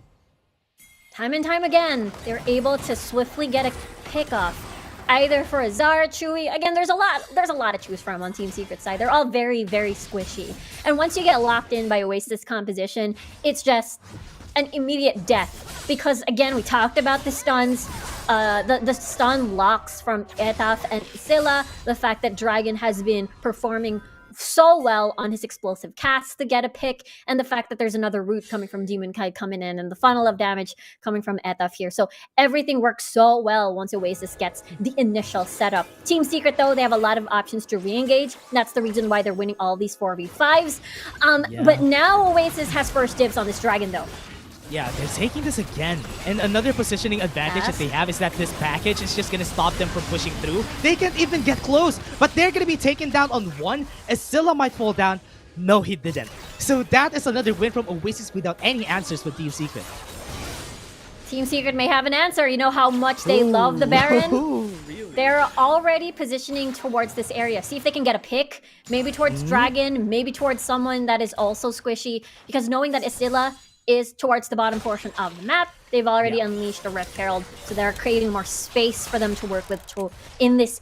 S9: Time and time again, they're able to swiftly get a pick-off. Either for Azar, Chewy. Again, there's a lot to choose from on Team Secret's side. They're all very, very squishy. And once you get locked in by Oasis composition, it's just an immediate death. Because again, we talked about the stuns, the stun locks from Etaf and Scylla, the fact that Dragon has been performing so well on his explosive casts to get a pick, and the fact that there's another root coming from Demon Kite coming in, and the funnel of damage coming from Etaf here. So everything works so well once Oasis gets the initial setup. Team Secret, though, they have a lot of options to re-engage. That's the reason why they're winning all these 4v5s. But now Oasis has first dibs on this Dragon, though.
S6: Yeah, they're taking this again. And another positioning advantage that they have is that this package is just gonna stop them from pushing through. They can't even get close, but they're gonna be taken down on one. Scylla might fall down. No, he didn't. So that is another win from Oasis without any answers for Team Secret.
S9: Team Secret may have an answer. You know how much they love the Baron?
S6: Really?
S9: They're already positioning towards this area. See if they can get a pick. Maybe towards Dragon, maybe towards someone that is also squishy. Because knowing that Scylla is towards the bottom portion of the map, they've already unleashed the Red Herald, so they're creating more space for them to work with in this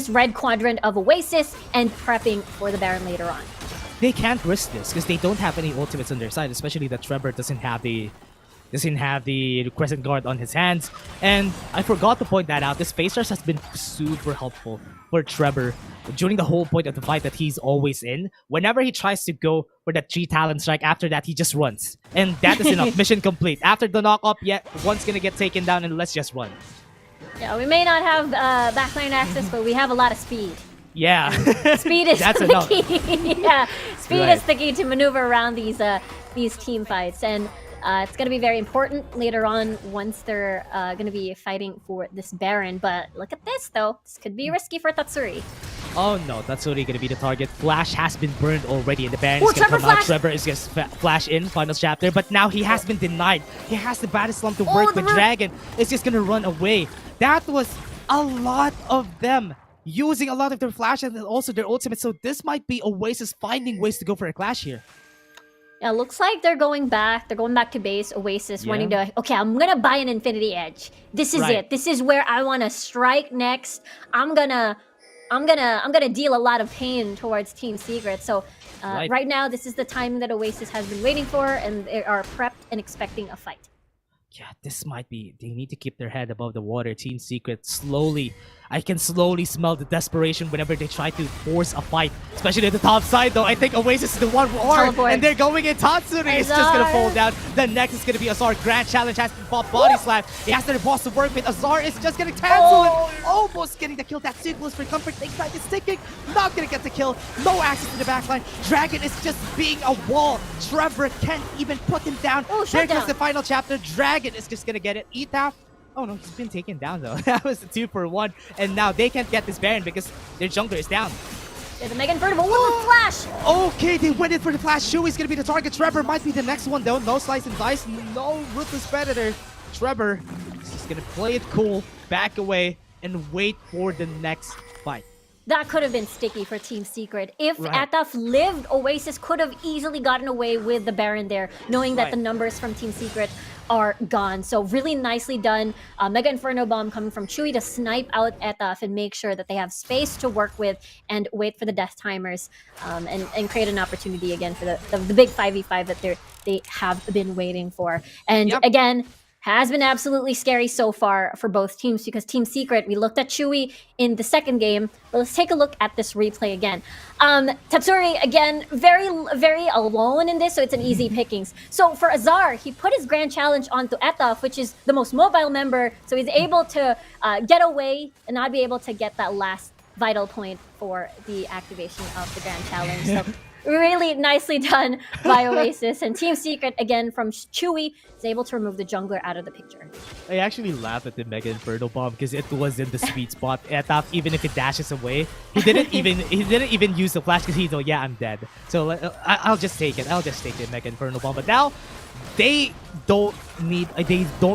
S9: red quadrant of Oasis and prepping for the Baron later on.
S6: They can't risk this because they don't have any ultimates on their side, especially that Trevor doesn't have the Crescent Guard on his hands. And I forgot to point that out. This Phasers has been super helpful for Trevor during the whole point of the fight that he's always in. Whenever he tries to go for that 3 talent strike, after that he just runs. And that is enough. Mission complete. After the knock up, one's gonna get taken down and let's just run.
S9: Yeah, we may not have backline access, but we have a lot of speed.
S6: Yeah.
S9: Speed is
S6: That's
S9: the
S6: enough.
S9: key. Yeah, speed is the key to maneuver around these team fights. And it's going to be very important later on once they're going to be fighting for this Baron. But look at this, though. This could be risky for Tatsuri.
S6: Oh no, Tatsuri going to be the target. Flash has been burned already, and the Baron is going to come out. Trevor is going to flash in, final chapter. But now he has been denied. He has the Battle Slump to work with. Dragon is just going to run away. That was a lot of them using a lot of their flash and also their ultimate. So this might be Oasis finding ways to go for a clash here.
S9: Yeah, looks like they're going back. They're going back to base. Oasis wanting to, okay, I'm gonna buy an Infinity Edge. This is it. This is where I want to strike next. I'm gonna deal a lot of pain towards Team Secret. So right now, this is the time that Oasis has been waiting for, and they are prepped and expecting a fight.
S6: Yeah, this might be... They need to keep their head above the water. Team Secret slowly... I can slowly smell the desperation whenever they try to force a fight, especially at the top side. Though I think Oasis is the one war,
S9: Teleport.
S6: and they're going in. Tatsuri is just gonna fall down. The next is gonna be Azar. Grand challenge has been popped. Body slam. He has their boss to work with. Azar is just getting cancelled. Almost getting the kill. That sequence for comfort. Ignite is ticking. Not gonna get the kill. No access to the backline. Dragon is just being a wall. Trevor can't even put him down.
S9: Oh,
S6: there goes
S9: shutdown.
S6: the final chapter. Dragon is just gonna get it. Etaf. Oh no, he's been taken down though. That was a 2-for-1. And now they can't get this Baron because their jungler is down.
S9: There's a Mega Invertible. Ooh, flash!
S6: Okay, they went in for the flash. Chewy's gonna be the target. Trevor might be the next one though. No slice and dice. No ruthless predator. Trevor is just gonna play it cool, back away, and wait for the next fight.
S9: That could have been sticky for Team Secret. If
S6: Right.
S9: Ataf lived, Oasis could have easily gotten away with the Baron there, knowing that
S6: Right.
S9: the numbers from Team Secret are gone. So really nicely done. Mega Inferno Bomb coming from Chewy to snipe out Ataf and make sure that they have space to work with and wait for the death timers and create an opportunity again for the big 5v5 that they have been waiting for. And
S6: Yep.
S9: again, has been absolutely scary so far for both teams because Team Secret, we looked at Chewy in the second game, but let's take a look at this replay again. Tatsuri, again, very, very alone in this, so it's an easy pickings. So for Azar, he put his grand challenge onto Etaf, which is the most mobile member, so he's able to get away and not be able to get that last vital point for the activation of the grand challenge. So really nicely done by Oasis. And Team Secret, again, from Chewy, is able to remove the jungler out of the picture.
S6: I actually laugh at the Mega Inferno Bomb because it was in the sweet spot. Etaf, even if it dashes away, he didn't even use the flash because he's like, yeah, I'm dead. So I'll just take it. I'll just take the Mega Inferno Bomb. But now they don't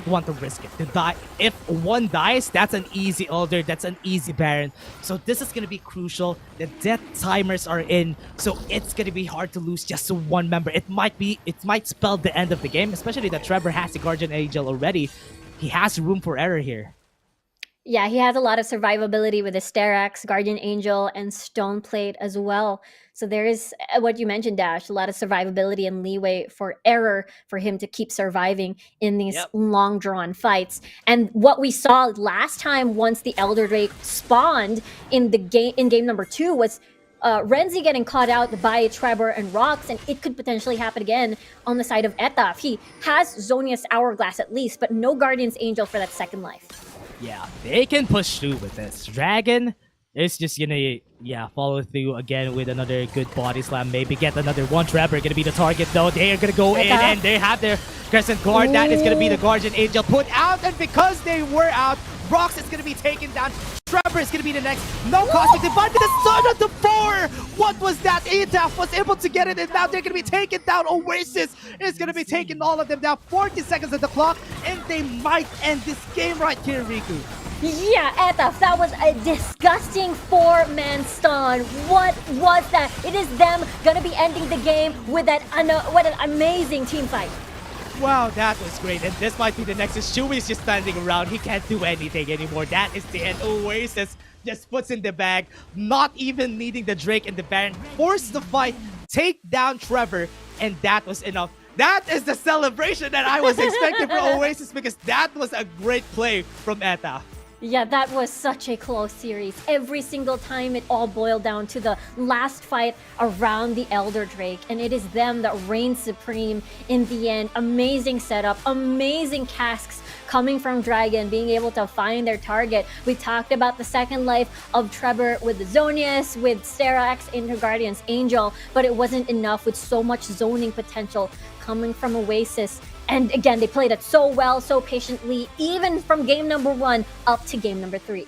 S6: want to risk it. To die. If one dies, that's an easy Elder, that's an easy Baron. So this is gonna be crucial. The death timers are in, so it's gonna be hard to lose just to one member. It might spell the end of the game, especially that Trevor has the Guardian Angel already. He has room for error here.
S9: Yeah, he has a lot of survivability with his Sterax, Guardian Angel, and Stone Plate as well. So there is, what you mentioned, Dash, a lot of survivability and leeway for error for him to keep surviving in these long drawn fights. And what we saw last time once the Elder Drake spawned in game number 2 was Renzi getting caught out by Trevor and Rox, and it could potentially happen again on the side of Etaf. He has Zonia's Hourglass at least, but no Guardian's Angel for that second life.
S6: Yeah, they can push through with this. Dragon is just gonna, follow through again with another good body slam. Maybe get another one. Trevor gonna be the target though. They are gonna go in and they have their Crescent Guard. That is gonna be the Guardian Angel put out, and because they were out, Rox is gonna be taken down. Trevor is gonna be the next. No Cosmic Divide, but the Son of the 4! What was that? Etaf was able to get it, and now they're gonna be taken down. Oasis is gonna be taking all of them down. 40 seconds at the clock, and they might end this game right here, Riku.
S9: Yeah, Etaf, that was a disgusting 4-man stun. What was that? It is them gonna be ending the game with that. What an amazing team fight.
S6: Wow, that was great. And this might be the next. Chewy is just standing around. He can't do anything anymore. That is the end. Oasis just puts in the bag, not even needing the Drake and the Baron. Force the fight, take down Trevor, and that was enough. That is the celebration that I was expecting for Oasis, because that was a great play from Eta.
S9: Yeah, that was such a close series. Every single time it all boiled down to the last fight around the Elder Drake, and it is them that reigns supreme in the end. Amazing setup, amazing casks coming from Dragon, being able to find their target. We talked about the second life of Trevor with the Zonius, with Sterax in her Guardian's Angel, but it wasn't enough with so much zoning potential coming from Oasis. And again, they played it so well, so patiently, even from game number 1 up to game number 3.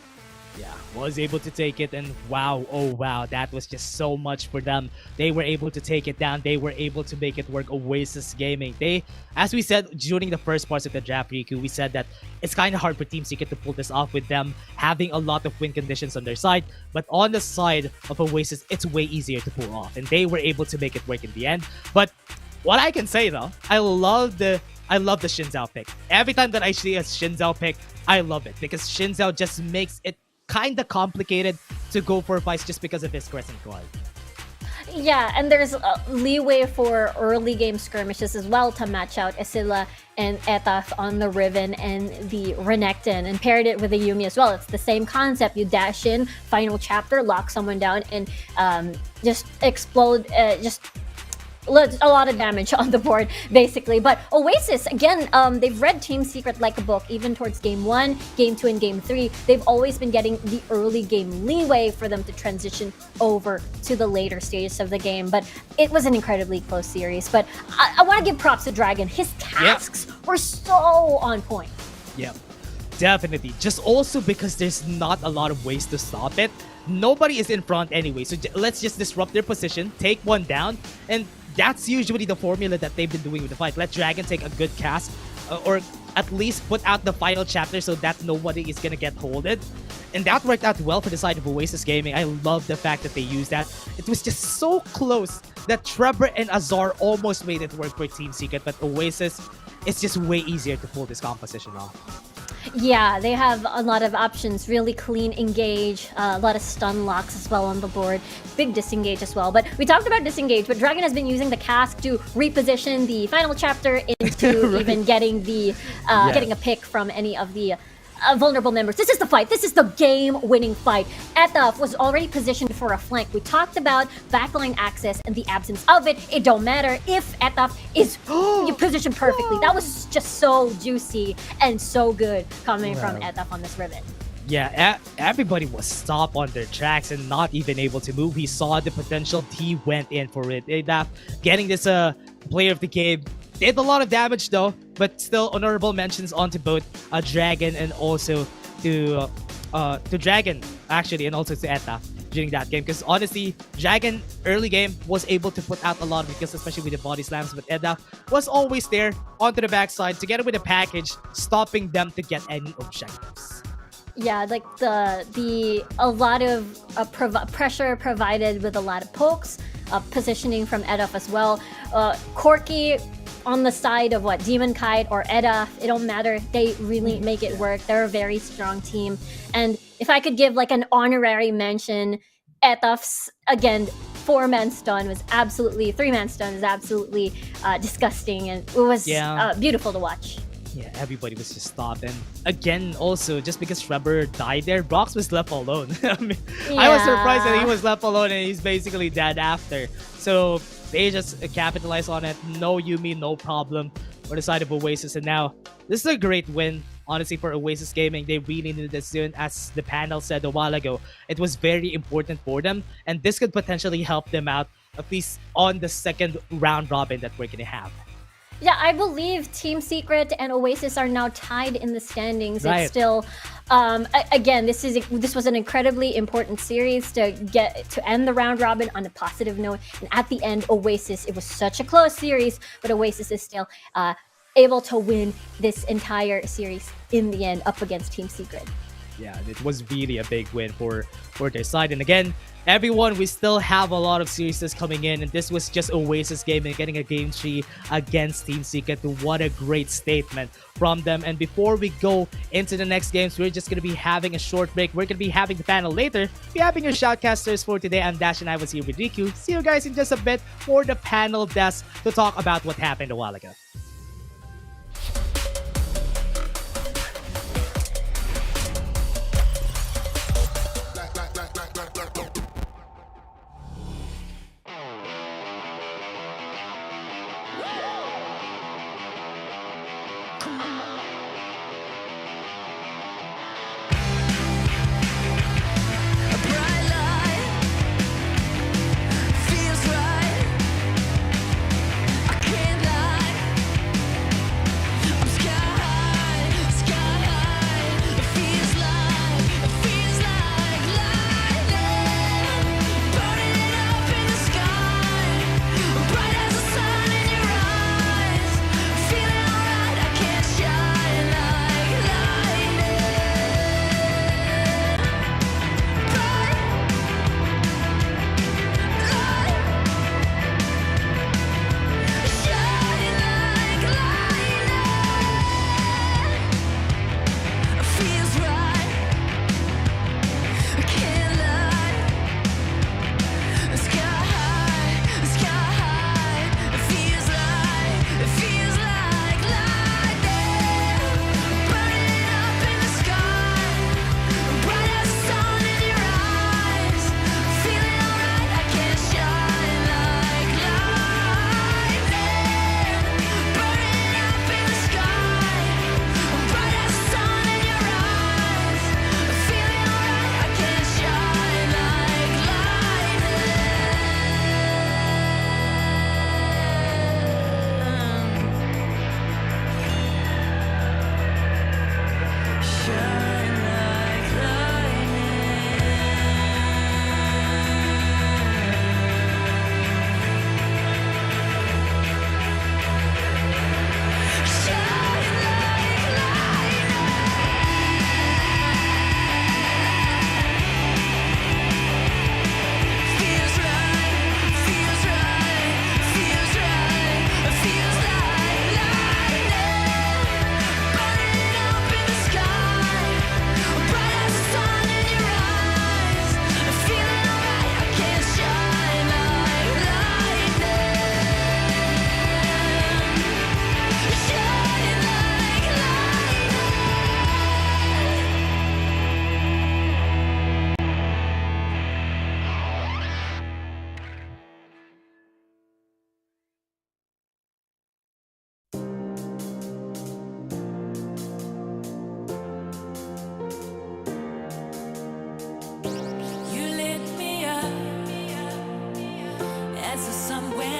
S6: Yeah, was able to take it, and wow, oh wow, that was just so much for them. They were able to take it down. They were able to make it work. Oasis Gaming, they, as we said during the first parts of the draft, Riku, we said that it's kind of hard for Team Secret to pull this off with them having a lot of win conditions on their side, but on the side of Oasis, it's way easier to pull off, and they were able to make it work in the end. But what I can say though, I love the Xin Zhao pick. Every time that I see a Xin Zhao pick, I love it, because Xin Zhao just makes it kind of complicated to go for fights just because of his Crescent Guard.
S9: Yeah, and there's leeway for early game skirmishes as well to match out Esila and Etaf on the Riven and the Renekton, and paired it with the Yumi as well. It's the same concept. You dash in, final chapter, lock someone down, and just explode, just a lot of damage on the board, basically. But Oasis, again, they've read Team Secret like a book, even towards Game 1, Game 2, and Game 3. They've always been getting the early game leeway for them to transition over to the later stages of the game. But it was an incredibly close series. But I want to give props to Dragon. His tasks were so on point.
S6: Yeah, definitely. Just also because there's not a lot of ways to stop it. Nobody is in front anyway, so let's just disrupt their position, take one down, and that's usually the formula that they've been doing with the fight. Let Dragon take a good cast, or at least put out the final chapter so that nobody is gonna get holded. And that worked out well for the side of Oasis Gaming. I love the fact that they used that. It was just so close that Trevor and Azar almost made it work for Team Secret, but Oasis, it's just way easier to pull this composition off.
S9: Yeah, they have a lot of options. Really clean engage, a lot of stun locks as well on the board. Big disengage as well. But we talked about disengage, but Dragon has been using the cask to reposition the final chapter into even getting the getting a pick from any of the vulnerable members. This is the fight. This is the game-winning fight. Etaf was already positioned for a flank. We talked about backline access and the absence of it. It don't matter if Etaf is positioned perfectly. That was just so juicy and so good coming from Etaf on this Riven.
S6: Yeah, everybody was stopped on their tracks and not even able to move. He saw the potential. He went in for it. Etaf getting this player of the game. Did a lot of damage though, but still honorable mentions onto both Dragon and also to Dragon actually, and also to Etaf during that game. Because honestly, Dragon early game was able to put out a lot of kills, especially with the body slams, but Etaf was always there onto the backside together with the package, stopping them to get any objectives.
S9: Yeah, like a lot of pressure provided with a lot of pokes, positioning from Etaf as well. Corky on the side of Demon Kite or Etaf, it don't matter. They really make it work. They're a very strong team. And if I could give an honorary mention, Etaf's, again, 4-man stun was absolutely, 3-man stun was absolutely disgusting, and it was beautiful to watch.
S6: Yeah, everybody was just stopped. And again, also, just because Trevor died there, Brox was left alone. I was surprised that he was left alone and he's basically dead after. So they just capitalized on it. No Yumi, no problem for the side of Oasis. And now, this is a great win, honestly, for Oasis Gaming. They really needed this soon. As the panel said a while ago, it was very important for them. And this could potentially help them out, at least on the second round robin that we're going to have.
S9: Yeah, I believe Team Secret and Oasis are now tied in the standings.
S6: Right.
S9: It's still, again, this was an incredibly important series to end the round robin on a positive note. And at the end, Oasis, it was such a close series, but Oasis is still able to win this entire series in the end up against Team Secret.
S6: Yeah, it was really a big win for their side. And again, everyone, we still have a lot of series coming in, and this was just Oasis Gaming getting a game 3 against Team Secret. What a great statement from them. And before we go into the next games, we're just going to be having a short break. We're going to be having the panel later. We're having your shoutcasters for today. I'm Dash and I was here with Riku. See you guys in just a bit for the panel desk to talk about what happened a while ago.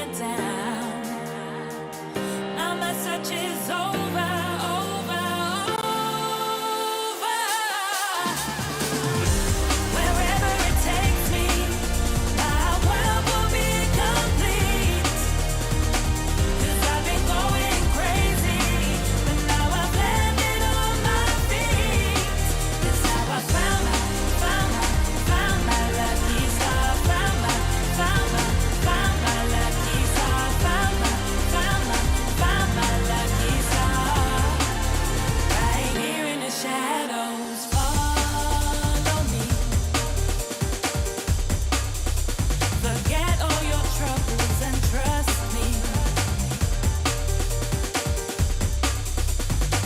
S1: went down. Now my search is over, over, over. Wherever it takes me, my world will be complete. 'Cause I've been going crazy, but now I've landed on my feet. That's how I found my lucky star. Found my lucky star. Found my lucky star. Right here in the shadows, follow me. Forget all your troubles and trust me.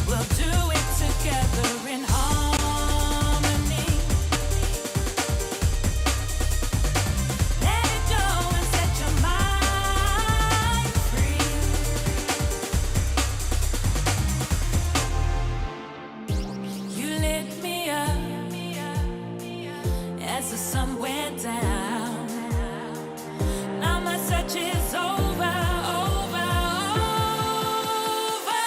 S1: We'll do it together in harmony. Let it go and set your mind free. You lit me up as the sun went down. Now my search is over, over, over.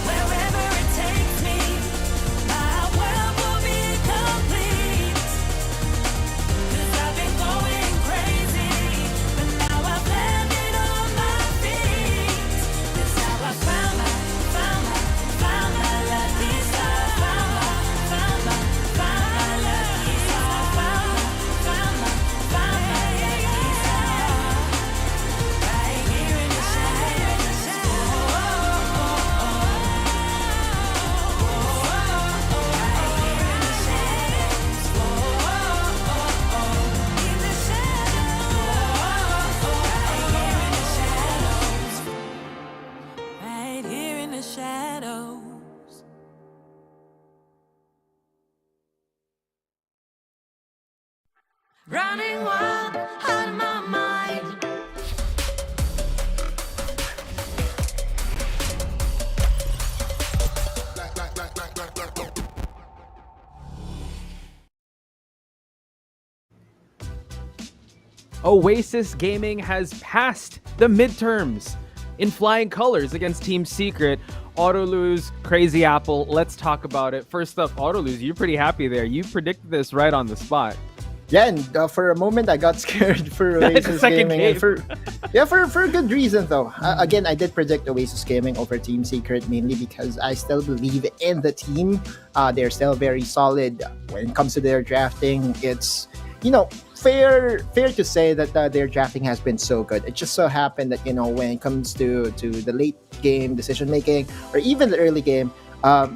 S1: Wherever it takes me, my world will be complete. 'Cause I've been going crazy, but now I've landed on my feet. That's how I found my lucky star. Found my lucky star. Found my lucky star. Right here in the shadows. Right here in the shadows. In the shadows. Right here in the shadows. Running wild out of my mind.
S3: Oasis Gaming has passed the midterms in flying colors against Team Secret. Autoluz, Crazy Apple, let's talk about it. First up, Autoluz, you're pretty happy there. You predicted this right on the spot.
S4: Yeah, and for a moment I got scared for Oasis
S3: second
S4: Gaming.
S3: game.
S4: And for a good reason though. Again, I did predict Oasis Gaming over Team Secret mainly because I still believe in the team. They're still very solid when it comes to their drafting. It's fair to say that their drafting has been so good. It just so happened that when it comes to the late game decision making or even the early game,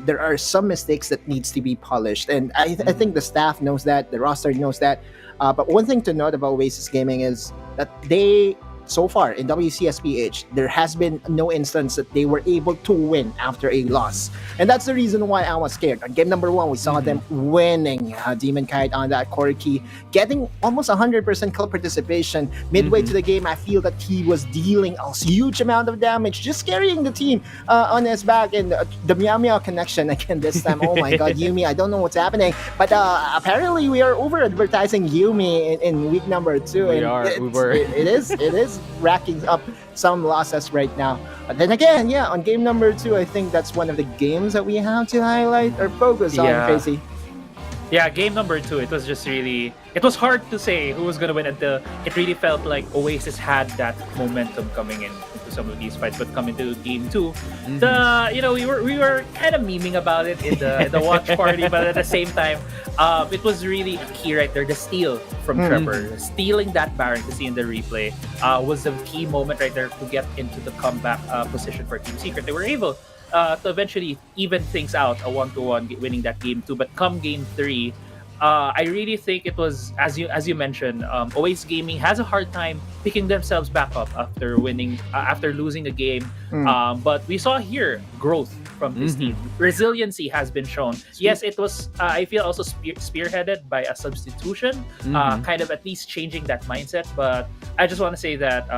S4: there are some mistakes that needs to be polished, and I think the staff knows that, the roster knows that. But one thing to note about Oasis Gaming is that they, so far in WCSPH, there has been no instance that they were able to win after a loss, and that's the reason why I was scared. On game number 1, we saw them winning Demon Kite on that Corki, getting almost 100% kill participation. Midway to the game, I feel that he was dealing a huge amount of damage, just carrying the team on his back, and the Meow Meow connection again this time. Oh my god, Yumi, I don't know what's happening, but apparently we are over advertising Yumi in week number 2. It is racking up some losses right now. But then again, on game number 2, I think that's one of the games that we have to highlight or focus on, Crazy.
S7: Yeah, game number 2, it was hard to say who was going to win until it really felt like Oasis had that momentum coming into some of these fights. But coming to game 2, we were kind of memeing about it in the watch party, but at the same time, it was really a key right there. The steal from Trevor, stealing that Baron to see in the replay, was the key moment right there to get into the comeback position for Team Secret. They were able to eventually even things out, a 1-1, winning that game 2. But come game 3, I really think it was, as you mentioned, Oasis Gaming has a hard time picking themselves back up after losing a game. But we saw here growth from this team. Resiliency has been shown. Yes, it was, I feel, also spearheaded by a substitution, kind of at least changing that mindset. But I just want to say that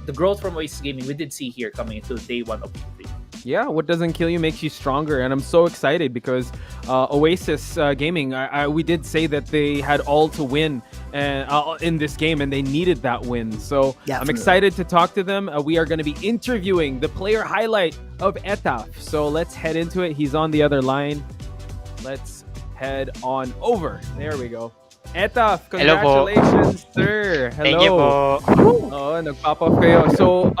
S7: the growth from Oasis Gaming we did see here coming into day 1 of week 3.
S3: Yeah, what doesn't kill you makes you stronger, and I'm so excited because Oasis Gaming, we did say that they had all to win in this game, and they needed that win. So I'm
S4: Definitely.
S3: excited to talk to them. We are going to be interviewing the player highlight of Etaf. So let's head into it. He's on the other line. Let's head on over. There we go. Etaf, congratulations, sir. Hello.
S10: Thank you po.
S3: Oh, nag-pop off kayo. So,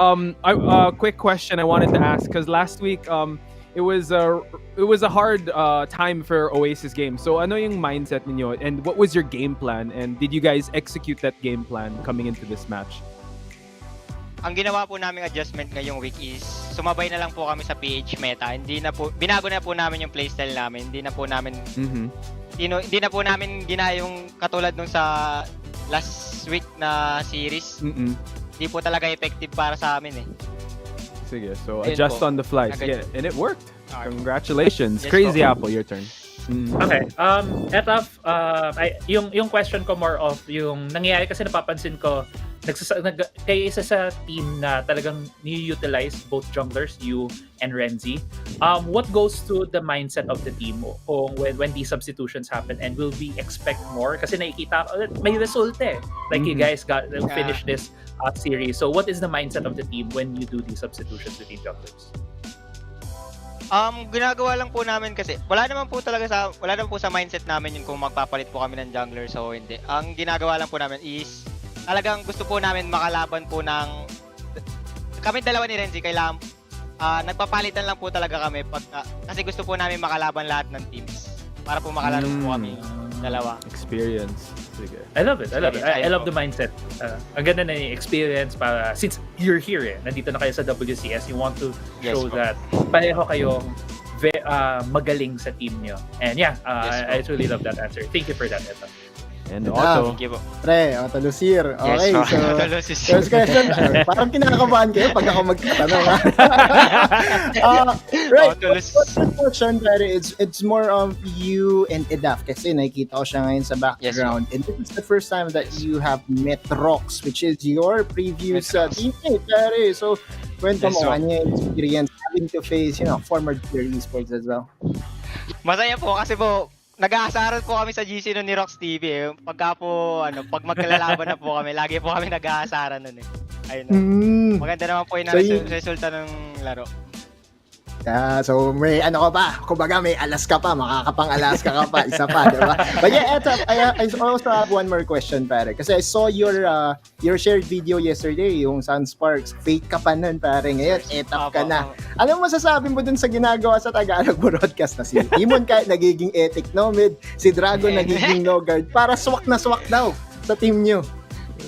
S3: quick question I wanted to ask, because last week, it was a hard time for Oasis game. So, ano yung mindset ninyo, and what was your game plan, and did you guys execute that game plan coming into this match?
S10: Ang ginawa po naming adjustment ngayong week is sumabay na lang po kami sa PH meta. Binago na po namin yung playstyle namin. Hindi na po namin ginaya yung katulad nung sa last week na series. Hindi po talaga effective para sa amin eh.
S3: Sige, so
S10: Ayun
S3: adjust
S10: po.
S3: on the fly.
S10: Agad.
S3: Yeah, and it worked.
S10: Alright.
S3: Congratulations.
S10: Yes
S3: Crazy
S10: po.
S3: Apple, your turn.
S7: Okay. Etaf, yung question ko more of yung nangyayari kasi napapansin ko kayo isa sa team na talagang ni-utilize both junglers, you and Renzi. What goes to the mindset of the team kung when these substitutions happen, and will we expect more? Kasi nakikita may result eh. Like you guys finished this series. So what is the mindset of the team when you do these substitutions between junglers?
S10: Ginagawa lang po namin kasi wala naman po sa mindset namin yun kung magpapalit po kami ng jungler so hindi. Ang ginagawa lang po namin is talagang gusto po namin makalaban po ng kami dalawa ni Renzi kailangan nagpapalitan lang po talaga kami kasi gusto po namin makalaban lahat ng teams para po makalaro po kami dalawa.
S3: Experience. Sige.
S7: I love it. I love the mindset. Ang ganda na yung experience para since you're here nandito na kayo sa WCS, you want to show that pareho kayong magaling sa team nyo. And yeah, I truly love that answer. Thank you for that, Eto.
S3: And Otto.
S10: Thank you po.
S4: Pre, Otto Lusir. Okay,
S10: Yes,
S4: so
S10: Otto Lusir.
S4: first question, parang kinakabahan kayo pag ako magtatanong. Right,
S10: Otto Lusir.
S4: first question, pero it's more of you and Edaf kasi nakikita ko siya ngayon sa background. And this is the first time that you have met Rox, which is your previous teammate, pare. So, kwento mo, ano yung experience having to face, former Esports as well?
S10: Masaya po kasi po nag-aasaran po kami sa GC nun ni Rox TV eh. Pag magkalalaban na po kami, lagi po kami nag-aasaran nun eh. Ayun. Maganda naman po yung resulta ng laro.
S4: So may ano ka pa, kumbaga may alas ka pa, makakapang-alas ka pa, isa pa, di ba? But yeah, eto, I also have one more question, pare. Kasi I saw your shared video yesterday, yung Sunsparks. Fake ka pa nun, pare. Ngayon, etap ka na. Ano masasabi mo dun sa ginagawa sa Tagalog broadcast na si Timon kahit nagiging epic nomad, si Dragon nagiging no guard, para swak na swak daw sa team nyo?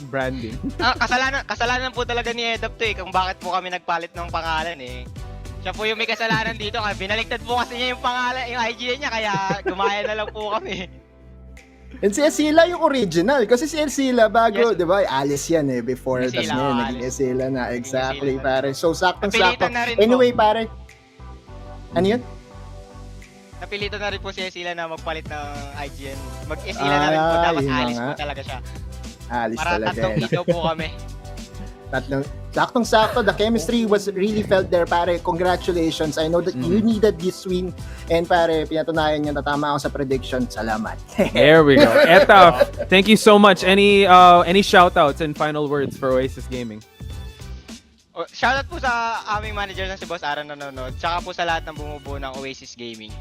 S3: Branding.
S10: Kasalanan po talaga ni Edap to eh, kung bakit po kami nagpalit ng pangalan eh. Siya po yung may kasalanan dito, kaya binaliktad po kasi niya yung pangalan, yung IG niya, kaya gumaya na lang po kami.
S4: And si Esila yung original, kasi si Esila bago, di ba, Alice yan eh, before, tas ngayon, naging Esila na, exactly, pare. So, saktong-sakto. Anyway, pare, ano yun?
S10: Napilitan na rin po si Esila na magpalit ng IGN. Mag-Esila na rin po, dapat Alice po talaga siya.
S4: Alice
S10: para
S4: talaga.
S10: Para tatlong hito po kami.
S4: Saktong-sakto, the chemistry was really felt there, pare. Congratulations. I know that you needed this win. And pare, pinatunayan niyo, tatama ako sa prediction. Salamat.
S3: There we go. Etaf, thank you so much. Any shoutouts and final words for Oasis Gaming?
S10: Shoutout po sa aming manager na si Boss Aaron nanonood. Tsaka po sa lahat ng bumubuo ng Oasis Gaming.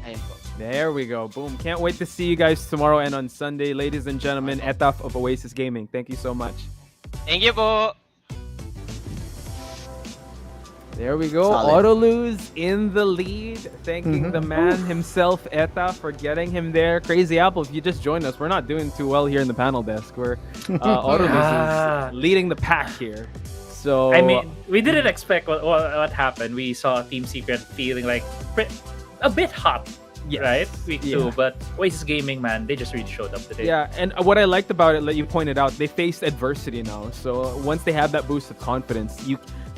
S10: Ayun po.
S3: There we go. Boom. Can't wait to see you guys tomorrow and on Sunday. Ladies and gentlemen, Etaf of Oasis Gaming. Thank you so much.
S10: Thank you po.
S3: There we go.
S4: Solid.
S3: Autolose in the lead. Thanking the man himself, Eta, for getting him there. Crazy Apple, if you just joined us, we're not doing too well here in the panel desk. We're Autolose is leading the pack here. So
S7: I mean, we didn't expect what happened. We saw Team Secret feeling like a bit hot.
S3: Yes.
S7: Right? Week 2, but Oasis Gaming, man, they just really showed up today.
S3: Yeah, and what I liked about it, like you pointed out, they faced adversity now. So once they have that boost of confidence,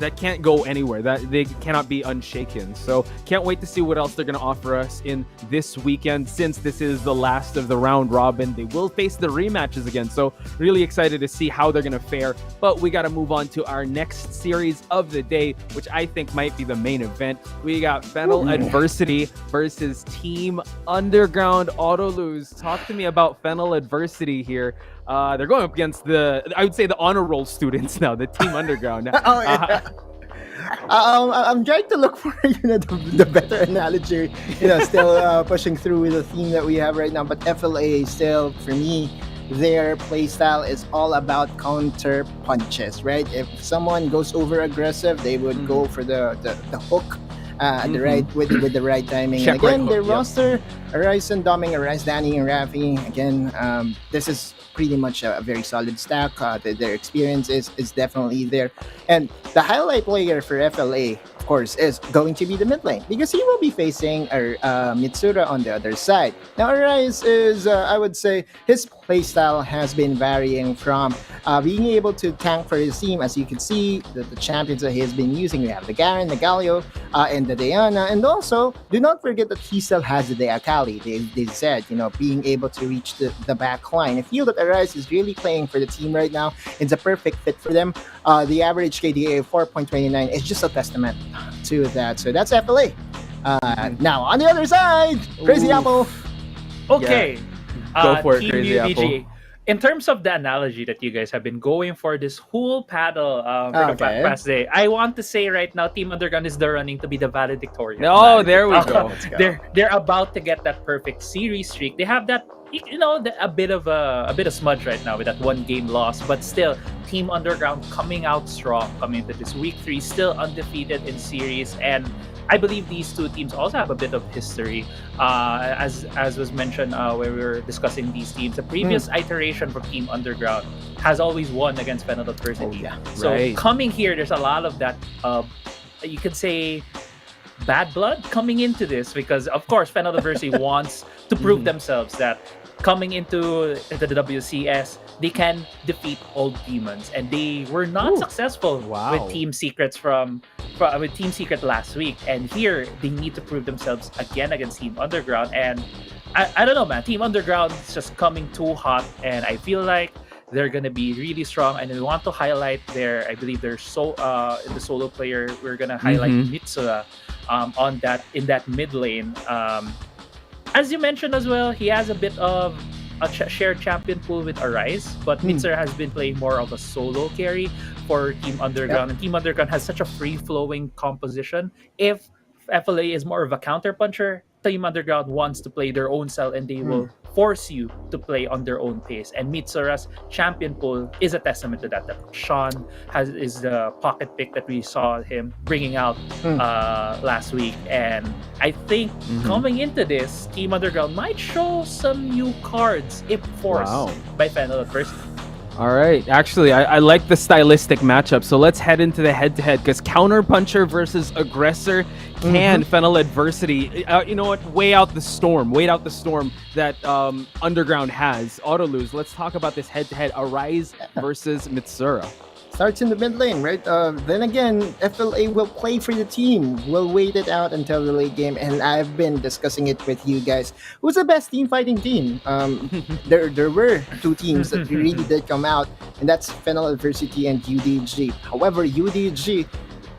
S3: that can't go anywhere. That they cannot be unshaken. So can't wait to see what else they're going to offer us in this weekend. Since this is the last of the round robin, they will face the rematches again. So really excited to see how they're going to fare. But we got to move on to our next series of the day, which I think might be the main event. We got Fennel Adversity versus Team Underground Autolose. Talk to me about Fennel Adversity here. They're going up against I would say the honor roll students now, the Team Underground.
S4: I'm trying to look for the better analogy. Still pushing through with the theme that we have right now. But FLA still, for me, their playstyle is all about counter punches, right? If someone goes over aggressive, they would go for the hook. With the right timing.
S3: Check
S4: And again,
S3: right
S4: their
S3: hook,
S4: roster, Arise and Doming, Arise, Danny, and Rafi. Again, this is pretty much a very solid stack. Their experience is definitely there. And the highlight player for FLA, of course, is going to be the mid lane because he will be facing Mitsura on the other side. Now, Arise is, I would say, his playstyle has been varying from being able to tank for his team. As you can see, the champions that he has been using, we have the Garen, the Galio, and the Diana. And also, do not forget that he still has the Akali. They said, being able to reach the back line. I feel that Arise is really playing for the team right now. It's a perfect fit for them. The average KDA of 4.29 is just a testament to that. So that's FLA. Now, on the other side, Crazy Apple.
S7: Okay.
S3: Go for it,
S7: Team
S3: Crazy
S7: UDG.
S3: Apple.
S7: In terms of the analogy that you guys have been going for this whole paddle for the past day, I want to say right now, Team Underground is the running to be the valedictorian.
S3: Oh, there we go.
S7: They're about to get that perfect series streak. They have that, a bit of smudge right now with that 1 game loss, but still, Team Underground coming out strong, coming into this week 3, still undefeated in series, and I believe these two teams also have a bit of history. As was mentioned when we were discussing these teams, the previous iteration from Team Underground has always won against Fennel Adversity. So coming here, there's a lot of that, you could say, bad blood coming into this because, of course, Fennel Adversity wants to prove themselves that coming into the WCS, they can defeat old demons, and they were not successful with Team Secrets with Team Secret last week. And here they need to prove themselves again against Team Underground. And I don't know, man. Team Underground is just coming too hot, and I feel like they're gonna be really strong. And we want to highlight I believe they're in the solo player. We're gonna highlight Mitsura in that mid lane. As you mentioned as well, he has a bit of a shared champion pool with Arise, but Mitsura has been playing more of a solo carry for Team Underground, and Team Underground has such a free-flowing composition. If FLA is more of a counter puncher, Team Underground wants to play their own style, and they will force you to play on their own pace. And Mitsura's champion pool is a testament to that. That Qeon is the pocket pick that we saw him bringing out last week. And I think coming into this, Team Underground might show some new cards if forced by Fennel at first.
S3: All right. Actually, I like the stylistic matchup. So let's head into the head-to-head because counter puncher versus aggressor can Fennel Adversity. You know what? Wait out the storm that Underground has. Autolose. Let's talk about this head-to-head. Arise versus Mitsura.
S4: Starts in the mid lane, right? Then again, FLA will play for the team. We'll wait it out until the late game, and I've been discussing it with you guys. Who's the best team fighting team? There were 2 teams that really did come out, and that's Fennel Adversity and UDG. However, UDG,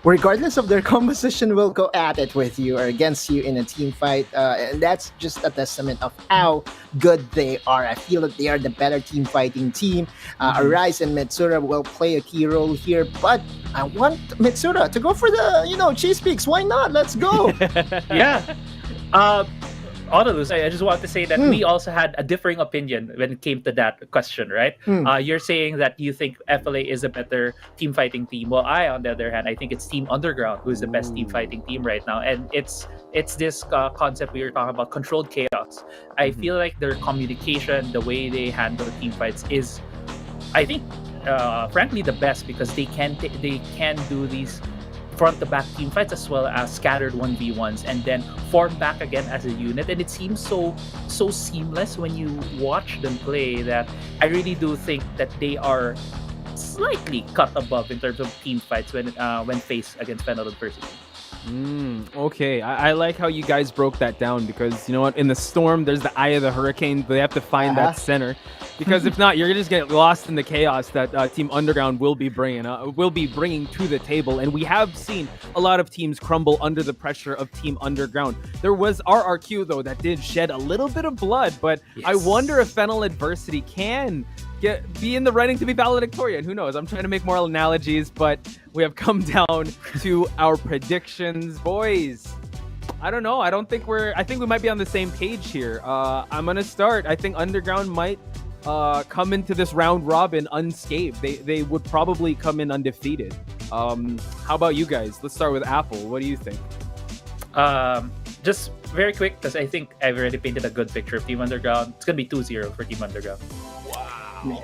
S4: regardless of their composition, will go at it with you or against you in a team fight, and that's just a testament of how good they are. I feel that they are the better team fighting team. Arise and Mitsura will play a key role here, but I want Mitsura to go for the cheese peaks. Why not? Let's go.
S7: Yeah. Autolose, I just want to say that we also had a differing opinion when it came to that question, right? You're saying that you think FLA is a better team fighting team. Well, on the other hand, I think it's Team Underground who's the best team fighting team right now. And it's this concept we were talking about, controlled chaos. I feel like their communication, the way they handle team fights is, I think, frankly, the best because they can do these front-to-back team fights as well as scattered 1v1s and then form back again as a unit, and it seems so seamless when you watch them play that I really do think that they are slightly cut above in terms of team fights when faced against Fennel adversity.
S3: Okay, I like how you guys broke that down, because you know what? In the storm, there's the eye of the hurricane. They have to find that center, because if not, you're just get lost in the chaos that Team Underground will be bringing to the table. And we have seen a lot of teams crumble under the pressure of Team Underground. There was RRQ though that did shed a little bit of blood, but I wonder if Fennel adversity can be in the running to be valedictorian. Who knows? I'm trying to make more analogies, but we have come down to our predictions, boys. I don't know. I think we might be on the same page here. I'm gonna start. I think Underground might come into this round robin unscathed. They would probably come in undefeated. How about you guys? Let's start with Apple. What do you think?
S7: Just very quick, because I think I've already painted a good picture of Team Underground. It's gonna be 2-0 for Team Underground.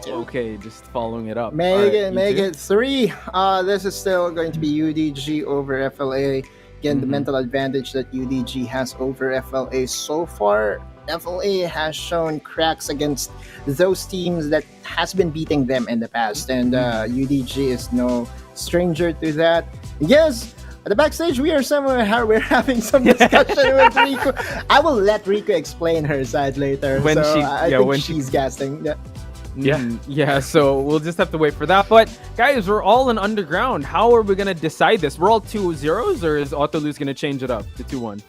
S3: Okay, just following it up.
S4: Make it 3. This is still going to be UDG over FLA. Again, the mental advantage that UDG has over FLA so far. FLA has shown cracks against those teams that has been beating them in the past, and UDG is no stranger to that. Yes, at the backstage we're having some discussion with Rico. I will let Rico explain her side later. I think she's gassing.
S3: Yeah, so we'll just have to wait for that. But guys, we're all in Underground. How are we gonna decide this? We're all 2-0s, or is Autolus gonna change it up to 2-1?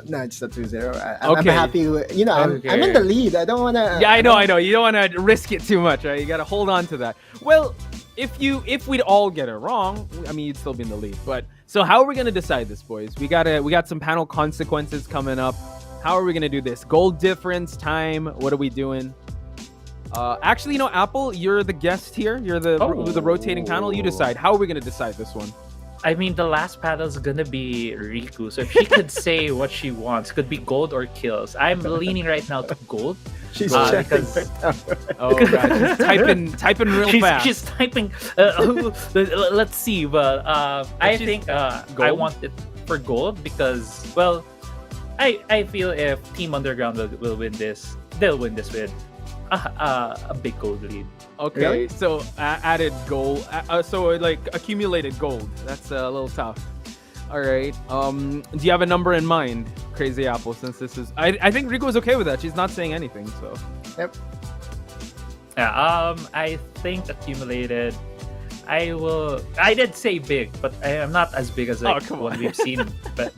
S4: No, it's a 2-0. I'm happy with, I'm in the lead. I don't wanna.
S3: Yeah, I know. You don't wanna risk it too much, right? You gotta hold on to that. Well, if we'd all get it wrong, I mean, you'd still be in the lead. But so how are we gonna decide this, boys? We got some panel consequences coming up. How are we gonna do this? Goal difference, time. What are we doing? Actually, Apple, you're the guest here. You're the rotating panel. You decide. How are we going to decide this one?
S7: I mean, the last panel is going to be Riku. So if she could say what she wants, could be gold or kills. I'm leaning right now to gold.
S4: She's checking.
S3: Oh, God. She's typing real fast.
S7: She's typing. Let's see. But I think I want it for gold because, well, I feel if Team Underground will win this, they'll win this with a big gold lead.
S3: Okay,
S4: Really?
S3: so added gold. So like accumulated gold. That's a little tough. All right. Do you have a number in mind, Crazy Apple? Since this is, I think Rico is okay with that. She's not saying anything. So.
S4: Yep.
S7: Yeah. I think accumulated. I did say big, but I am not as big as what we've seen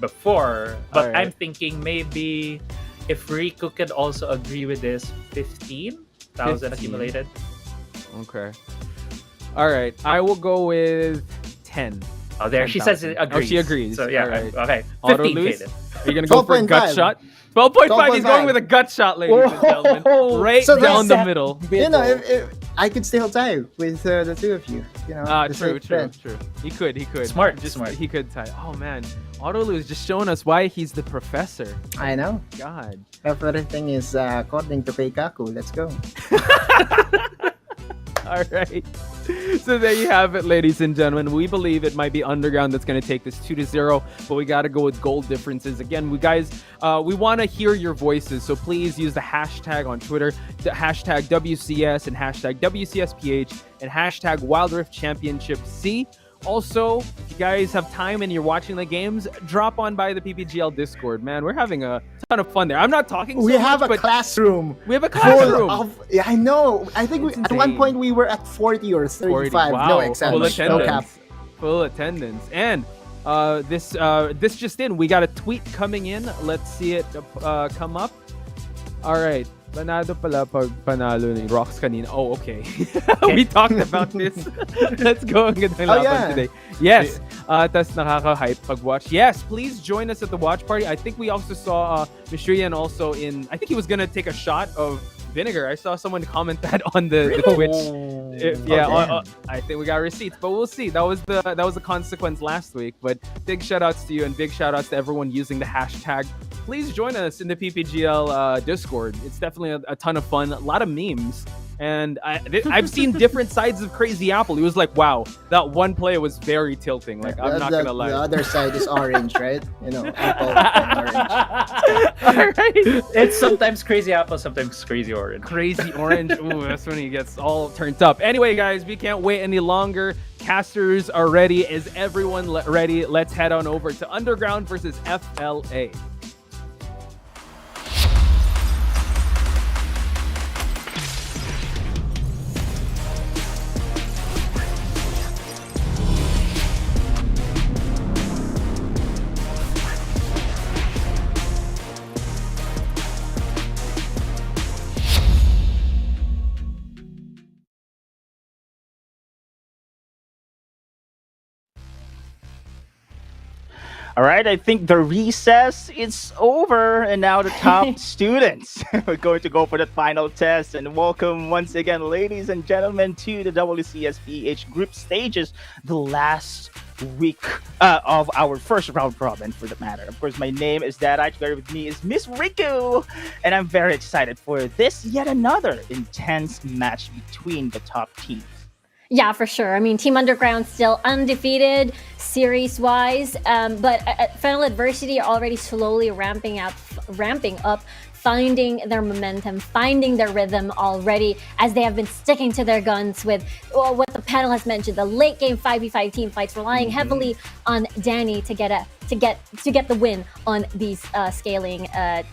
S7: before. But I'm thinking maybe if Rico could also agree with this, 15,000 accumulated.
S3: Okay. All right. I will go with 10.
S7: Oh, there.
S3: 10,
S7: she says it agrees.
S3: Oh, she agrees.
S7: So, yeah.
S3: Right.
S7: Okay.
S3: Auto
S7: 15K
S3: lose?
S7: then.
S3: Are you going to go for a gut
S4: 12.5.
S3: shot? 12.5. He's going
S4: 12.5.
S3: with a gut shot, ladies and gentlemen. Right
S4: So
S3: down the
S4: that's-
S3: middle.
S4: If I could still tie with the two of you.
S3: True. He could.
S7: Smart.
S3: He could tie. Oh, man. Autolu is just showing us why he's the professor.
S4: I know.
S3: God.
S4: Everything is according to Keikaku. Let's go.
S3: All right. So there you have it, ladies and gentlemen. We believe it might be Underground that's going to take this 2-0, but we got to go with goal differences. Again, we want to hear your voices, so please use the hashtag on Twitter, the hashtag WCS and hashtag WCSPH and hashtag Wildrift Championship C. Also, if you guys have time and you're watching the games, drop on by the PPGL Discord, man. We're having a ton of fun there. I'm not talking so
S4: We have
S3: much,
S4: a
S3: but
S4: classroom.
S3: we have a classroom.
S4: Yeah, I know. I think
S3: It's
S4: at one
S3: insane.
S4: point we were at 40 or 35.
S3: Wow.
S4: No
S3: Full
S4: exceptions. No cap.
S3: attendance. Full attendance. And this just in, we got a tweet coming in. Let's see it come up. All right. Panado pala pag panalo ni Rox kanina. Oh, okay. We talked about this. Let's go. Ang gandang laban
S4: yeah.
S3: today. Yes. Tas nakaka-hype pag-watch. Yes, please join us at the watch party. I think we also saw Mishrian also in, I think he was going to take a shot of vinegar. I saw someone comment that on the Twitch. I think we got receipts, but we'll see. That was the consequence last week. But big shout outs to you and big shout outs to everyone using the hashtag. Please join us in the PPGL Discord. It's definitely a ton of fun, a lot of memes, And I've seen different sides of Crazy Apple. It was like, wow, that one play was very tilting. Like, I'm not gonna lie.
S4: The other side is orange, right? You know, apple and orange.
S3: All right.
S7: It's sometimes Crazy Apple, sometimes Crazy Orange.
S3: Crazy Orange. Ooh, that's when he gets all turned up. Anyway, guys, we can't wait any longer. Casters are ready. Is everyone ready? Let's head on over to Underground versus FLA.
S5: All right, I think the recess is over, and now the top students are going to go for the final test. And welcome once again, ladies and gentlemen, to the WCS group stages, the last week of our first round robin, for the matter. Of course, my name is Dadai. Together with me is Miss Riku, and I'm very excited for this yet another intense match between the top teams.
S9: Yeah, for sure. I mean, Team Underground still undefeated series-wise, but Fennel Adversity are already slowly ramping up, finding their momentum, finding their rhythm already, as they have been sticking to their guns with what the panel has mentioned, the late game 5v5 team fights, relying heavily on Danny to get the win on these scaling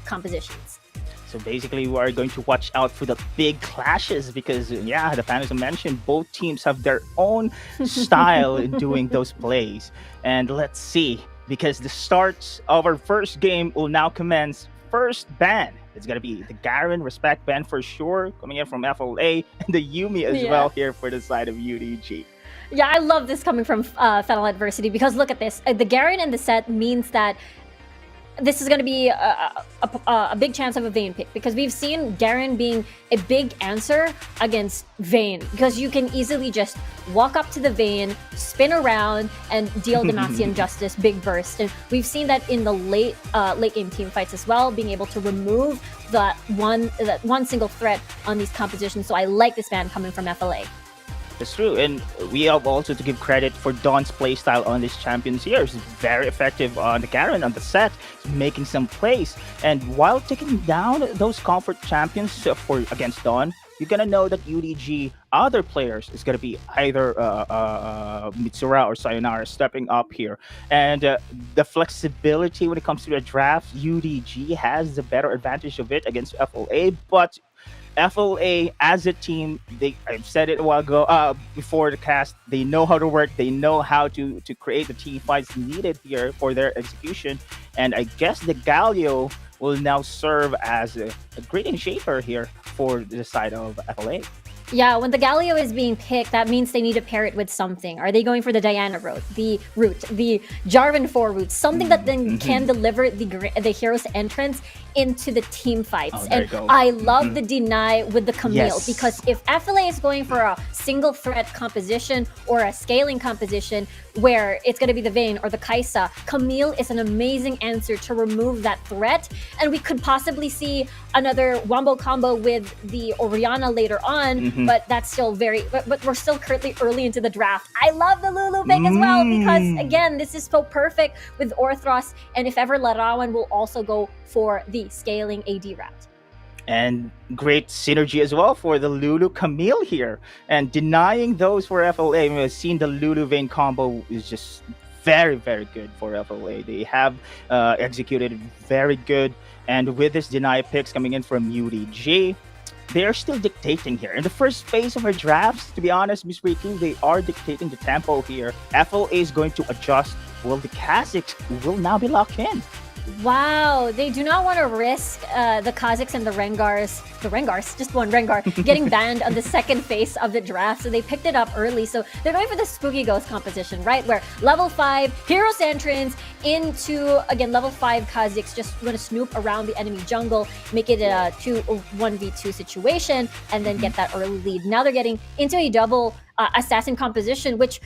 S9: compositions.
S5: So basically, we are going to watch out for the big clashes because, yeah, the panelists mentioned both teams have their own style in doing those plays. And let's see, because the start of our first game will now commence. First ban, it's going to be the Garen Respect ban for sure, coming in from FLA, and the Yumi as well here for the side of UDG.
S9: Yeah, I love this coming from Fennel Adversity because look at this. The Garen in the set means that this is going to be a big chance of a Vayne pick because we've seen Garen being a big answer against Vayne because you can easily just walk up to the Vayne, spin around, and deal Demacian Justice, big burst. And we've seen that in the late game team fights as well, being able to remove that one single threat on these compositions. So I like this ban coming from FLA.
S5: That's true, and we have also to give credit for Don's playstyle on this champions here. He's very effective on the Garen, on the set, making some plays. And while taking down those comfort champions against Don, you're gonna know that UDG other players is gonna be either Mitsura or Sayonara stepping up here. And the flexibility when it comes to the draft, UDG has the better advantage of it against FLA, but FLA as a team, I've said it a while ago before the cast, they know how to work, they know how to create the team fights needed here for their execution. And I guess the Galio will now serve as a great initiator here for the side of FLA.
S9: Yeah, when the Galio is being picked, that means they need to pair it with something. Are they going for the Diana route, the Jarvan 4 route, something that then can deliver the hero's entrance into the team fights? And I love the deny with the Camille because if FLA is going for a single threat composition or a scaling composition where it's going to be the Vayne or the Kaisa, Camille is an amazing answer to remove that threat. And we could possibly see another Wombo combo with the Orianna later on, but that's still but we're still currently early into the draft. I love the Lulu pick as well because, again, this is so perfect with Orthros, and if ever Larawan will also go for the scaling AD route.
S5: And great synergy as well for the Lulu Camille here. And denying those for FLA, we've seen the Lulu Vayne combo is just very, very good for FLA. They have executed very good. And with this deny picks coming in from UDG, they are still dictating here. In the first phase of our drafts, to be honest, Miss Riku, they are dictating the tempo here. FLA is going to adjust. Well, the Kazakhs will now be locked in.
S9: Wow, they do not want to risk the Kazakhs and the Rengars, just one Rengar, getting banned on the second phase of the draft. So they picked it up early. So they're going for the Spooky Ghost composition, right? Where level 5 Hero's Entrance into, again, level 5 Kazakhs just going to snoop around the enemy jungle, make it a 1v2 situation, and then get that early lead. Now they're getting into a double assassin composition, which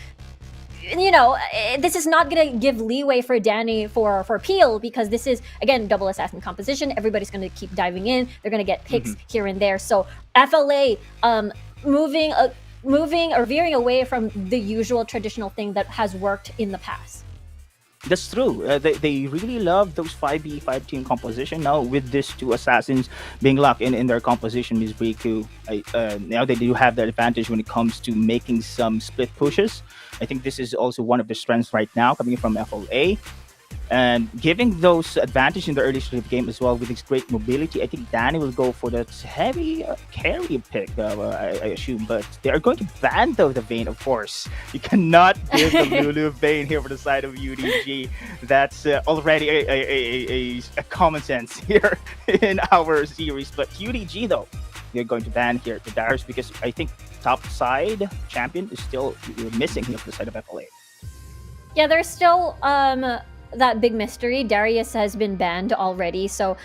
S9: this is not gonna give leeway for Danny for Peel, because this is again double assassin composition. Everybody's gonna keep diving in. They're gonna get picks here and there. So FLA moving or veering away from the usual traditional thing that has worked in the past.
S5: That's true. They really love those 5v5 team composition. Now with these two assassins being locked in their composition, Ms. Riku, now they do have that advantage when it comes to making some split pushes. I think this is also one of the strengths right now coming from FLA. And giving those advantage in the early stage of the game as well with his great mobility, I think Danny will go for that heavy carry pick, I assume. But they are going to ban though the Vayne, of course. You cannot give the Lulu Vayne here for the side of UDG. That's already a common sense here in our series. But UDG though, they're going to ban here the Darius, because I think top side champion is still missing here for the side of FLA.
S9: Yeah, there's still that big mystery. Darius has been banned already, so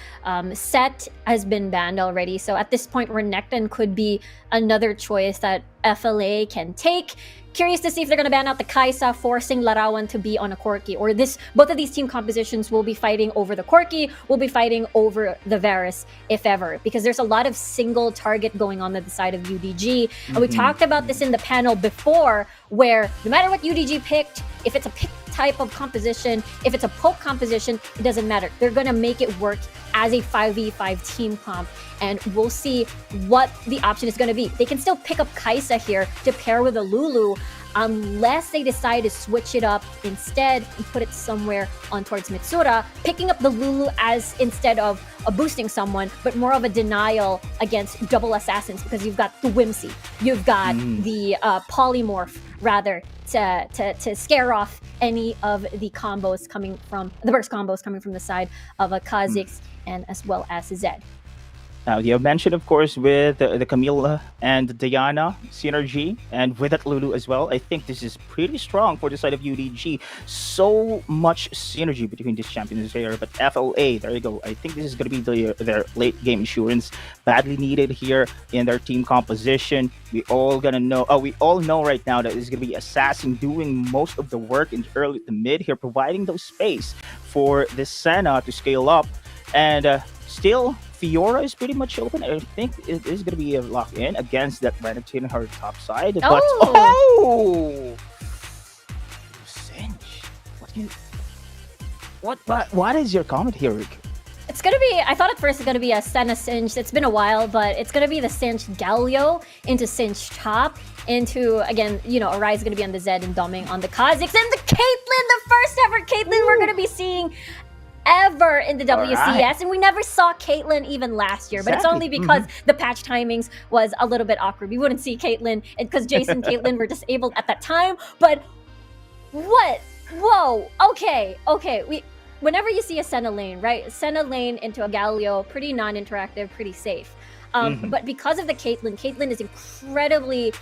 S9: Set has been banned already. So at this point, Renekton could be another choice that FLA can take. Curious to see if they're going to ban out the Kaisa, forcing Larawan to be on a Corki, or both of these team compositions will be fighting over the Corki, will be fighting over the Varus, if ever, because there's a lot of single target going on the side of UDG. And we talked about this in the panel before, where no matter what UDG picked, if it's a pick type of composition, if it's a poke composition, it doesn't matter. They're going to make it work as a 5v5 team comp, and we'll see what the option is going to be. They can still pick up Kaisa here to pair with a Lulu, unless they decide to switch it up instead and put it somewhere on towards Mitsura, picking up the Lulu as instead of boosting someone, but more of a denial against double assassins, because you've got the Whimsy, you've got the polymorph, rather, to scare off any of the combos coming from the burst combos coming from the side of a Kha'Zix and as well as Zed.
S5: Now, you have mentioned, of course, with the Camilla and Diana synergy, and with that Lulu as well. I think this is pretty strong for the side of UDG. So much synergy between these champions here. But FLA, there you go. I think this is going to be their late game insurance, badly needed here in their team composition. We all know right now that it's going to be Assassin doing most of the work in early to mid here, providing those space for the Senna to scale up. And still, Fiora is pretty much open. I think it is going to be a lock-in against that Renekton in her top side. But, Cinch. What is your comment here, Rick?
S9: It's going to be, I thought at first it's going to be a Senna Cinch. It's been a while, but it's going to be the Cinch Galio into Cinch top, into, again, Arai is going to be on the Zed and Doming on the Kha'Zix, and the Caitlyn, the first ever Caitlyn we're going to be seeing ever in the WCS, and we never saw Caitlyn even last year, but it's only because the patch timings was a little bit awkward. We wouldn't see Caitlyn because Jason and Caitlyn were disabled at that time. But what? Whoa, okay, whenever you see a Senna lane, right? Senna lane into a Galio, pretty non-interactive, pretty safe. But because of the Caitlyn is incredibly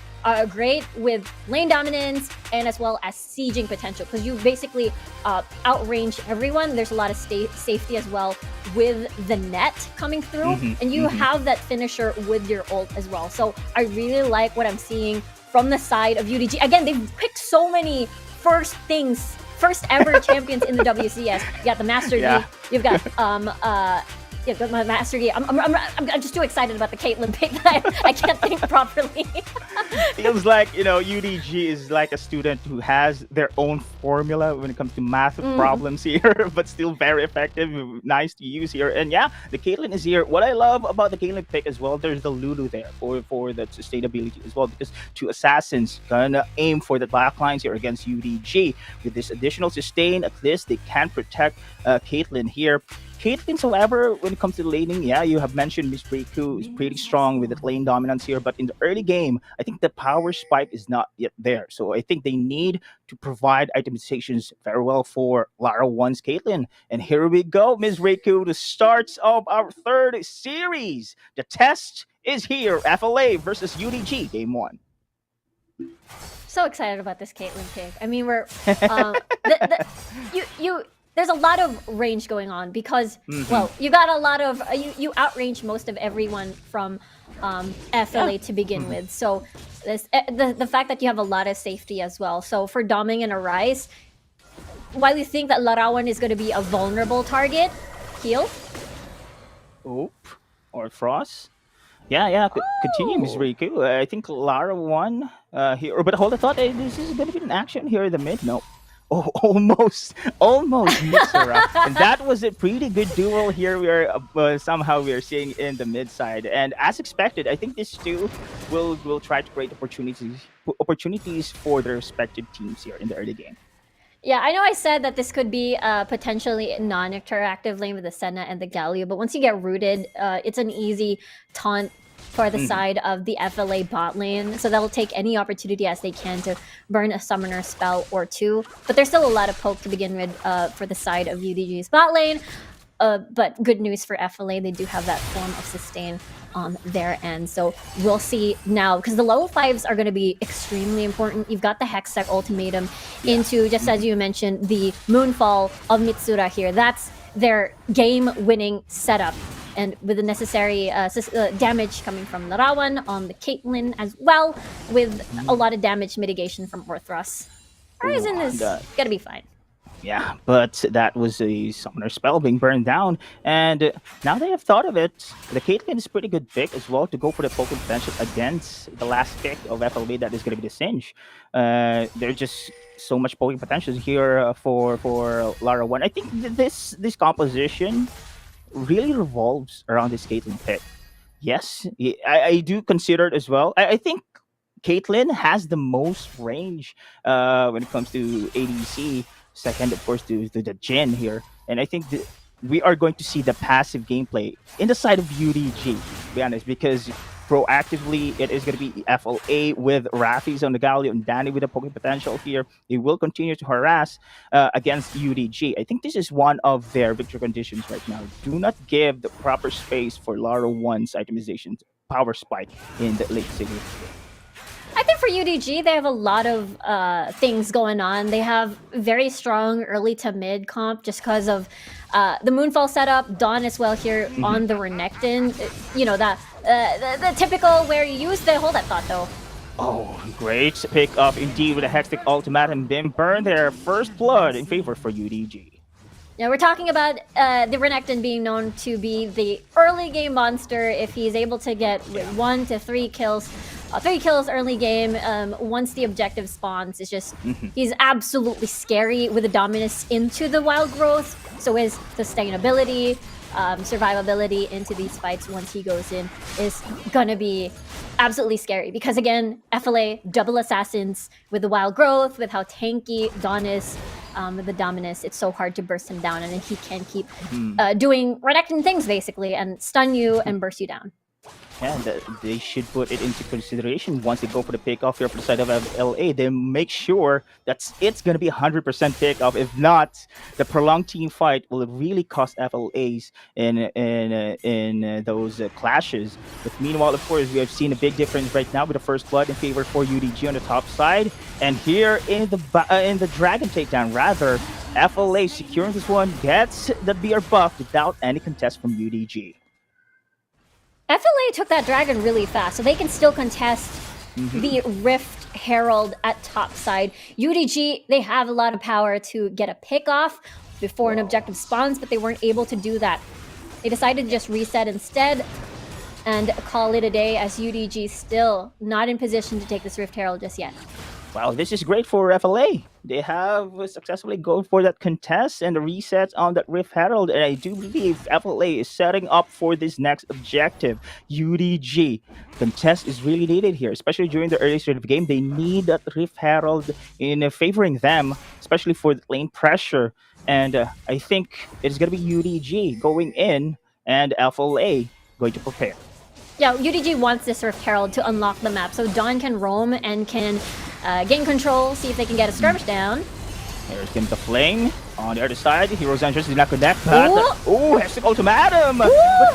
S9: great with lane dominance and as well as sieging potential, because you basically outrange everyone. There's a lot of safety as well with the net coming through, and you have that finisher with your ult as well. So I really like what I'm seeing from the side of UDG. Again, they've picked so many first ever champions in the WCS. You got the Master Yi, you've got my Master Yi. I'm just too excited about the Caitlyn pick that I can't think properly.
S5: Feels like, UDG is like a student who has their own formula when it comes to math problems here, but still very effective, nice to use here. And yeah, the Caitlyn is here. What I love about the Caitlyn pick as well, there's the Lulu there for that sustainability as well, because two assassins gonna aim for the backlines here against UDG. With this additional sustain, at least they can protect Caitlyn here. Caitlyn, however, when it comes to laning, yeah, you have mentioned Miss Riku is pretty strong with the lane dominance here, but in the early game, I think the power spike is not yet there. So I think they need to provide itemizations very well for Larawan's Caitlyn. And here we go, Miss Riku, the start of our third series. The test is here, FLA versus UDG, game 1.
S9: So excited about this Caitlyn pick. I mean, we're there's a lot of range going on because, well, you got a lot of you outrange most of everyone from FLA to begin with. So the fact that you have a lot of safety as well. So for Doming and Arise, while you think that Larawan is going to be a vulnerable target, heal.
S5: Oop. Or Frost. Yeah. Continue, Miss Riku. I think Lara won here. But hold the thought. This is going to be an action here in the mid. No. Oh, almost mixed around. And that was a pretty good duel here. We are somehow we are seeing in the mid side. And as expected, I think these two will try to create opportunities for their respective teams here in the early game.
S9: Yeah, I know I said that this could be potentially a non-interactive lane with the Senna and the Galio, but once you get rooted, it's an easy taunt for the side of the FLA bot lane, so they'll take any opportunity as they can to burn a summoner spell or two. But there's still a lot of poke to begin with for the side of UDG's bot lane. But good news for FLA, they do have that form of sustain on their end. So we'll see now, because the level 5s are going to be extremely important. You've got the Hextech ultimatum into, just as you mentioned, the Moonfall of Mitsura here. That's their game-winning setup. And with the necessary damage coming from Larawan on the Caitlyn as well, with a lot of damage mitigation from Orthros. Horizon is going to be fine.
S5: Yeah, but that was a summoner spell being burned down, and now they have thought of it. The Caitlyn is a pretty good pick as well to go for the poke potential against the last pick of FLB. That is going to be the Singe. There's just so much poking potential here for Lara 1. I think this composition really revolves around this Caitlyn pick. Yes, I do consider it as well. I think Caitlyn has the most range when it comes to ADC. Second, of course, to the Jhin here. And I think we are going to see the passive gameplay in the side of UDG, to be honest, because proactively it is going to be FLA with Rafis on the Galio and Danny with the poking potential here. They will continue to harass against UDG. I think this is one of their victory conditions right now. Do not give the proper space for Lara 1's itemization power spike in the late signal.
S9: I think for UDG, they have a lot of things going on. They have very strong early to mid comp just because of the Moonfall setup, Dawn as well here on the Renekton. You know, the typical where you use the hold that thought though.
S5: Oh, great pick up indeed with a Hextech ultimatum. Then burn their first blood in favor for UDG.
S9: Now we're talking about the Renekton being known to be the early game monster if he's able to get 1 to 3 kills. 3 kills early game once the objective spawns. It's just he's absolutely scary with the dominance into the wild growth. So his sustainability, survivability into these fights once he goes in is gonna be absolutely scary, because again, FLA double assassins with the wild growth, with how tanky Dawn is, with the dominance. It's so hard to burst him down, and then he can keep doing Renekton things basically and stun you and burst you down.
S5: And they should put it into consideration once they go for the pickoff here for the side of LA. They make sure that it's going to be 100% pickoff. If not, the prolonged team fight will really cost FLAs in those clashes. But meanwhile, of course, we have seen a big difference right now with the first blood in favor for UDG on the top side. And here in the Dragon takedown, rather, FLA securing this one gets the BR buff without any contest from UDG.
S9: FLA took that dragon really fast, so they can still contest the Rift Herald at top side. UDG, they have a lot of power to get a pick off before an objective spawns, but they weren't able to do that. They decided to just reset instead and call it a day, as UDG still not in position to take this Rift Herald just yet.
S5: Wow, this is great for FLA. They have successfully gone for that contest and the reset on that Rift Herald. And I do believe FLA is setting up for this next objective. UDG. Contest is really needed here, especially during the early stage of the game. They need that Rift Herald in favoring them, especially for the lane pressure. And I think it's going to be UDG going in and FLA going to prepare.
S9: Yeah, UDG wants this Rift Herald to unlock the map, so Dawn can roam and can gain control, see if they can get a skirmish down.
S5: There's Kim the Flame. On the other side, Hero's Entrance did not connect. Oh, Hextech ultimatum! But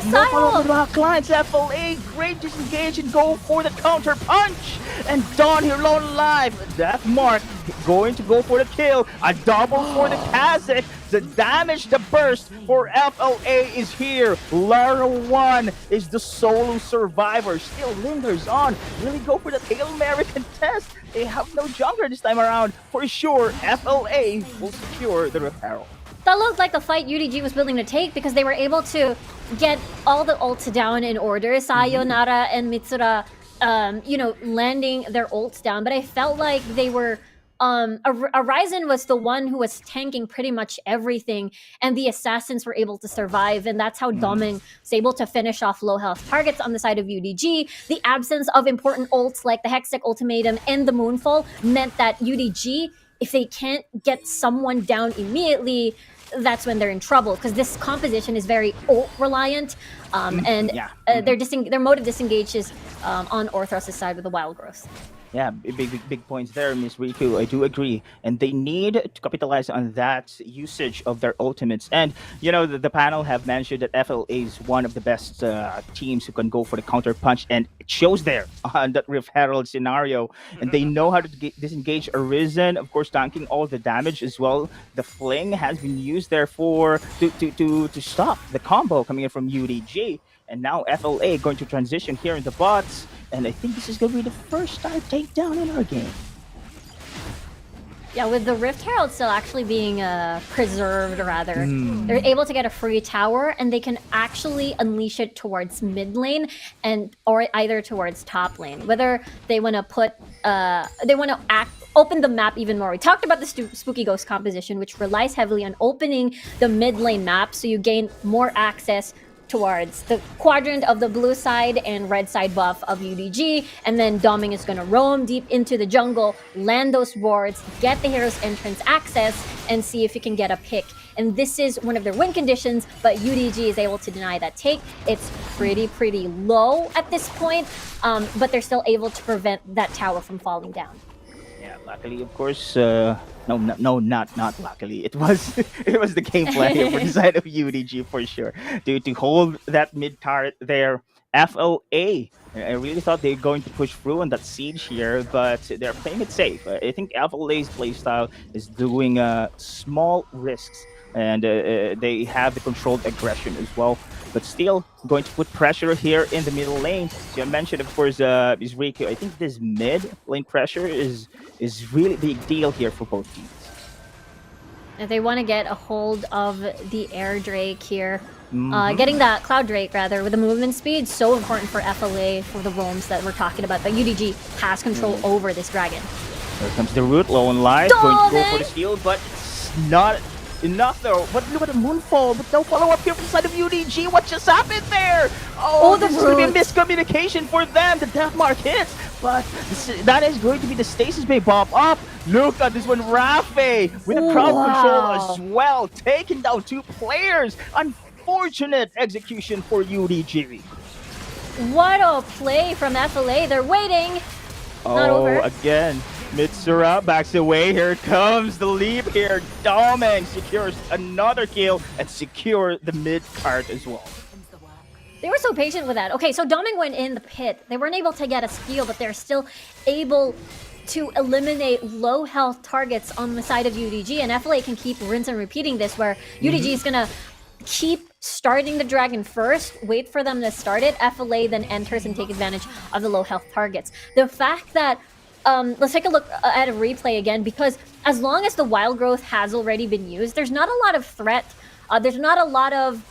S5: no follow-up with our clients. FLA, great disengage and go for the counter punch! And Dawn here alone alive. Death Mark going to go for the kill. A double for the Kazakh. The damage, the burst for FLA is here. Lara 1 is the solo survivor. Still lingers on. Really go for the Hail Mary contest. They have no jungler this time around. For sure, FLA will secure the referral.
S9: That looked like the fight UDG was willing to take because they were able to get all the ults down in order. Sayonara and Mitsura, landing their ults down. But I felt like they were... Ryzen was the one who was tanking pretty much everything, and the assassins were able to survive, and that's how Doming was able to finish off low health targets on the side of UDG. The absence of important ults like the Hextech Ultimatum and the Moonfall meant that UDG, if they can't get someone down immediately, that's when they're in trouble, because this composition is very ult reliant, their mode of disengage is on Orthros' side with the Wild Growth.
S5: Yeah, big points there, Miss Riku. I do agree. And they need to capitalize on that usage of their ultimates. And, the panel have mentioned that FLA is one of the best teams who can go for the counter punch. And it shows there on that Rift Herald scenario. And they know how to disengage Arisen, of course, tanking all the damage as well. The Fling has been used there to stop the combo coming in from UDG. And now FLA going to transition here in the bots. And I think this is going to be the first star takedown in our game.
S9: Yeah, with the Rift Herald still actually being preserved, rather. They're able to get a free tower, and they can actually unleash it towards mid lane or either towards top lane. Whether they want to open the map even more. We talked about the Spooky Ghost composition, which relies heavily on opening the mid lane map, so you gain more access towards the quadrant of the blue side and red side buff of UDG, and then Doming is going to roam deep into the jungle, land those wards, get the hero's entrance access, and see if he can get a pick. And this is one of their win conditions, but UDG is able to deny that take. It's pretty low at this point, but they're still able to prevent that tower from falling down.
S5: Yeah, luckily, of course, not luckily. It was the game plan here for the side of UDG for sure. To hold that mid turret there. FLA, I really thought they were going to push through on that siege here, but they're playing it safe. I think FLA's playstyle is doing small risks, and they have the controlled aggression as well. But still going to put pressure here in the middle lane. So I mentioned, of course, is Riku. I think this mid lane pressure is really big deal here for both teams.
S9: If they want to get a hold of the Air Drake here, getting that Cloud Drake rather with the movement speed, so important for FLA for the roams that we're talking about. But UDG has control over this dragon.
S5: Here comes the root, low on life, going to go for the steal, but it's not enough though. But look at the Moonfall, but no follow up here from the side of UDG. What just happened there? Oh, this is going to be a miscommunication for them. The death mark hits, but that is going to be the stasis bay pop up. Look at this one, Rafe with a crowd control as well, taking down two players. Unfortunate execution for UDG.
S9: What a play from FLA. They're waiting. Not over.
S5: Again. Mitsura backs away. Here comes the leap here. Doming secures another kill and secure the mid card as well.
S9: They were so patient with that. Okay, so Doming went in the pit. They weren't able to get a steal, but they're still able to eliminate low health targets on the side of UDG. And FLA can keep rinse and repeating this, where UDG is going to keep starting the dragon first, wait for them to start it. FLA then enters and take advantage of the low health targets. The fact that let's take a look at a replay again, because as long as the wild growth has already been used, there's not a lot of threat. There's not a lot of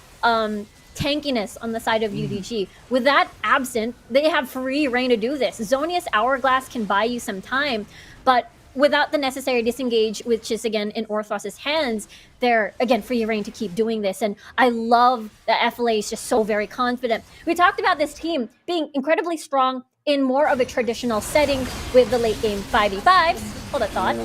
S9: tankiness on the side of UDG. With that absent, they have free reign to do this. Zonius Hourglass can buy you some time, but without the necessary disengage, which is again in Orthros' hands, they're again free reign to keep doing this. And I love that FLA is just so very confident. We talked about this team being incredibly strong in more of a traditional setting with the late game 5v5s. Hold that thought.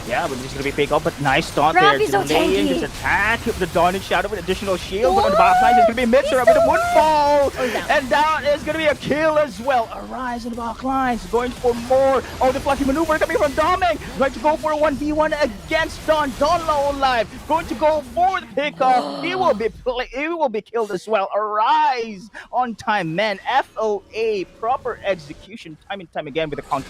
S5: Yeah, but it's going to be picked up, but nice taunt
S9: Rob
S5: there.
S9: is so
S5: Delaying
S9: tanky.
S5: this attack of the Dawn Shadow with additional shield. But on the back line, there's going to be Mitsura with a Woodfall. And down is going to be a kill as well. Arise in the back lines, going for more. Oh, the fluffy maneuver coming from Doming. Going to go for a 1v1 against Dawn. Dawn low on life. Going to go for the pickoff. He will be killed as well. Arise on time, man. FLA, proper execution time and time again with the counter.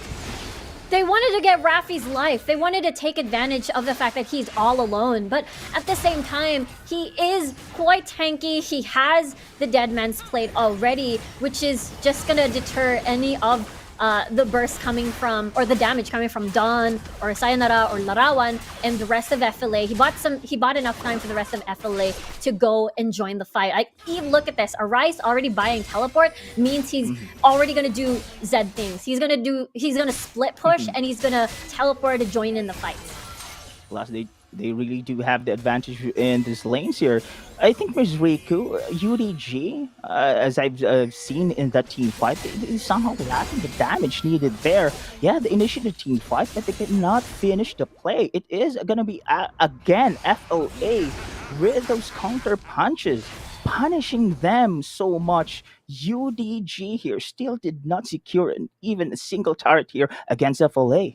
S9: they wanted to get Rafi's life. They wanted to take advantage of the fact that he's all alone. But at the same time, he is quite tanky. He has the Dead Man's Plate already, which is just gonna deter any of the burst coming from, or the damage coming from Dawn or Sayonara or Larawan and the rest of FLA. He bought enough time for the rest of FLA to go and join the fight. Look at this. Arise already buying teleport means he's already gonna do Zed things. He's gonna split push and he's gonna teleport to join in the fight.
S5: Plus, they really do have the advantage in these lanes here. I think with Riku, UDG, as I've seen in that team fight, they somehow lacking the damage needed there. Yeah, they initiated team fight, but they cannot finish the play. It is going to be, again, FLA with those counter punches, punishing them so much. UDG here still did not secure even a single turret here against FLA.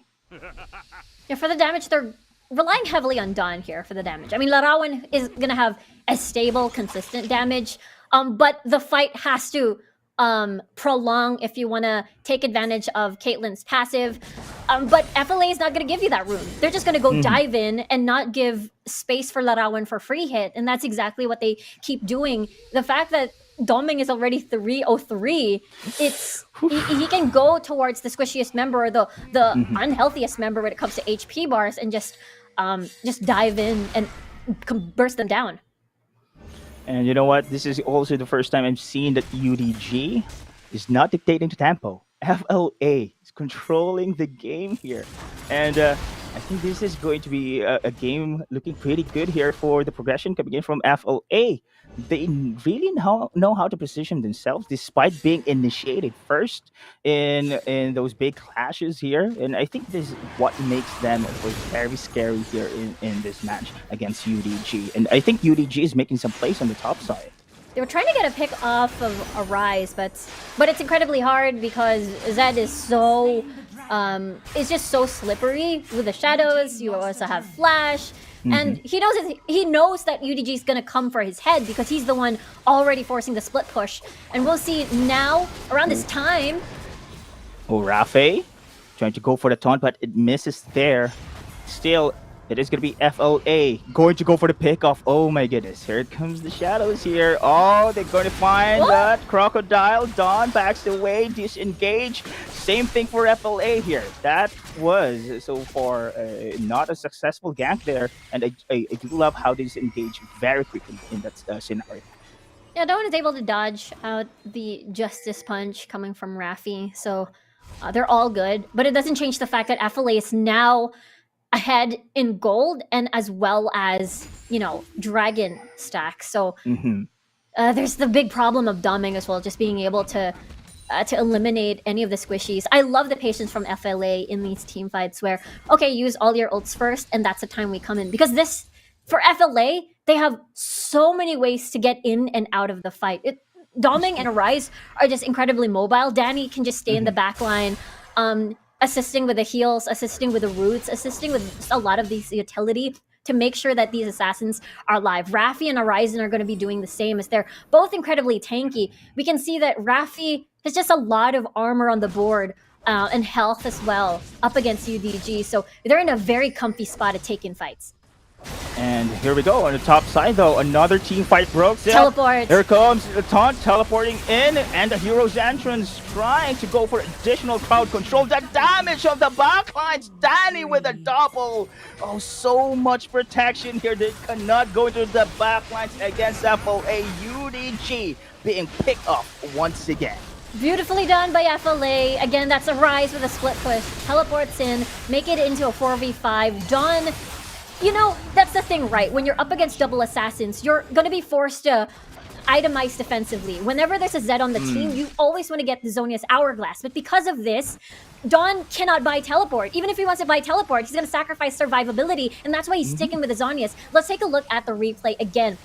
S9: Yeah, for the damage, they're relying heavily on Dawn here for the damage. I mean, Larawan is going to have a stable, consistent damage, but the fight has to prolong if you want to take advantage of Caitlyn's passive. But FLA is not going to give you that room. They're just going to go dive in and not give space for Larawan for free hit, and that's exactly what they keep doing. The fact that Doming is already 303. He can go towards the squishiest member or the unhealthiest member when it comes to HP bars and just dive in and burst them down.
S5: And you know what? This is also the first time I've seen that UDG is not dictating the tempo. FLA is controlling the game here. And I think this is going to be a game looking pretty good here for the progression coming in from FLA. They really know how to position themselves despite being initiated first in those big clashes here. And I think this is what makes them very scary here in this match against UDG. And I think UDG is making some plays on the top side.
S9: They were trying to get a pick off of Arise, but it's incredibly hard because Zed is so it's just so slippery with the shadows. You also have Flash. And he knows that UDG is going to come for his head because he's the one already forcing the split push. And we'll see now, around this time.
S5: Oh, Rafe trying to go for the taunt, but it misses there. Still, it is going to be FLA going to go for the pickoff. Oh my goodness, here comes the shadows here. Oh, they're going to find that Crocodile. Dawn backs away, disengage. Same thing for FLA here. That was so far not a successful gank there, and I do love how they disengage very quickly in that scenario.
S9: Yeah, Dawn is able to dodge out the Justice Punch coming from Rafi, so they're all good. But it doesn't change the fact that FLA is now ahead in gold and as well as, dragon stacks. So there's the big problem of Doming as well, just being able to eliminate any of the squishies. I love the patience from FLA in these team fights where, okay, use all your ults first, and that's the time we come in. Because this, for FLA, they have so many ways to get in and out of the fight. Doming and Arise are just incredibly mobile. Danny can just stay in the back line, assisting with the heals, assisting with the roots, assisting with a lot of these utility to make sure that these assassins are alive. Rafi and Arise are going to be doing the same as they're both incredibly tanky. We can see that Rafi has just a lot of armor on the board and health as well up against UDG. So they're in a very comfy spot to take in fights.
S5: And here we go on the top side though, another team fight broke.
S9: Teleport.
S5: Here comes the taunt teleporting in, and the hero's entrance trying to go for additional crowd control. The damage of the backlines. Danny with a double. Oh, so much protection here. They cannot go into the backlines against FLA. UDG being picked off once again.
S9: Beautifully done by FLA. Again, that's a Rise with a split push. Teleports in, make it into a 4v5. Dawn. That's the thing, right? When you're up against double assassins, you're going to be forced to itemize defensively. Whenever there's a Zed on the team, you always want to get the Zonia's Hourglass. But because of this, Dawn cannot buy teleport. Even if he wants to buy teleport, he's going to sacrifice survivability, and that's why he's sticking with the Zonias. Let's take a look at the replay again.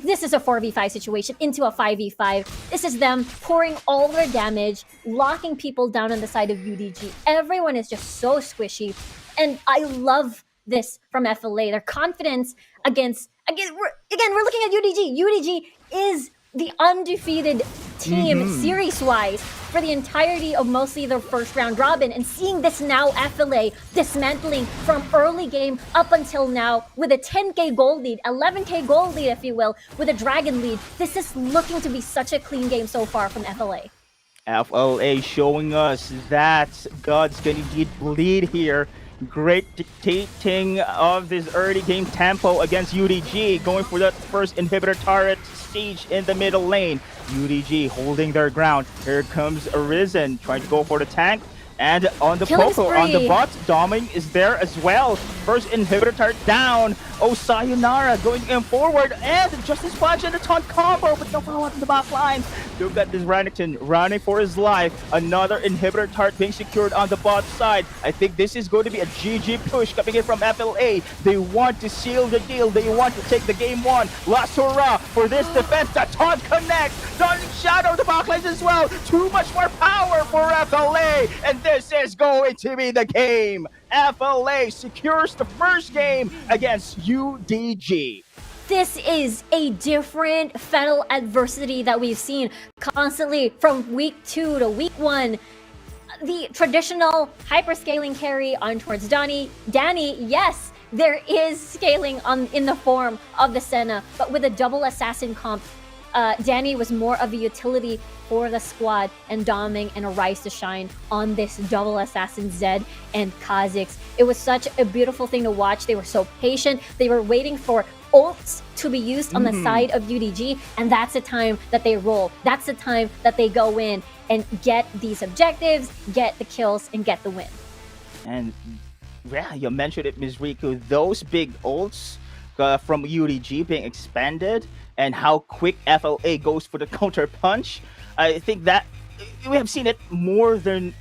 S9: This is a 4v5 situation into a 5v5. This is them pouring all their damage, locking people down on the side of UDG. Everyone is just so squishy, and I love this from FLA. Their confidence against we're looking at UDG. UDG is the undefeated team series-wise for the entirety of mostly the first round robin, and seeing this now FLA dismantling from early game up until now with a 10k gold lead, 11k gold lead if you will, with a dragon lead. This is looking to be such a clean game so far from FLA.
S5: FLA showing us that God's gonna indeed bleed here. Great dictating of this early game tempo against UDG, going for that first inhibitor turret siege in the middle lane. UDG holding their ground. Here comes Arisen trying to go for the tank. And on the
S9: Killing
S5: Poco, on the
S9: spree.
S5: bot, Doming is there as well. First inhibitor turret down. Oh, Sayonara going in forward. And Justice Punch and the taunt combo, but no follow-up in the back lines. Look at this Renekton running for his life. Another inhibitor turret being secured on the bot side. I think this is going to be a GG push coming in from FLA. They want to seal the deal. They want to take the game one. Last hurrah for this defense. The taunt connects. Don't shadow the back lines as well. Too much more power for FLA. And this is going to be the game. FLA secures the first game against UDG.
S9: This is a different Fennel adversity that we've seen constantly from week 2 to week 1. The traditional hyperscaling carry on towards Danny, yes, there is scaling in the form of the Senna, but with a double assassin comp, Danny was more of a utility for the squad, and Doming and a rise to shine on this double assassin Zed and Kha'Zix. It was such a beautiful thing to watch. They were so patient. They were waiting for ults to be used on the side of UDG, and that's the time that they roll. That's the time that they go in and get these objectives, get the kills, and get the win.
S5: And yeah, you mentioned it, Ms. Riku. Those big ults from UDG being expanded, and how quick FLA goes for the counter punch. I think that we have seen it more than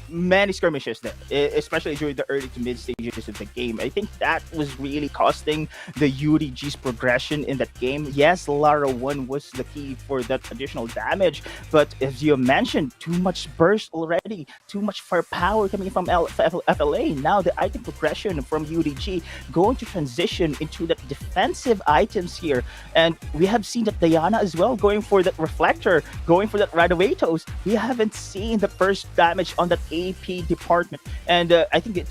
S5: many skirmishes there, especially during the early to mid stages of the game. I think that was really costing the UDG's progression in that game. Yes, Lara 1 was the key for that additional damage, but as you mentioned, too much burst already, too much firepower coming from FLA. Now the item progression from UDG going to transition into that defensive items here, and we have seen that Diana as well going for that reflector, going for that Radovatos. We haven't seen the first damage on that AP department, and I think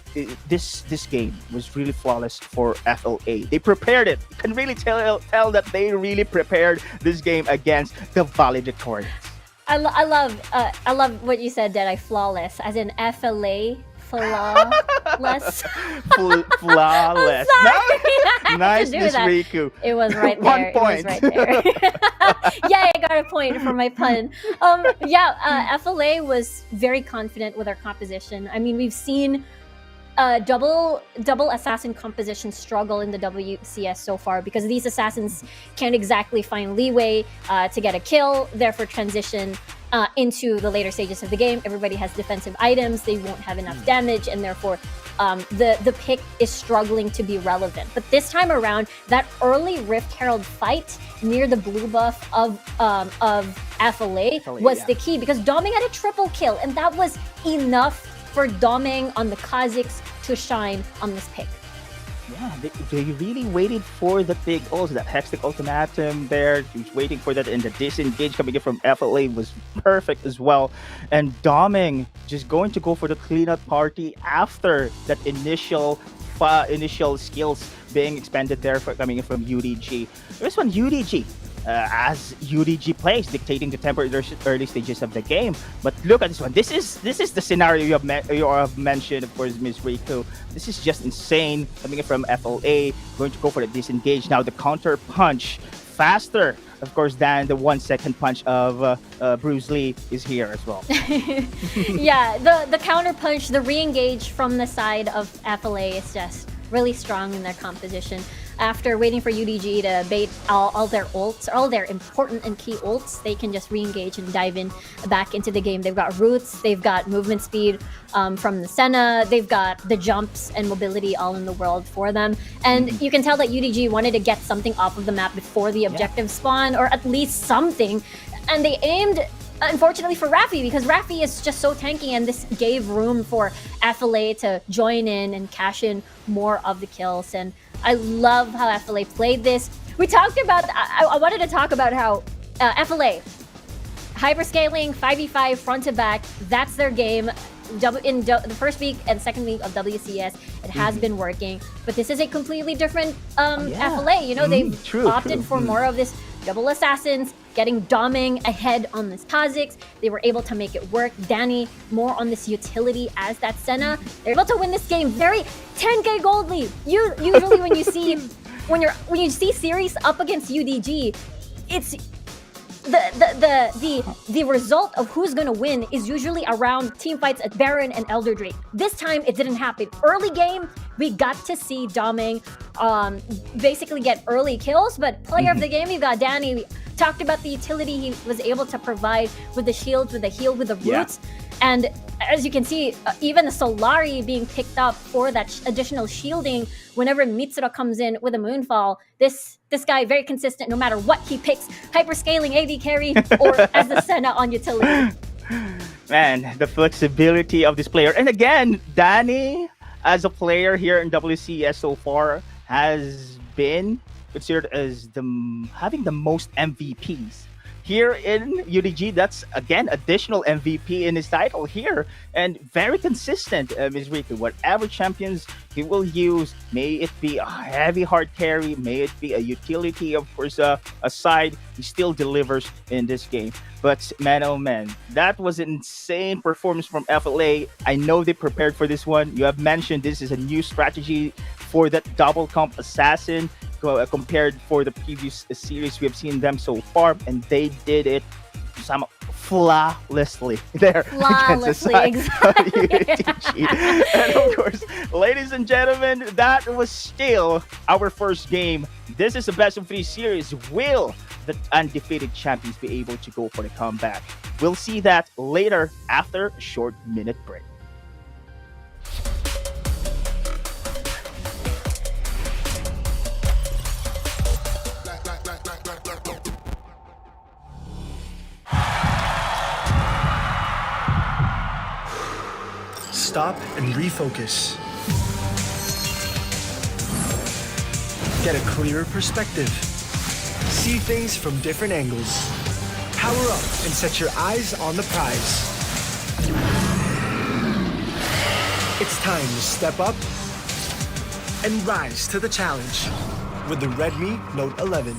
S5: this game was really flawless for FLA. They prepared it. You can really tell that they really prepared this game against the valedictorians.
S9: I love what you said, Deadeye. Flawless, as in FLA. Flawless.
S5: Flawless. Nice, Miss Riku.
S9: It was right there.
S5: 1 point.
S9: It was right there. Yeah, I got a point for my pun. FLA was very confident with our composition. I mean, we've seen double assassin composition struggle in the WCS so far, because these assassins can't exactly find leeway to get a kill, therefore transition into the later stages of the game. Everybody has defensive items, they won't have enough damage, and therefore the pick is struggling to be relevant. But this time around, that early Rift Herald fight near the blue buff of FLA was the key, because Doming had a triple kill, and that was enough for Doming on the Kha'Zix to shine on this pick.
S5: Yeah, they really waited for the big ult, that Hextech ultimatum there. He was waiting for that, and the disengage coming in from FLA was perfect as well. And Doming just going to go for the cleanup party after that initial skills being expanded there coming in from UDG. This one, UDG. As UDG plays, dictating the tempo in the early stages of the game. But look at this one. This is the scenario you have mentioned, of course, Ms. Riku. This is just insane. Coming in from FLA, going to go for the disengage. Now the counter punch, faster, of course, than the 1 second punch of Bruce Lee is here as well.
S9: Yeah, the counter punch, the re-engage from the side of FLA is just really strong in their composition. After waiting for UDG to bait all their ults, all their important and key ults, they can just re-engage and dive in back into the game. They've got roots, they've got movement speed from the Senna, they've got the jumps and mobility all in the world for them. And you can tell that UDG wanted to get something off of the map before the objective spawn, or at least something. And they aimed, unfortunately, for Raffi, because Raffi is just so tanky, and this gave room for FLA to join in and cash in more of the kills. And I love how FLA played this. We talked about, I wanted to talk about how FLA hyperscaling 5v5 front to back, that's their game. The first week and second week of WCS, it has been working, but this is a completely different FLA. You know, they've opted for more of this double assassins, getting Doming ahead on this Kha'Zix. They were able to make it work. Danny more on this utility as that Senna. They're able to win this game very 10k gold lead. Usually when you see when you see series up against UDG, it's the result of who's gonna win is usually around team fights at Baron and Elder Drake. This time it didn't happen. Early game, we got to see Doming basically get early kills, but player of the game, we got Danny. We talked about the utility he was able to provide with the shields, with the heal, with the roots. And as you can see, even the Solari being picked up for that additional shielding whenever Mitsura comes in with a Moonfall. This guy, very consistent no matter what he picks. Hyperscaling AD carry or as the Senna on utility.
S5: Man, the flexibility of this player. And again, Danny, as a player here in WCS so far, has been considered as having the most MVPs. Here in UDG, that's again additional MVP in his title here, and very consistent. Ms. Riku, whatever champions he will use, may it be a heavy hard carry, may it be a utility, of course, a side, he still delivers in this game. But man, oh man, that was an insane performance from FLA. I know they prepared for this one. You have mentioned this is a new strategy for that double comp assassin. Compared for the previous series we have seen them so far, and they did it flawlessly there against the side of UNDRGRND. And of course, ladies and gentlemen, that was still our first game. This is a best of 3 series. Will the undefeated champions be able to go for the comeback? We'll see that later after a short minute break.
S2: Stop and refocus. Get a clearer perspective. See things from different angles. Power up and set your eyes on the prize. It's time to step up and rise to the challenge with the Redmi Note 11.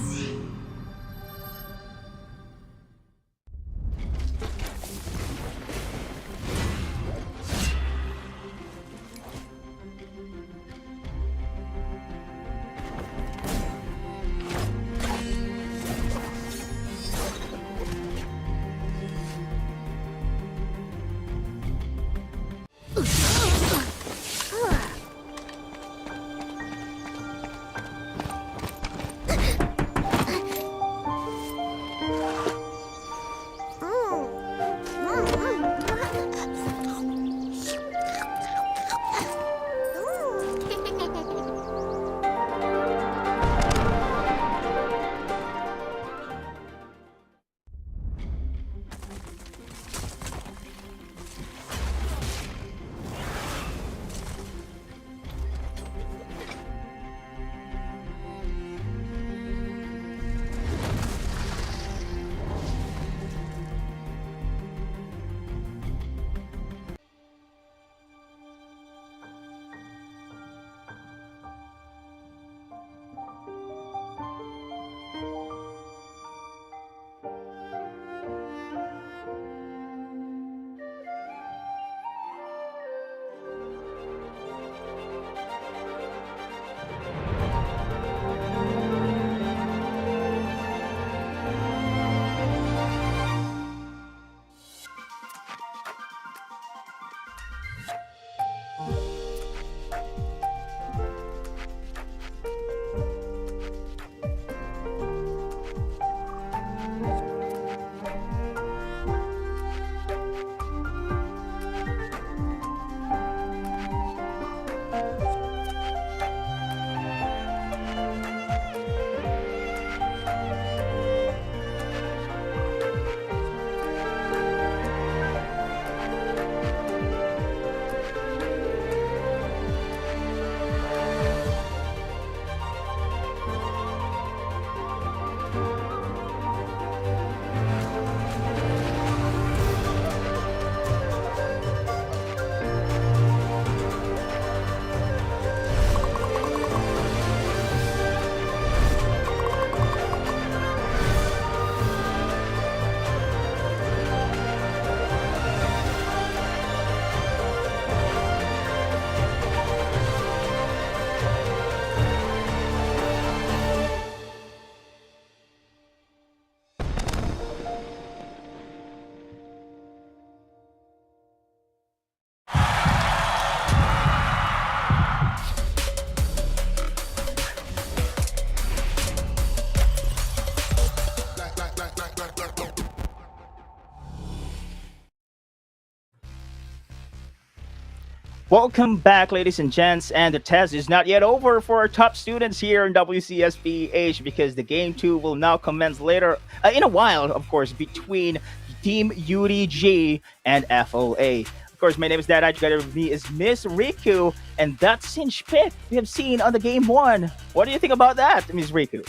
S5: Welcome back, ladies and gents, and the test is not yet over for our top students here in WCSPH because the game 2 will now commence later in a while, of course, between Team UDG and FLA. Of course, my name is Dada. Together with me is Miss Riku, and that cinch pick we have seen on the game 1. What do you think about that, Miss Riku?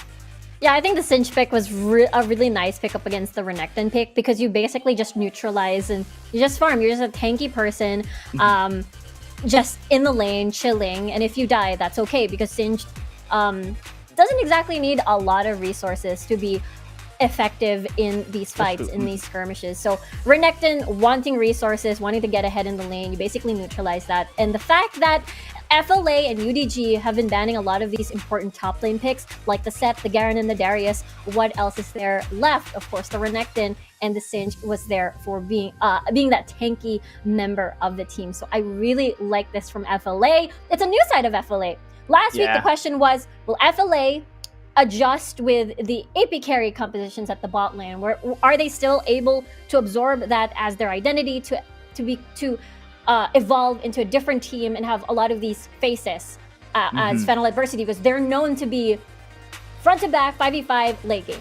S9: Yeah, I think the Cinch pick was a really nice pick up against the Renekton pick because you basically just neutralize and you just farm. You're just a tanky person, just in the lane, chilling. And if you die, that's okay because Cinch doesn't exactly need a lot of resources to be effective in these fights, in these skirmishes. So Renekton wanting resources, wanting to get ahead in the lane, you basically neutralize that. And the fact that FLA and UDG have been banning a lot of these important top lane picks, like the Set, the Garen, and the Darius. What else is there left? Of course, the Renekton and the Cinch was there for being that tanky member of the team. So I really like this from FLA. It's a new side of FLA. Last week, the question was, will FLA adjust with the AP carry compositions at the bot lane? Where are they still able to absorb that as their identity to evolve into a different team and have a lot of these faces as Fennel adversity, because they're known to be front to back 5v5 late game.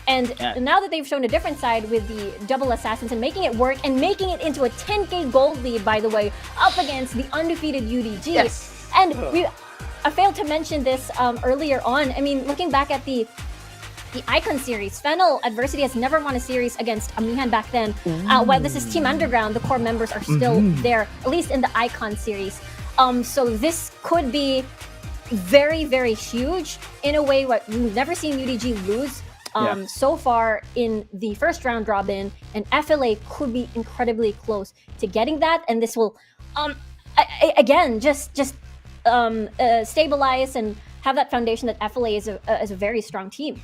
S9: And now that they've shown a different side with the double assassins and making it work and making it into a 10k gold lead, by the way, up against the undefeated UDG.
S5: Yes.
S9: And I failed to mention this earlier on. I mean, looking back at the Icon series, Fennel Adversity has never won a series against Amihan back then. While this is Team Underground, the core members are still there, at least in the Icon series. So this could be very, very huge in a way what we've never seen UDG lose so far in the first round robin, and FLA could be incredibly close to getting that. And this will, again, just stabilize and have that foundation that FLA is a very strong team.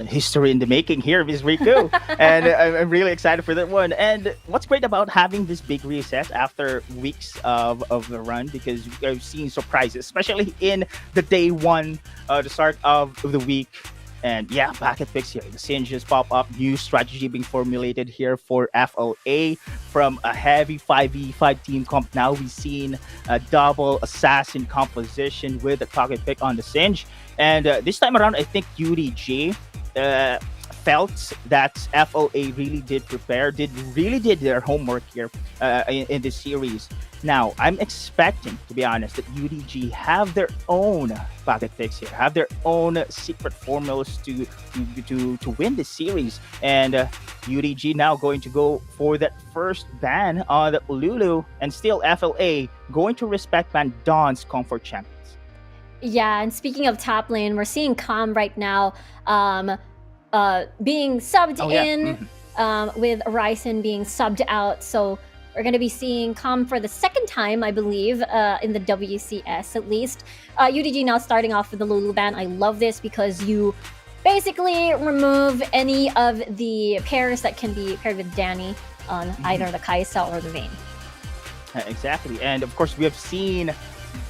S5: History in the making here, Ms. Riku. And I'm really excited for that one. And what's great about having this big reset after weeks of the run, because I've seen surprises, especially in the day 1, the start of the week. And yeah, packet picks here. The Singes pop up. New strategy being formulated here for FLA from a heavy 5v5 team comp. Now we've seen a double assassin composition with a target pick on the Singe. And this time around, I think UDG felt that FLA really did prepare, really did their homework here in this series. Now, I'm expecting, to be honest, that UDG have their own packet picks here, have their own secret formulas to win this series. And UDG now going to go for that first ban on the Lulu, and still FLA going to respect ban Dawn's comfort champions.
S9: Yeah, and speaking of top lane, we're seeing Calm right now being subbed in, with Ryzen being subbed out. So we're going to be seeing Calm for the second time, I believe, in the WCS at least. UDG now starting off with the Lulu ban. I love this because you basically remove any of the pairs that can be paired with Danny on either the Kaisa or the Vayne.
S5: Exactly. And of course, we have seen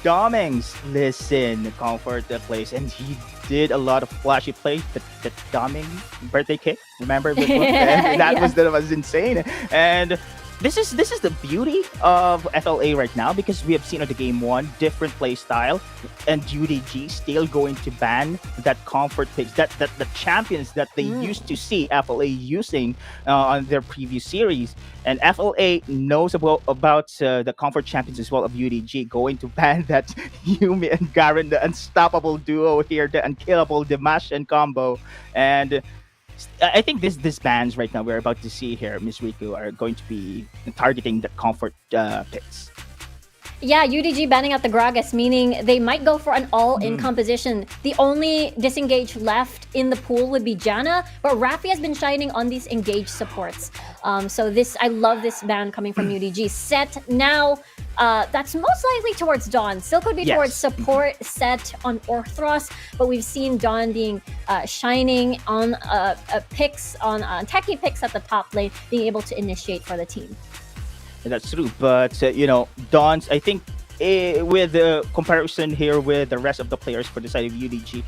S5: Domings listen comfort the place, and he did a lot of flashy plays. The Doming birthday cake, remember this one? And that was insane. And this is the beauty of FLA right now, because we have seen at the game 1 different play style, and UDG still going to ban that comfort picks, that the champions that they used to see FLA using on their previous series. And FLA knows about the comfort champions as well of UDG, going to ban that Yumi and Garen, the unstoppable duo here, the unkillable, the mash and combo. And I think this bans right now we're about to see here, Miss Riku, are going to be targeting the comfort picks.
S9: Yeah, UDG banning out the Gragas, meaning they might go for an all-in composition. The only disengage left in the pool would be Janna, but Raffi has been shining on these engaged supports. So I love this ban coming from UDG. Set now, that's most likely towards Dawn. Still could be towards support Set on Orthros, but we've seen Dawn being shining on picks, on techie picks at the top lane, being able to initiate for the team.
S5: That's true, but Dawn's, I think, with the comparison here with the rest of the players for the side of UDG,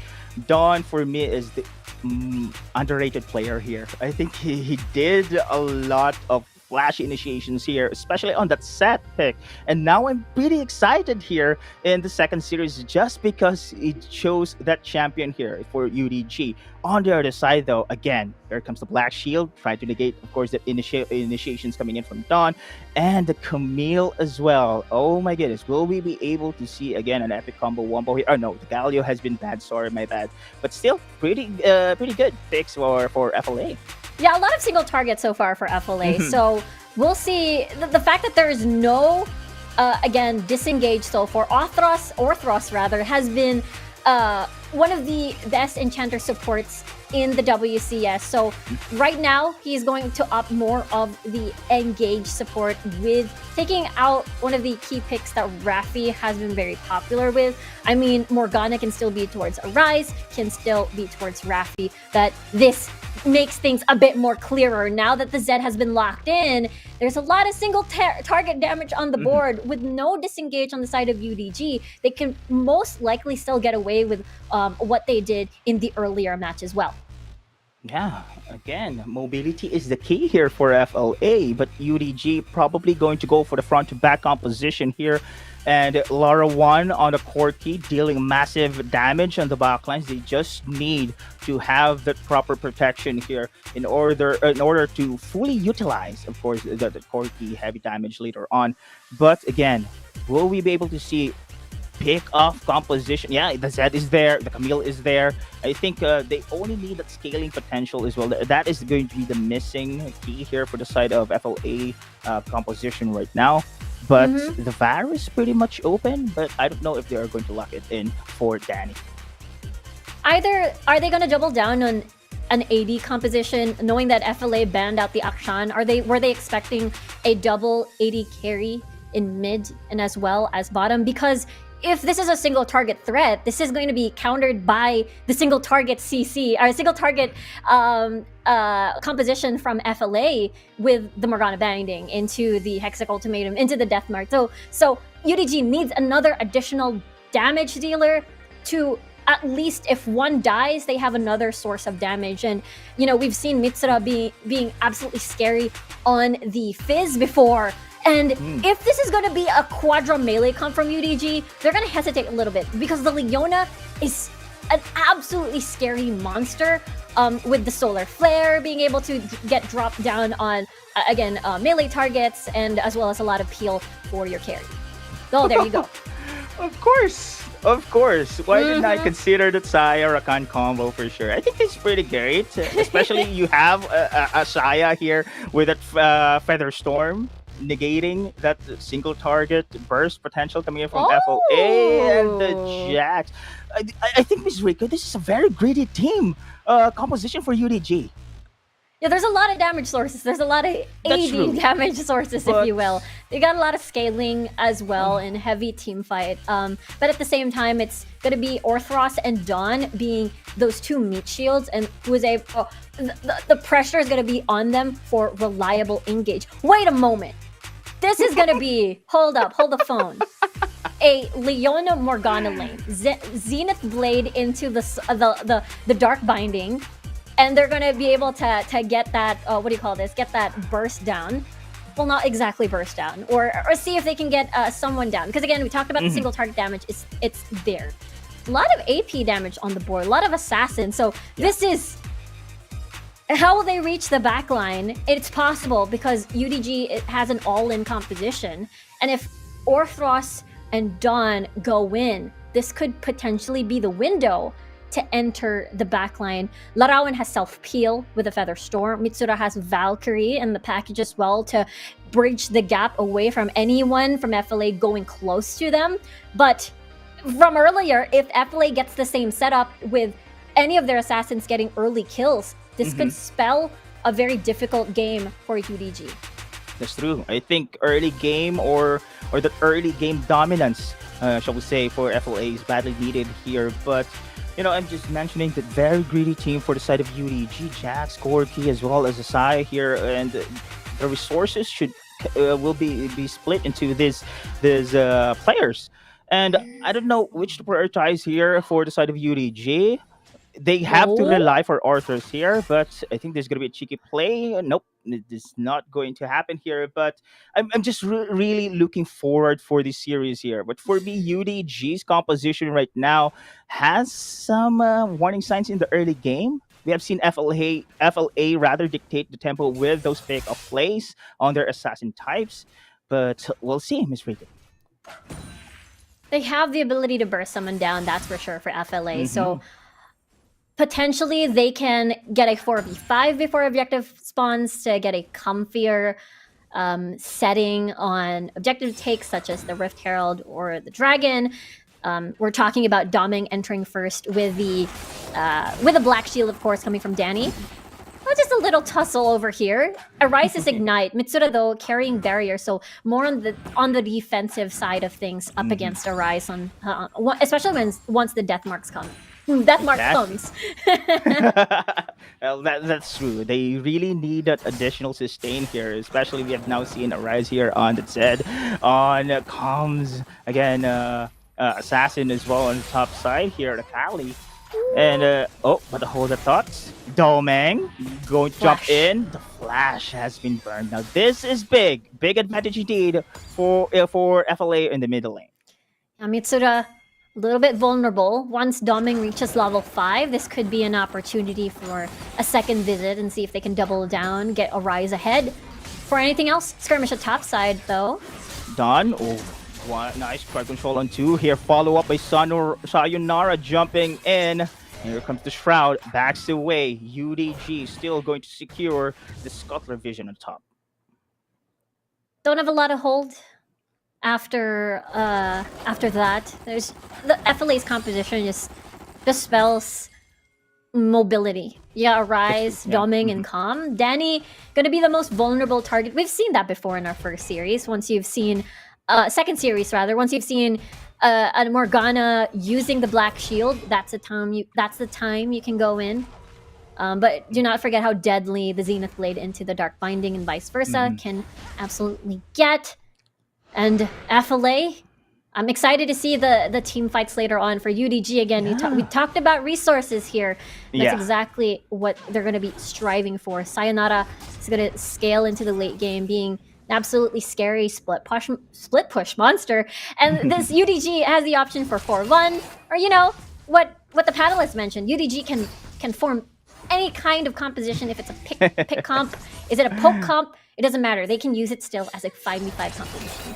S5: Dawn for me is the underrated player here. I think he did a lot of flashy initiations here, especially on that set pick. And now I'm pretty excited here in the second series just because it shows that champion here for UDG. On the other side, though, again, here comes the Black Shield, trying to negate, of course, the initiations coming in from Dawn, and the Camille as well. Oh my goodness, will we be able to see again an epic combo wombo here? Oh no, the Galio has been bad. Sorry, my bad. But still, pretty good picks for FLA.
S9: Yeah, a lot of single targets so far for FLA. So we'll see. The fact that there is no, again, disengage so far. Orthros rather, has been one of the best enchanter supports in the WCS. So right now, he's going to up more of the engage support with taking out one of the key picks that Raffi has been very popular with. I mean, Morgana can still be towards Arise, can still be towards Raffi. That this makes things a bit more clearer. Now that the Zed has been locked in, there's a lot of single target damage on the board. With no disengage on the side of UDG, they can most likely still get away with what they did in the earlier match as well.
S5: Yeah, again, mobility is the key here for FLA, but UDG probably going to go for the front to back composition here. And Lara 1 on the Corki dealing massive damage on the backlines. They just need to have the proper protection here in order to fully utilize, of course, the Corki heavy damage later on. But again, will we be able to see pick off composition? Yeah, the Zed is there, the Camille is there. I think they only need that scaling potential as well. That is going to be the missing key here for the side of FLA composition right now. But the VAR is pretty much open, but I don't know if they are going to lock it in for Danny.
S9: Either are they going to double down on an AD composition, knowing that FLA banned out the Akshan? Were they expecting a double AD carry in mid and as well as bottom? Because if this is a single target threat, this is going to be countered by the single target CC or single target composition from FLA with the Morgana binding into the Hexac Ultimatum, into the Death Mark. So UDG needs another additional damage dealer to at least, if one dies, they have another source of damage. And, you know, we've seen Mitsura being absolutely scary on the Fizz before. And if this is going to be a quadra melee comp from UDG, they're going to hesitate a little bit because the Leona is an absolutely scary monster with the Solar Flare being able to get dropped down on, again, melee targets and as well as a lot of peel for your carry. Oh, there you go.
S5: Of course. Why didn't I consider the Saya Rakan combo for sure? I think it's pretty great, especially you have a Saya here with that Feather Storm, negating that single target burst potential coming in from FOA and the Jax. I think, Ms. Rico, this is a very greedy team composition for UDG.
S9: Yeah, there's a lot of damage sources. There's a lot of AD damage sources, if you will. They got a lot of scaling as well in heavy team fight. But at the same time, it's going to be Orthros and Dawn being those two meat shields, and who's the pressure is going to be on them for reliable engage. Wait a moment. This is going to be, hold the phone. A Leona Morgana lane. Zenith Blade into the Dark Binding. And they're going to be able to get that, get that burst down. Well, not exactly burst down. Or see if they can get someone down. Because again, we talked about the single target damage. It's there. A lot of AP damage on the board. A lot of assassins. So this is... How will they reach the backline? It's possible because UDG has an all-in composition. And if Orthros and Dawn go in, this could potentially be the window to enter the backline. Larawan has self-peel with a Feather Storm. Mitsura has Valkyrie and the package as well to bridge the gap away from anyone from FLA going close to them. But from earlier, if FLA gets the same setup with any of their assassins getting early kills, this could spell a very difficult game for UDG.
S5: That's true. I think early game or the early game dominance, shall we say, for FLA is badly needed here. But you know, I'm just mentioning that very greedy team for the side of UDG, Jax, Corki, as well as Asai here, and the resources will be split into these players. And I don't know which to prioritize here for the side of UDG. They have to
S9: Oh.
S5: rely for Arthurs here, but I think there's going to be a cheeky play. Nope, it is not going to happen here. But I'm just really looking forward for this series here. But for me, UDG's composition right now has some warning signs in the early game. We have seen FLA rather dictate the tempo with those pick of plays on their assassin types. But we'll see, Miss Regan.
S9: They have the ability to burst someone down, that's for sure, for FLA. So potentially they can get a 4v5 before objective spawns to get a comfier setting on objective takes, such as the Rift Herald or the Dragon. We're talking about Doming entering first with a Black Shield, of course, coming from Danny. Well, just a little tussle over here. Arise is Ignite. Mitsura, though, carrying Barrier, so more on the defensive side of things up against Arise, especially once the Death Marks come. Death Mark comes.
S5: Well, that's true. They really need that additional sustain here, especially we have now seen Arise here on the Zed, on comms, again, Assassin as well on the top side here, the Kali. And, but hold the thoughts. Domang going to jump in. The flash has been burned. Now, this is big. Big advantage indeed for FLA in the middle lane.
S9: Mitsura, a little bit vulnerable. Once Doming reaches level 5, this could be an opportunity for a second visit and see if they can double down, get a rise ahead. For anything else, skirmish at top side, though.
S5: Done. Oh, one nice crowd control on 2. Here, follow up by Sayonara jumping in. Here comes the Shroud. Backs away. UDG still going to secure the Scuttler vision on top.
S9: Don't have a lot of hold after that. There's the FLA's composition just spells mobility. Yeah, Arise, Doming, and Calm. Danny gonna be the most vulnerable target. We've seen that before in our first series. Once you've seen second series rather, once you've seen a Morgana using the Black Shield, that's the time you can go in. But do not forget how deadly the Zenith Blade into the Dark Binding and vice versa can absolutely get. And FLA, I'm excited to see the team fights later on for UDG again. We talked about resources here. That's exactly what they're going to be striving for. Sayonara is going to scale into the late game, being an absolutely scary split push monster. And this UDG has the option for 4-1, or what the panelists mentioned. UDG can form any kind of composition. If it's a pick comp, is it a poke comp? It doesn't matter. They can use it still as a 5v5 composition.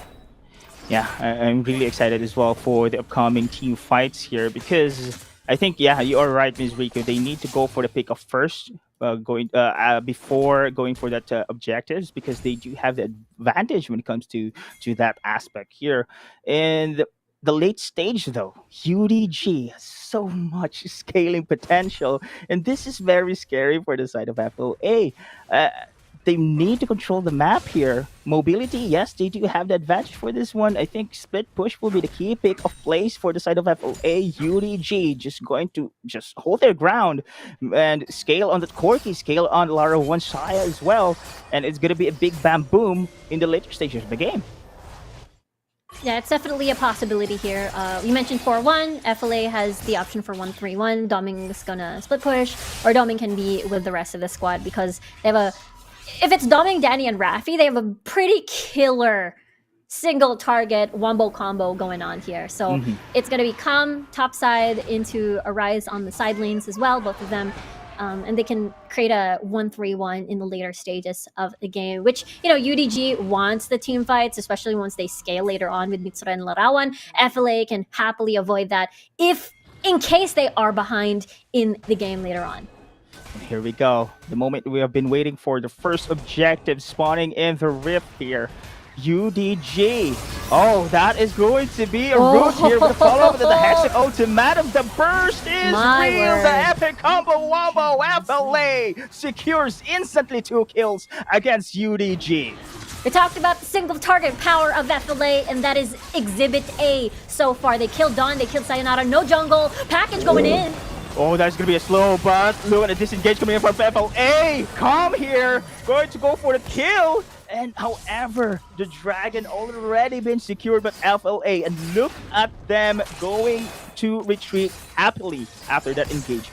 S5: Yeah, I'm really excited as well for the upcoming team fights here, because I think, you are right, Ms. Rico. They need to go for the pick-off first, before going for that objectives, because they do have the advantage when it comes to that aspect here. And the late stage, though, UDG has so much scaling potential, and this is very scary for the side of FLA. They need to control the map here. Mobility, yes, they do have the advantage for this one. I think split push will be the key pick of plays for the side of FLA. UDG just going to hold their ground and scale on the Corki, scale on Lara One Shaya as well. And it's going to be a big bam boom in the later stages of the game.
S9: Yeah, it's definitely a possibility here. You mentioned 4-1. FLA has the option for 1-3-1. Doming is gonna split push, or Doming can be with the rest of the squad, because they have if it's Doming, Danny, and Raffi, they have a pretty killer single target wombo combo going on here. So it's gonna be Calm topside into Arise on the side lanes as well, both of them. And they can create a 1-3-1 in the later stages of the game, which, UDG wants the team fights, especially once they scale later on with Mitsura and Larawan. FLA can happily avoid that in case they are behind in the game later on.
S5: And here we go. The moment we have been waiting for, the first objective spawning in the Rift here. UDG. Oh, that is going to be a root here with the follow-up of the Hexen Ultimatum. The burst is real. The epic combo wombo. FLA secures instantly 2 kills against UDG.
S9: We talked about the single target power of FLA, and that is Exhibit A so far. They killed Dawn, they killed Sayonara, no jungle, package going in.
S5: Oh, that's going to be a slow, but look at the disengage coming in from FLA. Calm here, going to go for the kill. And however, the Dragon already been secured by FLA. And look at them going to retreat happily after that engagement.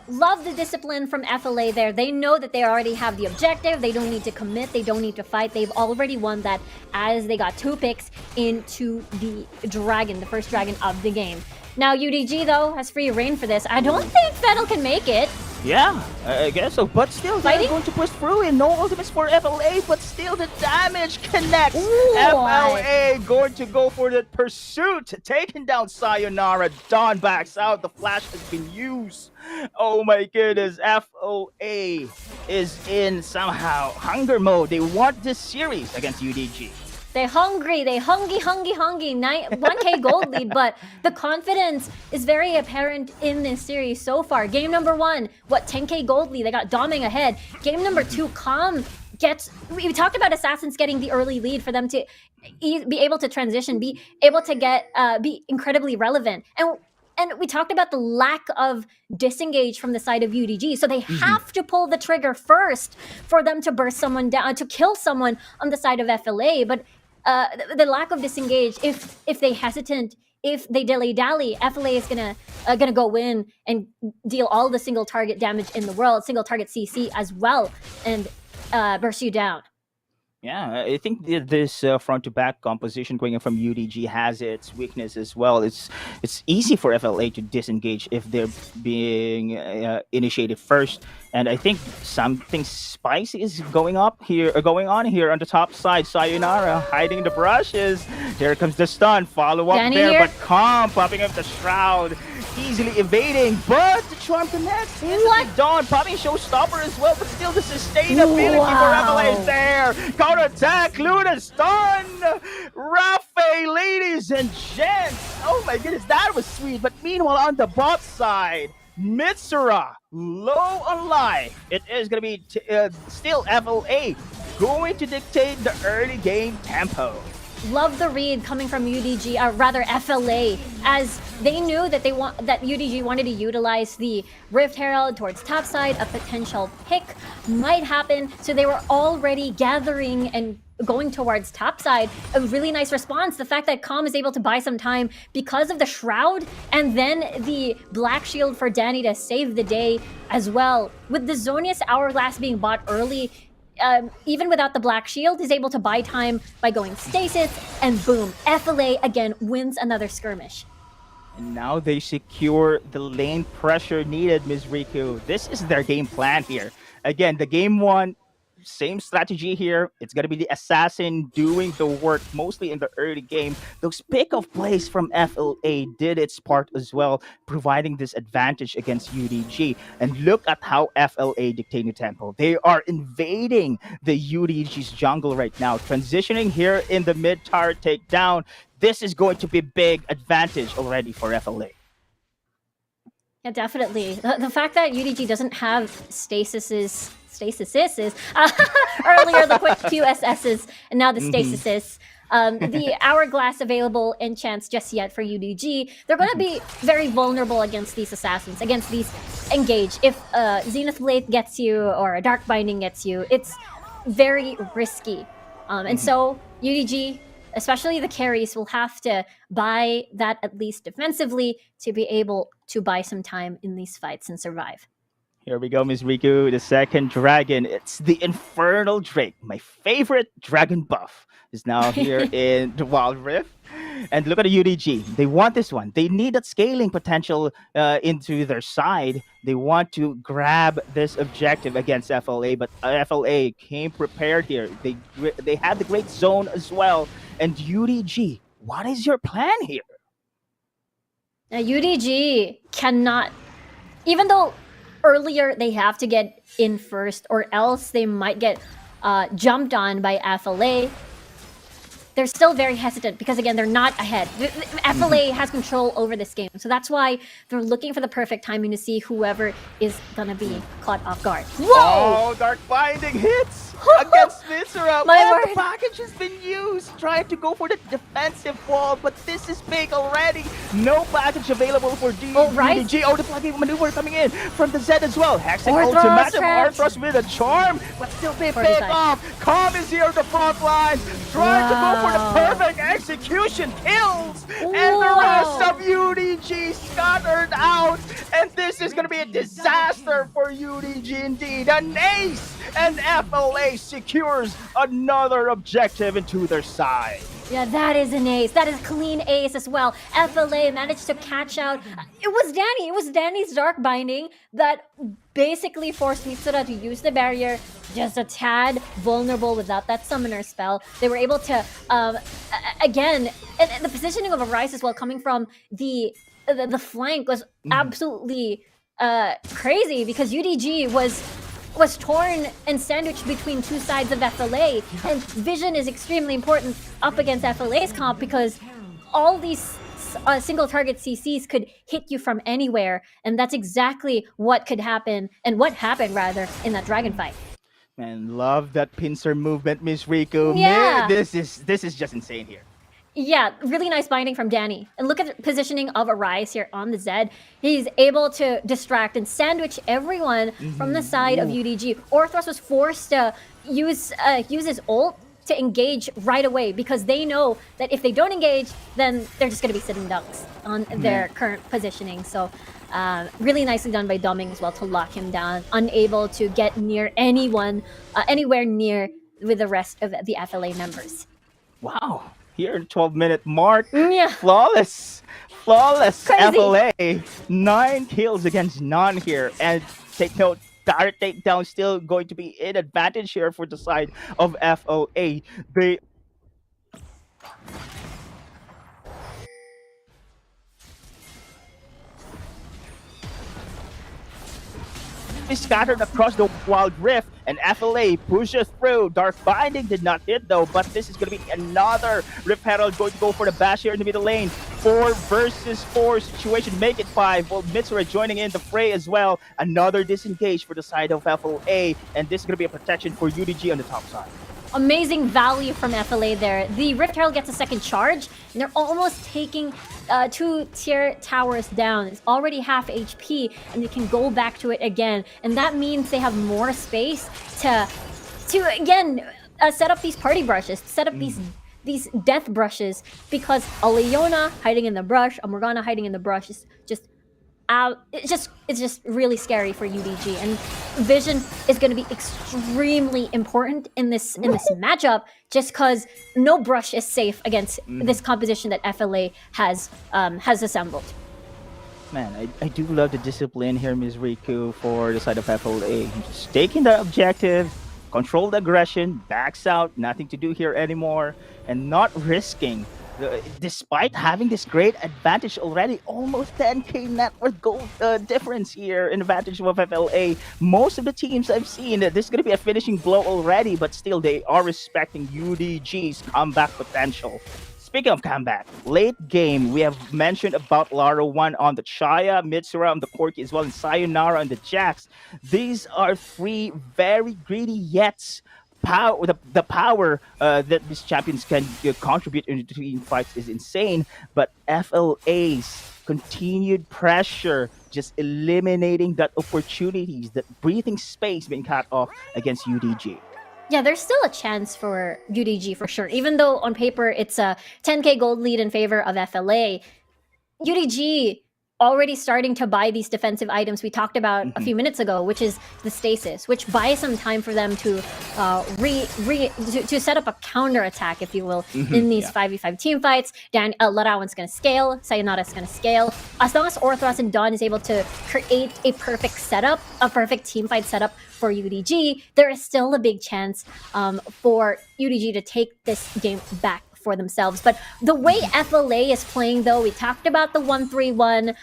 S9: love the discipline from FLA there. They know that they already have the objective. They don't need to commit. They don't need to fight. They've already won that as they got 2 picks into the dragon, the first dragon of the game. Now UDG though has free reign for this. I don't think Fennel can make it.
S5: Yeah, I guess so. But still, they're
S9: Fighting?
S5: going to push through and no ultimates for FLA, but still the damage connects.
S9: Ooh,
S5: FLA going to go for the pursuit, taking down Sayonara. Dawn backs out. The flash has been used. Oh my goodness, FLA is in somehow hunger mode. They want this series against UDG.
S9: They hungry, 1k gold lead, but the confidence is very apparent in this series so far. Game number 1, 10k gold lead, they got Doming ahead. Game number 2, Calm gets, we talked about Assassins getting the early lead for them to be able to transition, be able to get, be incredibly relevant. And we talked about the lack of disengage from the side of UDG. So they have to pull the trigger first for them to burst someone down, to kill someone on the side of FLA. But the lack of disengage, if they hesitant, if they dilly-dally, FLA is gonna go in and deal all the single target damage in the world, single target CC as well, and burst you down.
S5: Yeah, I think this front-to-back composition going in from UDG has its weakness as well. It's easy for FLA to disengage if they're being initiated first, and I think something spicy is going on here on the top side. Sayonara hiding in the brushes. Here comes the stun. Follow up
S9: Danny
S5: there,
S9: here.
S5: but Calm popping up the shroud, easily evading, but the charm connects.
S9: What?
S5: Dawn popping showstopper as well, but still the sustainability for FLA is there. Counter attack, Luna stun, Rafe, ladies and gents. Oh my goodness, that was sweet. But meanwhile, on the bot side, Mitsura low on life. It is going to be still FLA going to dictate the early game tempo.
S9: Love the read coming from UDG, or rather FLA, as they knew that that UDG wanted to utilize the Rift Herald towards topside. A potential pick might happen, so they were already gathering and going towards topside. A really nice response. The fact that Calm is able to buy some time because of the Shroud and then the Black Shield for Danny to save the day as well. With the Zonius Hourglass being bought early, even without the Black Shield, is able to buy time by going stasis, and boom, FLA again wins another skirmish.
S5: And now they secure the lane pressure needed, Ms. Riku. This is their game plan here. Again, the game 1, same strategy here. It's going to be the assassin doing the work mostly in the early game. Those pick of plays from FLA did its part as well, providing this advantage against UDG. And look at how FLA dictate the tempo. They are invading the UDG's jungle right now, transitioning here in the mid tower takedown. This is going to be big advantage already for FLA.
S9: Yeah, definitely. The fact that UDG doesn't have stasises, earlier the quick QSSs, and now the stasises, the hourglass available enchants just yet for UDG, they're going to be very vulnerable against these assassins, against these engage. If Zenith Blade gets you or a Dark Binding gets you, it's very risky. And so UDG, especially the carries, will have to buy that at least defensively to be able to buy some time in these fights and survive.
S5: Here we go, Ms. Riku, the second dragon. It's the Infernal Drake. My favorite dragon buff is now here in the Wildrift. And look at the UDG. They want this one. They need that scaling potential into their side. They want to grab this objective against FLA, but FLA came prepared here. They had the great zone as well. And UDG, what is your plan here?
S9: Now, UDG cannot, even though earlier they have to get in first, or else they might get jumped on by FLA. They're still very hesitant because, again, they're not ahead. FLA has control over this game. So that's why they're looking for the perfect timing to see whoever is going to be caught off guard. Whoa!
S5: Oh, Dark Binding hits against Mitsura.
S9: My
S5: Well, the
S9: word.
S5: package has been used. Trying to go for the defensive wall, but this is big already. No package available for
S9: right.
S5: UDG. Oh, the plugging maneuver coming in from the Z as well. Hexing
S9: Orthros
S5: ultimatum.
S9: traps.
S5: Orthros with a charm, but still they pick
S9: 45.
S5: off. Calm is here on the front line. Trying to go for the
S9: Wow.
S5: perfect execution. Kills. And the rest of UDG scattered out. And this is going to be a disaster for UDG indeed. An ace, and FLA secures another objective into their side.
S9: Yeah, that is an ace. That is a clean ace as well. FLA managed to catch out. It was Danny. It was Danny's Dark Binding that basically forced Mitsura to use the barrier just a tad vulnerable without that summoner spell. They were able to, again, and the positioning of Arise as well, coming from the flank was absolutely crazy because UDG was torn and sandwiched between two sides of FLA, and vision is extremely important up against FLA's comp because all these single target CCs could hit you from anywhere, and that's exactly what could happen, and what happened rather, in that dragon fight.
S5: Man, love that pincer movement, Miss Riku.
S9: Yeah.
S5: Man, this is just insane here.
S9: Yeah, really nice binding from Danny. And look at the positioning of Arise here on the Zed. He's able to distract and sandwich everyone from the side of UDG. Orthros was forced to use his ult to engage right away because they know that if they don't engage, then they're just going to be sitting ducks on their current positioning. So really nicely done by Doming as well to lock him down, unable to get near anyone, anywhere near with the rest of the FLA members.
S5: Wow. Here, 12-minute mark.
S9: Yeah.
S5: Flawless
S9: Crazy.
S5: FLA. 9 kills against none here. And take note, direct takedown still going to be an advantage here for the side of FLA. They is scattered across the Wildrift, and FLA pushes through. Dark Binding did not hit though, but this is going to be another Rift Herald going to go for the bash here in the middle lane. 4 versus 4 situation, make it 5. Well, Mitsura joining in the fray as well. Another disengage for the side of FLA, and this is going to be a protection for UDG on the top side.
S9: Amazing value from FLA there. The Rift Herald gets a second charge, and they're almost taking 2 tier towers down. It's already half HP, and they can go back to it again. And that means they have more space to again, set up these party brushes, set up these death brushes, because a Leona hiding in the brush, a Morgana hiding in the brush is just it's just really scary for UDG, and vision is going to be extremely important in this matchup, just because no brush is safe against this composition that FLA has assembled.
S5: Man, I do love the discipline here, Ms. Riku, for the side of FLA. Just taking the objective, control the aggression, backs out, nothing to do here anymore, and not risking. Despite having this great advantage already, almost 10k net worth gold difference here in advantage of FLA. Most of the teams I've seen, this is going to be a finishing blow already, but still they are respecting UDG's comeback potential. Speaking of comeback, late game, we have mentioned about Lara 1 on the Chaya, Mitsura on the Corki as well, and Sayonara on the Jax. These are 3 very greedy Yets. The power that these champions can contribute in between fights is insane, but FLA's continued pressure just eliminating that opportunities, that breathing space being cut off against UDG.
S9: Yeah, there's still a chance for UDG for sure. Even though on paper it's a 10k gold lead in favor of FLA, UDG already starting to buy these defensive items we talked about a few minutes ago, which is the stasis, which buys some time for them to to set up a counter attack, if you will, in these 5v5 team fights. Larawan's going to scale, Sayonara's going to scale. As long as Orthros and Dawn is able to create a perfect setup, a perfect team fight setup for UDG, there is still a big chance for UDG to take this game back for themselves. But the way FLA is playing, though, we talked about the 1-3-1.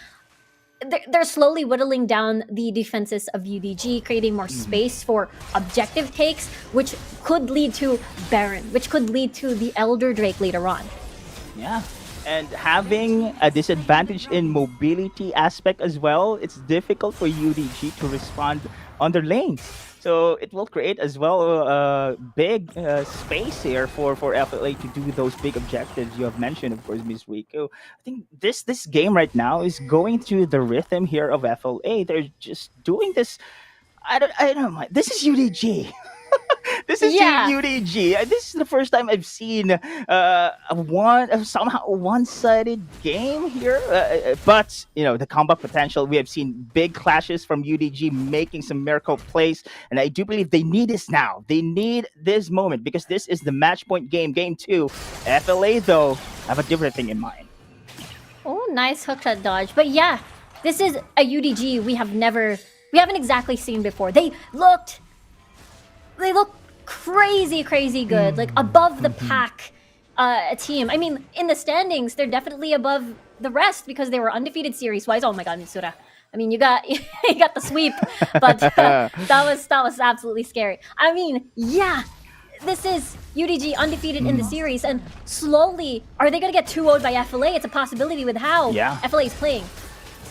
S9: They're slowly whittling down the defenses of UDG, creating more space for objective takes, which could lead to Baron, which could lead to the Elder Drake later on.
S5: Yeah. And having a disadvantage in mobility aspect as well, it's difficult for UDG to respond on their lanes. So it will create as well a big space here for FLA to do those big objectives you have mentioned, of course, Ms. Rico. I think this game right now is going through the rhythm here of FLA. They're just doing this. I don't know. This is UDG. This is
S9: Yeah.
S5: Team UDG. This is the first time I've seen somehow one-sided game here. But the combat potential. We have seen big clashes from UDG making some miracle plays, and I do believe they need this now. They need this moment because this is the match point game, game 2. FLA though have a different thing in mind.
S9: Oh, nice hook shot dodge. But yeah, this is a UDG we haven't exactly seen before. They look crazy good, like above the pack team. I mean, in the standings, they're definitely above the rest because they were undefeated series-wise. Oh my god, Mitsura. I mean, you got the sweep, but that was absolutely scary. I mean, yeah, this is UDG undefeated in the series, and slowly, are they gonna get 2-0'd by FLA? It's a possibility with how FLA is playing.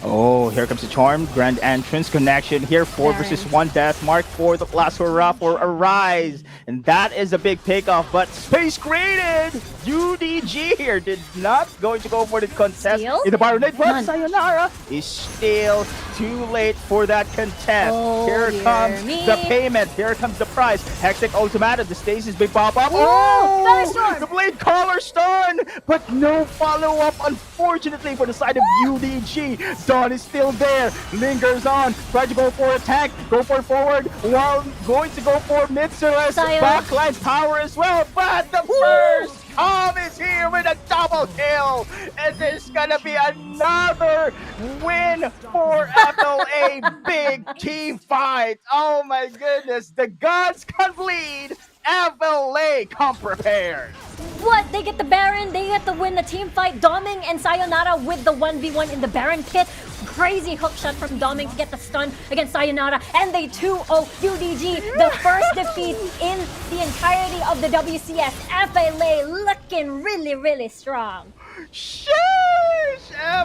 S5: Oh, here comes the charm. Grand entrance connection here. 4 versus 1 death mark for the last hurrah for Arise. And that is a big pickoff, but space created! UDG here did not going to go for the contest
S9: Steal?
S5: in the Baronet, but Sayonara is still too late for that contest.
S9: Oh,
S5: here
S9: dear
S5: comes
S9: me.
S5: the payment. Here comes the prize. Hextech Ultimatum. The stasis big pop up.
S9: Oh, Thunderstorm!
S5: The blade collar stun, but no follow-up, unfortunately, for the side of UDG. Dawn is still there, lingers on, try to go for attack, go for forward, while going to go for Mitsura's backline power as well, but the first Calm is here with a double kill, and there's gonna be another win for FLA. Big team fight. Oh my goodness, the gods can bleed. FLA come prepared.
S9: What? They get the Baron, they get to win the team fight. Doming and Sayonara with the 1v1 in the Baron pit. Crazy hook shot from Doming to get the stun against Sayonara, and they 2-0 UDG, the first defeat in the entirety of the WCS. FLA looking really strong.
S5: Sheesh!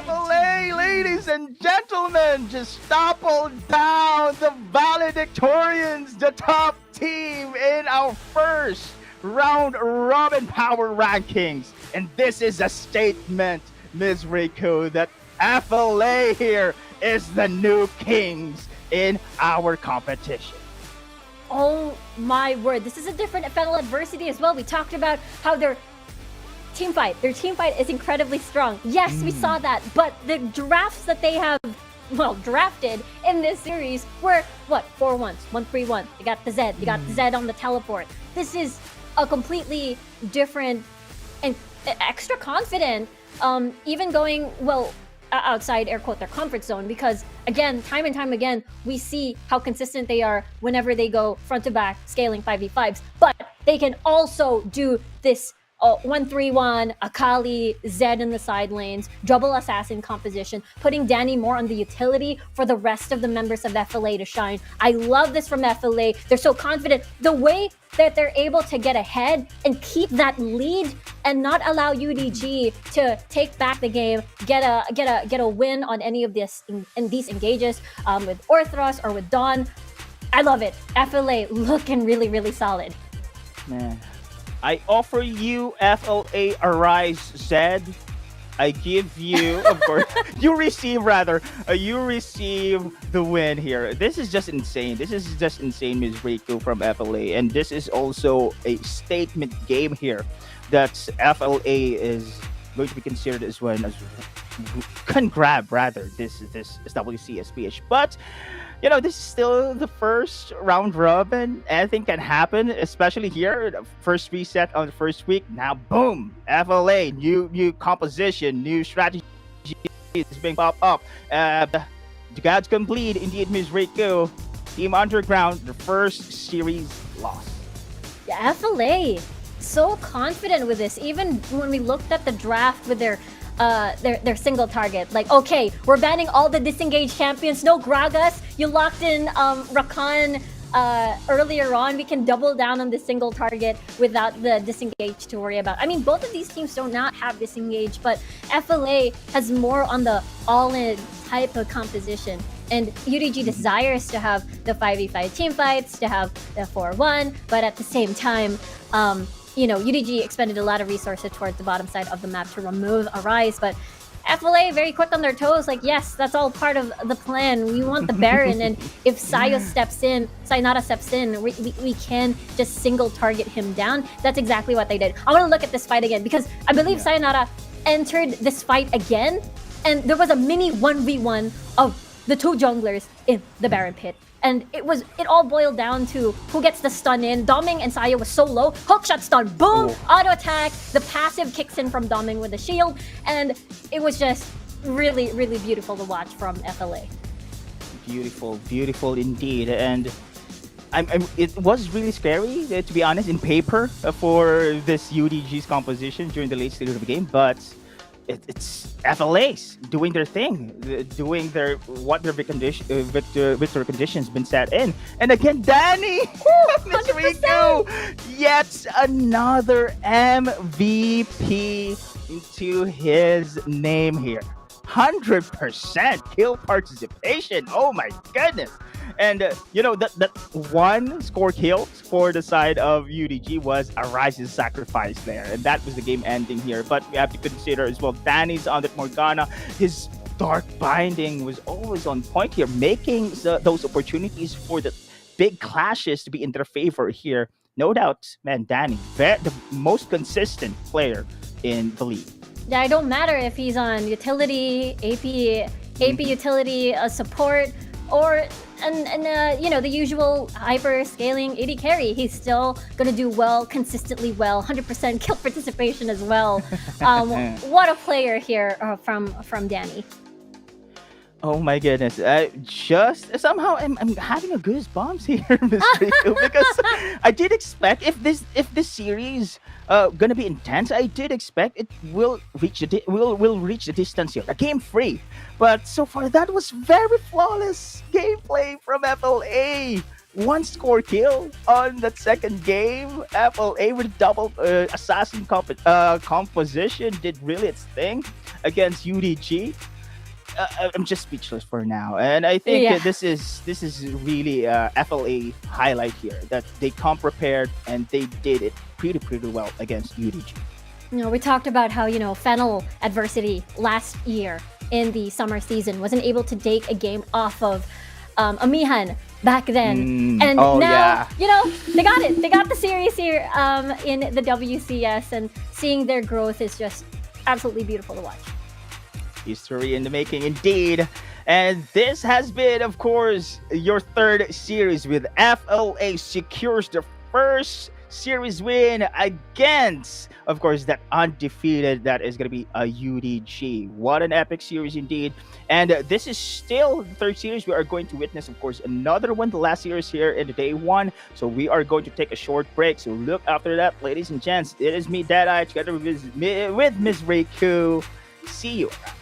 S5: FLA, ladies and gentlemen, just toppled down the valedictorians, the top team in our first round robin power rankings. And this is a statement, Ms. Riku, that FLA here is the new kings in our competition.
S9: Oh my word, this is a different Fennel adversity as well. We talked about how their team fight is incredibly strong. Yes, we saw that, but the drafts that they have drafted in this series were what? 4-1s, 1-3-1. You got the Z, you got the Z on the teleport. This is a completely different and extra confident, even going outside air quote their comfort zone, because again, time and time again, we see how consistent they are whenever they go front to back scaling 5v5s, but they can also do this 1-3-1, Akali, Zed in the side lanes, double assassin composition, putting Danny more on the utility for the rest of the members of FLA to shine. I love this from FLA. They're so confident. The way that they're able to get ahead and keep that lead and not allow UDG to take back the game, get a win on any of this in these engages with Orthros or with Dawn. I love it. FLA looking really solid.
S5: Man, I offer you FLA Arise Zed. I give you, of course, you receive the win here. This is just insane. This is just insane, Ms. Riku from FLA. And this is also a statement game here that FLA is going to be considered as one as can grab rather this WCSPH. But this is still the first round robin. Anything can happen, especially here. The first reset on the first week. Now, boom! FLA, new composition, new strategy is being popped up. The gods complete, indeed, Ms. Riku. Team Underground, the first series loss.
S9: Yeah, FLA, so confident with this. Even when we looked at the draft with their single target, like, okay, we're banning all the disengaged champions, no Gragas. You locked in Rakan earlier on. We can double down on the single target without the disengage to worry about. I mean, both of these teams do not have disengage, but FLA has more on the all-in type of composition. And UDG desires to have the 5v5 team fights, to have the 4-1, but at the same time, UDG expended a lot of resources towards the bottom side of the map to remove Arise, but FLA very quick on their toes, like, yes, that's all part of the plan. We want the Baron, and if Sayonara steps in, we can just single target him down. That's exactly what they did. I want to look at this fight again because I believe Sayonara entered this fight again, and there was a mini 1v1 of the two junglers in the Baron pit. And it all boiled down to who gets the stun in. Doming and Saya was so low. Hookshot stun, boom, auto attack. The passive kicks in from Doming with the shield. And it was just really, really beautiful to watch from FLA.
S5: Beautiful, beautiful indeed. And it was really scary, to be honest, in paper for this UDG's composition during the late stage of the game. But it's FLA's doing their thing, doing what their victory conditions been set in. And again, Danny, Miss Riku, yet another MVP into his name here. 100% kill participation. Oh my goodness. And that one score kill for the side of UDG was a Rise's sacrifice there, and that was the game ending here. But we have to consider as well Danny's on that Morgana. His dark binding was always on point here, making those opportunities for the big clashes to be in their favor here. No doubt, man, Danny, the most consistent player in the league.
S9: Yeah, it don't matter if he's on utility, AP utility, support, or the usual hyper scaling AD carry. He's still gonna do well, consistently well, 100% kill participation as well. What a player here from Danny.
S5: Oh my goodness! Just somehow I'm having a goosebumps here, Miss Rico, because I did expect if this series gonna be intense, I did expect it will reach the distance here, a game free. But so far that was very flawless gameplay from FLA. One score kill on that second game. FLA with double assassin composition did really its thing against UDG. I'm just speechless for now, and I think this is really FLA highlight here, that they come prepared and they did it pretty well against UDG.
S9: We talked about how Fennel adversity last year in the summer season wasn't able to take a game off of Amihan back then, and now they got it. They got the series here in the WCS, and seeing their growth is just absolutely beautiful to watch.
S5: History in the making indeed. And this has been, of course, your third series with FLA secures the first series win against, of course, that undefeated that is going to be a UDG. What an epic series indeed. And this is still the third series. We are going to witness, of course, another one, the last series here in the day one. So we are going to take a short break. So look after that, ladies and gents. It is me, Deadeye, together with Ms. Riku. See you around.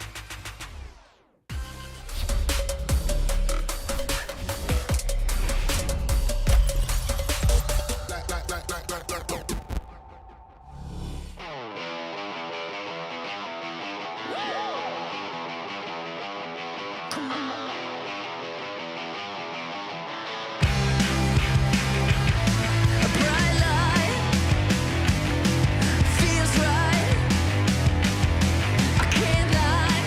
S1: Feels right. I can't lie.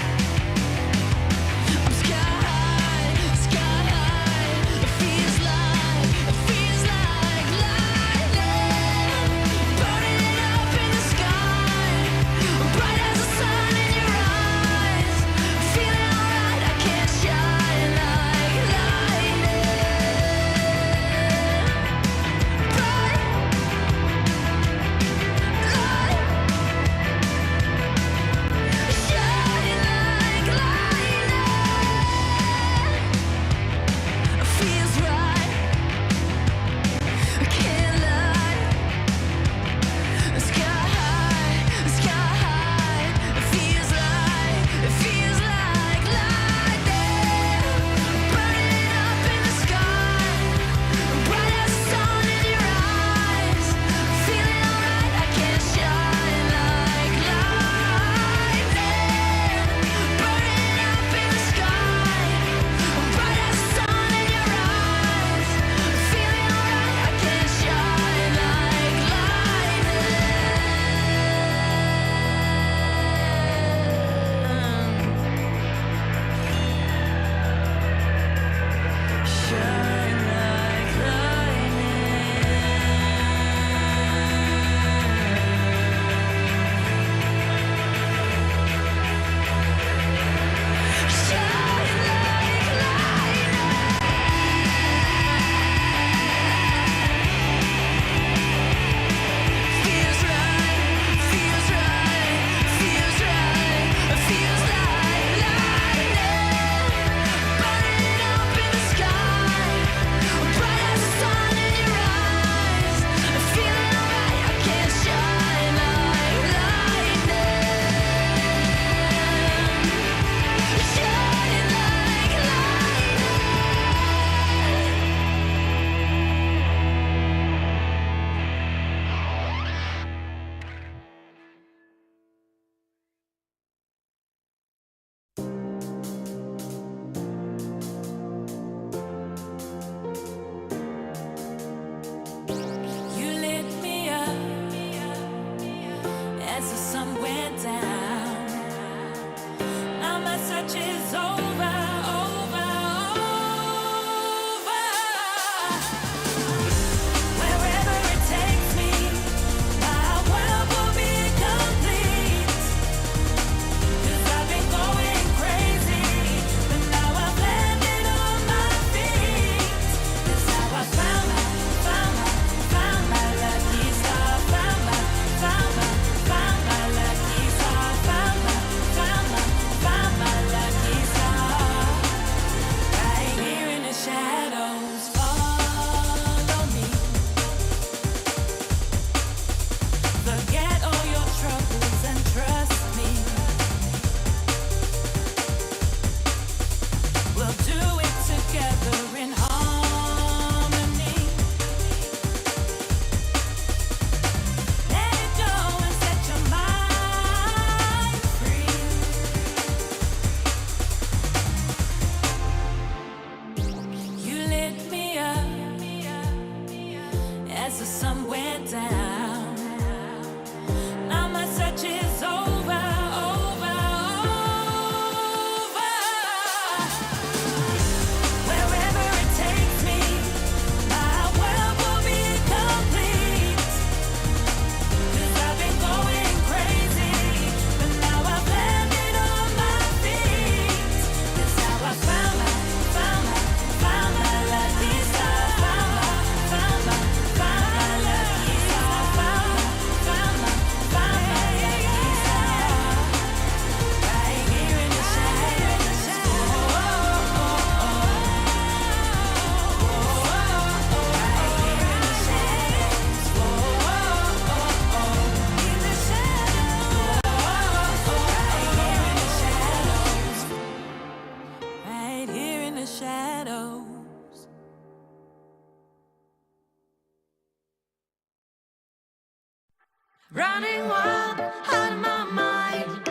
S1: Running wild, out of my mind.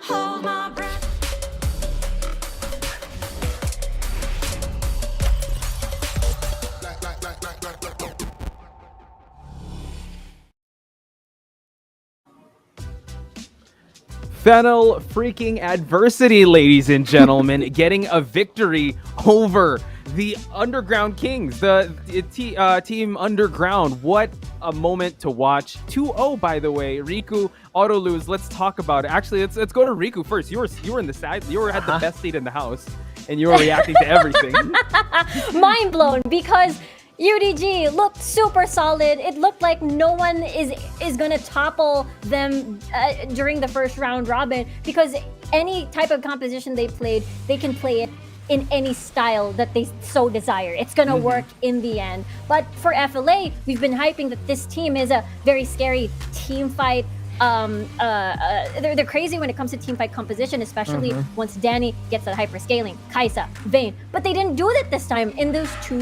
S1: Hold my breath.
S3: Fennel freaking adversity, ladies and gentlemen, getting a victory over the Underground Kings, the team Underground. What a moment to watch. 2-0, by the way. Riku, auto lose. Let's talk about it. Actually, let's go to Riku first. You were in the side. Had the best seat in the house, and you were reacting to everything.
S9: Mind blown because UDG looked super solid. It looked like no one is gonna topple them during the first round robin, because any type of composition they played, they can play it in any style that they so desire. It's gonna work in the end. But for FLA, we've been hyping that this team is a very scary team fight. They're crazy when it comes to team fight composition, especially once Danny gets that hyperscaling, Kaisa, Vayne. But they didn't do that this time in those two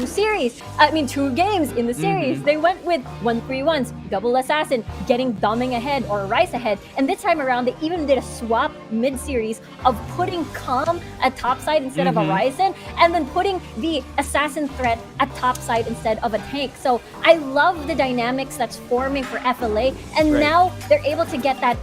S9: games in the series. They went with 1-3-1s, double assassin, getting Doming ahead or Rice ahead. And this time around, they even did a swap mid-series of putting Calm at topside instead of a Ryzen, and then putting the assassin threat at topside instead of a tank. So I love the dynamics that's forming for FLA, and now they're able to get that,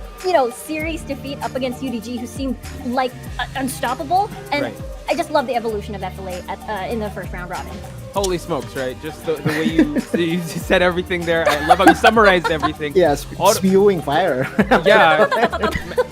S9: series defeat up against UDG, who seemed like unstoppable. And I just love the evolution of FLA in the first round robin.
S3: Holy smokes, right? Just the way you said everything there. I love how you summarized everything.
S4: Yeah, spewing fire.
S3: Yeah.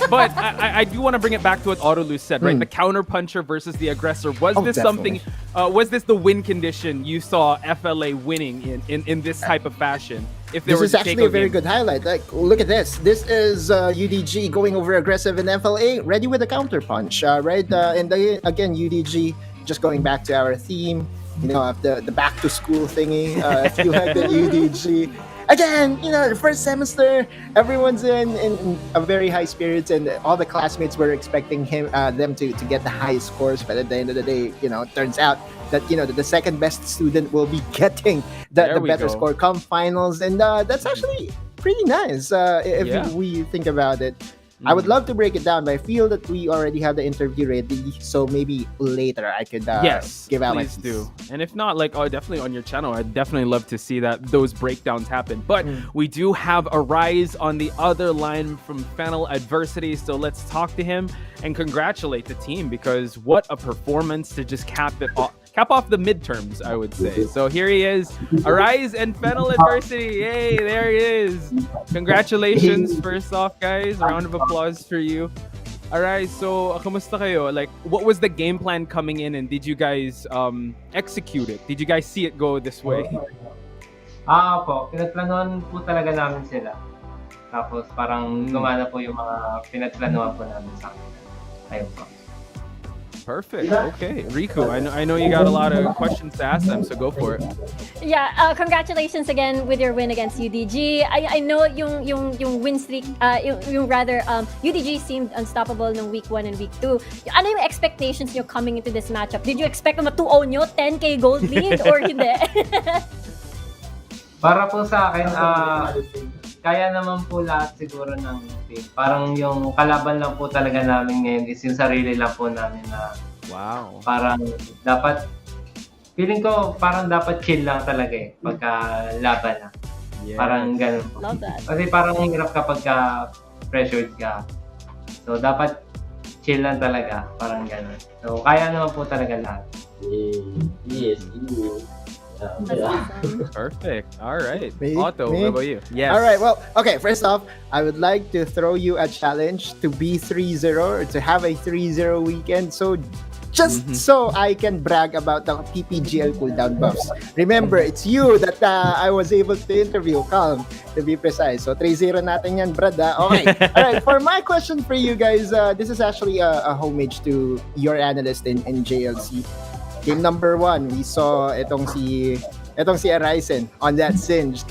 S3: But I do want to bring it back to what Autolus said, right? The counter puncher versus the aggressor. Was this
S4: definitely.
S3: something, was this the win condition you saw FLA winning in this type of fashion? If there
S4: This
S3: was
S4: is actually a very good highlight. Like, look at this. This is UDG going over aggressive in FLA, ready with a counter punch, right? And again, UDG, just going back to our theme, the back to school thingy. If you like the UDG, again, the first semester, everyone's in a very high spirits, and all the classmates were expecting them to get the highest scores. But at the end of the day, it turns out that the second best student will be getting the better score come finals, and that's actually pretty nice if we think about it. I would love to break it down, but I feel that we already have the interview ready, so maybe later I could give out
S3: please do. And if not, definitely on your channel, I'd definitely love to see those breakdowns happen. But we do have a Rise on the other line from Fennel Adversity, so let's talk to him and congratulate the team, because what a performance to just cap off the midterms, I would say. So here he is, Arise and Fennel Adversity. Yay, there he is. Congratulations, first off, guys. A round of applause for you. Arise, so kamusta kayo? Like, what was the game plan coming in, and did you guys execute it? Did you guys see it go this way?
S11: Pinagplanuhan po talaga namin sila. Tapos parang gumana po yung mga pinagplanuhan po namin sa akin. Ayun po.
S3: Perfect. Okay, Riku, I know you got a lot of questions to ask them, so go for it.
S9: Yeah, congratulations again with your win against UDG. I know yung win streak, UDG seemed unstoppable nung week 1 and week 2. Ano yung expectations nyo coming into this matchup? Did you expect na ma-2-0 nyo, 10k gold lead, or hindi?
S11: Para po sa akin, kaya naman po lahat siguro ng team. Parang yung kalaban lang po talaga namin ngayon is yung sarili lang po namin na parang dapat, feeling ko parang dapat chill lang talaga pagka laban na. Yes. Parang ganun po.
S9: Love that.
S11: Kasi parang hirap kapag pressured ka. So dapat chill lang talaga, parang ganun. So kaya naman po talaga lahat.
S12: Yes.
S9: That's awesome.
S3: Perfect. All right.
S4: Me?
S3: Otto, what about you? Yes.
S4: All right. Well, okay. First off, I would like to throw you a challenge to be 3-0 or to have a 3-0 weekend. So just so I can brag about the PPGL cooldown buffs. Remember, it's you that I was able to interview, Calm, to be precise. So 3-0 natin yan, brad. Okay. All right. For my question for you guys, this is actually a homage to your analyst in JLC. Game number 1, we saw itong si Arisen on that Singed.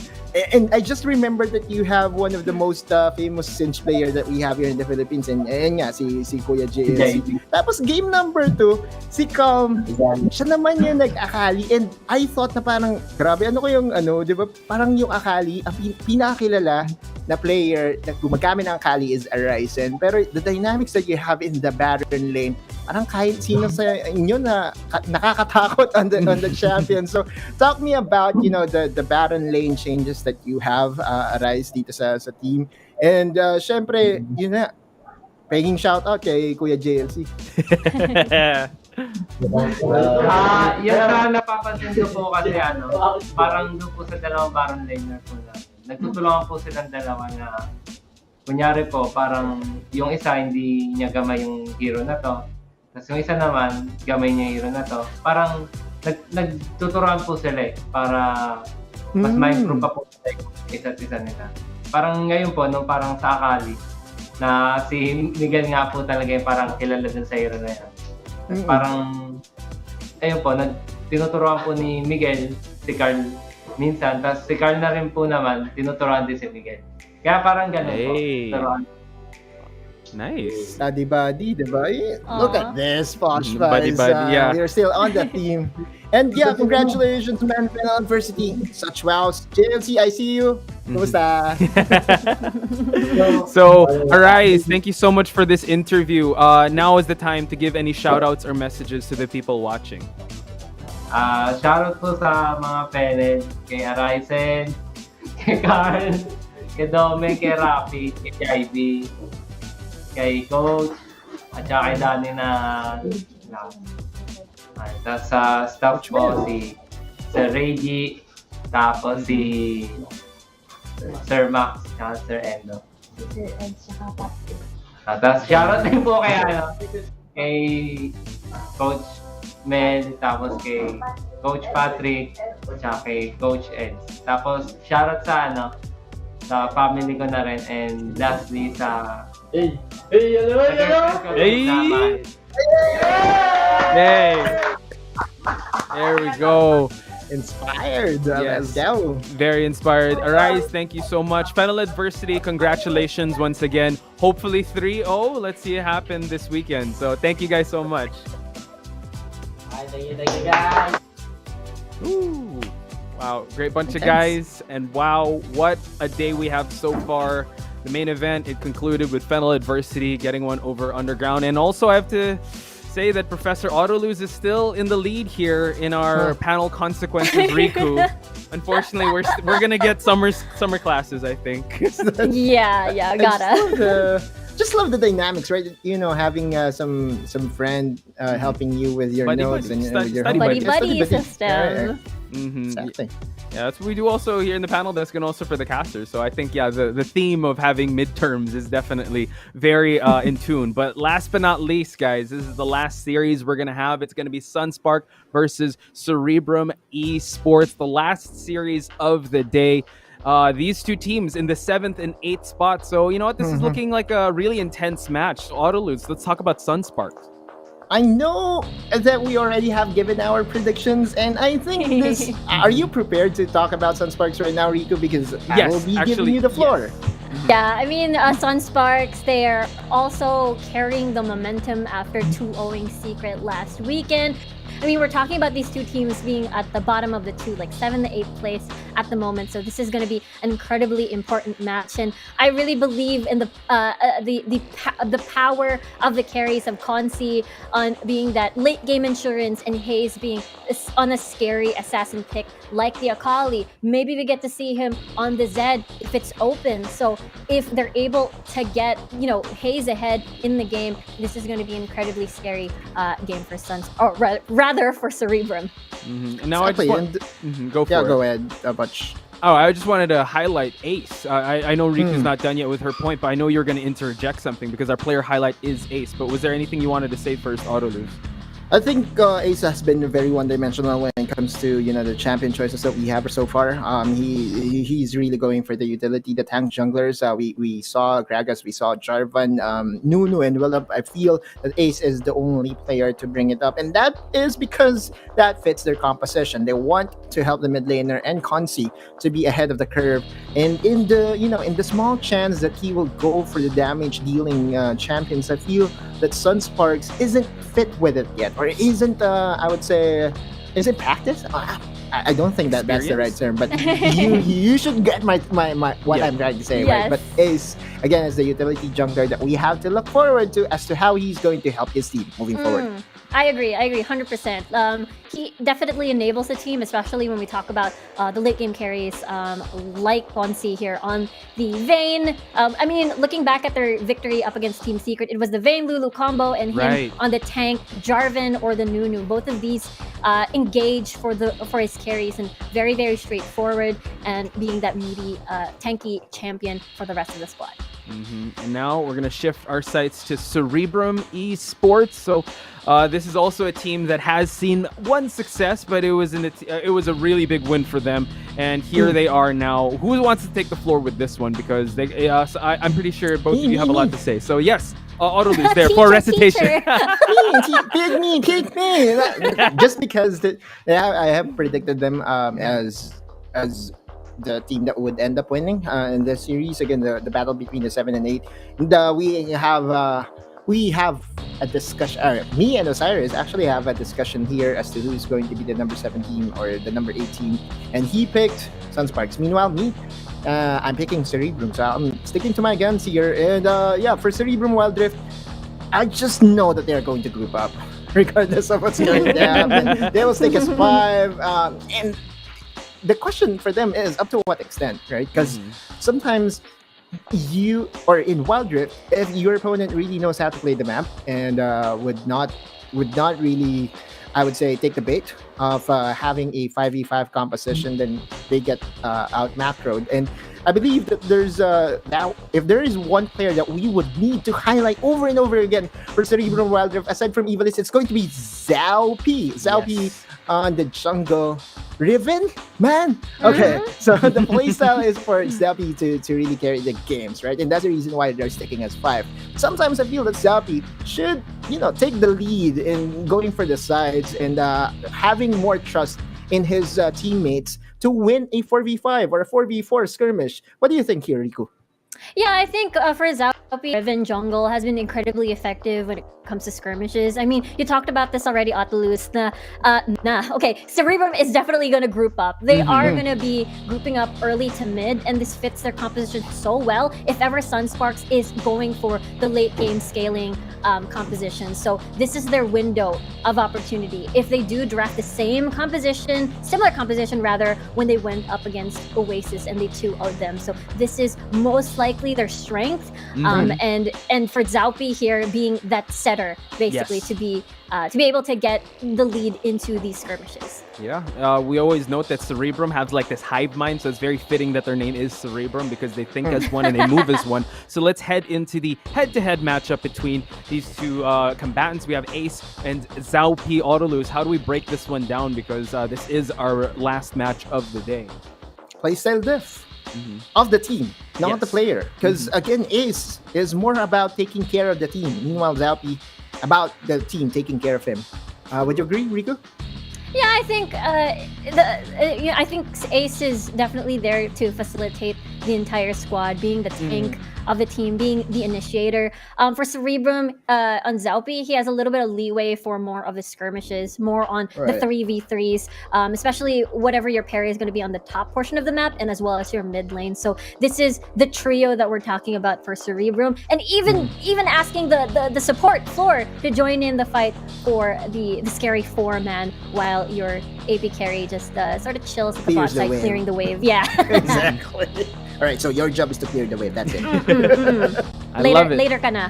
S4: And I just remembered that you have one of the most famous Sinch player that we have here in the Philippines. And ayun nga, si Kuya JLC. Tapos game number 2, si Calm. Siya naman yung nag-akali. And I thought na parang, grabe, ano ko yung di ba? Parang yung akali, ang pinakakilala na player na gumagamit ng akali is Arisen. Pero the dynamics that you have in the Baron lane, parang kahit sino sa inyo na nakakatakot on the champion. So talk me about the Baron lane changes that you have arise dito sa team. And syempre, yun na, paging shoutout kay Kuya JLC.
S11: Yan na napapansin ko po kasi parang doon po sa dalawang Baron laner po natin. Nagtutulungan po silang dalawa na kunyari po parang yung isa hindi niya gamay yung hero na to. Tapos yung isa naman gamay niya yung hero na to. Parang nagtuturuan po sila para mas ma-improve pa po sila yung isa't isa nila. Parang ngayon po, nung parang sa Akali, na si Miguel nga po talaga yung parang kilala dun sa hero na yan. Parang, ayun po, tinuturuan po ni Miguel si Carl minsan, tapos si Carl na rin po naman, tinuturuan din si Miguel. Kaya parang ganun po. Turuan.
S3: Nice.
S4: Study buddy, diba? Look at this, Posh
S3: Buddy, yeah.
S4: We're still on the team. And yeah, congratulations, man, Fennel University. Such wows. JLC, I see you. Kumusta?
S3: So, Arise, thank you so much for this interview. Now is the time to give any shoutouts or messages to the people watching.
S11: Shoutout po sa mga Fennel, kay Arisen, kay Carl, kay Dome, kay Rafi, kay Ivy, kay Coach, at saka kay Danny na tapos sa staff po si Sir Reggie, tapos si Sir Max, at Sir Endo. Tapos shoutout din po kay Coach Mel, tapos kay Coach Patrick, at kay Coach Ed. Tapos shoutout sa family ko na rin, and lastly sa
S12: Hello!
S3: Hey! There we go.
S4: Inspired.
S3: Yes.
S4: Let's go.
S3: Very inspired. Arise, thank you so much. Fennel Adversity, congratulations once again. Hopefully 3-0. Let's see it happen this weekend. So thank you guys so much.
S12: Thank you guys.
S3: Ooh. Wow, great bunch of guys. And wow, what a day we have so far. The main event, it concluded with Fennel Adversity getting one over Underground. And also I have to say that Professor Autoluz is still in the lead here in our panel consequences Riku. Unfortunately, we're gonna get summer classes, I think.
S9: Yeah, gotta.
S4: Just love the dynamics, right? Having some friend helping you with your notes and with your
S9: buddy system.
S4: Exactly.
S3: Yeah, that's what we do also here in the panel desk and also for the casters. So I think, the theme of having midterms is definitely very in tune. But last but not least, guys, this is the last series we're going to have. It's going to be Sunspark versus Cerebrum Esports, the last series of the day. These two teams in the 7th and 8th spot. So, you know what? This is looking like a really intense match. So, Autoluz, let's talk about Sunsparks.
S4: I know that we already have given our predictions, and I think this... Are you prepared to talk about Sunsparks right now, Riku? Because I will be giving you the floor.
S9: Yes. Yeah, I mean, Sunsparks, they're also carrying the momentum after 2-0ing Secret last weekend. I mean, we're talking about these two teams being at the bottom of the two, like 7th to 8th place at the moment. So this is going to be an incredibly important match, and I really believe in the power of the carries of Consi on being that late game insurance, and Hayes being on a scary assassin pick like the Akali. Maybe we get to see him on the Zed if it's open. So if they're able to get Hayes ahead in the game, this is going to be an incredibly scary game for Suns, or rather for Cerebrum.
S3: And now exactly. I just go for it.
S4: Go ahead, Butch.
S3: Oh, I just wanted to highlight Ace. I know Riku's not done yet with her point, but I know you're going to interject something because our player highlight is Ace. But was there anything you wanted to say first, Autoluz?
S4: I think Ace has been very one-dimensional when it comes to the champion choices that we have so far. He's really going for the utility, the tank junglers. We saw Gragas, we saw Jarvan, Nunu, and Willem. I feel that Ace is the only player to bring it up, and that is because that fits their composition. They want to help the mid laner and Consi to be ahead of the curve, and in the small chance that he will go for the damage dealing champions, I feel that Sunsparks isn't fit with it yet, or isn't I would say, is it practice? I don't think that's the right term, but you should get my what I'm trying to say, right? But Ace again is the utility jungler that we have to look forward to as to how he's going to help his team moving forward.
S9: I agree 100%. He definitely enables the team, especially when we talk about the late game carries like Ponzi here on the Vayne. I mean, looking back at their victory up against Team Secret, it was the Vayne Lulu combo and him on the tank, Jarvan or the Nunu. Both of these engage for his carries and very, very straightforward, and being that meaty, tanky champion for the rest of the squad.
S3: And now we're going to shift our sights to Cerebrum Esports. So this is also a team that has seen one success, but it was a really big win for them. And here they are now. Who wants to take the floor with this one? Because I'm pretty sure both of you have a lot to say. So yes, Autolus there for recitation.
S4: Pick me. Just because I have predicted them as the team that would end up winning in the series. Again, the battle between the 7 and 8. We have a discussion. Me and Osiris actually have a discussion here as to who's going to be the number 17 or the number 18, and he picked Sunsparks. Meanwhile, me, I'm picking Cerebrum, so I'm sticking to my guns here. And for Cerebrum Wildrift, I just know that they're going to group up, regardless of what's going to happen. They will stick as 5, and the question for them is up to what extent, right? Because sometimes in Wildrift, if your opponent really knows how to play the map and would not really, I would say, take the bait of having a 5v5 composition, then they get out macroed. And I believe that there's now, if there is one player that we would need to highlight over and over again for Cerebrum Wildrift, aside from Evilist, it's going to be Zhao P. On the jungle. Riven? Man! Okay, so the playstyle is for Zappy to really carry the games, right? And that's the reason why they're sticking as 5. Sometimes I feel that Zappy should, take the lead in going for the sides and having more trust in his teammates to win a 4v5 or a 4v4 skirmish. What do you think here, Riku?
S9: Yeah, I think for Zappy, Riven jungle has been incredibly effective when it comes to skirmishes. I mean, you talked about this already, Autolus. Okay, Cerebrum is definitely going to group up. They are going to be grouping up early to mid, and this fits their composition so well if ever Sunsparks is going for the late game scaling composition. So this is their window of opportunity. If they do draft the similar composition rather, when they went up against Oasis and they 2-0'd them. So this is most likely their strength. And for Zaupi here being that setter, basically, to be able to get the lead into these skirmishes.
S3: Yeah, we always note that Cerebrum has like this hive mind, so it's very fitting that their name is Cerebrum because they think as one and they move as one. So let's head into the head-to-head matchup between these two combatants. We have Ace and Zhao P. Autolus. How do we break this one down? Because this is our last match of the day.
S4: Playstyle diff of the team, not the player. Because again, Ace is more about taking care of the team. Meanwhile, Zhao P about the team taking care of him. Would you agree, Rico?
S9: Yeah, I think I think Ace is definitely there to facilitate the entire squad, being the tank of the team, being the initiator. For Cerebrum on Zaupi, he has a little bit of leeway for more of the skirmishes, more on the 3v3s, especially whatever your parry is going to be on the top portion of the map, and as well as your mid lane. So this is the trio that we're talking about for Cerebrum, and even asking the support floor to join in the fight for the scary 4-man, while your AP carry just sort of chills at the bot side, clearing the wave. Yeah.
S4: Exactly. All right, so your job is to clear the wave. That's it.
S3: I love it.
S9: Later ka na.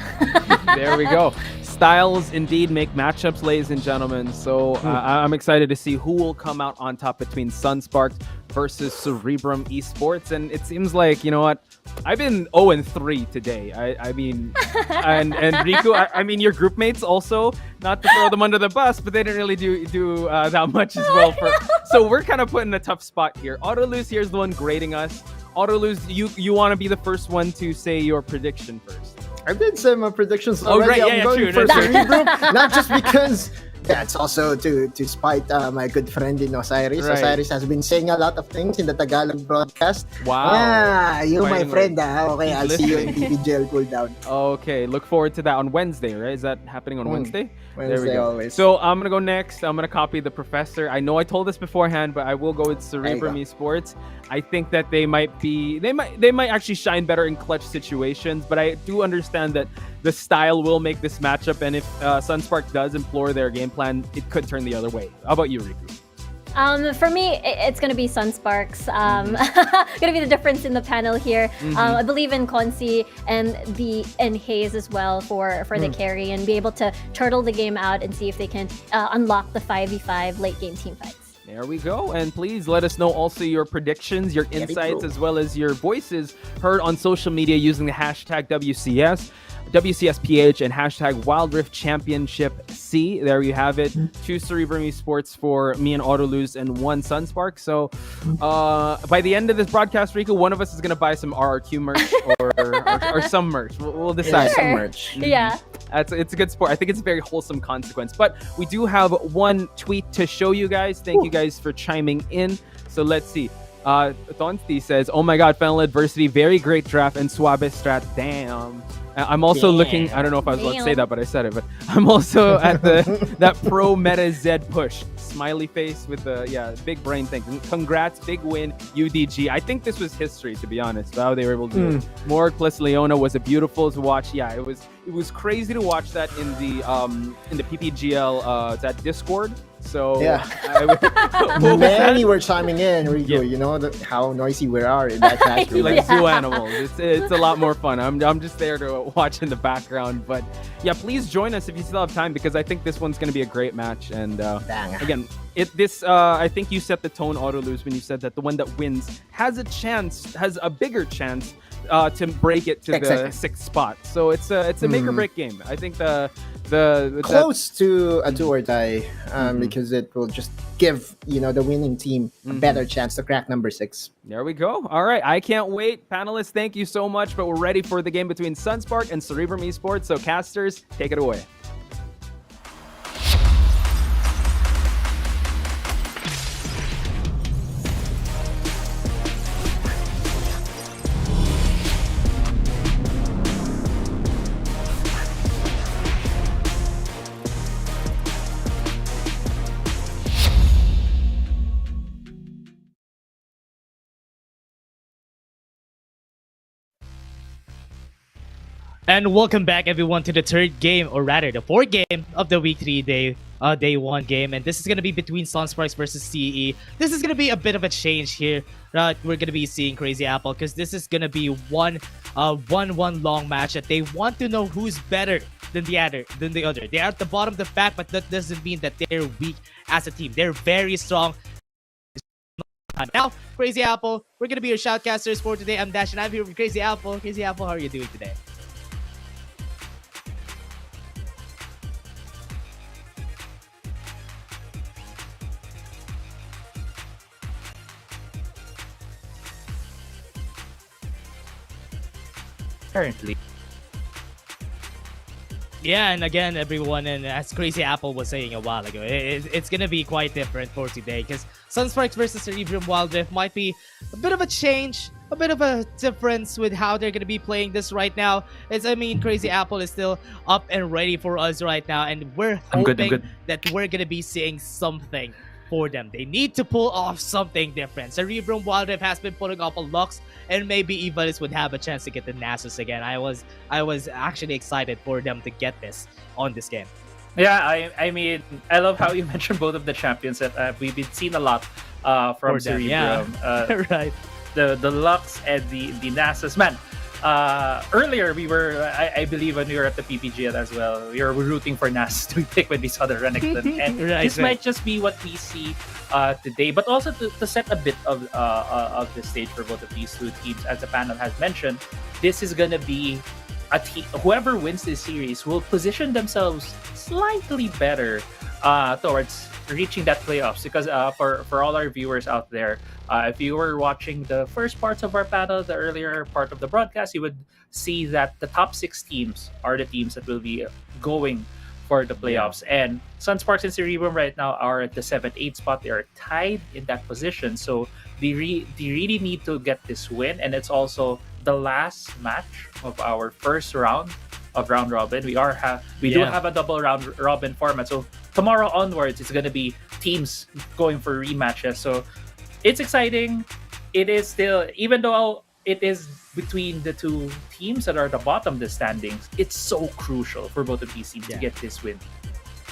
S3: There we go. Styles indeed make matchups, ladies and gentlemen. So I'm excited to see who will come out on top between Sunsparks versus Cerebrum Esports, and it seems like, you know what, I've been 0-3 today. I mean, and Riku, I mean, your group mates also, not to throw them under the bus, but they didn't really do that much as well. So we're kind of put in a tough spot here. Autoluz here's the one grading us. Autoluz, you want to be the first one to say your prediction first.
S4: I did say my predictions already.
S3: Right,
S4: I'm going
S3: true,
S4: for
S3: true.
S4: Cerebrum, not just because. Yeah, it's also to spite my good friend in Osiris.
S3: Right.
S4: Osiris has been saying a lot of things in the Tagalog broadcast.
S3: Wow.
S4: Ah, you my
S3: Fighting
S4: friend.
S3: words.
S4: Okay, I'll see you in PPGL cooldown.
S3: Okay, look forward to that on Wednesday, right? Is that happening on Wednesday? There we
S4: Wednesday
S3: go.
S4: always.
S3: So I'm gonna go next. I'm gonna copy the professor. I know I told this beforehand, but I will go with Cerebrum Esports. I think that they might actually shine better in clutch situations, but I do understand that the style will make this matchup, and if Sunspark does implore their game plan, it could turn the other way. How about you, Riku?
S9: For me, it's going to be Sunsparks. Going to be the difference in the panel here. I believe in Consi and Hayes as well for the carry, and be able to turtle the game out and see if they can unlock the 5v5 late game team fights.
S3: There we go. And please let us know also your predictions, your insights, as well as your voices heard on social media using the hashtag WCS. WCSPH and hashtag Wildrift Championship C. There you have it. 2 Cerebrum Esports for me and Autoluz, and 1 Sunspark. So by the end of this broadcast, Riku, one of us is going to buy some RRQ merch or some merch. We'll decide.
S9: Sure.
S4: Some merch.
S9: Yeah.
S3: It's a good sport. I think it's a very wholesome consequence. But we do have one tweet to show you guys. Thank you guys for chiming in. So let's see. Tonti says, "Oh my God, Fennel adversity, very great draft and suave strat. Damn." I'm also looking. I don't know if I was allowed to say that, but I said it. But I'm also at that pro meta Z push. Smiley face with the big brain thing. Congrats, big win, UDG. I think this was history, to be honest. How they were able to do it. Morg plus Leona was a beautiful to watch. Yeah, it was crazy to watch that in the PPGL that Discord. So
S4: Yeah. Many were chiming in, Rigo. You know how noisy we are in that chat room.
S3: like zoo animals. It's a lot more fun. I'm just there to watch in the background. But yeah, please join us if you still have time, because I think this one's going to be a great match. And again, I think you set the tone, Autoluz, when you said that the one that wins has a bigger chance to break it to the 6th spot. So it's a make or break game. I think the
S4: close to a do or die, because it will just give the winning team a better chance to crack number 6.
S3: There we go. All right, I can't wait. Panelists, thank you so much, but we're ready for the game between Sunspark and Cerebrum Esports. So casters, take it away.
S6: And welcome back, everyone, to the 3rd game, or rather the 4th game of the week 3 day 1 game. And this is going to be between Sunsparks versus CE. This is going to be a bit of a change here. We're going to be seeing Crazy Apple, because this is going to be one long match that they want to know who's better than the other. They are at the bottom of the pack, but that doesn't mean that they're weak as a team. They're very strong. Now, Crazy Apple, we're going to be your shoutcasters for today. I'm Dash, and I'm here with Crazy Apple. Crazy Apple, how are you doing today?
S7: Currently.
S6: Yeah, and again, everyone, and as Crazy Apple was saying a while ago, it's gonna be quite different for today, because Sunsparks versus Cerebrum Wildrift might be a bit of a change, a bit of a difference with how they're gonna be playing this right now. Crazy Apple is still up and ready for us right now, and we're hoping that we're gonna be seeing something for them. They need to pull off something different. Cerebrum Wildrift has been pulling off a Lux, and maybe Evalis would have a chance to get the Nasus again. I was actually excited for them to get this on this game.
S7: Yeah, I mean, I love how you mentioned both of the champions that we've been seeing a lot from Cerebrum.
S6: Right.
S7: The Lux and the Nasus. Man, earlier we were, I believe, when we were at the PPG as well, we were rooting for Nas to pick with each other Renekton, and this might just be what we see today. But also to set a bit of the stage for both of these two teams, as the panel has mentioned, this is gonna be a team. Whoever wins this series will position themselves slightly better towards reaching that playoffs, because for all our viewers out there, if you were watching the first parts of our panel, the earlier part of the broadcast, you would see that the top 6 teams are the teams that will be going for the playoffs. And Sunsparks and Cerebrum right now are at the 7th, 8th spot. They are tied in that position, so they really need to get this win, and it's also the last match of our first round of round robin. We do have a double round robin format, so tomorrow onwards it's going to be teams going for rematches. So it's exciting. It is still, even though it is between the two teams that are at the bottom of the standings, it's so crucial for both of these teams to get this win.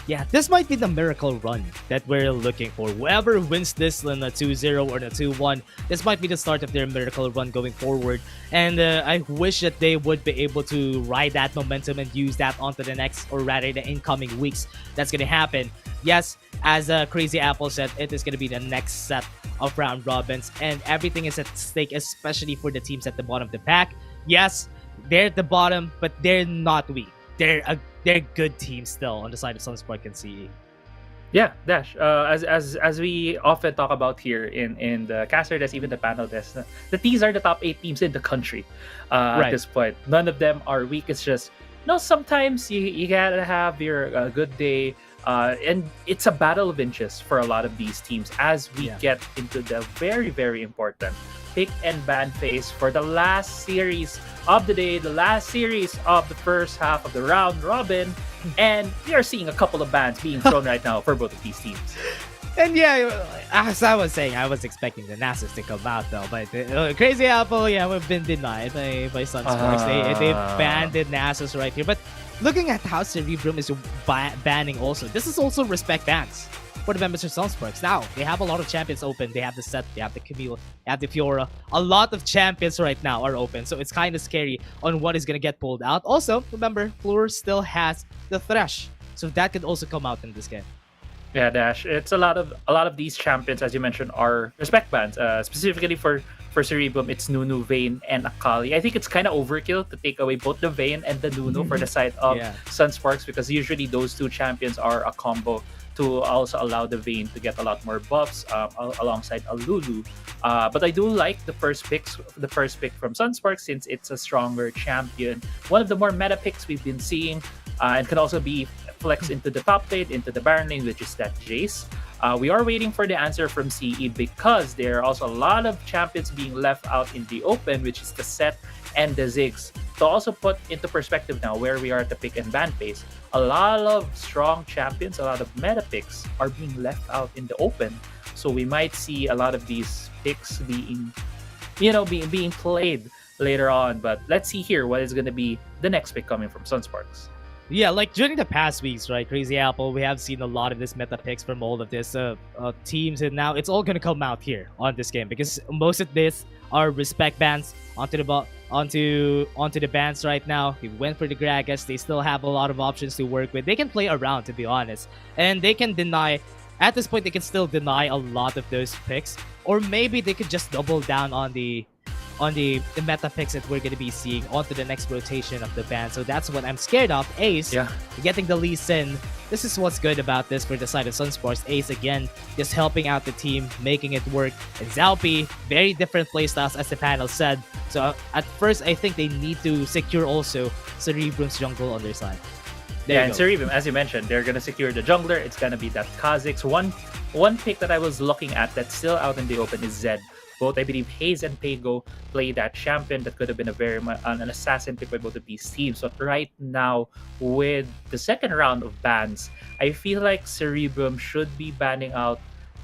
S6: Yeah, this might be the miracle run that we're looking for. Whoever wins this in a 2-0 or a 2-1, this might be the start of their miracle run going forward. And I wish that they would be able to ride that momentum and use that onto the next, or rather the incoming weeks that's going to happen. Yes, as Crazy Apple said, it is going to be the next set of round robins, and everything is at stake, especially for the teams at the bottom of the pack. Yes, they're at the bottom, but they're not weak. They're good teams still on the side of Sunspark and CE.
S7: Yeah, Dash. As we often talk about here in the caster desk, even the panel desk, these are the top 8 teams in the country at this point. None of them are weak. It's just, sometimes you gotta have your good day. And it's a battle of inches for a lot of these teams as we get into the very, very important pick and ban phase for the last series of the day, the last series of the first half of the round robin. And we are seeing a couple of bans being thrown right now for both of these teams.
S6: And yeah, as I was saying, I was expecting the Nasus to come out though, but Crazy Apple, we've been denied by Sunsparks. They banned the Nasus right here. But looking at how Cerebrum is banning also, this is also respect bans for the members of Sunsparks. Now, they have a lot of champions open. They have the Set, they have the Camille, they have the Fiora. A lot of champions right now are open, so it's kind of scary on what is going to get pulled out. Also, remember, Floor still has the Thresh, so that could also come out in this game.
S7: Yeah, Dash. It's a lot of these champions, as you mentioned, are respect bans. Specifically for Cerebrum, it's Nunu, Vayne, and Akali. I think it's kind of overkill to take away both the Vayne and the Nunu for the side of Sunsparks, because usually those two champions are a combo to also allow the Vayne to get a lot more buffs alongside a Lulu. But I do like the first pick from Sunsparks, since it's a stronger champion. One of the more meta picks we've been seeing, and can also be flex into the top lane, into the Baron lane, which is that Jace. We are waiting for the answer from CE, because there are also a lot of champions being left out in the open, which is the Set and the Ziggs. To also put into perspective now where we are at the pick and ban phase, a lot of strong champions, a lot of meta picks are being left out in the open. So we might see a lot of these picks being played later on. But let's see here what is going to be the next pick coming from Sunsparks.
S6: Yeah, like during the past weeks, right, Crazy Apple, we have seen a lot of this meta picks from all of this teams, and now it's all gonna come out here on this game, because most of this are respect bans onto the bans right now. We went for the Gragas. They still have a lot of options to work with. They can play around, to be honest, and they can deny. At this point, they can still deny a lot of those picks, or maybe they could just double down on the meta picks that we're going to be seeing onto the next rotation of the band. So that's what I'm scared of. Ace, getting the Lee Sin. This is what's good about this for the side of Sunsparks. Ace, again, just helping out the team, making it work. And Zalpi, very different playstyles, as the panel said. So at first, I think they need to secure also Cerebrum's jungle on their side.
S7: And Cerebrum, as you mentioned, they're going to secure the jungler. It's going to be that Kha'Zix. One pick that I was looking at that's still out in the open is Zed. Both, I believe, Hayes and Pago play that champion. That could have been an assassin pick by both of these teams. But right now, with the second round of bans, I feel like Cerebrum should be banning out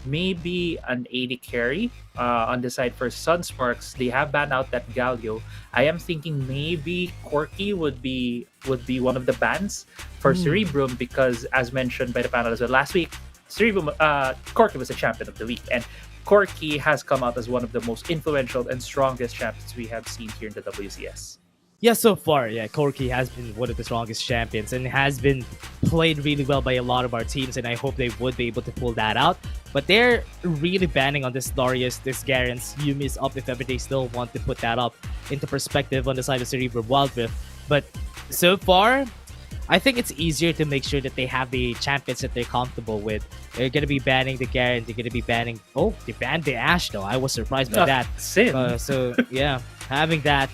S7: maybe an AD carry on the side for Sunsparks. They have banned out that Galio. I am thinking maybe Corki would be one of the bans for Cerebrum, because, as mentioned by the panel as well last week, Cerebrum, Corki was the champion of the week, and Corki has come out as one of the most influential and strongest champions we have seen here in the WCS.
S6: Yeah, so far, Corki has been one of the strongest champions and has been played really well by a lot of our teams, and I hope they would be able to pull that out. But they're really banning on this Darius, this Garen's Yumi's up if ever they still want to put that up into perspective on the side of Cerebrum Wildrift. But so far, I think it's easier to make sure that they have the champions that they're comfortable with. They're going to be banning the Garen, they're going to be banning... Oh, they banned the Ashe though. I was surprised by that.
S7: Sin.
S6: So, yeah, having that,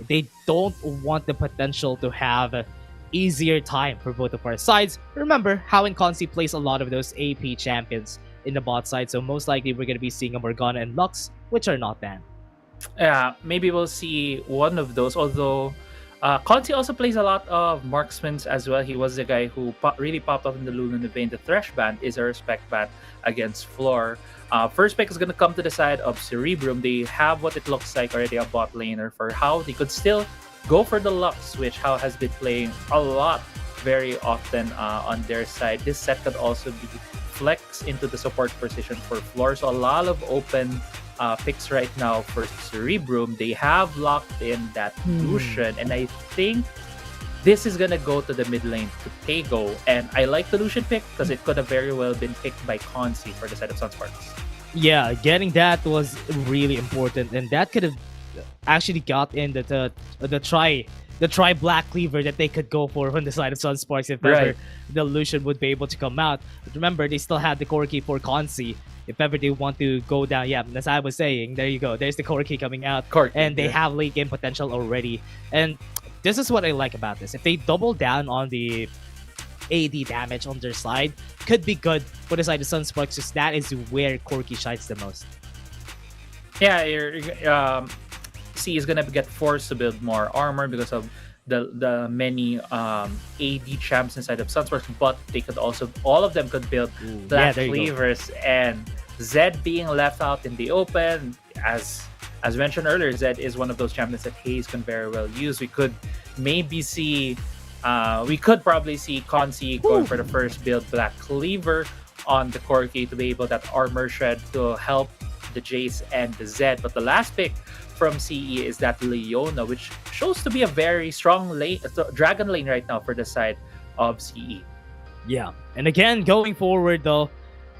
S6: they don't want the potential to have a easier time for both of our sides. Remember how Inconsi plays a lot of those AP champions in the bot side, so most likely we're going to be seeing a Morgana and Lux, which are not banned.
S7: Yeah, maybe we'll see one of those, although Conti also plays a lot of marksmen as well. He was the guy who really popped up in the Luna Vein. The Thresh band is a respect band against Floor. First pick is going to come to the side of Cerebrum. They have what it looks like already, a bot laner for how they could still go for the Lux, which how has been playing a lot very often on their side. This set could also be flex into the support position for Floor. So a lot of open picks right now for Cerebrum. They have locked in that Lucian, and I think this is gonna go to the mid lane to Tego. And I like the Lucian pick because it could have very well been picked by Consi for the side of Sunsparks.
S6: Yeah, getting that was really important, and that could have actually got in the try black cleaver that they could go for on the side of Sunsparks if ever the Lucian would be able to come out. But remember, they still had the core key for Consi if ever they want to go down. Yeah, as I was saying, there you go. There's the core key coming out, and they have late game potential already. And this is what I like about this. If they double down on the AD damage on their side, could be good for the side of Sunsparks, because that is where Corki shines the most.
S7: Yeah, C is gonna get forced to build more armor because of the many AD champs inside of Sunsparks, but they could also, all of them could build black cleavers, and Zed being left out in the open, as mentioned earlier, Zed is one of those champions that Hayes can very well use. We could maybe see we could probably see Consi going for the first build black cleaver on the Corki to be able that armor shred to help the Jace and the Zed. But the last pick from CE is that Leona, which shows to be a very strong lane, dragon lane right now for the side of CE.
S6: Yeah, and again, going forward though,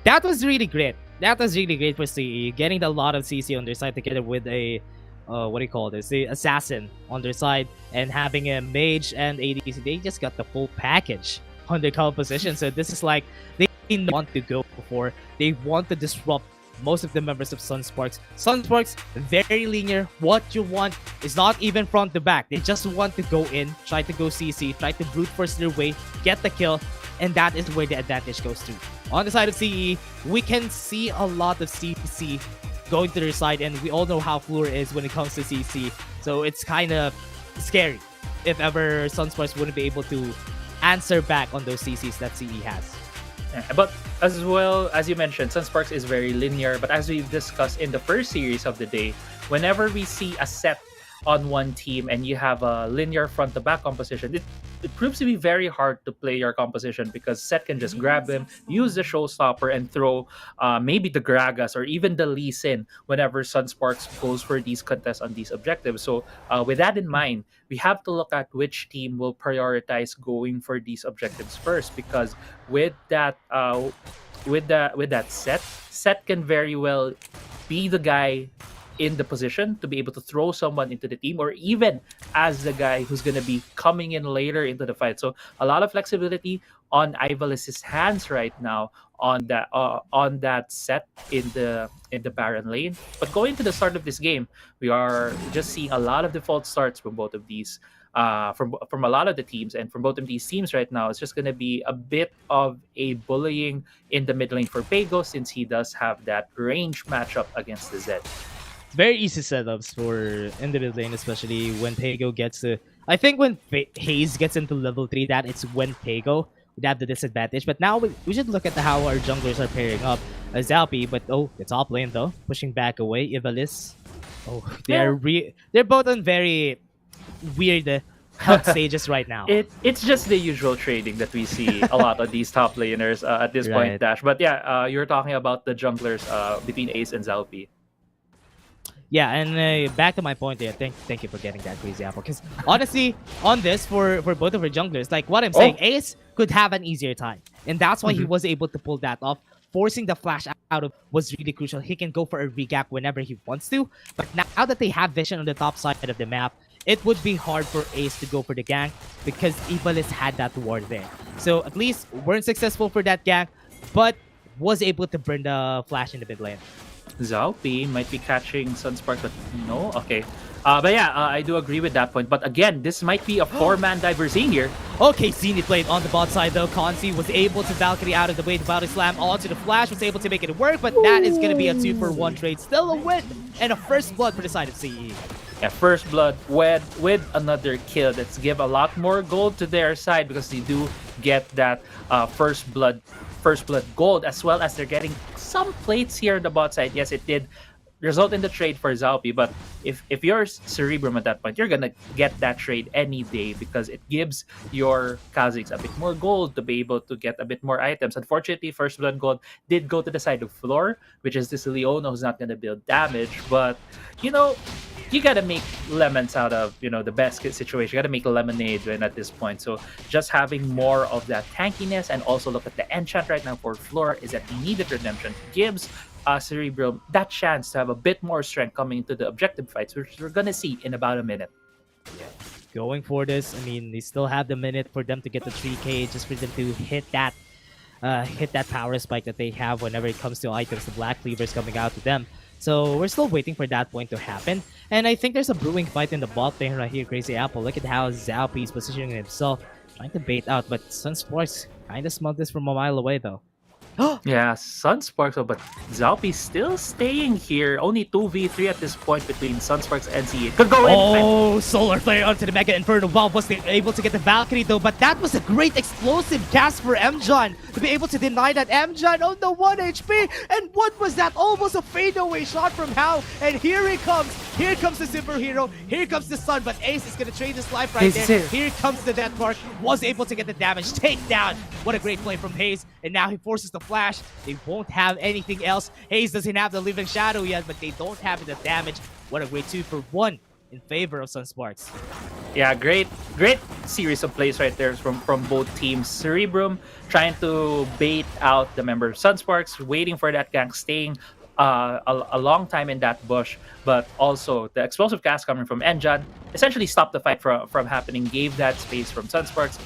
S6: that was really great. That was really great for CE, getting a lot of CC on their side together with a what do you call this? The assassin on their side, and having a mage and ADC. They just got the full package on their composition. So this is like they want to go for. They want to disrupt most of the members of Sunsparks. Sunsparks, very linear. What you want is not even front to back. They just want to go in, try to go CC, try to brute force their way, get the kill, and that is where the advantage goes to. On the side of CE, we can see a lot of CC going to their side, and we all know how Floor is when it comes to CC. So it's kind of scary if ever Sunsparks wouldn't be able to answer back on those CCs that CE has.
S7: But as well, as you mentioned, Sunsparks is very linear. But as we've discussed in the first series of the day, whenever we see a set on one team and you have a linear front-to-back composition, it proves to be very hard to play your composition, because Set can just grab him, use the showstopper, and throw maybe the Gragas or even the Lee Sin whenever Sunsparks goes for these contests on these objectives. So with that in mind, we have to look at which team will prioritize going for these objectives first, because with that Set can very well be the guy in the position to be able to throw someone into the team, or even as the guy who's going to be coming in later into the fight. So a lot of flexibility on Ivalis's hands right now on that set in the Baron lane. But going to the start of this game, we are just seeing a lot of default starts from both of these from a lot of the teams, and from both of these teams right now, it's just going to be a bit of a bullying in the mid lane for Pego, since he does have that range matchup against the Zed.
S6: Very easy setups for in the mid lane, especially when Pego gets to... I think when Hayes gets into level 3, that it's when Pego would have the disadvantage. But now we should look at how our junglers are pairing up. Zalpi, but the top lane though, pushing back away. Ivalice. Oh, they're both on very weird health stages right now.
S7: It's just the usual trading that we see a lot of these top laners at this point, Dash. But yeah, you're talking about the junglers between Ace and Zalpi.
S6: Yeah, and back to my point there. Thank you for getting that crazy apple. Because honestly, on this for both of our junglers, like what I'm saying, Ace could have an easier time, and that's why he was able to pull that off. Forcing the flash out of was really crucial. He can go for a regap whenever he wants to, but now that they have vision on the top side of the map, it would be hard for Ace to go for the gank because Ibalis had that ward there. So at least weren't successful for that gank, but was able to burn the flash in the mid lane.
S7: Zalpi might be catching Sunspark, but no? Okay. But yeah, I do agree with that point. But again, this might be a 4-man diversing here.
S6: Okay, Zenith played on the bot side though. Kansi was able to Valkyrie out of the way. The body slam onto the flash, was able to make it work, but that is going to be a 2-for-1 trade. Still a win and a first blood for the side of CE.
S7: Yeah, first blood with another kill. That's give a lot more gold to their side because they do get that first blood gold, as well as they're getting some plates here on the bot side. Yes, it did result in the trade for Zalpi, but if you're Cerebrum at that point, you're gonna get that trade any day because it gives your Kha'Zix a bit more gold to be able to get a bit more items. Unfortunately, first blood gold did go to the side of Floor, which is this Leona who's not gonna build damage, but you know, you gotta make lemons out of, you know, the best situation. You gotta make lemonade when at this point. So just having more of that tankiness, and also look at the enchant right now for Floor is that needed redemption gives Cerebrum that chance to have a bit more strength coming into the objective fights, which we're gonna see in about a minute.
S6: Going for this, I mean, they still have the minute for them to get the 3k, just for them to hit that power spike that they have whenever it comes to items, the black cleavers coming out to them. So we're still waiting for that point to happen. And I think there's a brewing fight in the bot lane right here, Crazy Apple. Look at how Zalpi is positioning himself, trying to bait out, but Sunsparks kind of smelled this from a mile away though.
S7: Yeah, Sunsparks, but Zalpi still staying here. Only 2v3 at this point between Sunsparks and CE. Could go in.
S6: Oh, Solar Flare onto the Mega Inferno. Wow, was they able to get the Valkyrie though, but that was a great explosive cast for MJon to be able to deny that. MJon on the 1 HP, and what was that? Almost a fadeaway shot from How, and here he comes. Here comes the superhero. Here comes the sun, but Ace is gonna trade his life right there. Here comes the Death Mark. Was able to get the damage. Take down. What a great play from Hayes, and now he forces the flash. They won't have anything else. Hayes doesn't have the Living Shadow yet, but they don't have the damage. What a great 2-for-1 in favor of Sunsparks.
S7: Yeah, great series of plays right there from both teams. Cerebrum trying to bait out the member of Sunsparks, waiting for that gank, staying a long time in that bush, but also the explosive cast coming from MJon essentially stopped the fight from happening, gave that space from Sunsparks.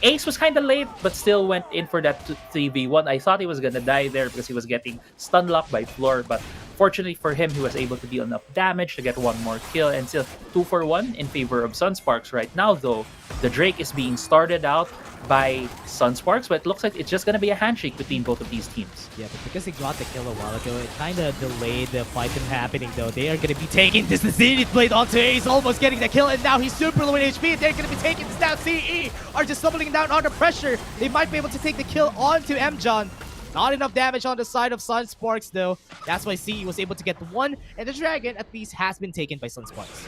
S7: Ace was kind of late, but still went in for that 3v1. I thought he was gonna die there because he was getting stun locked by Floor, but fortunately for him, he was able to deal enough damage to get one more kill, and still 2-for-1 in favor of Sunsparks right now. Though the Drake is being started out by Sunsparks, but it looks like it's just gonna be a handshake between both of these teams.
S6: Yeah, but because he got the kill a while ago, it kind of delayed the fight from happening though. They are gonna be taking this. The Zenith blade onto Ace, almost getting the kill, and now he's super low in HP, and they're gonna be taking this down. CE are just doubling down under pressure. They might be able to take the kill onto MJon. Not enough damage on the side of Sunsparks though. That's why CE was able to get the one, and the dragon at least has been taken by Sunsparks.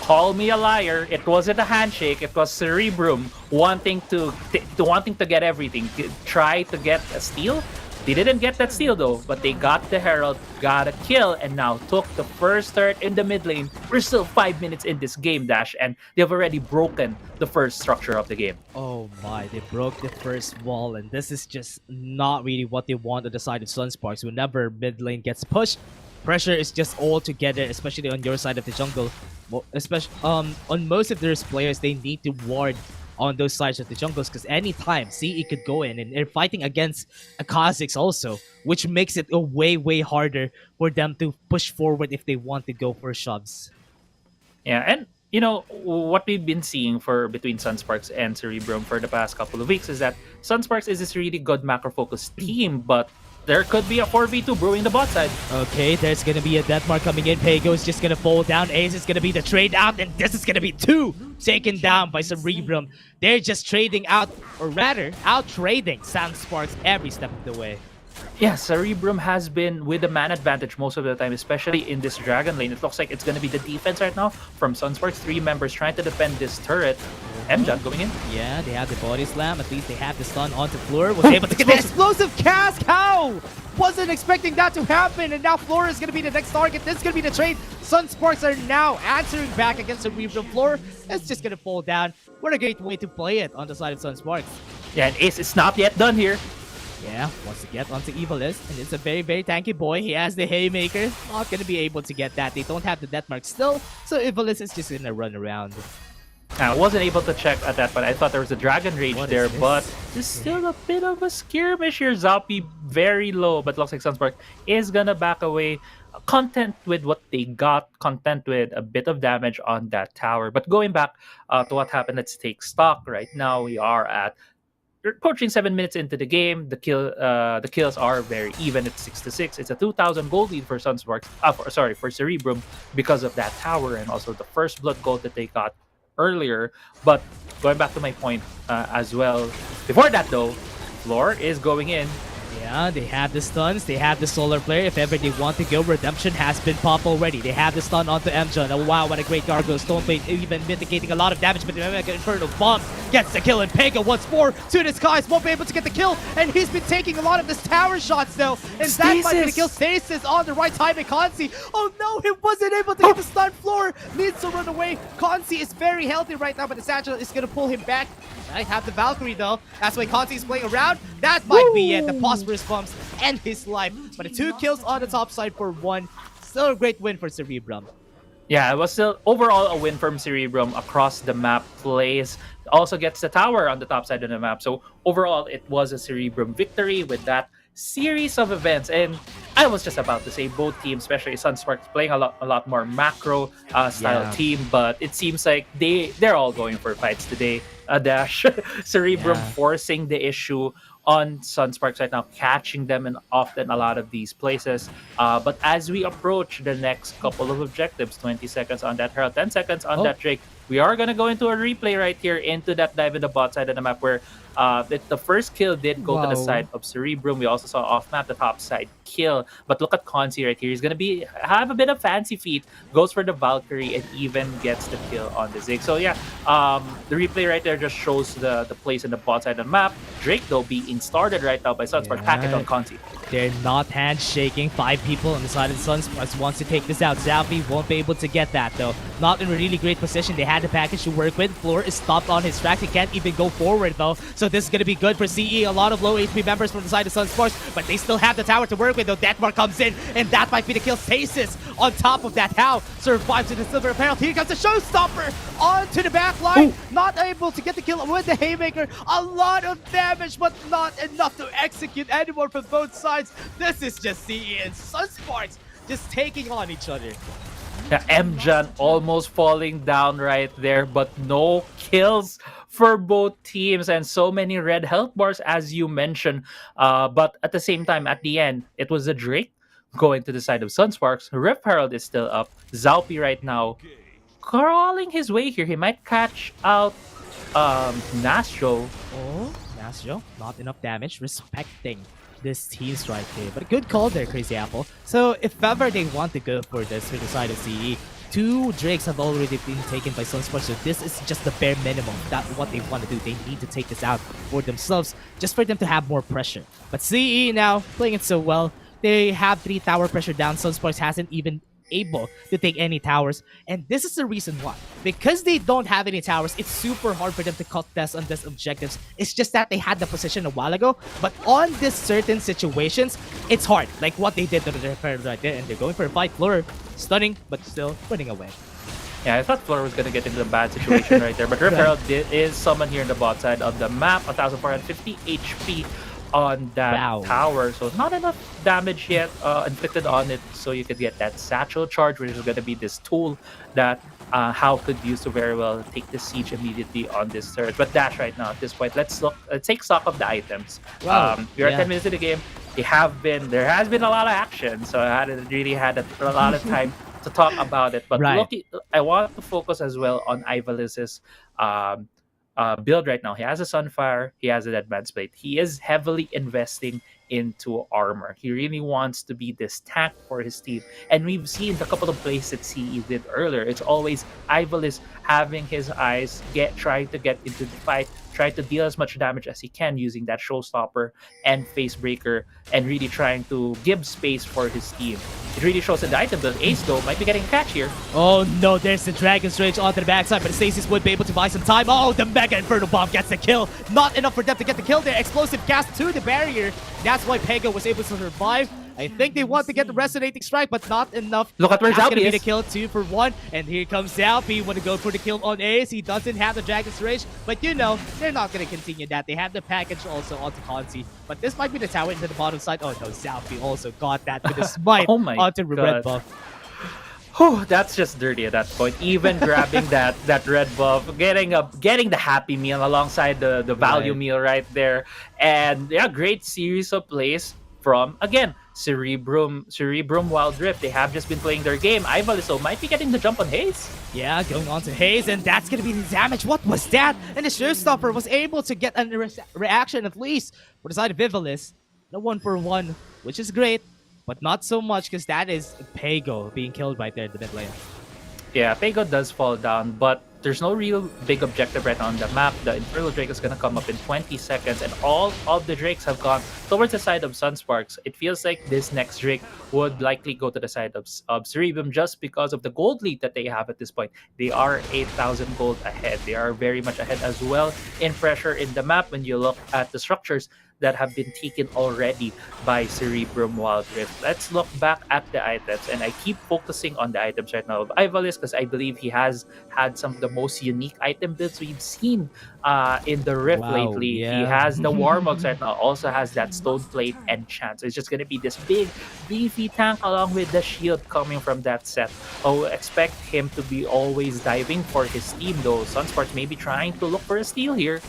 S7: Call me a liar. It wasn't a handshake. It was Cerebrum wanting to get everything. Try to get a steal. They didn't get that steal though, but they got the Herald, got a kill, and now took the first turret in the mid lane. We're still 5 minutes in this game, Dash, and they've already broken the first structure of the game.
S6: Oh my, they broke the first wall, and this is just not really what they want on the side of Sunsparks. Whenever mid lane gets pushed, pressure is just all together, especially on your side of the jungle. Well, especially on most of their players, they need to ward on those sides of the jungles, because anytime CE could go in, and they're fighting against a Kha'Zix also, which makes it a way harder for them to push forward if they want to go for shoves.
S7: Yeah, and you know what we've been seeing between Sunsparks and Cerebrum for the past couple of weeks is that Sunsparks is this really good macro focused team, but there could be a 4v2 brewing the bot side.
S6: Okay, there's gonna be a death mark coming in. Pago is just gonna fall down. Ace is gonna be the trade out, and this is gonna be 2 taken down by Cerebrum. They're just trading out, or rather, out trading Sunsparks every step of the way.
S7: Yeah, Cerebrum has been with the man advantage most of the time, especially in this dragon lane. It looks like it's going to be the defense right now from Sunsparks. 3 members trying to defend this turret. MJon going in.
S6: Yeah, they have the body slam. At least they have the stun onto Floor. Was able to get the explosive cast. How? wasn't expecting that to happen, and now Flora is going to be the next target. This is going to be the trade. Sunsparks are now answering back against the Cerebrum. Flora is just going to fall down. What a great way to play it on the side of Sunsparks.
S7: Yeah, and Ace is not yet done here.
S6: Yeah, wants to get onto Evilist, and it's a very, very tanky boy. He has the Haymaker. Not going to be able to get that. They don't have the death mark still, so Evilist is just going to run around.
S7: I wasn't able to check at that, but I thought there was a Dragon Rage there, but there's
S6: Mm-hmm.
S7: still a bit of a skirmish here. Zalpi very low, but looks like Sunspark is gonna back away. Content with what they got, content with a bit of damage on that tower. But going back to what happened, let's take stock. Right now, we are at approaching 7 minutes into the game. The kills are very even at 6-6. It's a 2,000 gold lead for Sunsparks. For Cerebrum because of that tower and also the first blood gold that they got earlier. But going back to my point as well, before that though, Floor is going in.
S6: Yeah, they have the stuns, they have the solar flare. If ever they want to go, Redemption has been popped already. They have the stun onto Emjon. Oh wow, what a great Gargoyle Stoneblade, even mitigating a lot of damage, but the Mega Inferno Bomb gets the kill, and Pega once more to the skies, won't be able to get the kill, and he's been taking a lot of this tower shots though, and that might be the kill. Stasis on the right time, and Kansi, oh no, he wasn't able to get the stun. Floor needs to run away. Kansi is very healthy right now, but the Satchel is going to pull him back. I have the Valkyrie though. That's why Kansi is playing around. That might be it. The phosphorus bumps end his life. But the 2 kills on the top side for 1. Still a great win for Cerebrum.
S7: Yeah, it was still overall a win from Cerebrum across the map. Plays also gets the tower on the top side of the map. So overall, it was a Cerebrum victory with that series of events. And I was just about to say both teams, especially Sunsparks, playing a lot more macro style team, but it seems like they're all going for fights today. Dash Cerebrum forcing the issue on Sunsparks right now, catching them in often a lot of these places. But as we approach the next couple of objectives, 20 seconds on that Herald, 10 seconds on that Drake, we are going to go into a replay right here into that dive in the bot side of the map where the first kill did go to the side of Cerebrum. We also saw off map the top side kill. But look at Consi right here. He's going to have a bit of fancy feet, goes for the Valkyrie, and even gets the kill on the Zig. So yeah, the replay right there just shows the place in the bot side of the map. Drake though being started right now by Sunsparks. Packet on Consi.
S6: They're not handshaking. 5 people on the side of the Sunsparks wants to take this out. Zalpi won't be able to get that though. Not in a really great position. They had the package to work with. Floor is stopped on his track. He can't even go forward though. So this is going to be good for CE. A lot of low HP members from the side of Sunsparks, but they still have the tower to work with though. Deathmark comes in, and that might be the kill. Stasis on top of that. How survives to the silver apparel. Here comes the showstopper onto the back line. Not able to get the kill with the Haymaker. A lot of damage, but not enough to execute anymore from both sides. This is just CE and Sunsparks just taking on each other.
S7: Yeah, Emjan almost falling down right there, but no kills for both teams and so many red health bars as you mentioned. But at the same time, at the end, it was a Drake going to the side of Sunsparks. Rift Herald is still up. Zalpi right now crawling his way here. He might catch out Nastro.
S6: Oh, Nastro, not enough damage. Respecting this team strike here, but a good call there, Crazy Apple. So if ever they want to go for this for the side of CE, 2 Drakes have already been taken by Sunsparks, so this is just the bare minimum. That's what they want to do. They need to take this out for themselves, just for them to have more pressure. But CE now, playing it so well. They have 3 tower pressure down. Sunsparks hasn't even able to take any towers, and this is the reason why. Because they don't have any towers, it's super hard for them to contest on these objectives. It's just that they had the position a while ago, but on these certain situations, it's hard. Like what they did to the Herald right there, and they're going for a fight. Fleur stunning, but still running away.
S7: Yeah, I thought Fleur was going to get into a bad situation right there, but Rift Herald is summoned here in the bot side of the map. 1,450 HP on that tower, so not enough damage yet inflicted on it, so you could get that satchel charge, which is going to be this tool that How could use to very well take the siege immediately on this surge. But Dash right now at this point, let's take stock of the items.
S6: Wow.
S7: We are 10 minutes in the game. There has been a lot of action, so I hadn't really had a lot of time to talk about it. But I want to focus as well on Ivalis's build right now. He has a Sunfire, he has an Advanced Blade. He is heavily investing into armor. He really wants to be this tank for his team. And we've seen the couple of plays that CE did earlier. It's always Ivalis having his eyes, trying to get into the fight, trying to deal as much damage as he can using that showstopper and face breaker, and really trying to give space for his team. It really shows that the item build Ace though might be getting a catch here.
S6: Oh no, there's the Dragon's Rage onto the backside, but Stasis would be able to buy some time. Oh, the Mega Inferno Bomb gets the kill. Not enough for them to get the kill there. Explosive cast to the barrier. That's why Pego was able to survive. I think they want to get the Resonating Strike, but not enough.
S7: Look at where
S6: That's
S7: Zalpi
S6: gonna be
S7: is.
S6: the kill 2 for 1. And here comes Zalpi. Want to go for the kill on Ace. He doesn't have the Dragon's Rage, but you know, they're not going to continue that. They have the package also onto Consi. But this might be the tower into the bottom side. Oh no, Zalpi also got that with a smite
S7: Oh my
S6: onto
S7: God.
S6: red buff.
S7: Whew, that's just dirty at that point. Even grabbing that red buff, getting the happy meal alongside the value
S6: Right.
S7: meal right there, and yeah, great series of plays from again Cerebrum, Wildrift. They have just been playing their game. Ivaliso might be getting the jump on Haze.
S6: Yeah, going on to Haze, and that's gonna be the damage. What was that? And the Showstopper was able to get a reaction at least for the side of Ivalis. The 1-for-1, which is great, but not so much because that is Pego being killed right there in the mid lane.
S7: Yeah, Pego does fall down, but there's no real big objective right now on the map. The Infernal Drake is going to come up in 20 seconds, and all of the Drakes have gone towards the side of Sunsparks. It feels like this next Drake would likely go to the side of Cerebrum just because of the gold lead that they have at this point. They are 8,000 gold ahead. They are very much ahead as well in pressure in the map when you look at the structures that have been taken already by Cerebrum Wildrift. Let's look back at the items, and I keep focusing on the items right now of Ivalice because I believe he has had some of the most unique item builds we've seen in the Rift lately.
S6: yeah.
S7: He has the Warmugs right now, also has that Stone Plate Enchant. So it's just going to be this big, beefy tank along with the shield coming from that set. Oh, expect him to be always diving for his team though. Sunsparks may be trying to look for a steal here.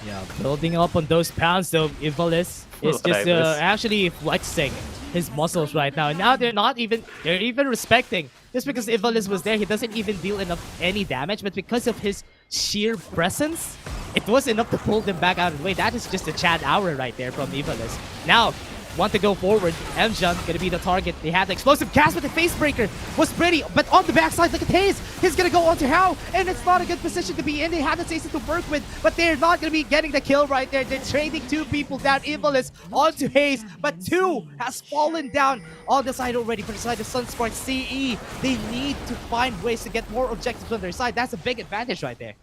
S6: Yeah, building up on those pounds though. Ivalis is just actually flexing his muscles right now. And now they're even respecting. Just because Ivalis was there, he doesn't even deal any damage, but because of his sheer presence, it was enough to pull them back out of the way. That is just a Chad hour right there from Ivalis. Now, want to go forward. Emjan gonna be the target. They had the explosive cast with the face breaker. Was pretty, but on the backside, look at Haze. He's gonna go onto How, and it's not a good position to be in. They have the Stasis to work with, but they're not gonna be getting the kill right there. They're trading 2 people down. Ivalis onto Haze, but 2 has fallen down on the side already for the side of Sunsparks CE. They need to find ways to get more objectives on their side. That's a big advantage right there.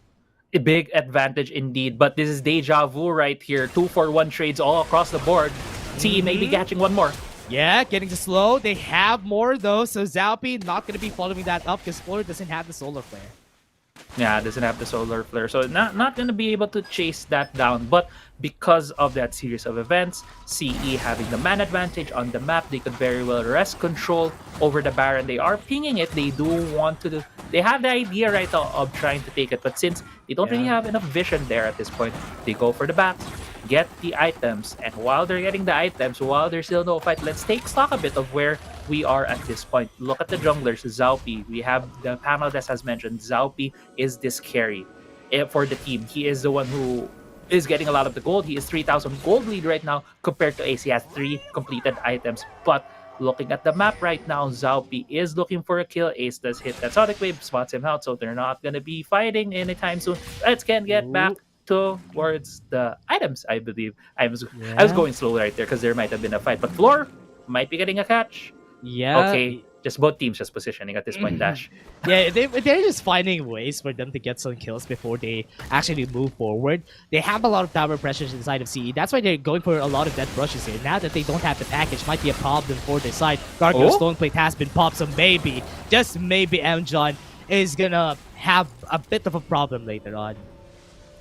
S7: A big advantage indeed, but this is deja vu right here. 2-for-1 trades all across the board. T may be catching one more.
S6: Yeah, getting to slow. They have more though, so Zalpi not going to be following that up because Flora doesn't have the Solar Flare.
S7: Yeah, doesn't have the Solar Flare, so not going to be able to chase that down. But because of that series of events, CE having the man advantage on the map, they could very well wrest control over the Baron. They are pinging it. They do want to they have the idea right now of trying to take it, but since they don't really have enough vision there at this point, they go for the bats, get the items, and while they're getting the items, while there's still no fight, let's take stock a bit of where we are at this point. Look at the junglers, Zalpi. We have the panel that has mentioned Zalpi is this carry for the team. He is the one who is getting a lot of the gold. He is 3,000 gold lead right now compared to Ace. He has 3 completed items, but looking at the map right now, Zalpi is looking for a kill. Ace does hit that Sonic Wave, spots him out, so they're not going to be fighting anytime soon. Let's get back towards the items, I believe. I was going slow right there because there might have been a fight, but Floor might be getting a catch.
S6: Yeah.
S7: Okay, just both teams just positioning at this point, Dash.
S6: Yeah, they're just finding ways for them to get some kills before they actually move forward. They have a lot of tower pressures inside of CE. That's why they're going for a lot of death brushes here. Now that they don't have the package, might be a problem for their side. Gargoyle Stone Plate has been popped, so maybe, just maybe, Emjan is gonna have a bit of a problem later on.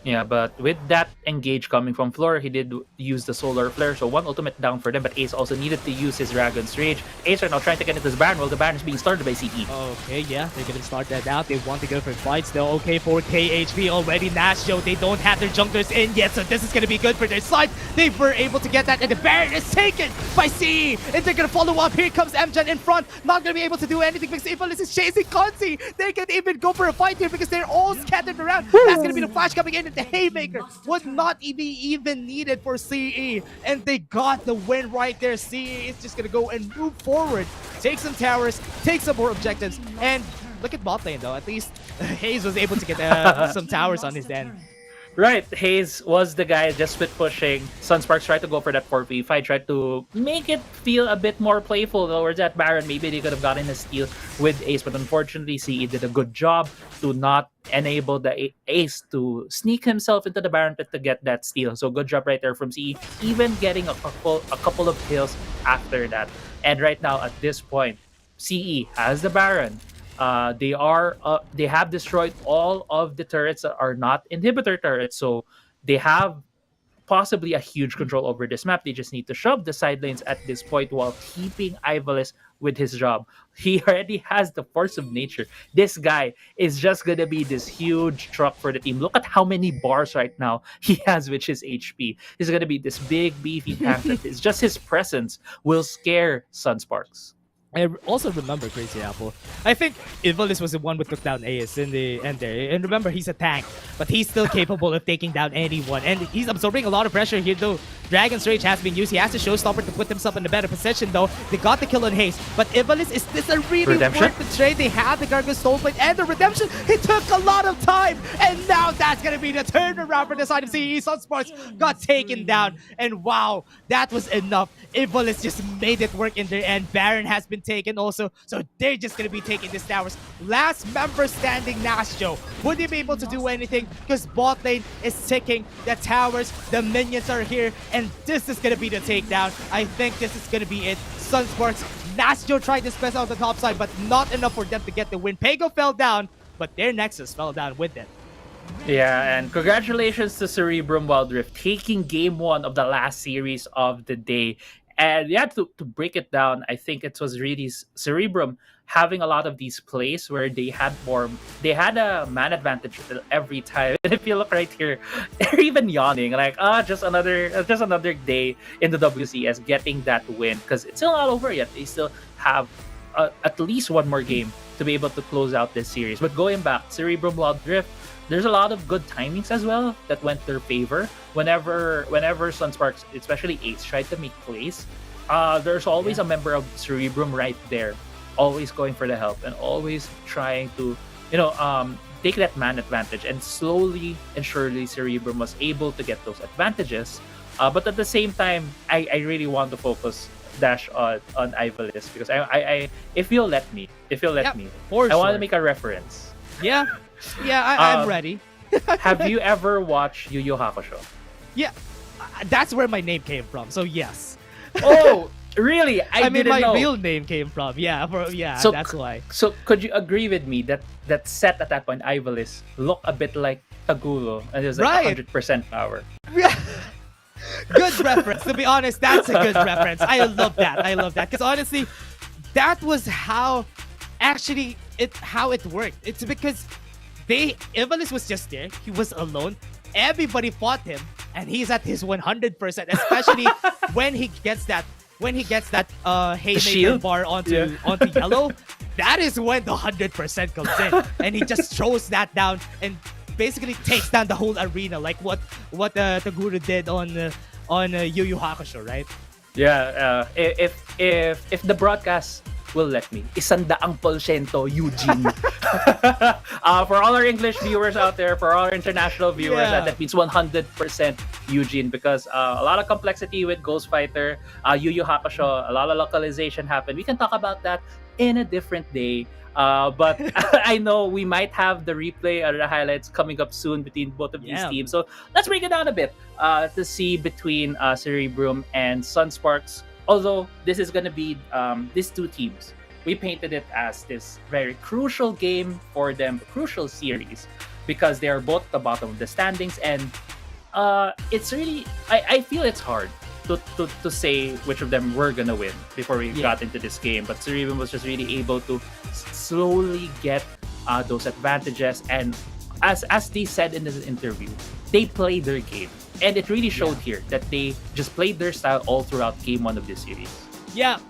S7: Yeah, but with that engage coming from Floor, he did use the Solar Flare, so 1 ultimate down for them, but Ace also needed to use his Dragon's Rage. Ace right now trying to get into this Baron, while the Baron is being started by CE.
S6: Okay, yeah, they're gonna start that out. They want to go for fights though. Okay, 4k HP already. Nashio, they don't have their junglers in yet, so this is gonna be good for their side. They were able to get that, and the Baron is taken by CE, and they're gonna follow up. Here comes Emjan in front, not gonna be able to do anything because Ivalis is chasing Consi. They can even go for a fight here because they're all scattered around. That's gonna be the flash coming in, and the Haymaker would not be even needed for CE, and they got the win right there. CE is just gonna go and move forward, take some towers, take some more objectives, and look at bot lane though. At least Hayes was able to get some towers on his end.
S7: Right, Hayes was the guy just with pushing. Sunsparks tried to go for that 4v5, tried to make it feel a bit more playful towards that Baron. Maybe they could have gotten a steal with Ace, but unfortunately, CE did a good job to not enable the Ace to sneak himself into the Baron pit to get that steal. So good job right there from CE, even getting a couple of kills after that. And right now, at this point, CE has the Baron. They have destroyed all of the turrets that are not inhibitor turrets, so they have possibly a huge control over this map. They just need to shove the side lanes at this point while keeping Ivalice with his job. He already has the force of nature. This guy is just gonna be this huge truck for the team. Look at how many bars right now he has with his HP. He's gonna be this big beefy tank. It's just his presence will scare Sunsparks.
S6: I also remember Crazy Apple. I think Ivalice was the one who took down Ace in the end there. And remember, he's a tank, but he's still capable of taking down anyone. And he's absorbing a lot of pressure here, though. Dragon's Rage has been used. He has to Showstopper to put himself in a better position, though. They got the kill on Haste. But Ivalice, is this a really worth the trade? They have the Gargoyle Soulblade and the Redemption. It took a lot of time. And now that's going to be the turnaround for the side of CE. Sunsparks got taken down. And wow, that was enough. Ivalice just made it work in there. And Baron has been taken also, so they're just gonna be taking this towers. Last member standing, Nasjo. Would he be able to do anything? Because bot lane is ticking, the towers, the minions are here, and this is gonna be the takedown. I think this is gonna be it. Sunsparks, Nasjo tried his best on the top side, but not enough for them to get the win. Pego fell down, but their Nexus fell down with it.
S7: Yeah, and congratulations to Cerebrum Wildrift taking game 1 of the last series of the day. And yeah, to break it down, I think it was really Cerebrum having a lot of these plays where they had a man advantage every time. And if you look right here, they're even yawning, like, just another day in the WCS getting that win, because it's still not over yet. They still have at least one more game to be able to close out this series. But going back, Cerebrum Wildrift, there's a lot of good timings as well that went their favor. Whenever Sunsparks, especially Ace, tried to make plays, there's always a member of Cerebrum right there, always going for the help and always trying to, take that man advantage. And slowly and surely, Cerebrum was able to get those advantages. But at the same time, I really want to focus dash on Ivalice, because I if you'll let me, I want to make a reference.
S6: Yeah. I'm ready.
S7: Have you ever watched Yu Yu Hakusho?
S6: Yeah, that's where my name came from. So yes.
S7: Oh, really? I
S6: mean,
S7: didn't
S6: my
S7: know.
S6: real name came from. So, that's why.
S7: So could you agree with me that set at that point, Ivalice, looked a bit like Tagulo, and it was like 100% power?
S6: Good reference. To be honest, that's a good reference. I love that. Because honestly, that was how it worked. It's because Ivalice was just there. He was alone. Everybody fought him, and he's at his 100%. Especially when he gets that haymaker bar onto yellow. That is when the 100% comes in, and he just throws that down and basically takes down the whole arena, like what the Guru did on Yu Yu Hakusho, right?
S7: Yeah. If the broadcast will let me, 100% Eugene. For all our English viewers out there, for all our international viewers, that means 100% Eugene, because a lot of complexity with Ghost Fighter, Yu Yu Hakusho, a lot of localization happened. We can talk about that in a different day. But I know we might have the replay or the highlights coming up soon between both of these teams. So let's break it down a bit to see between Cerebrum and Sunsparks. Although this is going to be these two teams, we painted it as this very crucial game for them, crucial series, because they are both at the bottom of the standings. And it's really, I feel it's hard to say which of them we're going to win before we got into this game. But Cerebrum was just really able to slowly get those advantages. And as they said in this interview, they played their game. And it really showed here that they just played their style all throughout game 1 of this series.
S6: Yeah,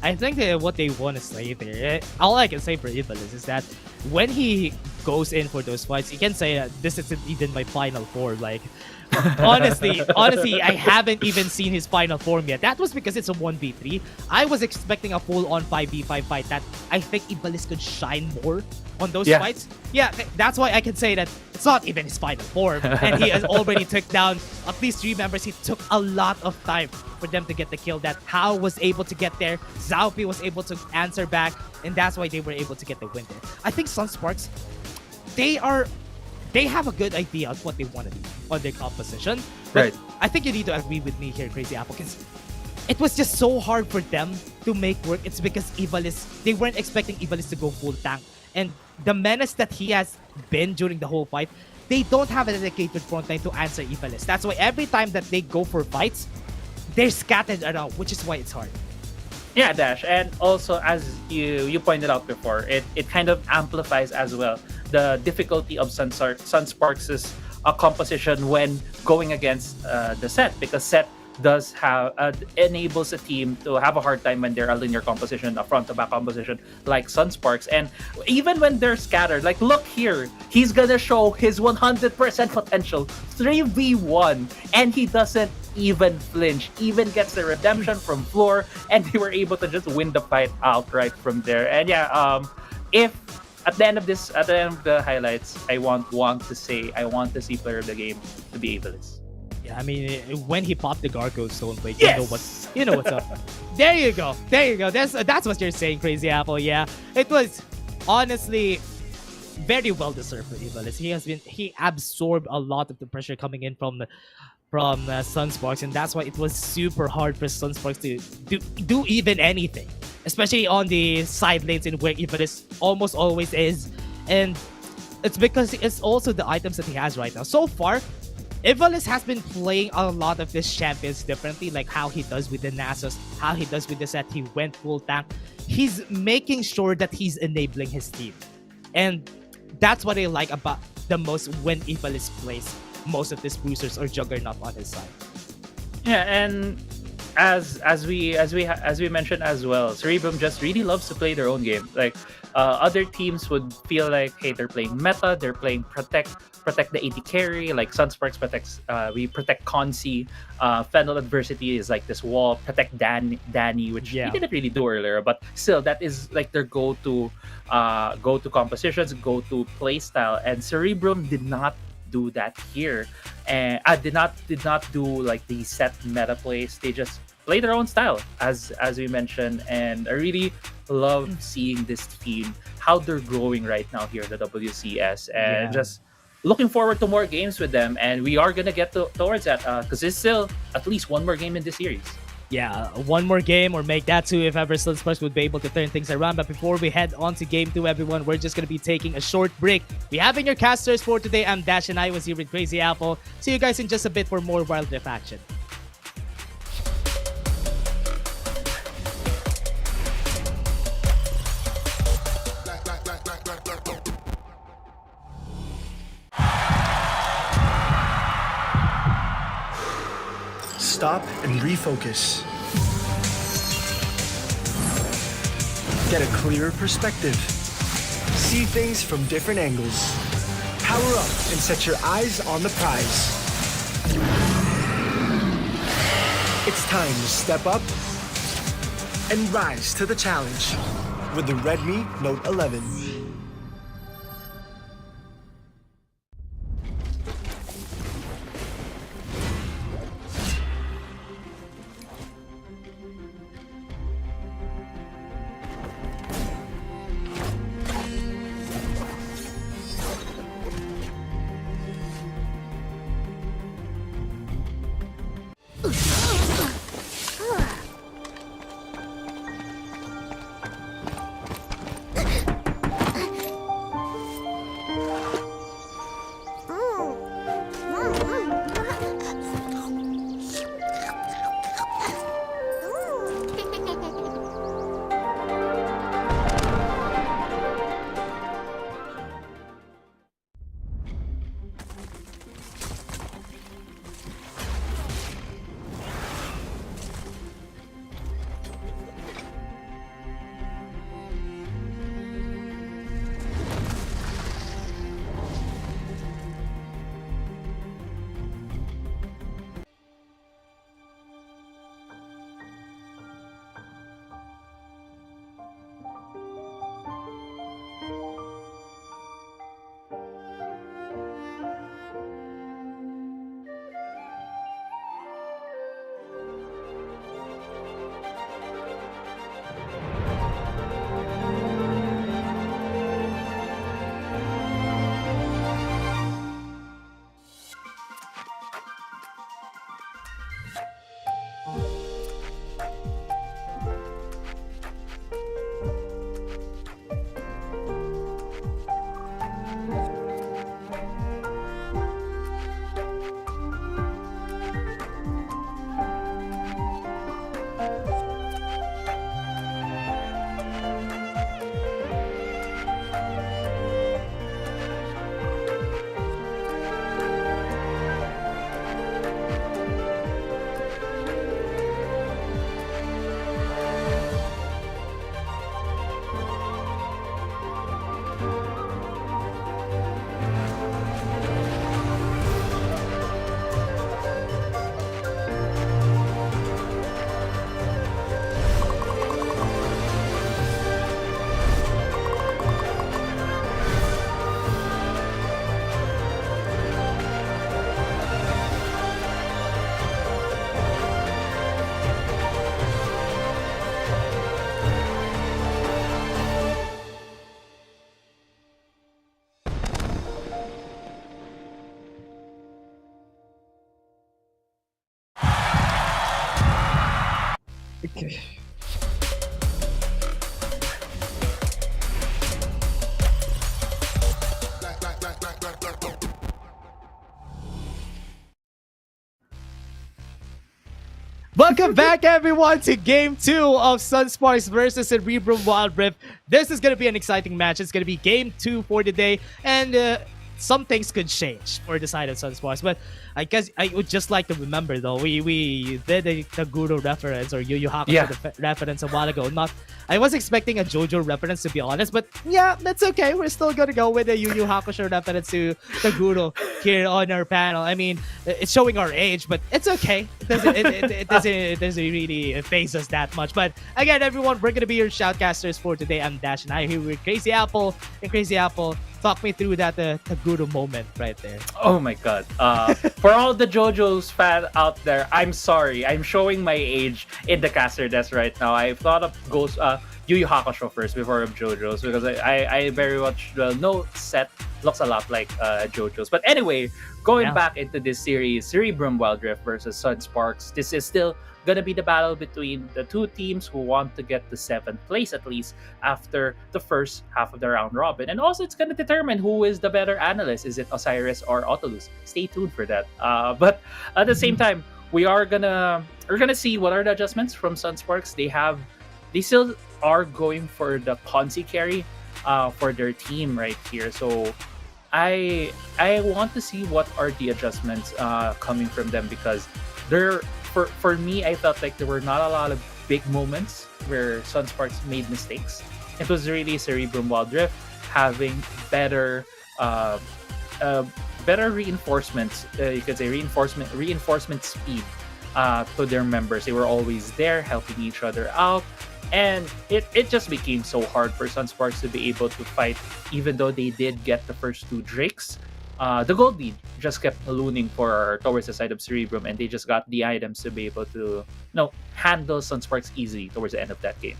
S6: I think that what they want to say there, all I can say for Ivalice is that when he goes in for those fights. You can say this isn't even my final form. Like, honestly, I haven't even seen his final form yet. That was because it's a 1v3. I was expecting a full-on 5v5 fight that I think Ivalice could shine more on those fights. Yeah, that's why I can say that it's not even his final form. And he has already took down at least 3 members. He took a lot of time for them to get the kill. That Hao was able to get there. Zaupi was able to answer back. And that's why they were able to get the win there. I think Sunsparks, they have a good idea of what they want to do on their composition. But I think you need to agree with me here, Crazy Apple, because it was just so hard for them to make work. It's because Ivalice, they weren't expecting Ivalice to go full tank. And the menace that he has been during the whole fight, they don't have a dedicated frontline to answer Ivalice. That's why every time that they go for fights, they're scattered around, which is why it's hard.
S7: Yeah, Dash, and also as you pointed out before, it kind of amplifies as well the difficulty of Sunsparks' composition when going against the set, because set does have enables a team to have a hard time when they're a linear composition, a front to back composition like Sunsparks. And even when they're scattered, like look here, he's gonna show his 100% potential 3v1 and he doesn't even flinch, even gets the redemption from floor, and they were able to just win the fight outright from there. And yeah, if at the end of the highlights, I want to see player of the game to be Ivalice.
S6: Yeah, I mean, when he popped the Gargoyle Stone Blade, you know what's up. There you go. That's what you're saying, Crazy Apple. Yeah, it was honestly very well deserved for Ivalice. He absorbed a lot of the pressure coming in from Sunsparks, and that's why it was super hard for Sunsparks to do even anything, especially on the side lanes in where Ivalice almost always is. And it's because it's also the items that he has right now. So far, Ivalice has been playing a lot of these champions differently, like how he does with the Nasus, how he does with the set. He went full tank. He's making sure that he's enabling his team. And that's what I like about the most when Ivalice plays most of these boosters or Juggernaut on his side.
S7: Yeah, and as we mentioned as well, Cerebrum just really loves to play their own game. Like other teams would feel like, hey, they're playing meta, they're playing protect the AD carry, like Sunsparks protects, we protect Consi. Fennel Adversity is like this wall, protect Danny, which he didn't really do earlier, but still that is like their go-to compositions, go-to play style. And Cerebrum did not do that here, and did not do like the set meta plays. They just play their own style, as we mentioned. And I really love seeing this team, how they're growing right now here in the WCS, and just looking forward to more games with them. And we are gonna get towards that because there's still at least one more game in this series.
S6: Yeah, one more game, or make that 2 if ever Sunsparks would be able to turn things around. But before we head on to game 2, everyone, we're just going to be taking a short break. We have been your casters for today. I'm Dash, and I was here with Crazy Apple. See you guys in just a bit for more Wildrift action.
S2: Stop and refocus. Get a clearer perspective. See things from different angles. Power up and set your eyes on the prize. It's time to step up and rise to the challenge with the Redmi Note 11.
S6: Welcome back, everyone, to Game 2 of Sunsparks versus Cerebrum Wildrift. This is going to be an exciting match. It's going to be Game 2 for the day, and some things could change for the side of Sunsparks. But I guess I would just like to remember, though, we did a Taguro reference or Yu Yu Hakusho reference a while ago. I was expecting a JoJo reference, to be honest, but yeah, that's okay. We're still going to go with a Yu Yu Hakusho reference to Taguro here on our panel. I mean, it's showing our age, but it's okay. It doesn't really phase us that much. But again, everyone, we're going to be your shoutcasters for today. I'm Dash, and I'm here with Crazy Apple. And Crazy Apple, talk me through that Taguro moment right there.
S7: Oh my god. For all the JoJo's fan out there, I'm sorry. I'm showing my age in the caster desk right now. I thought of Yu Yu Hakusho first before of JoJo's because I very much know set looks a lot like JoJo's. But anyway, going back into this series, Cerebrum Wildrift versus Sunsparks. This is still gonna be the battle between the two teams who want to get the 7th place at least after the first half of the round robin. And also it's gonna determine who is the better analyst. Is it Osiris or Autolus? Stay tuned for that. But at the same time, we're gonna see what are the adjustments from Sunsparks. They still are going for the Ponzi carry for their team right here. So I want to see what are the adjustments coming from them, because for me, I felt like there were not a lot of big moments where Sunsparks made mistakes. It was really Cerebrum Wildrift having better reinforcements. You could say reinforcement speed to their members. They were always there helping each other out. And it just became so hard for Sunsparks to be able to fight, even though they did get the first 2 Drakes. The gold lead just kept ballooning towards the side of Cerebrum, and they just got the items to be able to handle Sunsparks easily towards the end of that game.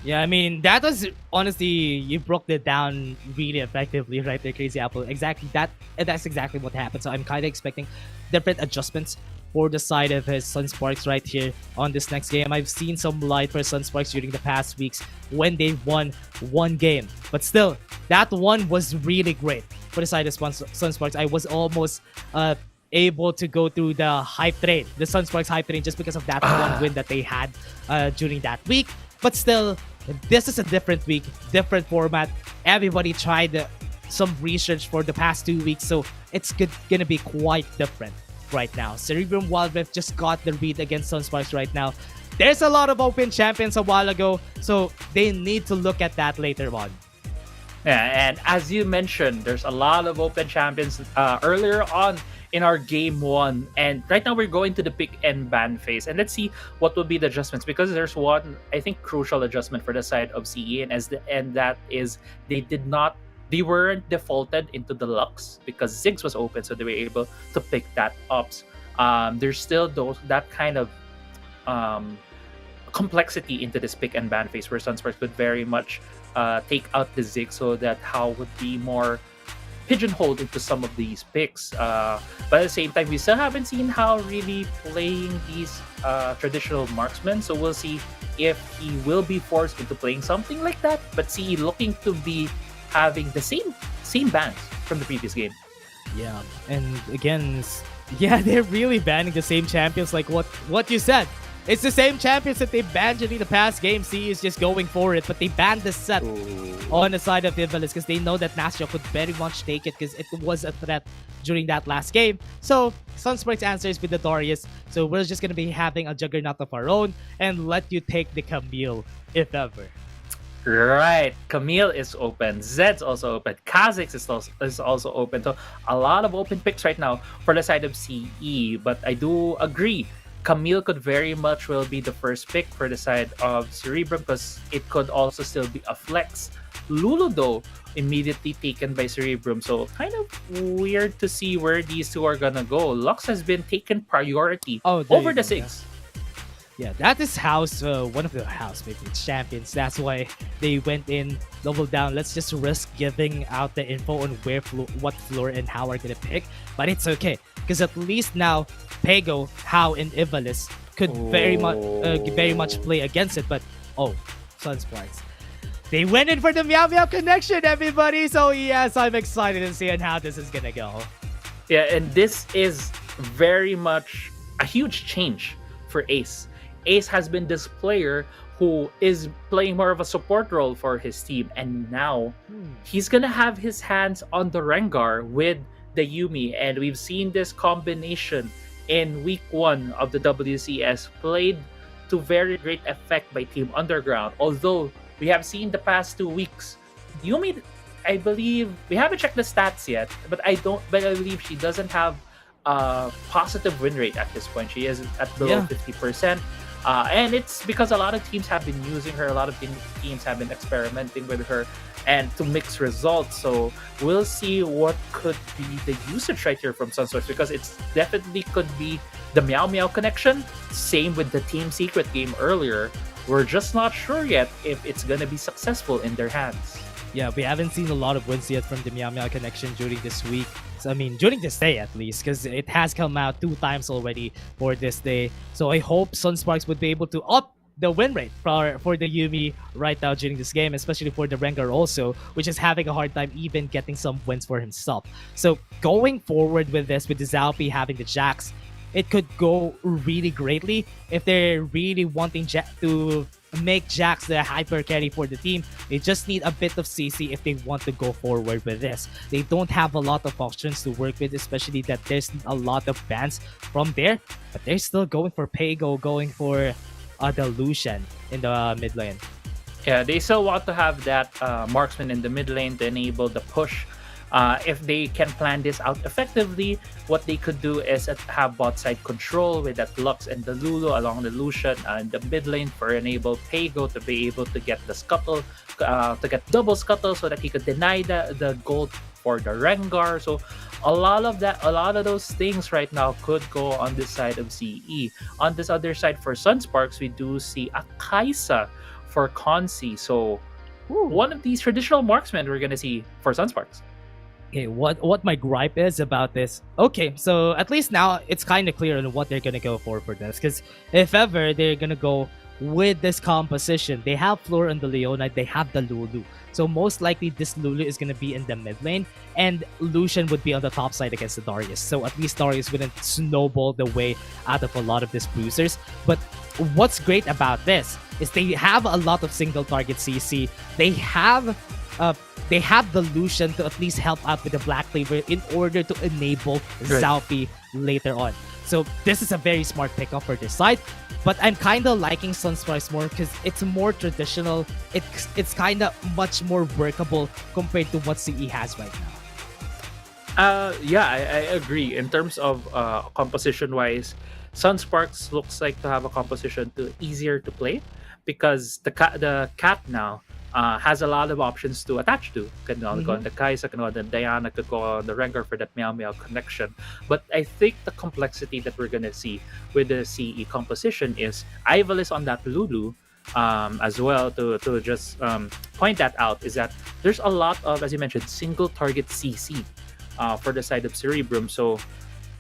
S6: Yeah, I mean, that was honestly, you broke it down really effectively right there, Crazy Apple. Exactly that's exactly what happened. So I'm kind of expecting different adjustments for the side of his Sunsparks right here on this next game. I've seen some light for Sunsparks during the past weeks when they won 1 game. But still, that one was really great for the side of Sunsparks. I was almost able to go through the hype train, the Sunsparks hype train, just because of that one win that they had during that week. But still, this is a different week, different format. Everybody tried some research for the past 2 weeks, so it's gonna be quite different right now. Cerebrum Wildrift just got the read against Sunsparks right now. There's a lot of open champions a while ago, so they need to look at that later on.
S7: Yeah, and as you mentioned, there's a lot of open champions earlier on in our game 1, and right now we're going to the pick and ban phase, and let's see what will be the adjustments, because there's one, I think, crucial adjustment for the side of CE, and that is they weren't defaulted into the Lux because Ziggs was open, so they were able to pick that up. There's still that kind of complexity into this pick and ban phase where Sunsparks could very much take out the Ziggs, so that How would be more pigeonholed into some of these picks. But at the same time, we still haven't seen How really playing these traditional marksmen, so we'll see if he will be forced into playing something like that. But CE looking to be having the same bans from the previous game.
S6: Yeah, and again, they're really banning the same champions, like what you said. It's the same champions that they banned during the past game. CE is just going for it, but they banned the set on the side of Ivalice because they know that Nastya could very much take it because it was a threat during that last game. So Sunsparks answers with the Darius. So we're just going to be having a Juggernaut of our own and let you take the Camille, if ever.
S7: Right, Camille is open, Zed's also open, Kha'Zix is also open. So a lot of open picks right now for the side of CE. But I do agree, Camille could very much well be the first pick for the side of Cerebrum because it could also still be a flex. Lulu, though, immediately taken by Cerebrum. So kind of weird to see where these two are gonna go. Lux has been taken priority over the Ziggs.
S6: Yeah, that is House, one of the House favorites champions. That's why they went in, double down. Let's just risk giving out the info on what floor and how are gonna pick. But it's okay, because at least now Pego, How, and Ivalice could very much play against it. But Sunsparks. They went in for the Meow Meow connection, everybody. So yes, I'm excited to see how this is gonna go.
S7: Yeah, and this is very much a huge change for Ace. Ace has been this player who is playing more of a support role for his team, and now he's gonna have his hands on the Rengar with the Yuumi, and we've seen this combination in week 1 of the WCS played to very great effect by Team Underground. Although we have seen the past 2 weeks, Yuumi, I believe we haven't checked the stats yet, but I believe she doesn't have a positive win rate at this point. She is at below 50%. And it's because a lot of teams have been using her, a lot of teams have been experimenting with her and to mix results. So we'll see what could be the usage right here from Sunsparks, because it's definitely could be the Meow Meow connection. Same with the Team Secret game earlier. We're just not sure yet if it's going to be successful in their hands.
S6: Yeah, we haven't seen a lot of wins yet from the Meow Meow connection during this week. So, I mean, during this day at least, because it has come out 2 times already for this day. So I hope Sunsparks would be able to up the win rate for the Yuumi right now during this game, especially for the Rengar also, which is having a hard time even getting some wins for himself. So going forward with this, with the Zalpi having the Jax, it could go really greatly if they're really wanting to make Jax the hyper carry for the team. They just need a bit of CC if they want to go forward with this. They don't have a lot of options to work with, especially that there's a lot of bans from there, but they're still going for Pago, going for the Lucian in the mid lane.
S7: Yeah, they still want to have that marksman in the mid lane to enable the push. If they can plan this out effectively, what they could do is have bot side control with that Lux and the Lulu along the Lucian and the mid lane for enable Pago to be able to get the scuttle, to get double scuttle so that he could deny the gold for the Rengar. So a lot of those things right now could go on this side of CE. On this other side for Sunsparks, we do see a Kaisa for Consi. So one of these traditional marksmen we're gonna see for Sunsparks.
S6: Okay, what my gripe is about this. Okay, so at least now it's kind of clear on what they're gonna go for this. Because if ever they're gonna go with this composition, they have Floor on the Leonite, they have the Lulu. So most likely this Lulu is gonna be in the mid lane, and Lucian would be on the top side against the Darius. So at least Darius wouldn't snowball the way out of a lot of these bruisers. But what's great about this is they have a lot of single target CC. They have the Lucian to at least help out with the Black Cleaver in order to enable Zalpi later on. So this is a very smart pickup for this side, but I'm kind of liking Sunsparks more because it's more traditional. It's kind of much more workable compared to what CE has right now.
S7: Yeah, I agree. In terms of composition-wise, Sunsparks looks like to have a composition easier to play because the cat now has a lot of options to attach to. Can go on the Kaisa, can go on the Diana, could go on the Rengar for that Meow Meow connection. But I think the complexity that we're gonna see with the CE composition is Ivalice on that Lulu. As well, to just point that out, is that there's a lot of, as you mentioned, single target CC for the side of Cerebrum. So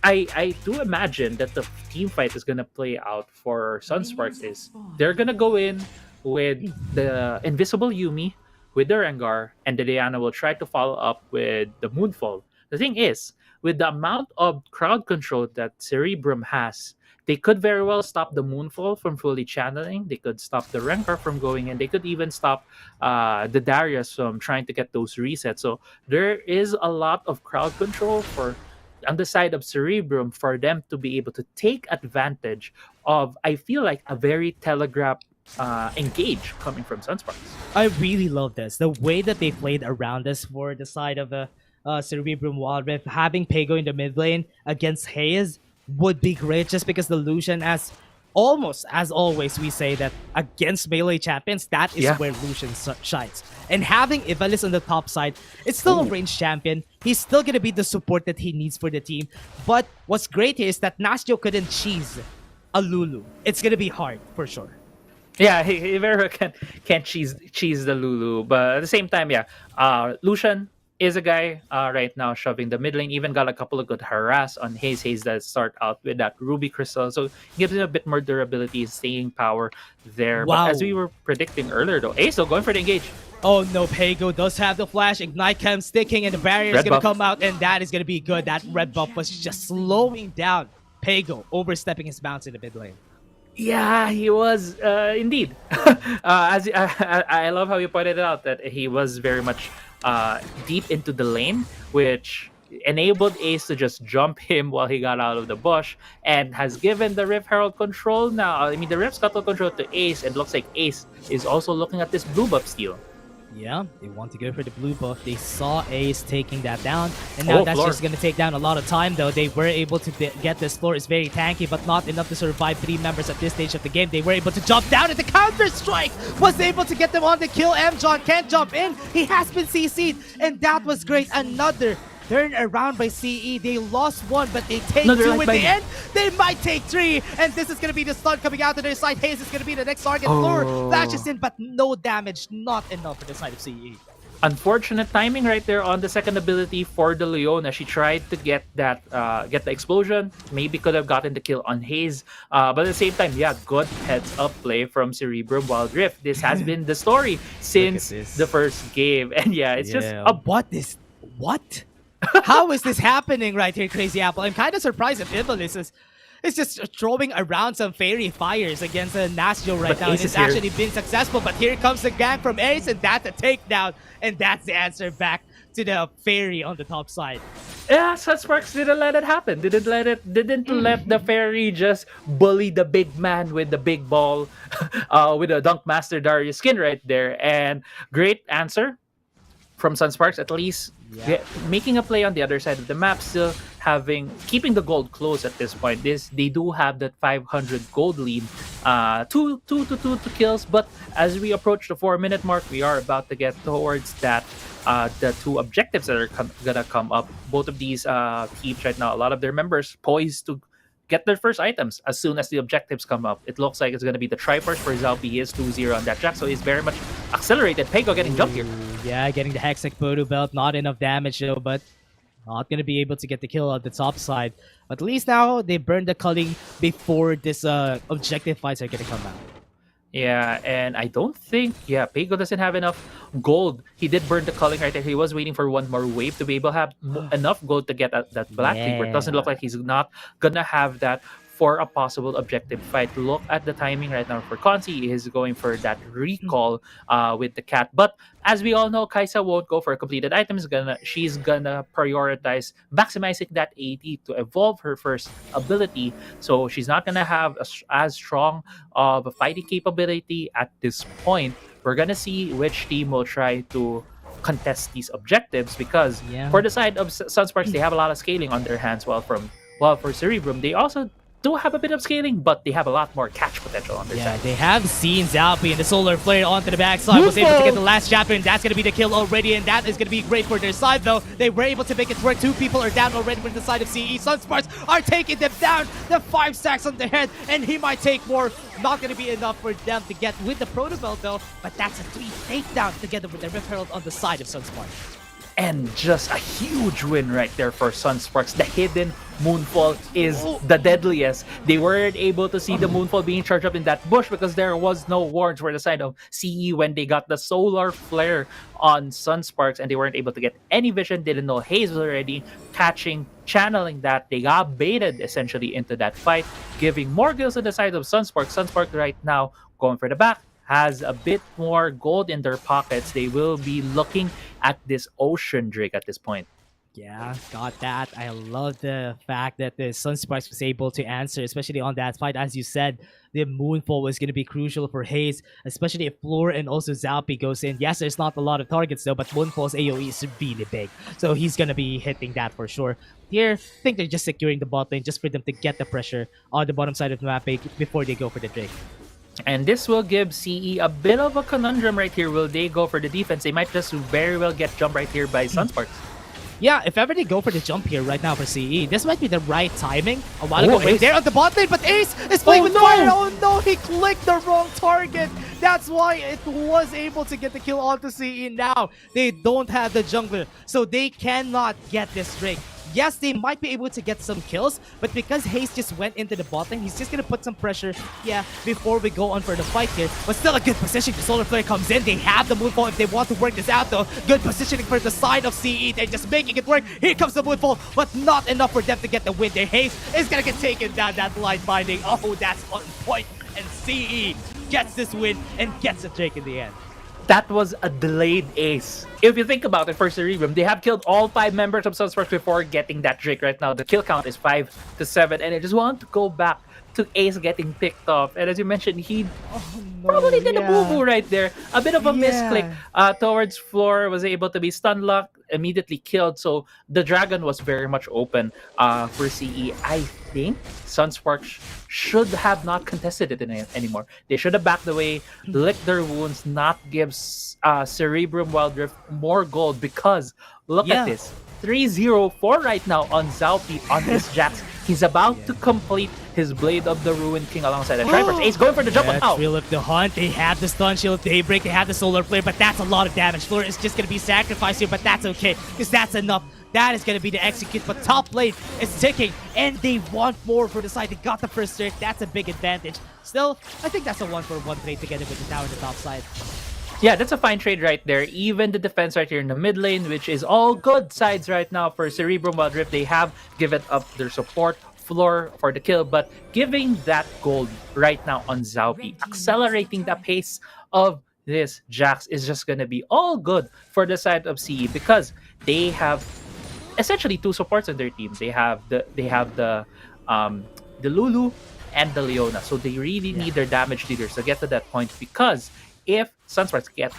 S7: I do imagine that the team fight is gonna play out for Sunsparks is they're gonna go in with the invisible Yuumi, with the Rengar, and the Diana will try to follow up with the Moonfall. The thing is, with the amount of crowd control that Cerebrum has, they could very well stop the Moonfall from fully channeling. They could stop the Rengar from going in. They could even stop the Darius from trying to get those resets. So there is a lot of crowd control on the side of Cerebrum for them to be able to take advantage of, I feel like, a very telegraphed engage coming from Sunsparks.
S6: I really love this. The way that they played around this for the side of Cerebrum Wildrift, having Pago in the mid lane against Hayes would be great just because the Lucian, as always, we say that against melee champions, that is where Lucian shines. And having Ivalice on the top side, it's still a ranged champion. He's still going to be the support that he needs for the team. But what's great here is that Nastio couldn't cheese a Lulu. It's going to be hard, for sure.
S7: Yeah, he very well can't cheese the Lulu, but at the same time, Lucian is a guy right now shoving the mid lane. Even got a couple of good harass on Haze. Haze does start out with that Ruby Crystal, so gives him a bit more durability, staying power there.
S6: Wow.
S7: But as we were predicting earlier, though, Ace still going for the engage.
S6: Oh no, Pago does have the flash. Ignite Chem sticking, and the barrier is
S7: Red
S6: going to
S7: buff.
S6: come out, and that is going to be good. That red buff was just slowing down Pago, overstepping his bounce in the mid lane.
S7: Yeah, he was indeed. As I love how you pointed out that he was very much deep into the lane, which enabled Ace to just jump him while he got out of the bush, and has given the Rift Herald control now. I mean, the Rift Scuttle control to Ace, and looks like Ace is also looking at this blue buff steal.
S6: Yeah, they want to go for the blue buff. They saw Ace taking that down, and now that's
S7: floor.
S6: just going to take down a lot of time, though. They were able to get this floor. It's very tanky, but not enough to survive 3 members at this stage of the game. They were able to jump down, and the counter-strike was able to get them on the kill. M-John can't jump in. He has been CC'd, and that was great. Another turn around by CE. They lost 1, but they take 2 in the end. They might take 3, and this is going to be the stun coming out to their side. Haze is going to be the next target. Floor flashes in, but no damage. Not enough for the side of CE.
S7: Unfortunate timing right there on the second ability for the Leona. She tried to get that get the explosion. Maybe could have gotten the kill on Haze. But at the same time, yeah, good heads up play from Cerebrum Wildrift. This has been the story since the first game. And yeah, it's just
S6: what? How is this happening right here, Crazy Apple? I'm kind of surprised if Iblis is just throwing around some fairy fires against Nasio right now. And it's actually been successful, but here comes the gang from Ace, and that's a takedown. And that's the answer back to the fairy on the top side.
S7: Yeah, Sunsparks didn't let it happen. Didn't let the fairy just bully the big man with the big ball with a Dunk Master Darius skin right there. And great answer from Sunsparks, at least making a play on the other side of the map, still keeping the gold close at this point. They do have that 500 gold lead, 2 kills. But as we approach the 4-minute mark, we are about to get towards that the 2 objectives that are gonna come up. Both of these teams right now, a lot of their members poised to get their first items as soon as the objectives come up. It looks like it's going to be the Triforce for Zalpi. He is 2-0 on that track, so he's very much accelerated. Pego getting jumped here.
S6: Yeah, getting the Hextech Photo Belt. Not enough damage though, but not going to be able to get the kill on the top side. But at least now they burned the culling before this objective fights are going to come out.
S7: Yeah, and I don't think, Pego doesn't have enough gold. He did burn the culling right there. He was waiting for one more wave to be able to have enough gold to get that Black Reaper. It doesn't look like he's not gonna have that for a possible objective fight. Look at the timing right now for Consi. He is going for that recall with the cat. But as we all know, Kaisa won't go for a completed item. She's gonna prioritize maximizing that AD to evolve her first ability. So she's not gonna have as strong of a fighting capability at this point. We're gonna see which team will try to contest these objectives, because for the side of Sunsparks, they have a lot of scaling on their hands, while for Cerebrum, they also do have a bit of scaling, but they have a lot more catch potential on their side.
S6: They have seen Zalpi and the Solar Flare onto the backside. Was able to get the last chapter, and that's going to be the kill already, and that is going to be great for their side, though. They were able to make it work. 2 people are down already with the side of CE. Sunsparks are taking them down. The 5 stacks on the head, and he might take more. Not going to be enough for them to get with the Protobell, though, but that's a 3 takedown together with the Rift Herald on the side of Sunsparks.
S7: And just a huge win right there for Sunsparks. The hidden Moonfall is the deadliest. They weren't able to see the Moonfall being charged up in that bush because there was no wards for the side of CE when they got the Solar Flare on Sunsparks, and they weren't able to get any vision. Didn't know Haze was already channeling that. They got baited essentially into that fight, giving more kills on the side of Sunsparks. Sunsparks right now going for the back, has a bit more gold in their pockets. They will be looking at this Ocean Drake at this point.
S6: Yeah, got that. I love the fact that the Sunsparks was able to answer, especially on that fight. As you said, the Moonfall was going to be crucial for Haze, especially if Floor and also Zalpi goes in. Yes, there's not a lot of targets though, but Moonfall's AoE is really big, so he's going to be hitting that for sure. Here, I think they're just securing the bot lane just for them to get the pressure on the bottom side of the map before they go for the Drake.
S7: And this will give CE a bit of a conundrum right here. Will they go for the defense? They might just very well get jumped right here by Sunsparks.
S6: Yeah, if ever they go for the jump here right now for CE, this might be the right timing. A while ago, right there on the bot lane, but Ace is playing with fire. Oh no, he clicked the wrong target. That's why it was able to get the kill onto CE. Now they don't have the jungler, so they cannot get this Drake. Yes, they might be able to get some kills, but because Hayes just went into the bot lane, he's just gonna put some pressure, before we go on for the fight here. But still a good position. The Solar Flare comes in. They have the Moonfall if they want to work this out, though. Good positioning for the side of CE. They're just making it work. Here comes the Moonfall, but not enough for them to get the win there. Hayes is gonna get taken down. That line binding. Oh, that's on point. And CE gets this win and gets a Drake in the end.
S7: That was a delayed ace. If you think about it, for Cerebrum, they have killed all 5 members of Sunsparks before getting that Drake right now. The kill count is 5 to 7, and I just want to go back to Ace getting picked off. And as you mentioned, he probably did a boo-boo right there. A bit of a misclick towards floor, was able to be stun locked, immediately killed. So the Dragon was very much open for CE. I think Sunsparks should have not contested it anymore. They should have backed away, licked their wounds, not give Cerebrum Wildrift more gold, because look at this. 3-0-4 right now on Zaupi on this Jax. He's about to complete his Blade of the Ruined King alongside the Triforce. Ace going for the jump on out.
S6: Real of the hunt. They have the stun shield, Daybreak, they have the solar flare, but that's a lot of damage. Floor is just gonna be sacrificed here, but that's okay, because that's enough. That is gonna be the execute, but top lane is ticking, and they want more for the side. They got the first turret. That's a big advantage. Still, I think that's a 1-for-1 trade together with the tower on the top side.
S7: Yeah, that's a fine trade right there. Even the defense right here in the mid lane, which is all good sides right now for Cerebrum Wildrift. They have given up their support floor for the kill, but giving that gold right now on Zaupi, accelerating the pace of this Jax is just going to be all good for the side of CE, because they have essentially 2 supports on their team. They have the Lulu and the Leona, so they really need their damage leaders to get to that point, because if Sunsparks get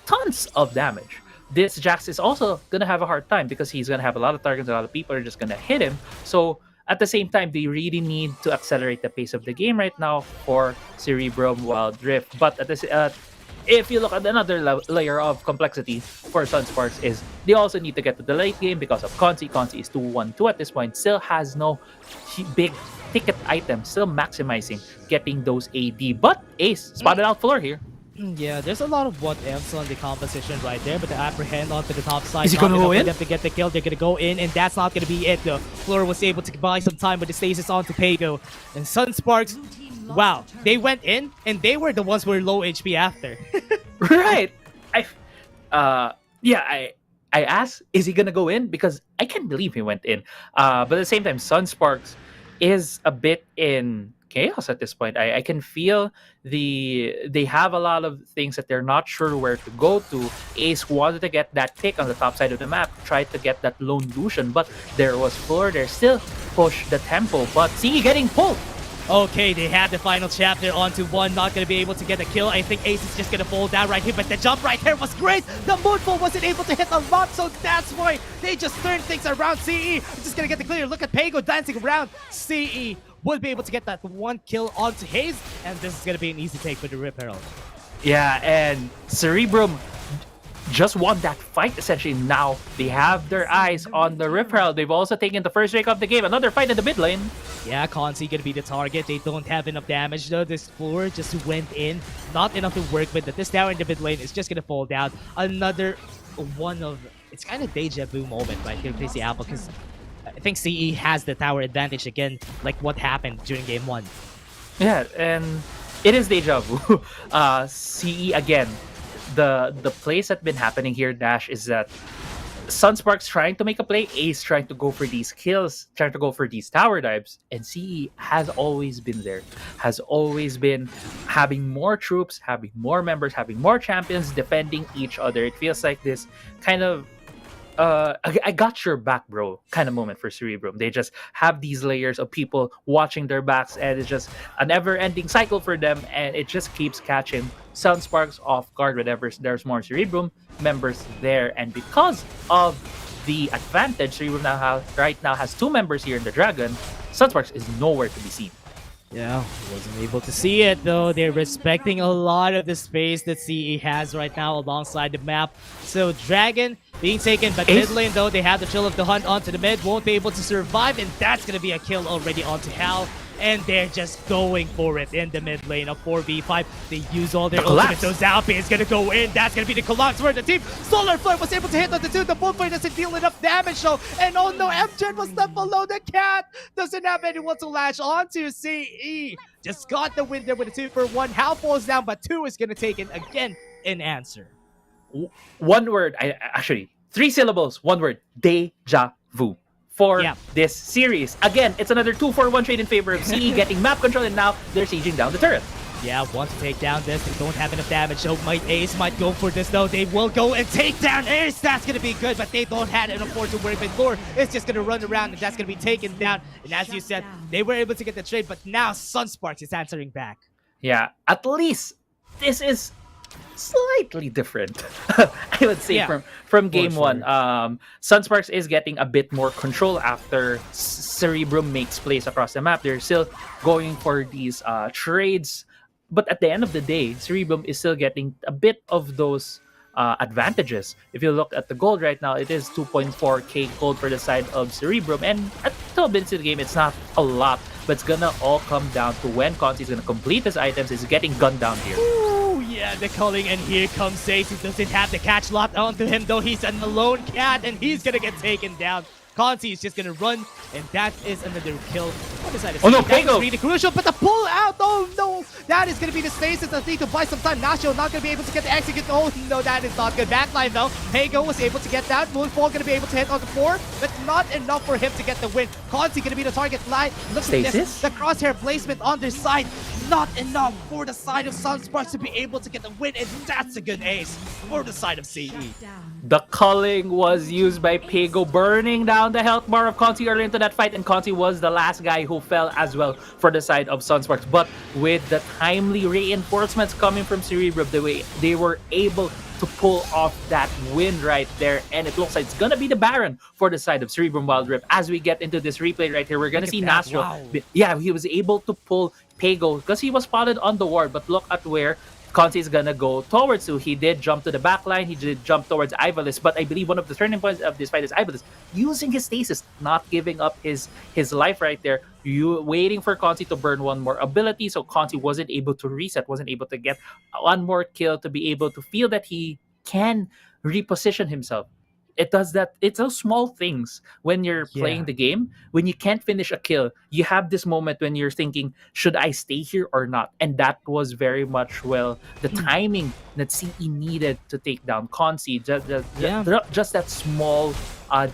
S7: tons of damage, this Jax is also gonna have a hard time, because he's gonna have a lot of targets, a lot of people are just gonna hit him. So at the same time, they really need to accelerate the pace of the game right now for Cerebrum Wildrift. But at this, if you look at another layer of complexity for Sunsparks, is they also need to get to the late game because of Consi. Consi is 2-1-2 at this point, still has no big ticket items, still maximizing getting those AD. But Ace spotted out floor here.
S6: Yeah, there's a lot of what ifs on the composition right there, but the apprehend onto the top side.
S3: Is he gonna go in?
S6: For them to get the kill, they're gonna go in, and that's not gonna be it though. Flora was able to buy some time with the stasis onto Pago. And Sunsparks, wow, they went in, and they were the ones who were low HP after.
S7: Right. I asked, is he gonna go in? Because I can't believe he went in. But at the same time, Sunsparks is a bit in chaos at this point. I can feel they have a lot of things that they're not sure where to go to. Ace wanted to get that pick on the top side of the map, tried to get that lone Lucian, but there was floor there, still push the tempo, but see getting pulled.
S6: Okay, they had the final chapter onto one, not going to be able to get a kill. I think Ace is just going to fall down right here, but the jump right here was great. The Moonfall wasn't able to hit a lot, so that's why they just turned things around. CE just going to get the clear. Look at Pago dancing around. CE would be able to get that 1 kill onto Hayes, and this is going to be an easy take for the Rip Herald.
S7: Yeah, and Cerebrum just won that fight essentially. Now they have their eyes on the Rip Herald. They've also taken the first break of the game. Another fight in the mid lane.
S6: Yeah, Consi gonna be the target. They don't have enough damage though. This floor just went in. Not enough to work with. But this tower in the mid lane is just gonna fall down. Another one of... It's kind of deja vu moment right here, Crazy Apple, because I think CE has the tower advantage again, like what happened during game 1.
S7: Yeah, and it is deja vu. CE again. The plays that been happening here, Dash, is that Sunsparks trying to make a play, Ace trying to go for these kills, trying to go for these tower dives, and CE has always been there, has always been having more troops, having more members, having more champions defending each other. It feels like this kind of I got your back, bro, kind of moment for Cerebrum. They just have these layers of people watching their backs, and it's just a never-ending cycle for them, and it just keeps catching Sunsparks off guard whenever there's more Cerebrum members there. And because of the advantage Cerebrum right now has 2 members here in the Dragon, Sunsparks is nowhere to be seen.
S6: Yeah, wasn't able to see it though. They're respecting a lot of the space that CE has right now alongside the map. So Dragon being taken, but mid lane though, they have the chill of the hunt onto the mid, won't be able to survive, and that's gonna be a kill already onto Hal. And they're just going for it in the mid lane of 4v5. They use all their ultimate, so Zalpi is gonna go in. That's gonna be the collapse for the team. Solar Flare was able to hit on the two. The Bullfire doesn't deal enough damage though. And oh no, MJ was left below. The cat doesn't have anyone to latch onto. CE just got the win there with a 2-for-1. Hal falls down, but 2 is gonna take it again in answer.
S7: One word, actually, 3 syllables, one word, deja vu. For this series. Again, it's another 2-for-1 trade in favor of CE getting map control, and now they're sieging down the turret.
S6: Yeah, want to take down this. They don't have enough damage, so Ace might go for this though. They will go and take down Ace. That's going to be good, but they don't have enough for to work with Lure. It's just going to run around, and that's going to be taken down. And as you said, they were able to get the trade, but now Sunsparks is answering back.
S7: Yeah, at least this is slightly different, I would say, from game one. Sunsparks is getting a bit more control after Cerebrum makes plays across the map. They're still going for these trades, but at the end of the day, Cerebrum is still getting a bit of those advantages. If you look at the gold right now, it is 2.4k gold for the side of Cerebrum, and at 12 minutes in the game, it's not a lot, but it's gonna all come down to when Consi is gonna complete his items. He's getting gunned down here.
S6: Yeah, the calling, and here comes Ace. He doesn't have the catch locked onto him, though. He's an alone cat, and he's gonna get taken down. Conti is just gonna run, and that is another kill. What is that?
S7: Oh no,
S6: that
S7: Pago!
S6: is really crucial, but the pull out, oh no! That is gonna be the stasis that need to buy some time. Nacho not gonna be able to get the execute. Oh no, that is not good. Backline though. Pago was able to get that. Moonfall gonna be able to hit on the 4, but not enough for him to get the win. Conti gonna be the target line. Look at this. The crosshair placement on their side. Not enough for the side of Sunsparks to be able to get the win, and that's a good ace for the side of CE.
S7: The culling was used by Pago, burning down the health bar of Conti early into that fight, and Conti was the last guy who fell as well for the side of Sunsparks. But with the timely reinforcements coming from Cerebrum, the way they were able to pull off that win right there, and it looks like it's gonna be the Baron for the side of Cerebrum Wildrift. As we get into this replay right here, we're gonna see Nastro. Wow. Yeah, he was able to pull Pago because he was spotted on the ward, but look at where Conti is gonna go towards. So he did jump to the back line, he did jump towards Ivalice, but I believe one of the turning points of this fight is Ivalice using his stasis, not giving up his life right there. You waiting for Conti to burn one more ability, so Conti wasn't able to reset, wasn't able to get one more kill to be able to feel that he can reposition himself. It does that. It's those small things when you're playing the game. When you can't finish a kill, you have this moment when you're thinking, should I stay here or not? And that was very much, the timing that CE needed to take down Consi. Just that small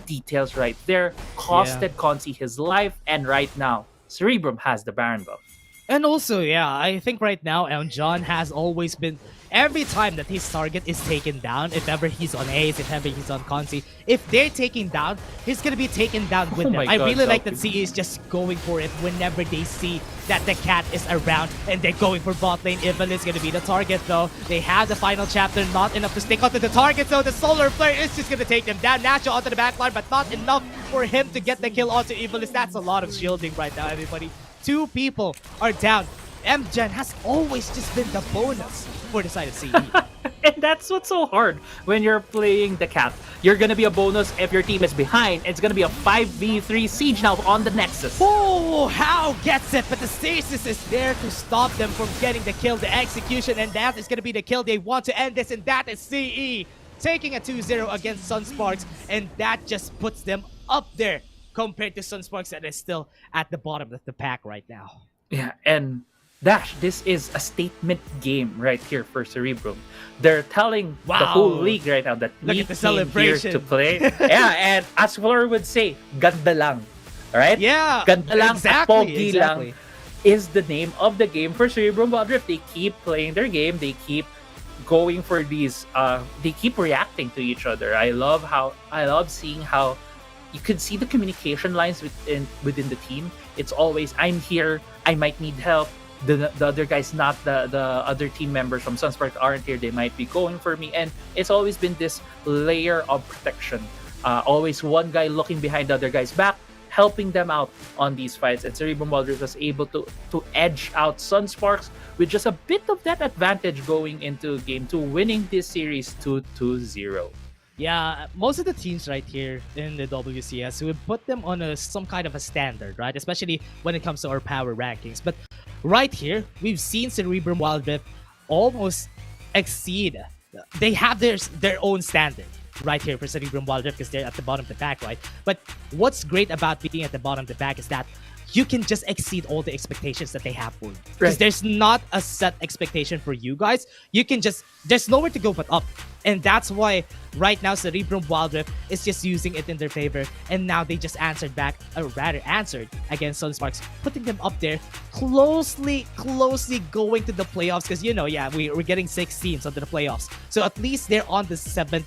S7: details right there costed Consi his life. And right now, Cerebrum has the Baron buff.
S6: And also, I think right now, John has always been, every time that his target is taken down, if ever he's on Ace, if ever he's on Consi, if they're taken down, he's gonna be taken down with them. I really like that CE is just going for it whenever they see that the cat is around, and they're going for bot lane. Evil is gonna be the target though. They have the final chapter, not enough to stick onto the target, so the Solar Flare is just gonna take them down. Nacho onto the backline, but not enough for him to get the kill onto Evil. That's a lot of shielding right now, everybody. 2 people are down. MGen has always just been the bonus for the side of CE.
S7: And that's what's so hard when you're playing the cat. You're gonna be a bonus if your team is behind. It's gonna be a 5v3 siege now on the Nexus.
S6: Oh, How gets it, but the stasis is there to stop them from getting the kill, the execution, and that is gonna be the kill. They want to end this, and that is CE taking a 2-0 against Sunsparks, and that just puts them up there compared to Sunsparks that is still at the bottom of the pack right now.
S7: Yeah, and Dash, this is a statement game right here for Cerebrum. They're telling the whole league right now that we came here to play. Yeah, and as Flor would say, ganda lang. Alright?
S6: Yeah,
S7: ganda lang,
S6: exactly.
S7: lang is the name of the game for Cerebrum Wildrift. They keep playing their game. They keep going for these, they keep reacting to each other. I love seeing how you could see the communication lines within the team. It's always, I'm here, I might need help. The other guys, not the other team members from Sunsparks aren't here, they might be going for me. And it's always been this layer of protection. Always one guy looking behind the other guy's back, helping them out on these fights. And Cerebrum Wildrift was able to edge out Sunsparks with just a bit of that advantage going into Game 2, winning this series 2-0.
S6: Yeah, most of the teams right here in the WCS, we would put them on some kind of a standard, right? Especially when it comes to our power rankings. But right here, we've seen Cerebrum Wildrift almost exceed. They have their own standard right here for Cerebrum Wildrift because they're at the bottom of the pack, right? But what's great about being at the bottom of the pack is that you can just exceed all the expectations that they have for you. Because there's not a set expectation for you guys. You can just, there's nowhere to go but up. And that's why right now Cerebrum Wildrift is just using it in their favor. And now they just answered back, or rather answered against Sunsparks, putting them up there, closely going to the playoffs. Because, you know, yeah, we're getting 6 teams onto the playoffs. So at least they're on the 7th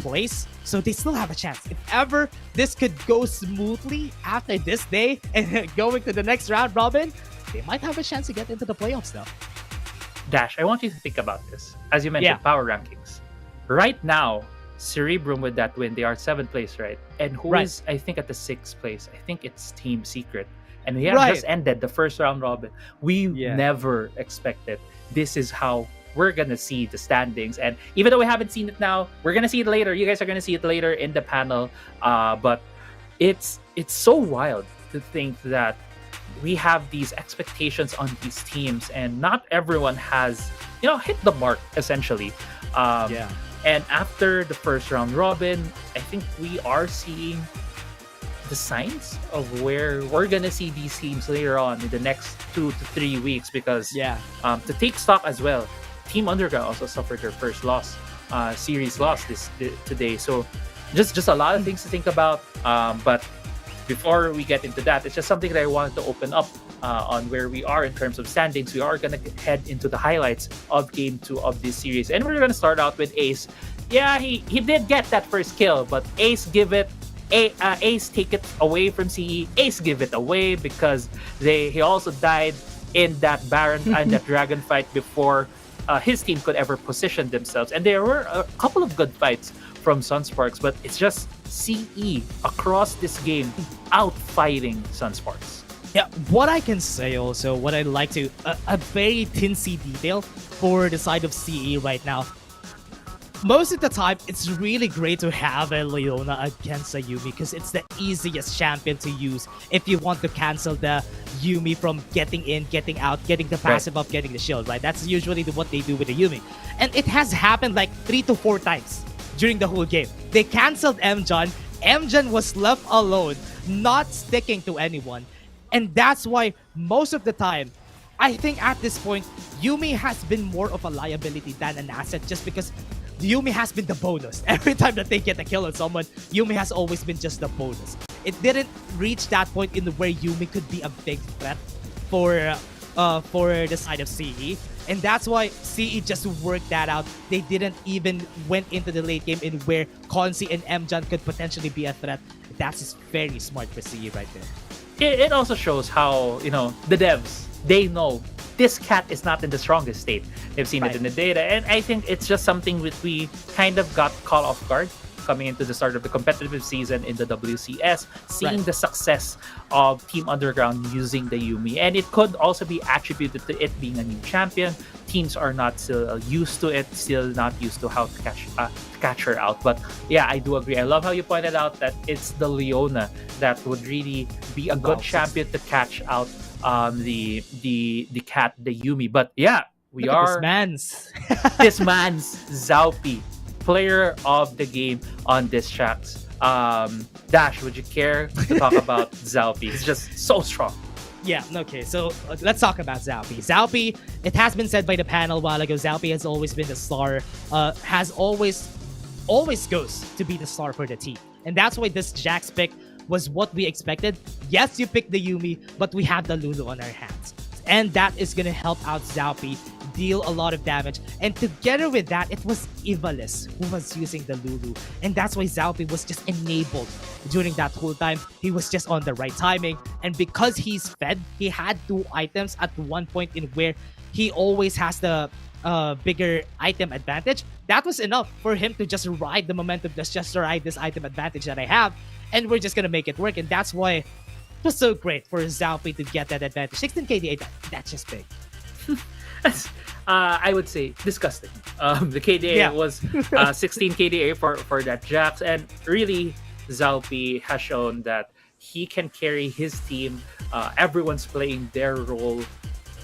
S6: place, so they still have a chance. If ever this could go smoothly after this day and going to the next round robin, they might have a chance to get into the playoffs though.
S7: Dash, I want you to think about this. As you mentioned, power rankings. Right now, Cerebrum with that win, they are 7th place, right? And who is, I think, at the 6th place? I think it's Team Secret. And we have just ended the first round robin. We never expected this is how we're gonna see the standings. And even though we haven't seen it now, we're gonna see it later. You guys are gonna see it later in the panel. But it's so wild to think that we have these expectations on these teams, and not everyone has, hit the mark essentially. And after the first round robin, I think we are seeing the signs of where we're gonna see these teams later on in the next 2 to 3 weeks. Because to take stock as well, Team Underground also suffered their first loss, series loss today. So just a lot of things to think about. But before we get into that, it's just something that I wanted to open up on where we are in terms of standings. We are going to head into the highlights of Game 2 of this series. And we're going to start out with Ace. Yeah, he did get that first kill, but Ace Ace take it away from CE. Ace give it away because he also died in that Baron and that Dragon fight before his team could ever position themselves. And there were a couple of good fights from Sunsparks, but it's just CE across this game out fighting Sunsparks.
S6: Yeah, what I can say also, what I'd like to, a very tinsy detail for the side of CE right now. Most of the time, it's really great to have a Leona against a Yuumi because it's the easiest champion to use if you want to cancel the Yuumi from getting in, getting out, getting the passive up, getting the shield, right? That's usually what they do with the Yuumi. And it has happened like 3 to 4 times during the whole game. They canceled Mjon. Mjon was left alone, not sticking to anyone. And that's why most of the time, I think at this point, Yuumi has been more of a liability than an asset just because Yuumi has been the bonus. Every time that they get a kill on someone, Yuumi has always been just the bonus. It didn't reach that point in where Yuumi could be a big threat for the side of CE. And that's why CE just worked that out. They didn't even went into the late game in where Consi and Mjon could potentially be a threat. That's just very smart for CE right there.
S7: It also shows how, the devs, they know this cat is not in the strongest state. They've seen it in the data. And I think it's just something that we kind of got caught off guard coming into the start of the competitive season in the WCS, seeing the success of Team Underground using the Yuumi. And it could also be attributed to it being a new champion. Teams are not still used to it, still not used to how to catch her out. But yeah, I do agree. I love how you pointed out that it's the Leona that would really be a good champion to catch out the cat, the Yuumi. But yeah, we
S6: Look
S7: are
S6: this man's
S7: Zaupi, player of the game on this tracks. Dash, would you care to talk about Zaupi? He's just so strong.
S6: Yeah, okay, so let's talk about Zaupi. Zaupi, it has been said by the panel a while ago, Zaupi has always been the star, has always goes to be the star for the team. And that's why this Jax pick was what we expected. Yes, you picked the Yuumi, but we have the Lulu on our hands. And that is going to help out Zaupi deal a lot of damage. And together with that, it was Ivalice who was using the Lulu. And that's why Zaupi was just enabled during that whole time. He was just on the right timing. And because he's fed, he had 2 items at one point in where he always has the bigger item advantage, that was enough for him to just ride the momentum, just to ride this item advantage that I have, and we're just gonna make it work. And that's why it was so great for Zalpi to get that advantage. 16 KDA, that's just big.
S7: That's, I would say disgusting. The KDA was 16 KDA for that Jax, and really Zalpi has shown that he can carry his team. Everyone's playing their role.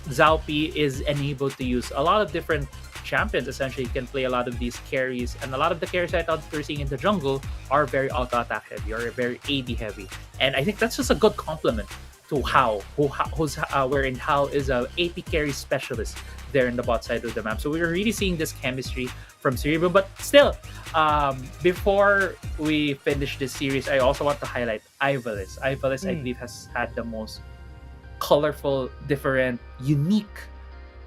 S7: Zalpi is enabled to use a lot of different champions. Essentially, he can play a lot of these carries, and a lot of the carries that we're seeing in the jungle are very auto attack heavy or very AD heavy. And I think that's just a good compliment to wherein Hao is a AP carry specialist there in the bot side of the map. So we're really seeing this chemistry from Cerebrum. But still, before we finish this series, I also want to highlight Ivalice. Ivalice, I believe, has had the most colorful, different, unique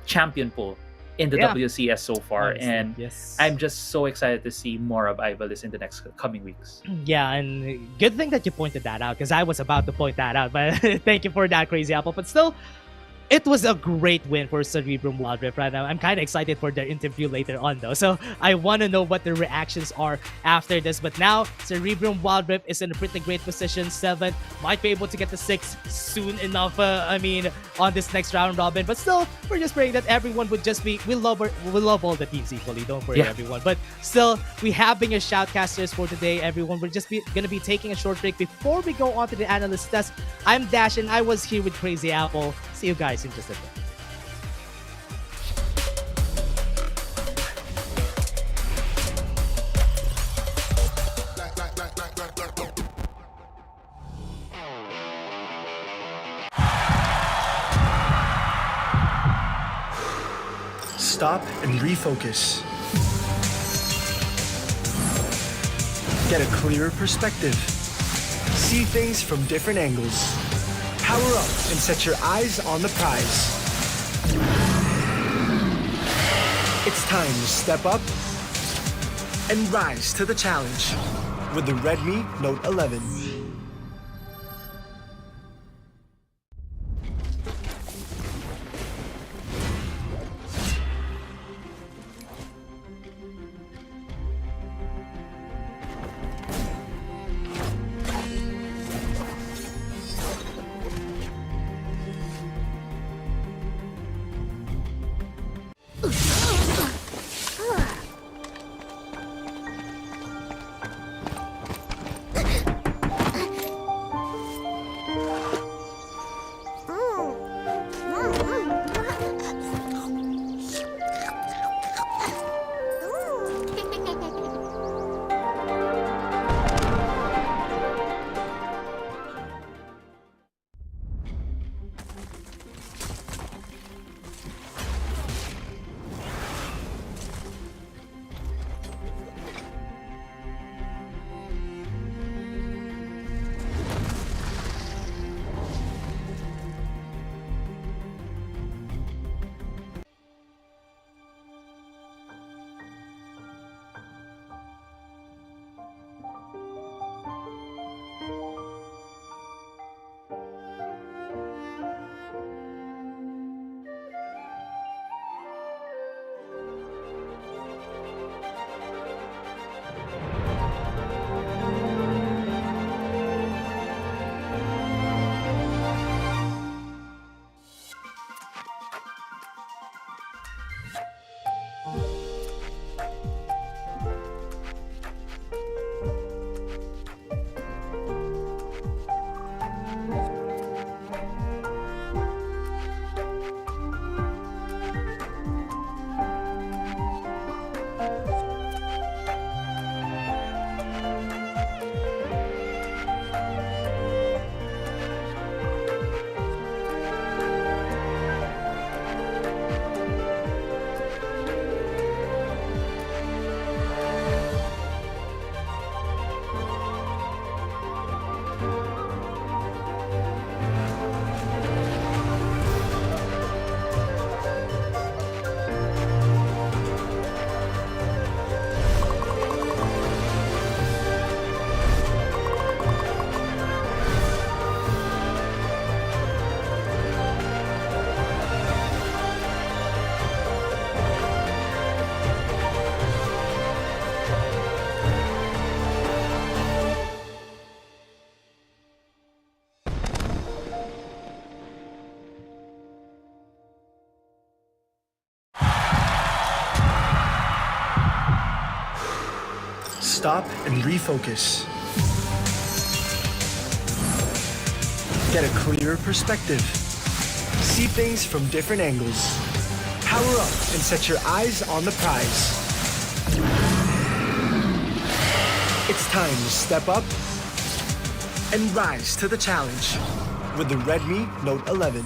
S7: champion pool in the WCS so far. Honestly, and I'm just so excited to see more of Ivalice in the next coming weeks.
S6: Yeah, and good thing that you pointed that out, because I was about to point that out, but thank you for that, Crazy Apple. But still, it was a great win for Cerebrum Wildrift right now. I'm kind of excited for their interview later on, though. So I want to know what the reactions are after this. But now, Cerebrum Wildrift is in a pretty great position. 7th, might be able to get to 6 soon enough, on this next round robin. But still, we're just praying that everyone would just be... We love all the teams equally, don't worry, everyone. But still, we have been your shoutcasters for today, everyone. We're just going to be taking a short break before we go on to the analyst test. I'm Dash, and I was here with Crazy Apple. See you guys in just a bit.
S2: Stop and refocus. Get a clearer perspective. See things from different angles. Power up and set your eyes on the prize. It's time to step up and rise to the challenge with the Redmi Note 11. stop and refocus. Get a clearer perspective. See things from different angles. Power up and set your eyes on the prize. It's time to step up and rise to the challenge with the Redmi Note 11.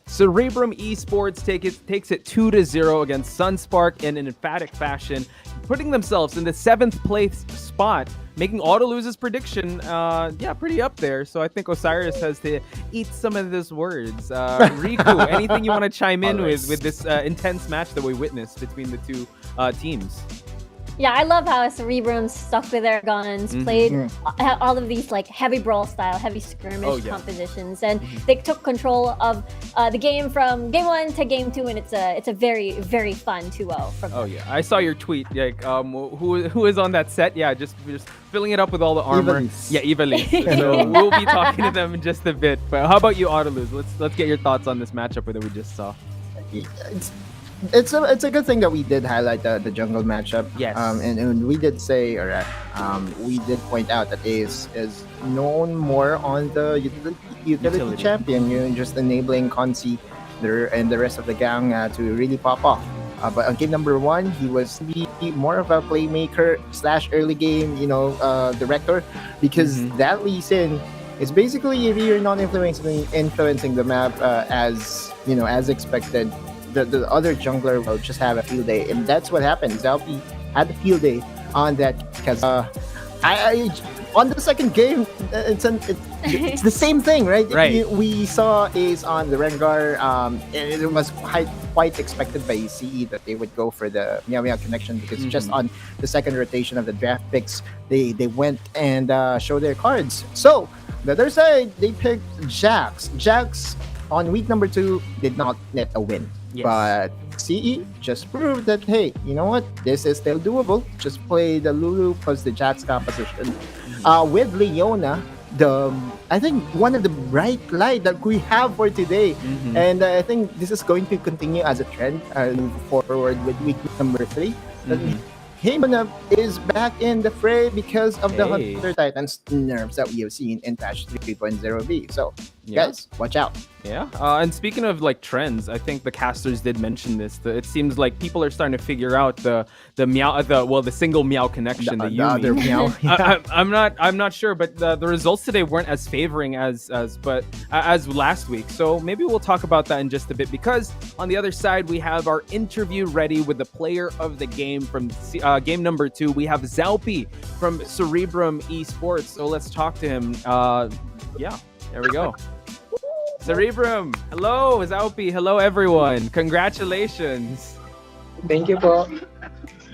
S3: Cerebrum Esports takes it 2-0 against Sunspark in an emphatic fashion, putting themselves in the 7th place spot, making Autoluse's prediction, pretty up there. So I think Osiris has to eat some of those words. Riku, anything you want to chime in with this intense match that we witnessed between the two teams?
S9: Yeah, I love how Cerebrum stuck with their guns, played all of these like heavy brawl style, heavy skirmish compositions, and they took control of the game from game 1 to game 2, and it's a very, very fun 2-0 from them.
S3: Yeah, I saw your tweet. Like, who is on that set? Yeah, just filling it up with all the armor.
S4: Ivalice.
S3: Yeah, Ivalice. So we'll be talking to them in just a bit. But how about you, Autoluse? Let's get your thoughts on this matchup that we just saw.
S4: It's a good thing that we did highlight the jungle matchup.
S3: Yes.
S4: And we did say, or we did point out that Ace is known more on the utility champion, just enabling Consi and the rest of the gang to really pop off. But on game number 1, he was more of a playmaker / early game, director, because that Lee Sin is basically, if you're not influencing the map as expected, the other jungler will just have a field day, and that's what happened. Zalpi had a field day on that because I on the second game it's the same thing, right?
S3: Right.
S4: We saw Ace on the Rengar. It was quite expected by CE that they would go for the Meow Meow connection because just on the second rotation of the draft picks, they went and showed their cards. So the other side, they picked Jax. Jax on week number 2 did not net a win.
S3: Yes.
S4: But CE just proved that, hey, you know what? This is still doable. Just play the Lulu plus the Jax composition. With Leona, I think one of the bright light that we have for today. And I think this is going to continue as a trend moving forward with week number 3. Heyman is back in the fray because of the Hunter Titans nerfs that we have seen in patch 3.0b. So, guys, watch out.
S3: Yeah, and speaking of like trends, I think the casters did mention this. It seems like people are starting to figure out the single meow connection. The
S4: other meow.
S3: I'm not sure, but the results today weren't as favoring as last week. So maybe we'll talk about that in just a bit, because on the other side we have our interview ready with the player of the game from game number 2. We have Zalpi from Cerebrum Esports. So let's talk to him. There we go. Cerebrum, hello, Zalpi, hello everyone. Congratulations.
S13: Thank you po.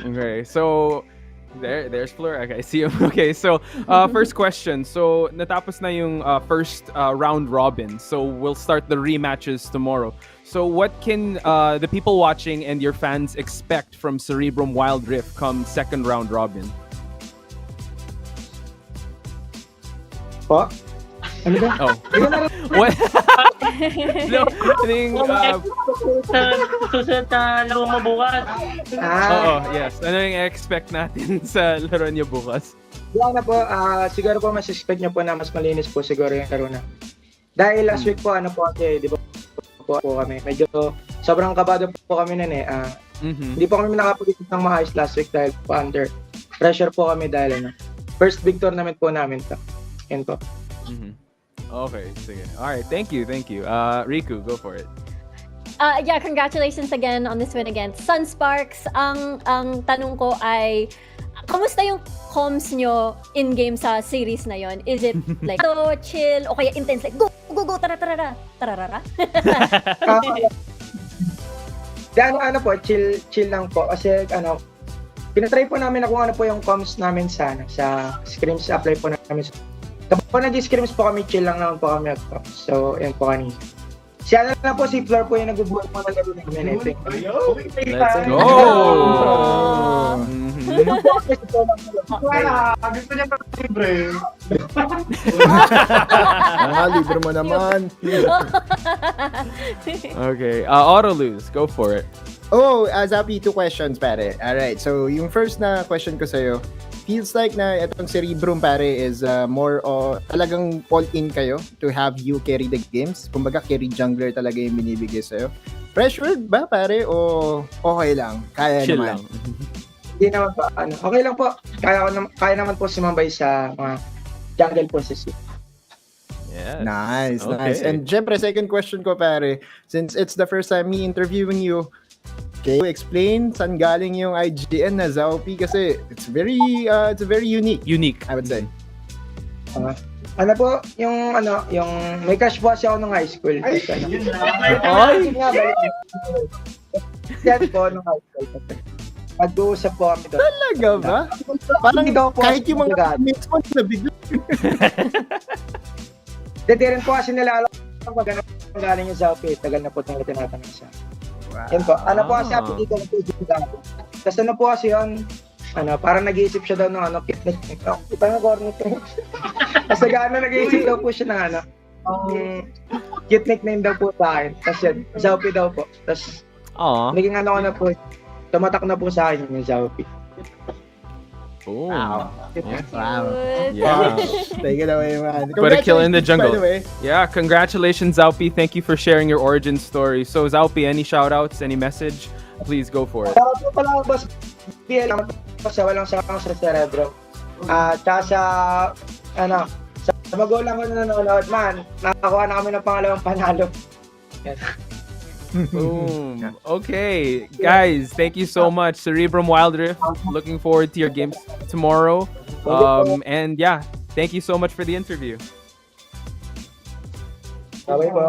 S3: Okay, so there's Fleur. Okay, I see him. Okay, so first question. So natapos na yung first round robin. So we'll start the rematches tomorrow. So what can the people watching and your fans expect from Cerebrum Wildrift come second round robin?
S13: Po? Ano ba?
S3: Oh. What? No, I think,
S12: Susunod na laro mo bukas.
S3: oo, yes. Ano yung expect natin sa laro niyo bukas?
S13: Wala na po, siguro po mas expect niyo po na mas malinis po siguro yung laro na. Dahil last week po, ano po kasi, di ba po kami, medyo sobrang kabado po kami nun eh. Hindi po kami nakapag-isip ng maayos last week dahil po under pressure po kami dahil ano. First big tournament po namin to. Yan po.
S3: Okay, sige. Alright, thank you. Riku, go for it.
S9: Yeah, congratulations again on this win against Sunsparks. Ang tanong ko ay, kamusta yung comms nyo in-game sa series na yon? Is it like, chill, o kaya intense, like, go, tararara?
S13: Ano po, chill lang po. Kasi pinatry po namin na kung ano po yung comms namin sa scrims, apply po namin sa kapag nag-scrims po kami, chill lang naman po kami mag-comms. So, yan po kanina. Si Flor po yung nag-bubuhat po ng laro namin.
S3: Let's go!
S13: Gusto niya pa libre.
S4: Libre mo naman.
S3: Okay, Autolose, go for it.
S4: Oh, Zappy, 2 questions, pare. Alright, so yung first na question ko sa'yo, feels like na itong Cerebrum, pare, is more talagang all-in kayo to have you carry the games. Kumbaga, carry jungler talaga yung binibigay sa'yo. Pressured ba, pare, o okay lang? Kaya
S3: Chill
S4: naman?
S3: lang.
S13: Hindi naman po, okay lang po. Kaya naman po sumambay sa mga jungle process.
S3: Yes.
S4: Nice.
S3: Okay.
S4: And syempre, second question ko, pare, since it's the first time me interviewing you, can you explain saan galing yung IGN na Zaupi? Kasi it's very unique.
S3: Unique,
S4: I would say.
S13: Ano po, yung may crush po kasi ako nung high school.
S3: Ay!
S13: Yan po, nung high school. Mag-uusap po kami doon.
S4: Talaga ba? Parang kahit yung mga mates mo na bigla.
S13: Dati rin po kasi nila alam kung maganda galing yung Zaupi. Tagal na po itong tinatanong siya. Yan po. Ano po kasi happy dito na po yung dati. Tapos ano po kasi yun, parang nag-iisip siya daw ng fitness. Ito yung corner ko. Tapos nag-iisip daw po siya ng cute nickname daw po sa akin. Tapos yun, Zaupi daw po. Tapos naging ko na po, tumatak na po sa akin yung Zaupi.
S3: Oh.
S4: Wow.
S9: Wow.
S3: Yeah.
S4: Take it away, man.
S3: Put a kill in the jungle.
S4: By the way.
S3: Yeah, congratulations, Zaupi. Thank you for sharing your origin story. So, Zaupi, any shoutouts, any message? Please go for it.
S13: Shoutout po pala, boss. BL kasi walang sakang sa Cerebrum. Tsaka sa magulang ko na nanonood, man, nakakuha na kami ng pangalawang panalo. Yes.
S3: Boom. Okay, guys, thank you so much. Cerebrum Wildrift. Looking forward to your games tomorrow. And yeah, thank you so much for the interview.
S13: Okay po.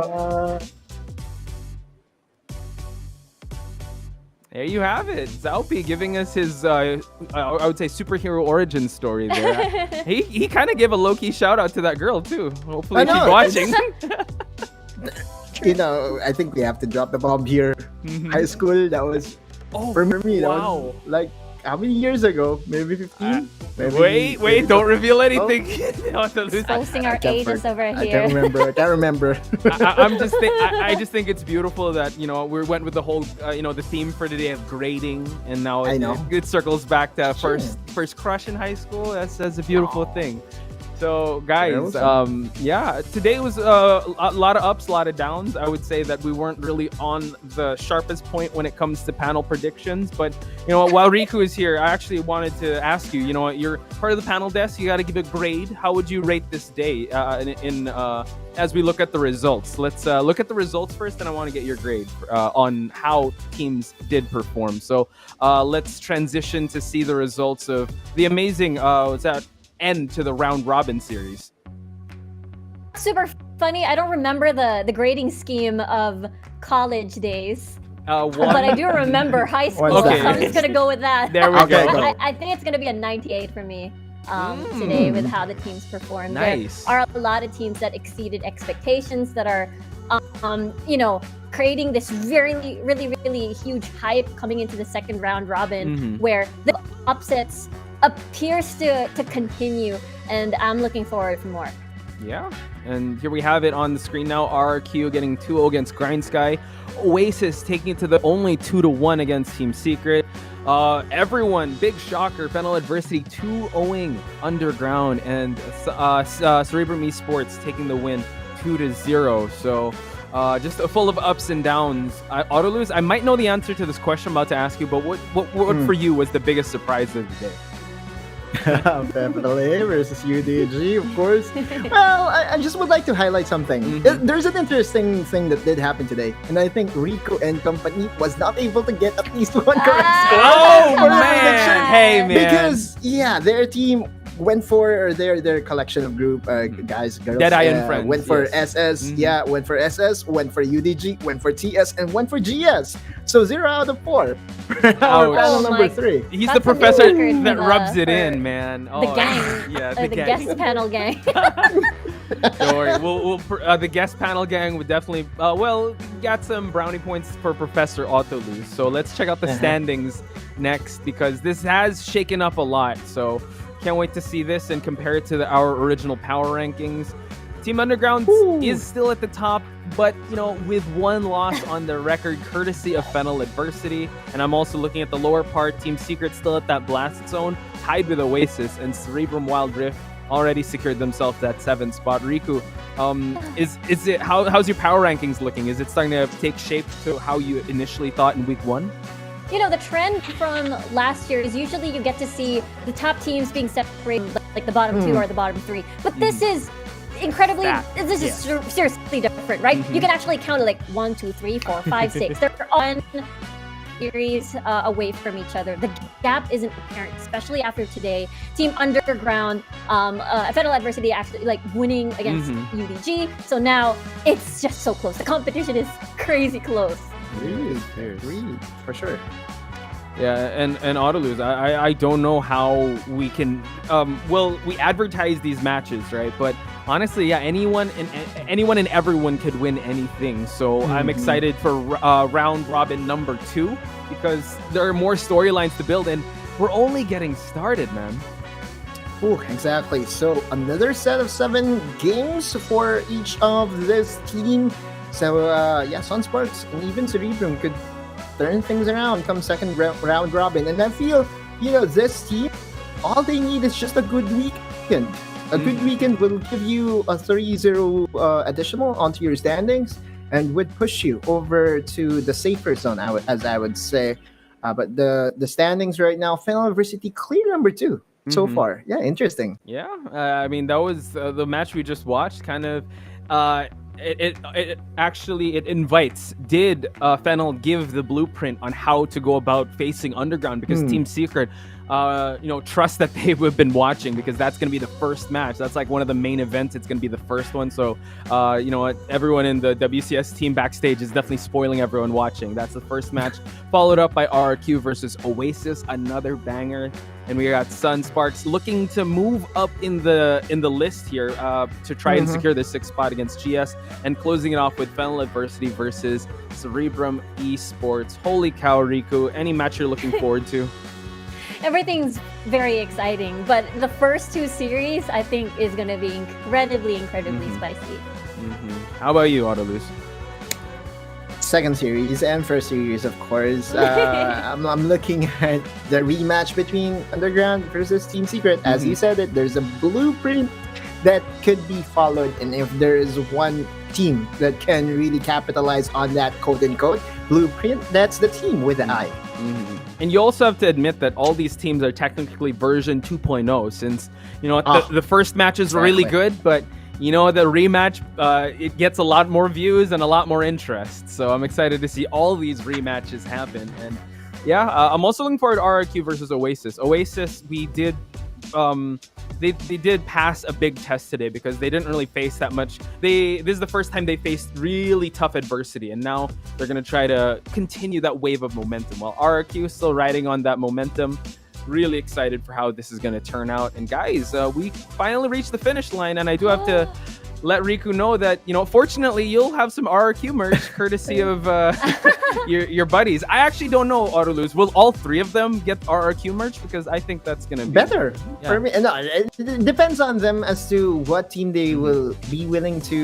S3: There you have it. Zaupi giving us his, I would say, superhero origin story there. he kind of gave a low-key shout-out to that girl, too. Hopefully she's watching.
S4: I think we have to drop the bomb here. High school, that was, for me, that was like, how many years ago? Maybe 15?
S3: Wait, don't reveal anything.
S9: Posting our ages over here.
S4: I can't remember.
S3: I just think it's beautiful that, we went with the whole, the theme for today of grading, and now it circles back to first crush in high school. That's a beautiful thing. So, guys, today was a lot of ups, a lot of downs. I would say that we weren't really on the sharpest point when it comes to panel predictions. But, while Riku is here, I actually wanted to ask you, you're part of the panel desk. You got to give a grade. How would you rate this day as we look at the results? Let's look at the results first, and I want to get your grade on how teams did perform. So, let's transition to see the results of the amazing, end to the round robin series.
S9: Super funny. I don't remember the grading scheme of college days. But I do remember high school, so I'm just gonna go with that.
S3: There we go.
S9: I think it's gonna be a 98 for me today with how the teams performed.
S3: Nice.
S9: There are a lot of teams that exceeded expectations, that are creating this really, really, really huge hype coming into the second round robin, where the upsets appears to continue, and I'm looking forward for more.
S3: Yeah, and here we have it on the screen now. RRQ getting 2-0 against Grindsky. Oasis taking it to the only 2-1 against Team Secret. Everyone, big shocker, Fennel Adversity 2-0ing Underground, and Cerebrum Esports taking the win 2-0. So just full of ups and downs. Autolose, I might know the answer to this question I'm about to ask you, but what for you was the biggest surprise of the day?
S4: Definitely versus UDG, of course. Well, I just would like to highlight something. There's an interesting thing that did happen today, and I think Rico and company was not able to get at least one correct score.
S3: Oh man! Hey man!
S4: Because their team went for their collection of group guys, girls.
S3: Deadeye and friends.
S4: Went for SS. Yeah, went for SS. Went for UDG. Went for TS, and went for GS. So 0 out of 4. Our panel number 3.
S3: He's the professor that rubs it in, man. Oh,
S9: The gang.
S3: Yeah,
S9: the guest panel gang.
S3: Don't worry. The guest panel gang would definitely got some brownie points for Professor Autolose. So let's check out the standings next, because this has shaken up a lot. So can't wait to see this and compare it to our original power rankings. Team Underground is still at the top, but with one loss on the record, courtesy of Fennel Adversity. And I'm also looking at the lower part. Team Secret still at that blast zone, tied with Oasis, and Cerebrum Wildrift already secured themselves that 7th spot. Riku, is it how's your power rankings looking? Is it starting to take shape to how you initially thought in week 1?
S9: The trend from last year is usually you get to see the top teams being separated, like the bottom 2 or the bottom 3. But this is incredibly, this is seriously different, right? You can actually count it like 1, 2, 3, 4, 5, 6. They're on series away from each other. The gap isn't apparent, especially after today. Team Underground, Fennel Adversity actually winning against UDG. So now it's just so close. The competition is crazy close.
S4: Agreed, for sure.
S3: Yeah, and Autolose, I don't know how we can we advertise these matches, right? But honestly, anyone and everyone could win anything. So I'm excited for round robin number 2, because there are more storylines to build, and we're only getting started, man.
S4: Oh, exactly. So another set of 7 games for each of this team. So Sunsparks and even Cerebrum could turn things around come second round robin. And I feel, this team, all they need is just a good weekend. A good weekend will give you a 3-0 additional onto your standings and would push you over to the safer zone, as I would say. But the standings right now, Fennel University clear number 2 so far. Yeah, interesting.
S3: Yeah, I mean, that was the match we just watched. Kind of, it actually invites. Did Fennel give the blueprint on how to go about facing Underground? Because Team Secret, trust that they have been watching, because that's going to be the first match. That's like one of the main events. It's going to be the first one. So, everyone in the WCS team backstage is definitely spoiling everyone watching. That's the first match, followed up by RRQ versus Oasis, another banger. And we got Sunsparks looking to move up in the list here to try and secure the 6th spot against GS, and closing it off with Fennel Adversity versus Cerebrum Esports. Holy cow, Riku! Any match you're looking forward to?
S9: Everything's very exciting, but the first 2 series I think is going to be incredibly spicy.
S3: How about you, Autolose?
S4: Second series and first series, of course. I'm looking at the rematch between Underground versus Team Secret. As you said it, there's a blueprint that could be followed, and if there is one team that can really capitalize on that quote-unquote blueprint, that's the team with the eye.
S3: And you also have to admit that all these teams are technically version 2.0, since the first matches were really good, but the rematch, it gets a lot more views and a lot more interest. So I'm excited to see all these rematches happen. And I'm also looking forward to RRQ versus Oasis. Oasis, we did, they did pass a big test today, because they didn't really face that much. This is the first time they faced really tough adversity, and now they're going to try to continue that wave of momentum, while RRQ is still riding on that momentum. Really excited for how this is going to turn out. And guys, we finally reached the finish line, and I do have to let Riku know that, fortunately, you'll have some RRQ merch courtesy of your buddies. I actually don't know, Autoluz. Will all three of them get RRQ merch? Because I think that's going to be
S4: better
S3: Yeah.
S4: for me. No, it depends on them as to what team they will be willing to,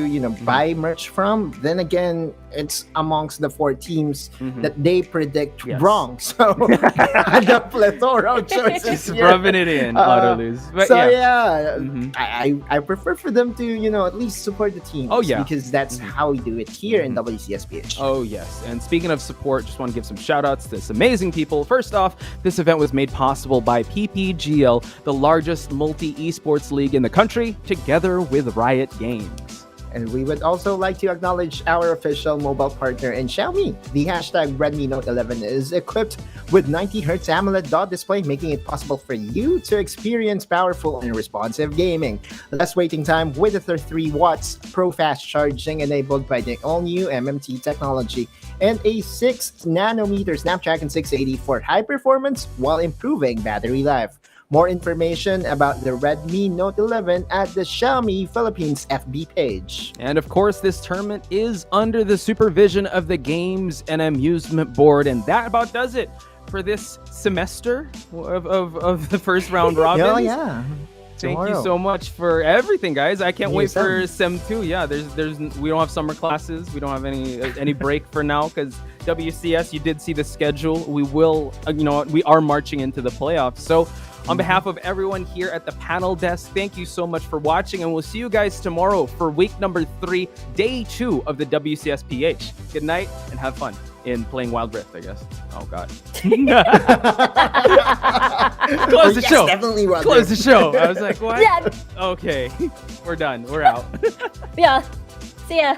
S4: buy merch from. Then again, it's amongst the 4 teams that they predict
S3: Yes.
S4: wrong. So the plethora of choices.
S3: Just
S4: here.
S3: rubbing it in, Autoluz. But
S4: So
S3: yeah.
S4: I prefer for them to at least support the team.
S3: Oh, yeah.
S4: Because that's how we do it here in WCSPH.
S3: Oh, yes. And speaking of support, just want to give some shout outs to some amazing people. First off, this event was made possible by PPGL, the largest multi esports league in the country, together with Riot Games.
S4: And we would also like to acknowledge our official mobile partner in Xiaomi. The hashtag Redmi Note 11 is equipped with 90Hz AMOLED dot display, making it possible for you to experience powerful and responsive gaming. Less waiting time with a 33 watts pro fast charging enabled by the all-new MMT technology, and a 6 nanometer Snapdragon 680 for high performance while improving battery life. More information about the Redmi Note 11 at the Xiaomi Philippines FB page.
S3: And of course, this tournament is under the supervision of the Games and Amusement Board, and that about does it for this semester of the first round robin.
S4: Oh, yeah.
S3: Thank you
S4: Tomorrow.
S3: so much for everything, guys. I can't wait for
S4: ESM.
S3: Sem 2. Yeah, we don't have summer classes. We don't have any break for now because WCS, you did see the schedule. We will, we are marching into the playoffs. So on behalf of everyone here at the panel desk, thank you so much for watching, and we'll see you guys tomorrow for week number 3, day 2 of the WCS PH. Good night and have fun in playing Wildrift, I guess. Oh, God. Close the
S4: Yes,
S3: show.
S4: definitely Wildrift.
S3: Close the show. I was like, what?
S9: Yeah.
S3: Okay. We're done. We're out.
S9: Yeah. See ya.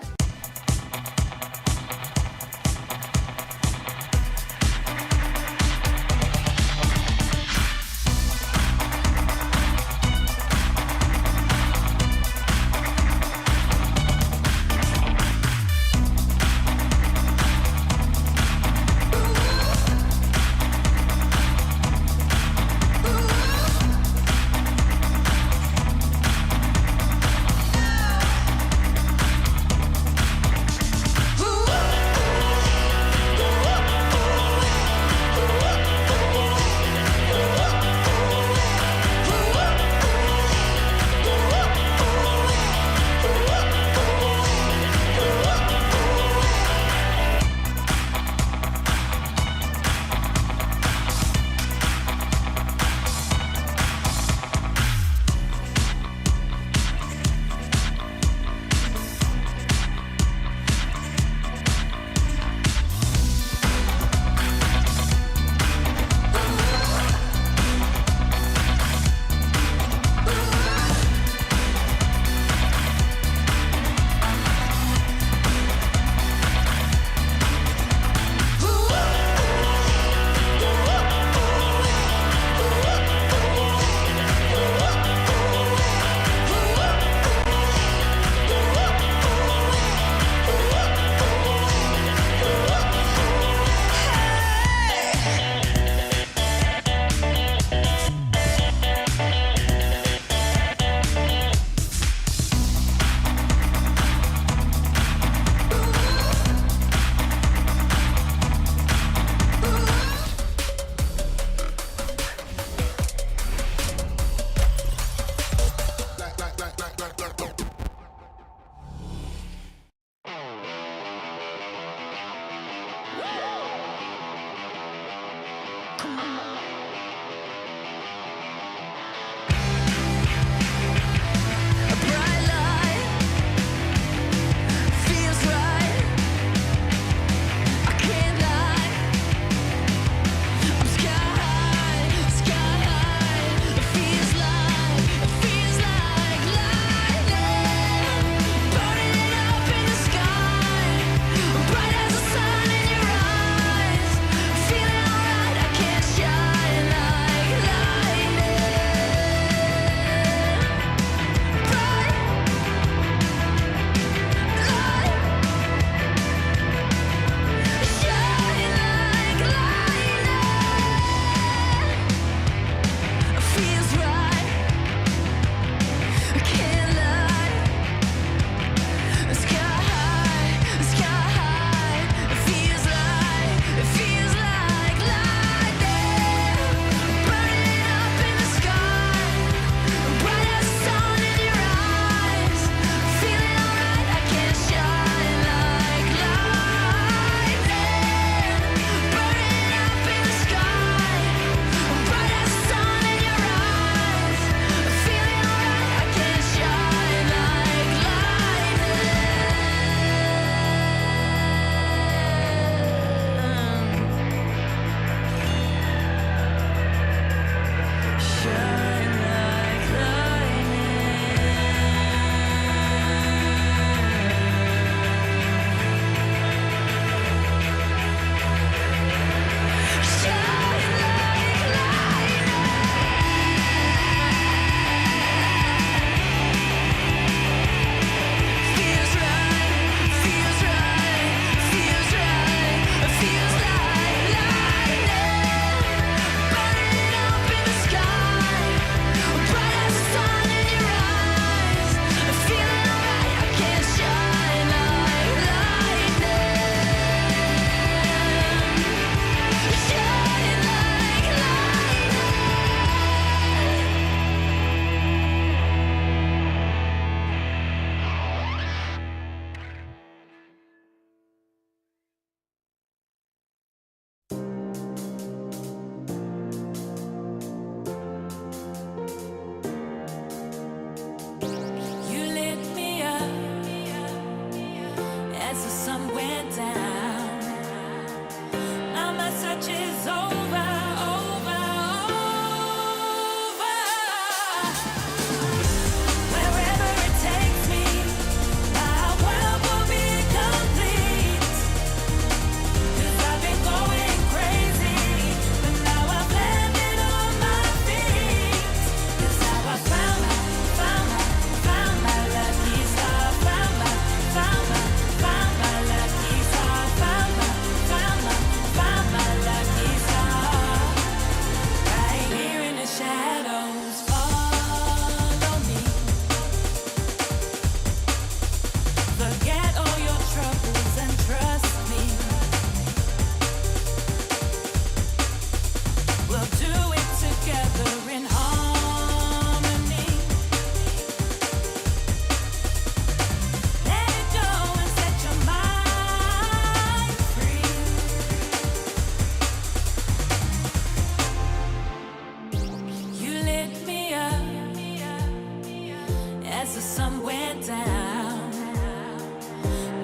S1: sun went down.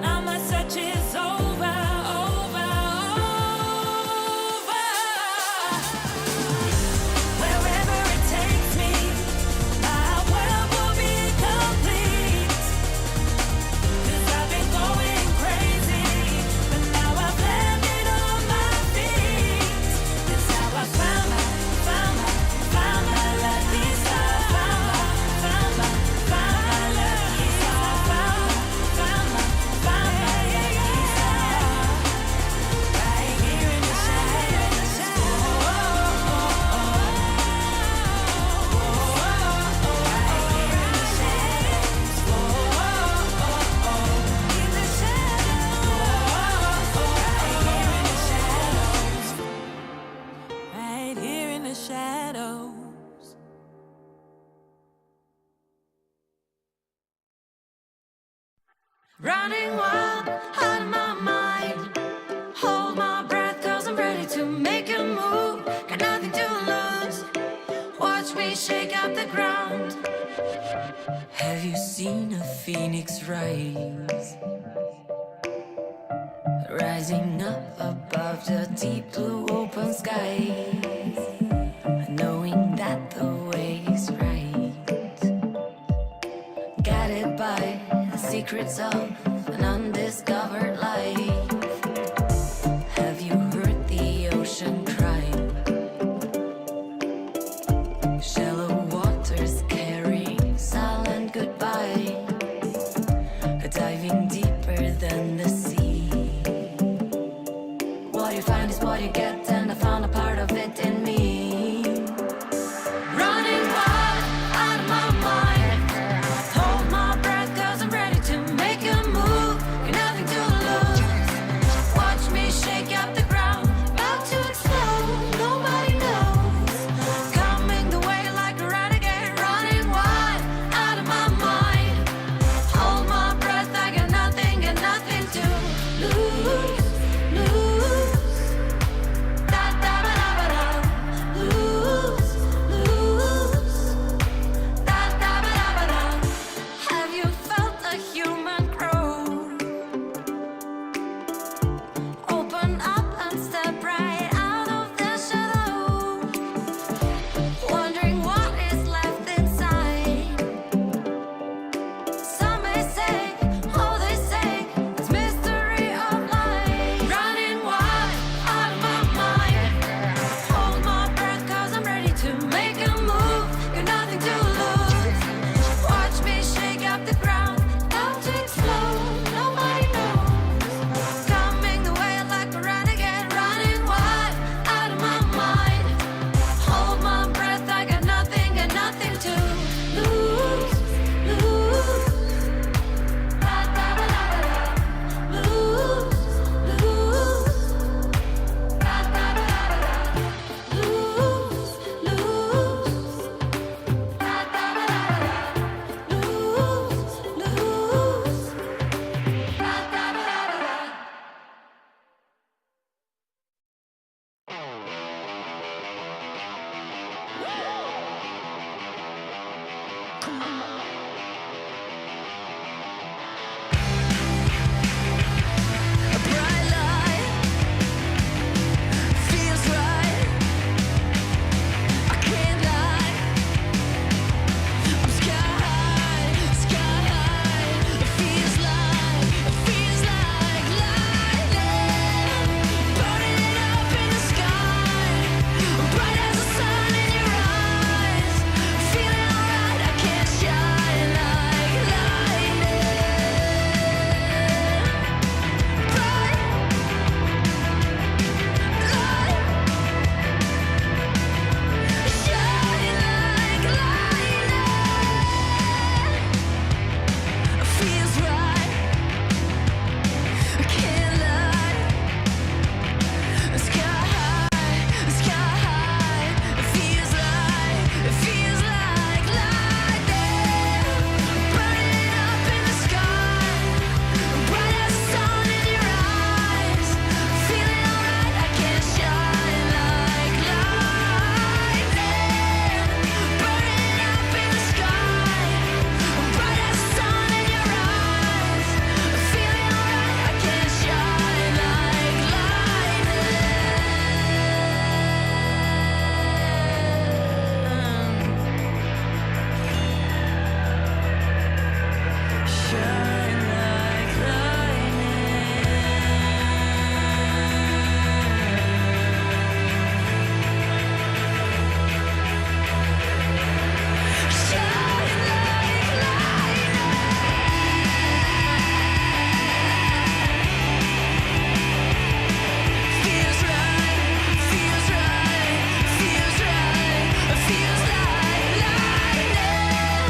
S1: Now my search is over, over, over. Wherever it takes me, my world will be complete. 'Cause I've been going crazy, but now I've landed on my feet. That's how I found my lucky star. Found my lucky star. Found my lucky star. Right here in the shadows. Right here in the shadows. In the shadows. Right here in the shadows. Running wild out of my mind. Hold my breath, 'cause I'm ready to make a move. Got nothing to lose. Watch me shake out the ground. Have you seen a phoenix rise? Rising up above the deep blue open skies. Knowing that the way is right. Guided by the secrets of an undiscovered light.